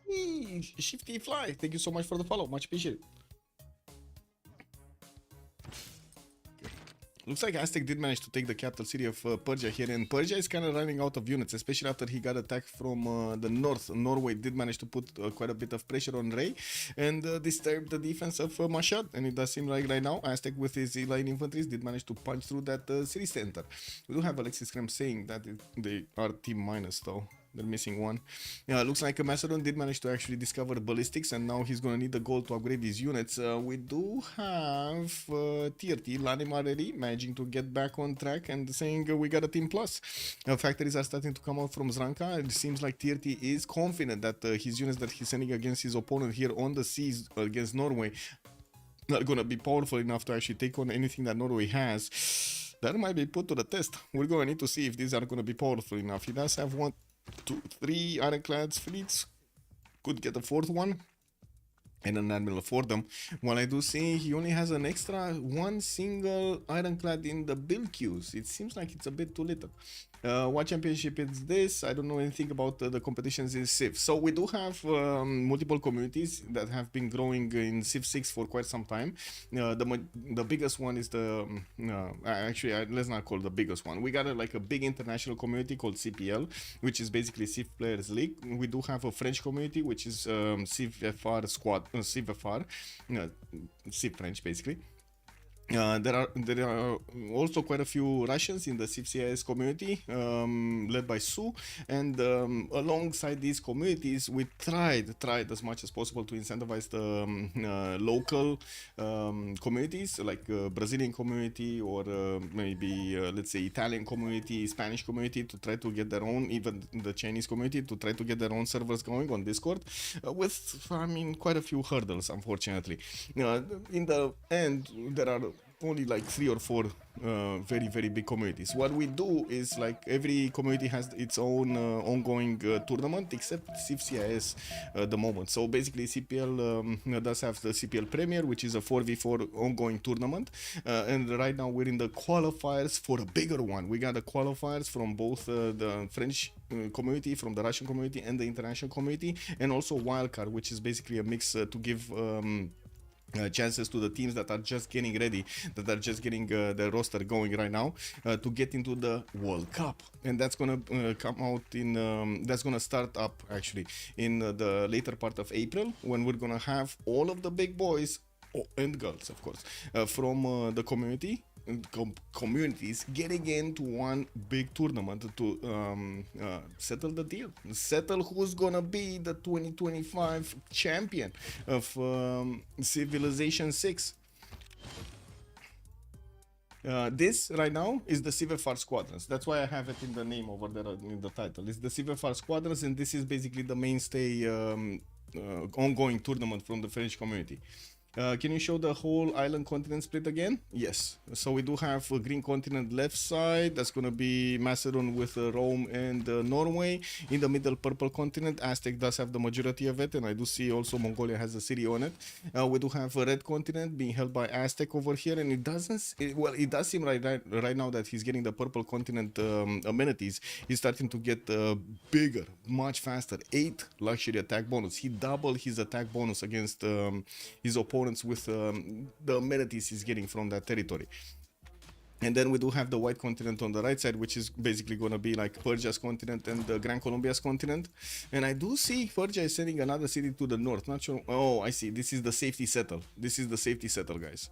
Hey, Shifty Fly, thank you so much for the follow. Much appreciated. Looks like Aztec did manage to take the capital city of Persia here, and Persia is kind of running out of units, especially after he got attacked from the north. Norway did manage to put quite a bit of pressure on Ray and disturb the defense of Mashhad, and it does seem like right now Aztec with his line infantry did manage to punch through that city center. We do have Alexis Krem saying that they are team minus though. They're missing one. Yeah, looks like Macedon did manage to actually discover ballistics, and now he's gonna need the gold to upgrade his units. We do have TRT, Lanim already managing to get back on track and saying we got a team plus. Factories are starting to come out from Zranka. It seems like TRT is confident that his units that he's sending against his opponent here on the seas against Norway are gonna be powerful enough to actually take on anything that Norway has. That might be put to the test. We're gonna need to see if these are gonna be powerful enough. He does have 1, 2, 3 ironclad fleets. Could get a 4th one and an admiral for them. While I do see he only has an extra 1 single ironclad in the build queues. It seems like it's a bit too little. What championship is this? I don't know anything about the competitions in Civ. So we do have multiple communities that have been growing in Civ6 for quite some time. The biggest one is the actually let's not call it the biggest one. We got like a big international community called CPL, which is basically Civ Players League. We do have a French community, which is CivFR CivFR, Civ French basically. There are also quite a few Russians in the CivCIS community, led by Su, and alongside these communities, we tried as much as possible to incentivize the local communities, like Brazilian community or maybe let's say Italian community, Spanish community, to try to get their own, even the Chinese community, to try to get their own servers going on Discord, with, I mean, quite a few hurdles, unfortunately. In the end, there are only like 3 or 4 very big communities. What we do is, like, every community has its own ongoing tournament, except CivCIS at the moment. So basically CPL does have the CPL Premier, which is a 4v4 ongoing tournament, and right now we're in the qualifiers for a bigger one. We got the qualifiers from both the French community, from the Russian community, and the international community, and also wildcard, which is basically a mix to give chances to the teams that are just getting ready, that are just getting their roster going right now, to get into the World Cup. And that's gonna come out in that's gonna start up actually in the later part of April, when we're gonna have all of the big boys, and girls of course, from the communities getting into one big tournament to settle the deal, settle who's gonna be the 2025 champion of Civilization 6. This right now is the CivFR Squadrons. That's why I have it in the name over there in the title. It's the CivFR Squadrons, and this is basically the mainstay ongoing tournament from the French community. Can you show the whole island continent split again? Yes. So we do have a green continent left side. That's going to be Macedon with Rome and Norway. In the middle, purple continent. Aztec does have the majority of it. And I do see also Mongolia has a city on it. We do have a red continent being held by Aztec over here. And it doesn't... it does seem right now that he's getting the purple continent amenities. He's starting to get bigger, much faster. 8 luxury attack bonus. He doubled his attack bonus against his opponent with the amenities he's getting from that territory. And then we do have the white continent on the right side, which is basically going to be like Persia's continent and the Grand Colombia's continent. And I do see Persia is sending another city to the north. Not sure. Oh, I see. This is the safety settle. This is the safety settle, guys.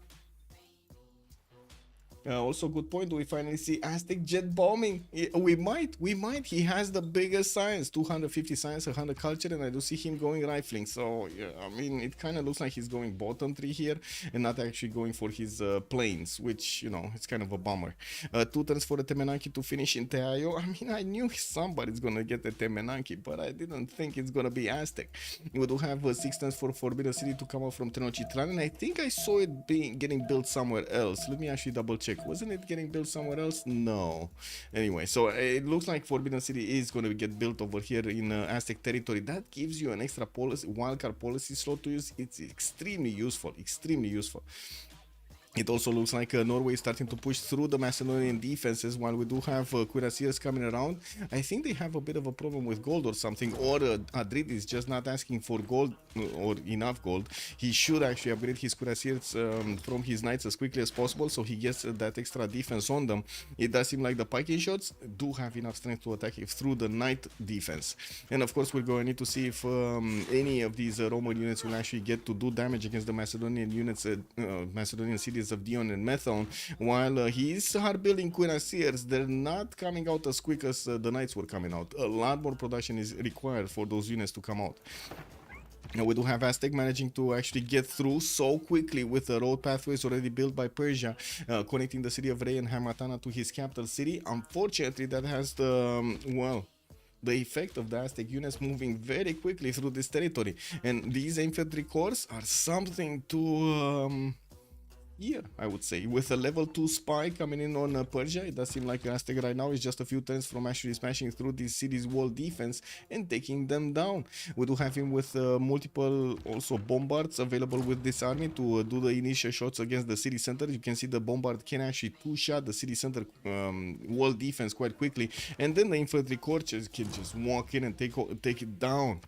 Also, good point. Do we finally see Aztec jet bombing? We might. He has the biggest science, 250 science, 100 culture, and I do see him going rifling. So, yeah, I mean, it kind of looks like he's going bottom 3 here and not actually going for his planes, which, you know, it's kind of a bummer. 2 turns for the Temenanki to finish in Teayo. I mean, I knew somebody's going to get the Temenanki, but I didn't think it's going to be Aztec. We do have 6 turns for Forbidden City to come out from Tenochtitlan, and I think I saw it getting built somewhere else. Let me actually double check. Wasn't it getting built somewhere else? No. Anyway, so it looks like Forbidden City is going to get built over here in Aztec territory. That gives you an extra policy, wildcard policy slot to use. It's extremely useful, extremely useful. It also looks like Norway is starting to push through the Macedonian defenses while we do have cuirassiers coming around. I think they have a bit of a problem with gold or something, or Adrid is just not asking for gold or enough gold. He should actually upgrade his cuirassiers from his knights as quickly as possible so he gets that extra defense on them. It does seem like the Viking shots do have enough strength to attack through the knight defense. And of course we're going to need to see if any of these Roman units will actually get to do damage against the Macedonian units, Macedonian cities of Dion and Methone. While he's hard building cuirassiers, they're not coming out as quick as the knights were coming out. A lot more production is required for those units to come out. Now we do have Aztec managing to actually get through so quickly with the road pathways already built by Persia, connecting the city of Rey and Hamatana to his capital city. Unfortunately, that has the, well, the effect of the Aztec units moving very quickly through this territory. And these infantry corps are something to here, I would say. With a level 2 spy coming in on Persia, it does seem like Aztec right now is just a few turns from actually smashing through this city's wall defense and taking them down. We do have him with multiple also bombards available with this army to do the initial shots against the city center. You can see the bombard can actually two-shot the city center wall defense quite quickly, and then the infantry corps can just walk in and take it down.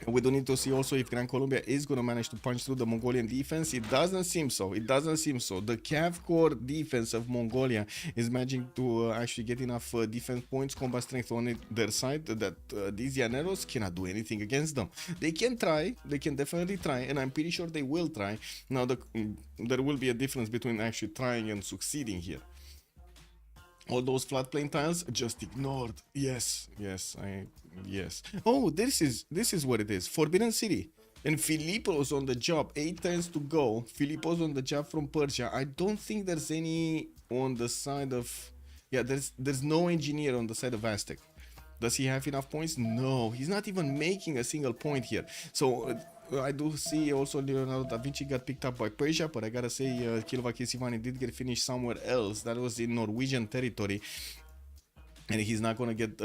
We do need to see also if Gran Colombia is going to manage to punch through the Mongolian defense. It doesn't seem so. It doesn't seem so. The Cav Corps defense of Mongolia is managing to actually get enough defense points, combat strength on their side that these Llaneros cannot do anything against them. They can try. They can definitely try, and I'm pretty sure they will try. Now, there will be a difference between actually trying and succeeding here. All those floodplain tiles just ignored. Yes. Oh, this is what it is. Forbidden City. And Filippo's on the job. 8 turns to go. Filippo's on the job from Persia. I don't think there's any on the side of... Yeah, there's no engineer on the side of Aztec. Does he have enough points? No, he's not even making a single point here. So... I do see also Leonardo da Vinci got picked up by Persia, but I gotta say Kilovaki Sivani did get finished somewhere else. That was in Norwegian territory. And he's not gonna get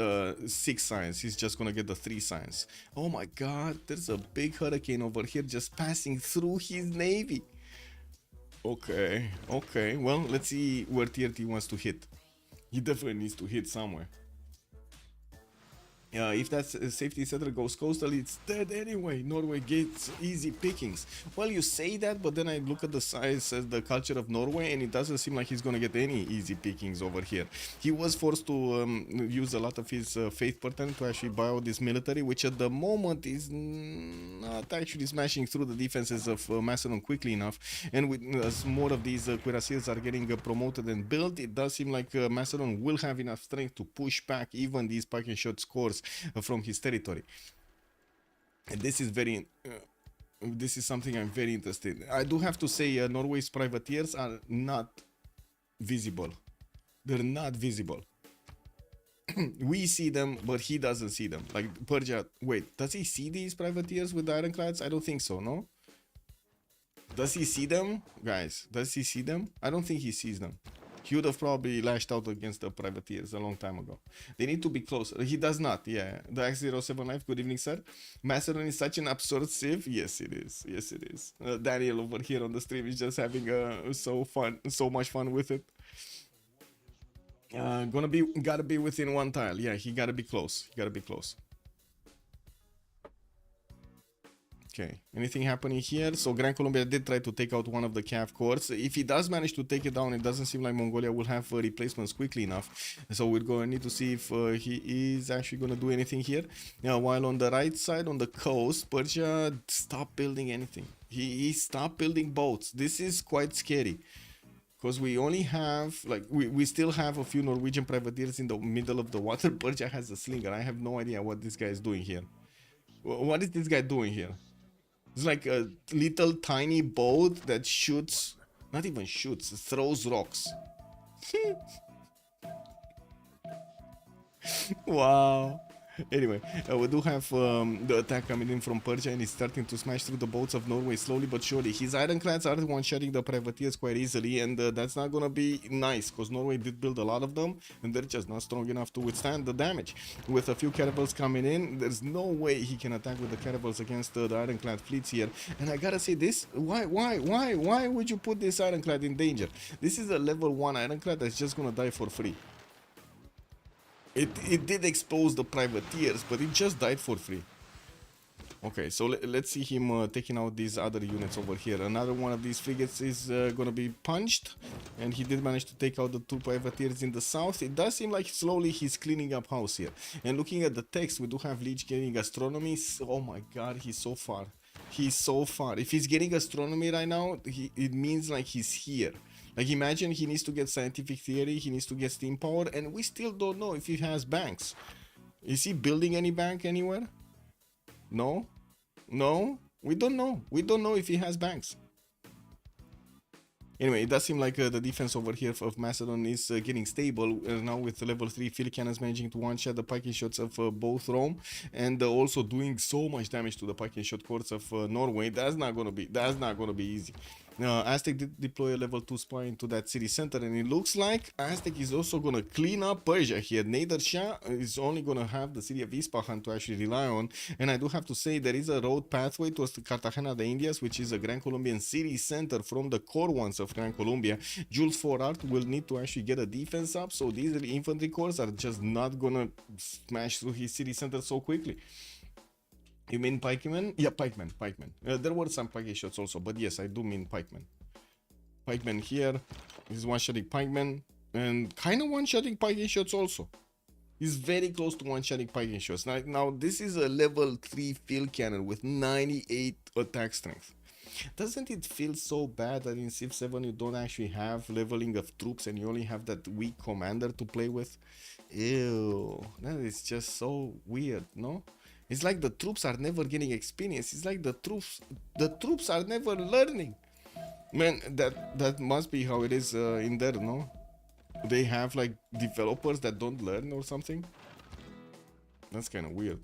6 science, he's just gonna get the 3 science. Oh my god, there's a big hurricane over here just passing through his navy. Okay, well, let's see where TRT wants to hit. He definitely needs to hit somewhere. If that safety center goes coastal, it's dead anyway. Norway gets easy pickings. Well, you say that, but then I look at the size of the culture of Norway, and it doesn't seem like he's going to get any easy pickings over here. He was forced to use a lot of his faith pattern to actually buy out this military, which at the moment is not actually smashing through the defenses of Macedon quickly enough. And with, as more of these cuirassiers are getting promoted and built, it does seem like Macedon will have enough strength to push back even these pack and shot scores from his territory. And this is very this is something I'm very interested in. I do have to say Norway's privateers are not visible. They're not visible. We see them, but he doesn't see them. Like Persia, wait, does he see these privateers with the ironclads? I don't think so, no? Does he see them? Guys, does he see them? I don't think he sees them. He would have probably lashed out against the privateers a long time ago. They need to be closer. He does not, yeah. The X07 Life, good evening, sir. Macedon is such an absurd civ. Yes, it is. Yes, it is. Daniel over here on the stream is just having so much fun with it. Gotta be within 1 tile. Yeah, he gotta be close. He gotta be close. Okay, anything happening here? So Gran Colombia did try to take out one of the Cav corps. If he does manage to take it down, it doesn't seem like Mongolia will have replacements quickly enough. So we're going to need to see if he is actually going to do anything here. While on the right side, on the coast, Persia stopped building anything. He stopped building boats. This is quite scary. Because we only have, like, we still have a few Norwegian privateers in the middle of the water. Persia has a slinger. I have no idea what this guy is doing here. What is this guy doing here? It's like a little tiny boat that shoots, not even shoots, throws rocks. Wow. Anyway, we do have the attack coming in from Persia, and he's starting to smash through the boats of Norway slowly but surely. His ironclads are one-shotting the privateers quite easily, and that's not gonna be nice, because Norway did build a lot of them, and they're just not strong enough to withstand the damage. With a few caravels coming in, there's no way he can attack with the caravels against the ironclad fleets here. And I gotta say this, why would you put this ironclad in danger? This is a level 1 ironclad that's just gonna die for free. It did expose the privateers, but it just died for free. Okay, so let's see him taking out these other units over here. Another one of these frigates is gonna be punched, and he did manage to take out the 2 privateers in the south. It does seem like slowly he's cleaning up house here. And looking at the text, we do have Leech getting astronomy. Oh my god, he's so far. He's so far. If he's getting astronomy right now, it means like he's here. Like, imagine he needs to get scientific theory, he needs to get steam power, and we still don't know if he has banks. Is he building any bank anywhere? No? No? We don't know. We don't know if he has banks. Anyway, it does seem like the defense over here of Macedon is getting stable now, with level 3 field cannons managing to one-shot the pike shots of both Rome, and also doing so much damage to the pike shot corps of Norway. That's not gonna be easy. Aztec did deploy a level 2 spy into that city center, and it looks like Aztec is also gonna clean up Persia here. Nader Shah is only gonna have the city of Isfahan to actually rely on, and I do have to say there is a road pathway towards the Cartagena de Indias, which is a Grand Colombian city center from the core ones of Grand Colombia. Jules Forart will need to actually get a defense up, so these infantry corps are just not gonna smash through his city center so quickly. You mean pikemen? Yeah, pikemen. There were some pike shots also, but yes, I do mean pikemen. Pikemen here. He's one-shotting pikemen, and kind of one-shotting pike shots also. He's very close to one-shotting pike shots. Now, this is a level 3 field cannon with 98 attack strength. Doesn't it feel so bad that in Civ 7 you don't actually have leveling of troops and you only have that weak commander to play with? Ew, that is just so weird, no? It's like the troops are never getting experience. It's like the troops are never learning. Man, that must be how it is in there, no? They have like developers that don't learn or something. That's kind of weird.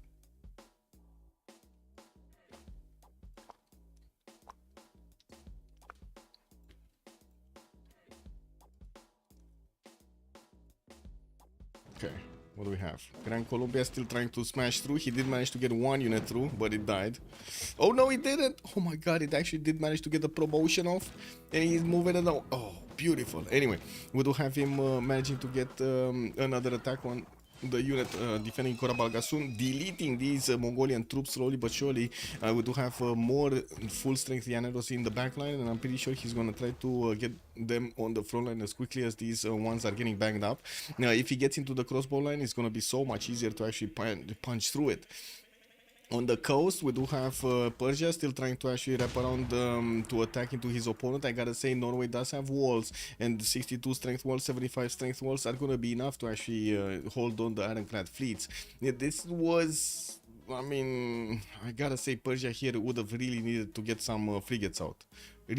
Okay. What do we have? Gran Colombia still trying to smash through. He did manage to get 1 unit through, but it died. Oh no, it didn't! Oh my god, it actually did manage to get the promotion off, and he's moving it out. Oh, beautiful. Anyway, we do have him managing to get another attack on the unit defending Korabalgasun, deleting these Mongolian troops slowly but surely. We do have more full strength Llaneros in the backline, and I'm pretty sure he's gonna try to get them on the front line as quickly as these ones are getting banged up. Now, if he gets into the crossbow line, it's gonna be so much easier to actually punch through it. On the coast, we do have Persia still trying to actually wrap around to attack into his opponent. I gotta say, Norway does have walls, and 62 strength walls, 75 strength walls are gonna be enough to actually hold on the ironclad fleets. Yeah, this was, I mean, I gotta say, Persia here would have really needed to get some frigates out. We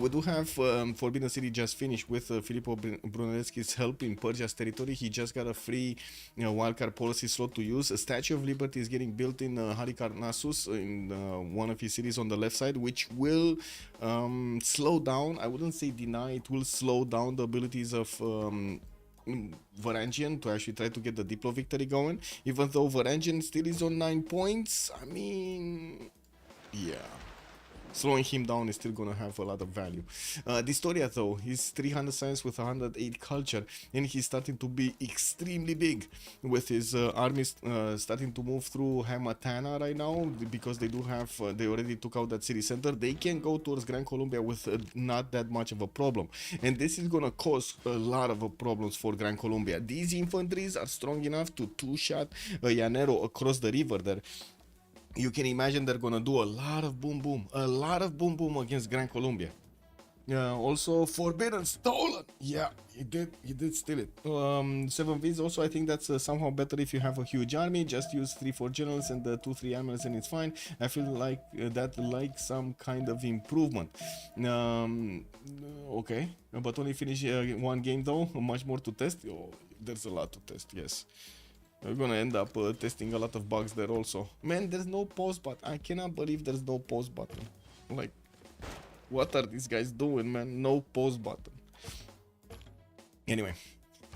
do have Forbidden City just finished with Filippo Brunelleschi's help in Persia's territory. He just got a free wildcard policy slot to use. A Statue of Liberty is getting built in Halikarnassus, in one of his cities on the left side, which will slow down, I wouldn't say deny, it will slow down the abilities of Varangian to actually try to get the Diplo victory going. Even though Varangian still is on 9 points, I mean, yeah. Slowing him down is still gonna have a lot of value. Distoria though, he's 300 science with 108 culture, and he's starting to be extremely big with his armies starting to move through Hamatana right now, because they do have, they already took out that city center. They can go towards Gran Colombia with not that much of a problem, and this is gonna cause a lot of problems for Gran Colombia. These infantries are strong enough to two-shot a Llanero across the river there. You can imagine they're gonna do a lot of boom boom against Gran Colombia. Also Forbidden Stolen. Yeah, he did steal it. 7Vs also, I think that's somehow better if you have a huge army. Just use 3-4 generals and 2-3 admirals and it's fine. I feel like that like some kind of improvement. Okay, but only finish one game though. Much more to test. Oh, there's a lot to test, yes. We're gonna end up testing a lot of bugs there also. Man, there's no pause button. I cannot believe there's no pause button. Like, what are these guys doing, man? No pause button. Anyway.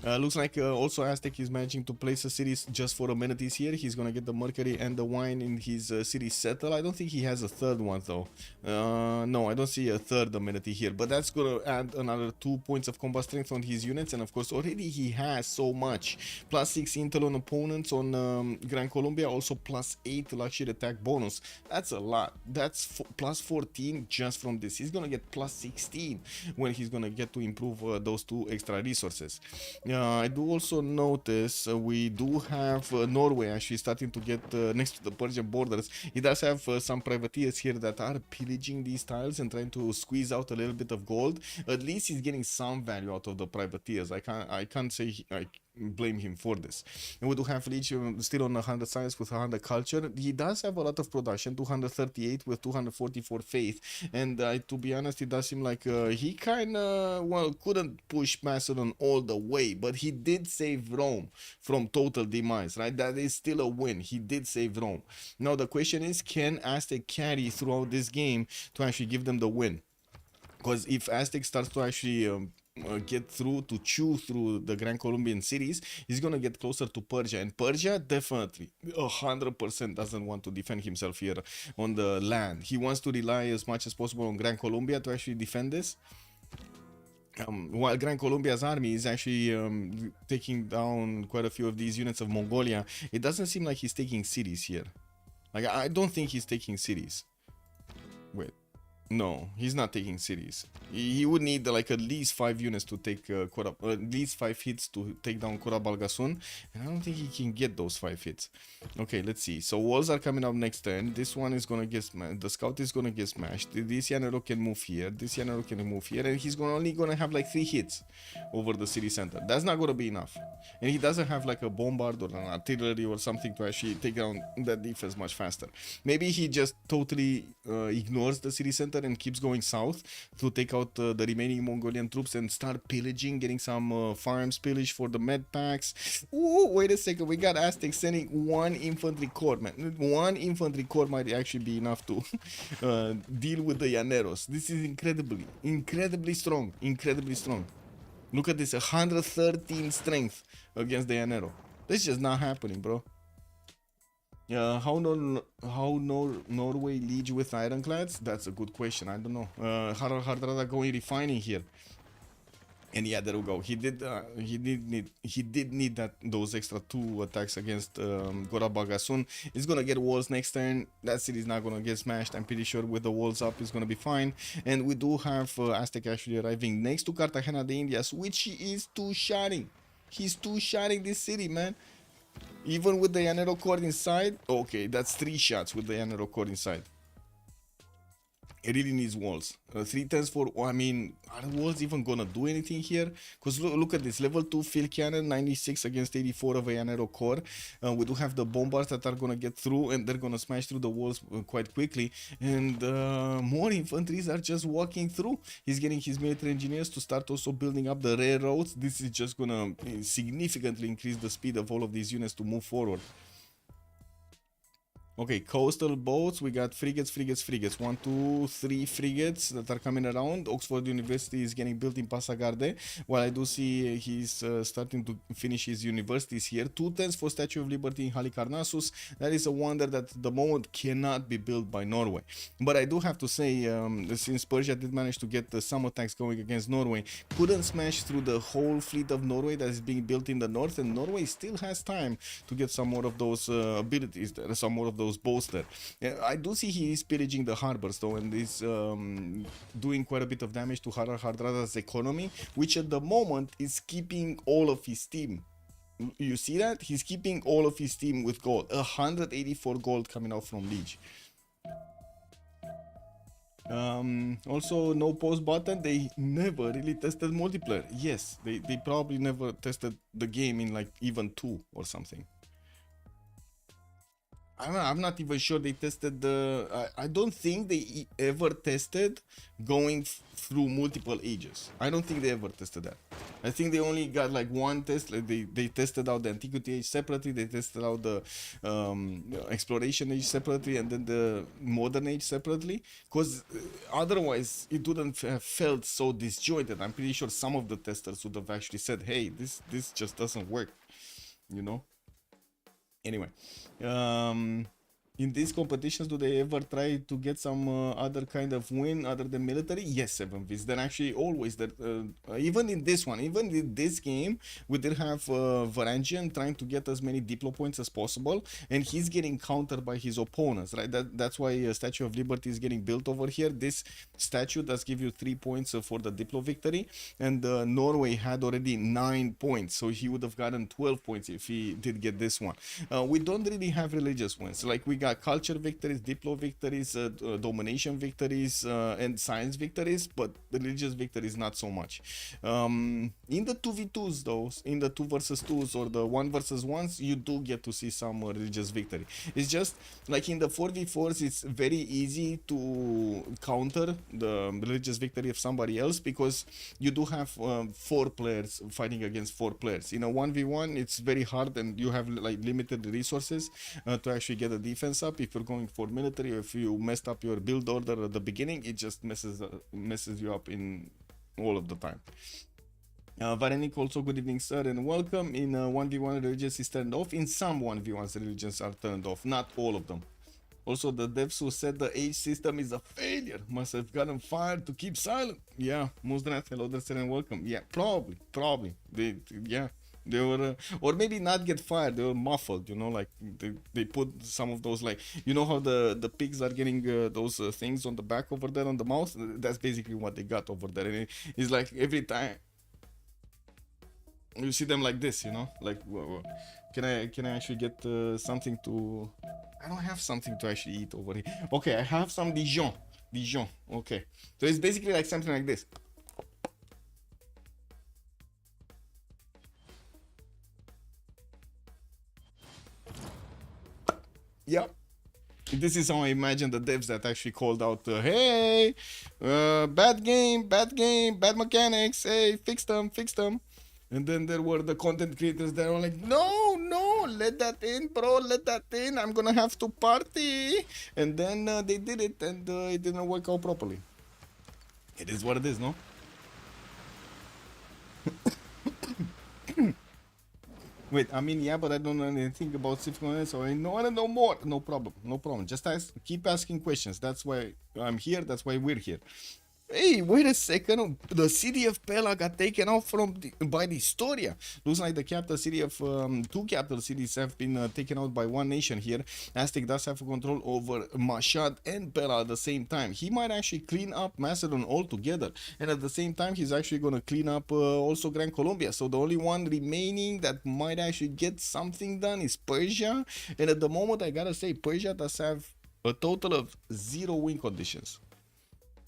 Looks like also Aztec is managing to place a cities just for amenities here. He's gonna get the Mercury and the wine in his city settle. I don't think he has a third one though. No, I don't see a third amenity here, but that's gonna add another 2 points of combat strength on his units, and of course already he has so much. +6 intel on opponents on Gran Colombia, also +8 luxury attack bonus. That's a lot. That's +14 just from this. He's gonna get +16 when he's gonna get to improve those 2 extra resources. I do also notice we do have Norway actually starting to get next to the Persian borders. He does have some privateers here that are pillaging these tiles and trying to squeeze out a little bit of gold. At least he's getting some value out of the privateers. I can't say I blame him for this. And we do have Leech still on 100 science with 100 culture. He does have a lot of production, 238 with 244 faith, and to be honest, it does seem like he kind of, well, couldn't push Macedon all the way, but he did save Rome from total demise, right? That is still a win. He did save Rome. Now the question is, can Aztec carry throughout this game to actually give them the win? Because if Aztec starts to actually get through, to chew through the Grand Colombian cities, he's gonna get closer to Persia, and Persia definitely 100% doesn't want to defend himself here on the land. He wants to rely as much as possible on Grand Colombia to actually defend this. While Gran Colombia's army is actually taking down quite a few of these units of Mongolia, it doesn't seem like he's taking cities here. Like, I don't think he's taking cities. Wait. No, he's not taking cities. He would need like at least 5 units to take at least 5 hits to take down Kora Balgasun, and I don't think he can get those 5 hits. Okay, let's see. So walls are coming up next turn. This one is gonna get smashed. The scout is gonna get smashed. This Yanero can move here. This Yanero can move here, and he's only gonna have like 3 hits over the city center. That's not gonna be enough. And he doesn't have like a bombard or an artillery or something to actually take down that defense much faster. Maybe he just totally ignores the city center and keeps going south to take out the remaining Mongolian troops and start pillaging, getting some farms pillaged for the med packs. Ooh, wait a second, we got Aztecs sending 1 infantry corps, man. 1 infantry corps might actually be enough to deal with the Llaneros. This is incredibly strong, incredibly strong. Look at this, 113 strength against the Llanero. That's just not happening, bro. How Norway leads with ironclads? That's a good question. I don't know. Hardrada going refining here, and yeah, there we go. He did need those extra 2 attacks against Kora Balgasun. He's gonna get walls next turn. That city's not gonna get smashed. I'm pretty sure with the walls up, it's gonna be fine. And we do have Aztec actually arriving next to Cartagena de Indias, which he is two-shotting. He's two-shotting this city, man. Even with the Llanero core inside. Okay, that's 3 shots with the Llanero core inside. It really needs walls. 3 turns for, I mean, are the walls even gonna do anything here? Because look at this, level 2 field cannon, 96 against 84 of a Llanero core. We do have the bombards that are gonna get through, and they're gonna smash through the walls quite quickly. And more infantries are just walking through. He's getting his military engineers to start also building up the railroads. This is just gonna significantly increase the speed of all of these units to move forward. Okay, coastal boats, we got frigates. 1, 2, 3 frigates that are coming around. Oxford University is getting built in Pasagarde, while I do see he's starting to finish his universities here. 2 turns for Statue of Liberty in Halicarnassus. That is a wonder that at the moment cannot be built by Norway. But I do have to say, since Persia did manage to get some attacks going against Norway, couldn't smash through the whole fleet of Norway that is being built in the north, and Norway still has time to get some more of those abilities, some more of those boats there. I do see he is pillaging the harbors though, and is doing quite a bit of damage to Hardrada's economy, which at the moment is keeping all of his team. You see that? He's keeping all of his team with gold. 184 gold coming out from Liege. Also, no pause button. They never really tested multiplayer. Yes, they probably never tested the game in like even 2 or something. I'm not even sure they tested the... I don't think they ever tested going through multiple ages. I don't think they ever tested that. I think they only got like one test. Like they tested out the antiquity age separately. They tested out the exploration age separately, and then the modern age separately. Because otherwise, it wouldn't have felt so disjointed. I'm pretty sure some of the testers would have actually said, "Hey, this just doesn't work," you know. Anyway, in these competitions, do they ever try to get some other kind of win other than military? Yes, 7Vs. Then actually always that even in this one, even in this game, we did have Varangian trying to get as many Diplo points as possible, and he's getting countered by his opponents, right? That's why Statue of Liberty is getting built over here. This statue does give you 3 points for the Diplo victory, and Norway had already 9 points, so he would have gotten 12 points if he did get this one. We don't really have religious wins. Like we got culture victories, Diplo victories, domination victories, and science victories, but religious victories not so much. In the 2v2s though, in the 2 versus 2s or the 1 versus 1s, you do get to see some religious victory. It's just like in the 4v4s, it's very easy to counter the religious victory of somebody else because you do have 4 players fighting against 4 players. In a 1v1, it's very hard and you have like limited resources to actually get the defense up. If you're going for military, or if you messed up your build order at the beginning, it just messes you up in all of the time. Varenik also, good evening sir and welcome. In 1v1 religions is turned off. In some 1v1s religions are turned off, not all of them. Also, the devs who said the age system is a failure must have gotten fired to keep silent. Yeah, Muzdrat, hello there sir and welcome. Yeah, probably. They were, or maybe not get fired, they were muffled, you know, like they put some of those, like, you know how the pigs are getting those things on the back over there on the mouse? That's basically what they got over there. And it's like every time you see them like this, you know, like, can I actually get something to, I don't have something to actually eat over here. Okay, I have some Dijon, okay. So it's basically like something like this. Yep. This is how I imagine the devs that actually called out, hey, bad game, bad mechanics, hey, fix them. And then there were the content creators that were like, no, let that in, bro, let that in, I'm gonna have to party. And then they did it, and it didn't work out properly. It is what it is, no? Wait, I mean, yeah, but I don't know anything about CivFR, so I want to know more. No problem. Just keep asking questions. That's why I'm here. That's why we're here. Hey, wait a second. The city of Pella got taken out by the Historia. Looks like the capital city of 2 capital cities have been taken out by one nation here. Aztec does have control over Mashhad and Pella at the same time. He might actually clean up Macedon altogether. And at the same time, he's actually going to clean up also Grand Colombia. So the only one remaining that might actually get something done is Persia. And at the moment, I gotta say, Persia does have a total of 0 win conditions.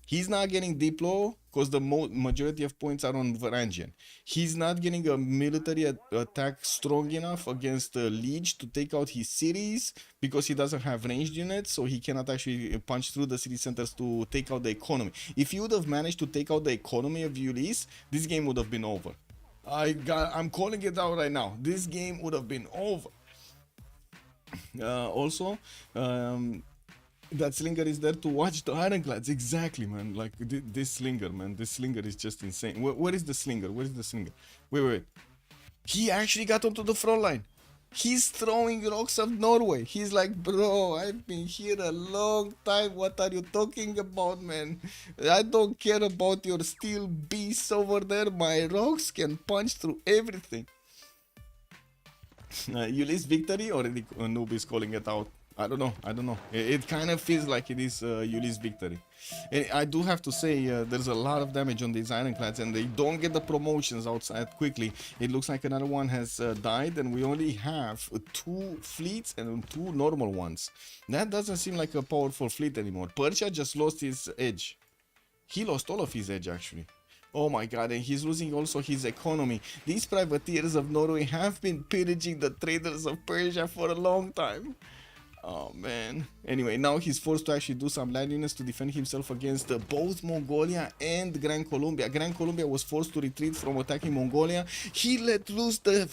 He's not getting Diplo because the majority of points are on Varangian. He's not getting a military attack strong enough against Liege to take out his cities because he doesn't have ranged units, so he cannot actually punch through the city centers to take out the economy. If he would have managed to take out the economy of Ulyss, this game would have been over. I'm calling it out right now. This game would have been over. Also, that Slinger is there to watch the Ironclads. Exactly, man. Like this Slinger, man. This Slinger is just insane. Where is the Slinger? Wait. He actually got onto the front line. He's throwing rocks of Norway. He's like, bro, I've been here a long time. What are you talking about, man? I don't care about your steel beasts over there. My rocks can punch through everything. Ulyss victory, or the noob is calling it out? I don't know. It kind of feels like it is Ulyss victory. And I do have to say, there's a lot of damage on these ironclads, and they don't get the promotions outside quickly. It looks like another one has died, and we only have 2 fleets and 2 normal ones. That doesn't seem like a powerful fleet anymore. Persia just lost his edge. He lost all of his edge, actually. Oh my god, and he's losing also his economy. These privateers of Norway have been pillaging the traders of Persia for a long time. Oh man. Anyway, now he's forced to actually do some land units to defend himself against both Mongolia and Gran Colombia. Gran Colombia was forced to retreat from attacking Mongolia. He let loose the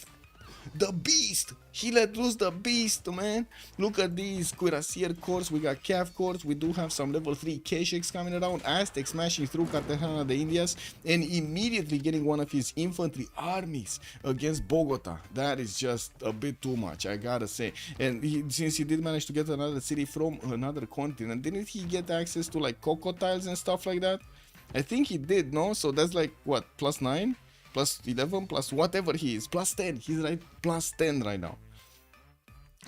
beast. He let loose the beast, man. Look at these Cuirassier corps. We got Cav corps. We do have some level 3 Keshiks coming around. Aztec smashing through Cartagena de Indias and immediately getting one of his infantry armies against Bogota. That is just a bit too much, I gotta say. And since he did manage to get another city from another continent, didn't he get access to like cocotiles and stuff like that? I think he did, no? So that's like what, +9? Plus 11, plus whatever he is, plus 10. He's right, plus 10 right now.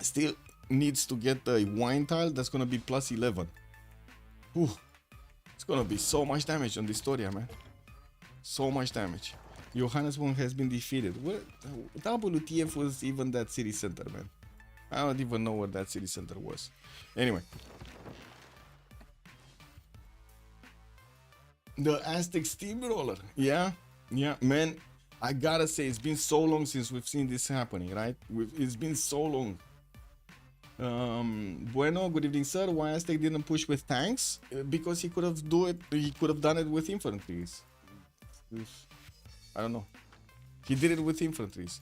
Still needs to get a wine tile that's gonna be plus 11. Whew. It's gonna be so much damage on this Storia, man. So much damage. Johannesburg has been defeated. What WTF was even that city center, man? I don't even know what that city center was. Anyway. The Aztec Steamroller, yeah. Yeah, man, I gotta say, it's been so long since we've seen this happening, right? It's been so long. Bueno, good evening, sir. Why Aztec didn't push with tanks? Because he could have done it with infantries. I don't know. He did it with infantries.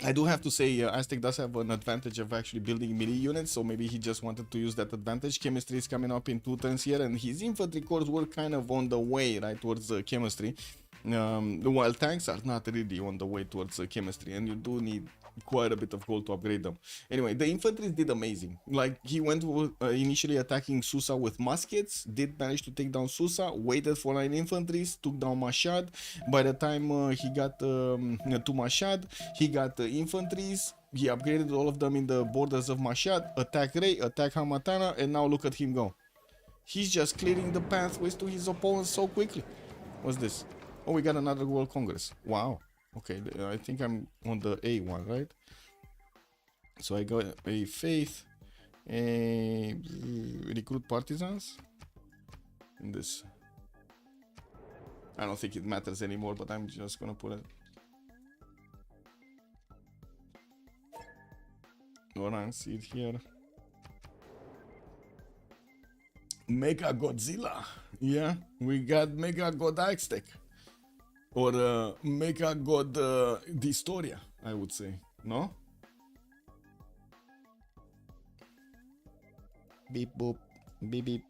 I do have to say, Aztec does have an advantage of actually building melee units, so maybe he just wanted to use that advantage. Chemistry is coming up in 2 turns here, and his infantry corps were kind of on the way, right, towards chemistry. While tanks are not really on the way towards chemistry, and you do need quite a bit of gold to upgrade them. Anyway, the infantry did amazing. Like, he went initially attacking Susa with muskets, did manage to take down Susa, waited for 9 infantries, took down Mashhad. By the time he got to Mashhad, he got infantries. He upgraded all of them in the borders of Mashhad, attack Rey, attack Hamatana, and now look at him go. He's just clearing the pathways to his opponents so quickly. What's this? Oh, we got another World Congress. Wow. Okay, I think I'm on the A one, right? So I got a faith, a recruit partisans. In this, I don't think it matters anymore, but I'm just gonna put it. Gonna see it here. Mega Godzilla. Yeah, we got Mega God Aztec. Or Mega God Distoria, I would say. No? Beep boop, beep beep.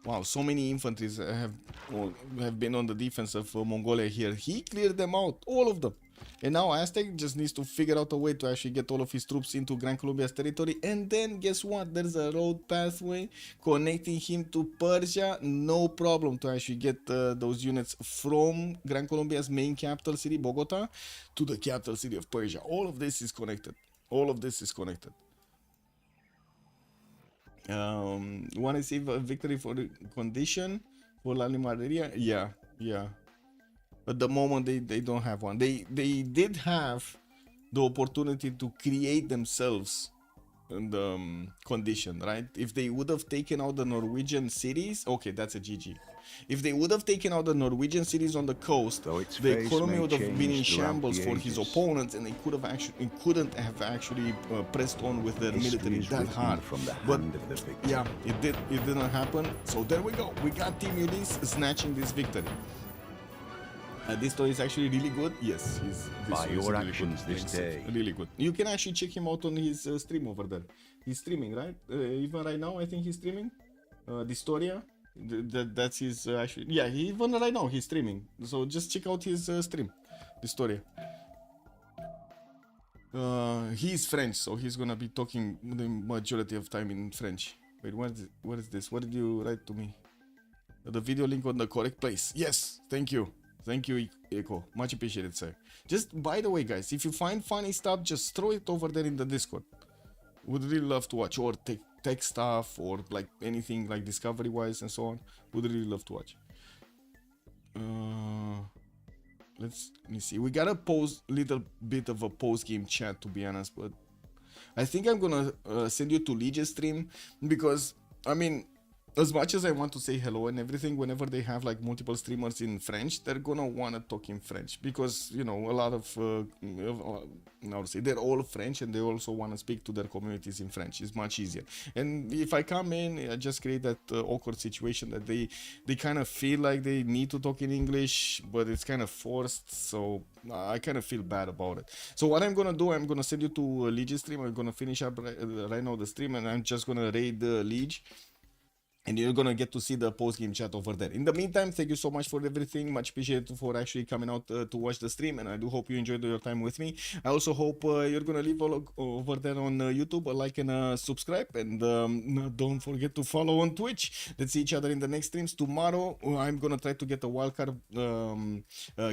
Wow, so many infantries have been on the defense of Mongolia here. He cleared them out, all of them. And now Aztec just needs to figure out a way to actually get all of his troops into Gran Colombia's territory. And then guess what? There's a road pathway connecting him to Persia. No problem to actually get those units from Gran Colombia's main capital city, Bogota, to the capital city of Persia. All of this is connected. All of this is connected. Want to save a victory for the condition for La Limareria? Yeah, yeah. At the moment, they don't have one. They did have the opportunity to create themselves the condition, right? If they would have taken out the Norwegian cities, okay, that's a GG. If they would have taken out the Norwegian cities on the coast, the economy would have been in shambles for his opponents, and they couldn't have actually pressed on with their military that hard. But yeah, it didn't happen. So there we go. We got Team Ulyss snatching this victory. This story is actually really good. Yes, by your actions this day. Really good. You can actually check him out on his stream over there. He's streaming, right? Even right now, I think he's streaming. Distoria. That's his actually. Yeah, even right now he's streaming. So just check out his stream. Distoria. He's French, so he's gonna be talking the majority of time in French. Wait, what is this? What did you write to me? The video link on the correct place. Yes, thank you. Thank you, Echo. Much appreciated, sir. Just, by the way, guys, if you find funny stuff, just throw it over there in the Discord. Would really love to watch. Or tech stuff, or like anything like discovery-wise and so on. Would really love to watch. Let me see. We got a little bit of a post-game chat, to be honest, but I think I'm gonna send you to Legion's stream because, I mean, as much as I want to say hello and everything, whenever they have like multiple streamers in French, they're gonna wanna talk in French because you know a lot of how to say, they're all French and they also wanna speak to their communities in French. It's much easier. And if I come in, I just create that awkward situation that they kind of feel like they need to talk in English, but it's kind of forced. So I kind of feel bad about it. So what I'm gonna do, I'm gonna send you to Liege's stream. I'm gonna finish up right now the stream, and I'm just gonna raid Liege. And you're gonna get to see the post-game chat over there. In the meantime, thank you so much for everything. Much appreciated for actually coming out to watch the stream. And I do hope you enjoyed your time with me. I also hope you're gonna leave over there on YouTube a like and a subscribe. And don't forget to follow on Twitch. Let's see each other in the next streams. Tomorrow, I'm gonna try to get a wildcard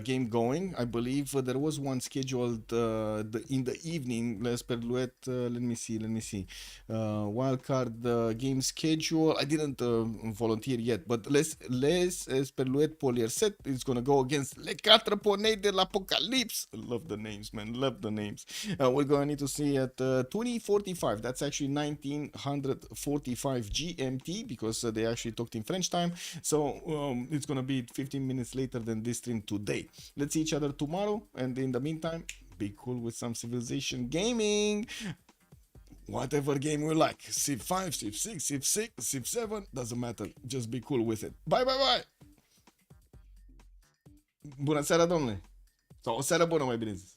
game going. I believe there was one scheduled in the evening. Let me see. Wildcard game schedule. I didn't volunteer yet, but Les Esperluet Polierset is gonna go against Le Quatre Poneys de l'Apocalypse. Love the names, man. Love the names. We're gonna need to see at 2045. That's actually 1945 GMT because they actually talked in French time. So it's gonna be 15 minutes later than this stream today. Let's see each other tomorrow, and in the meantime, be cool with some Civilization gaming. Whatever game you like, Civ5, Civ6, Civ6, Civ7, doesn't matter, just be cool with it. Bye, bye, bye! Bună seara, domnule! Sau o seară bună, mai bine zis!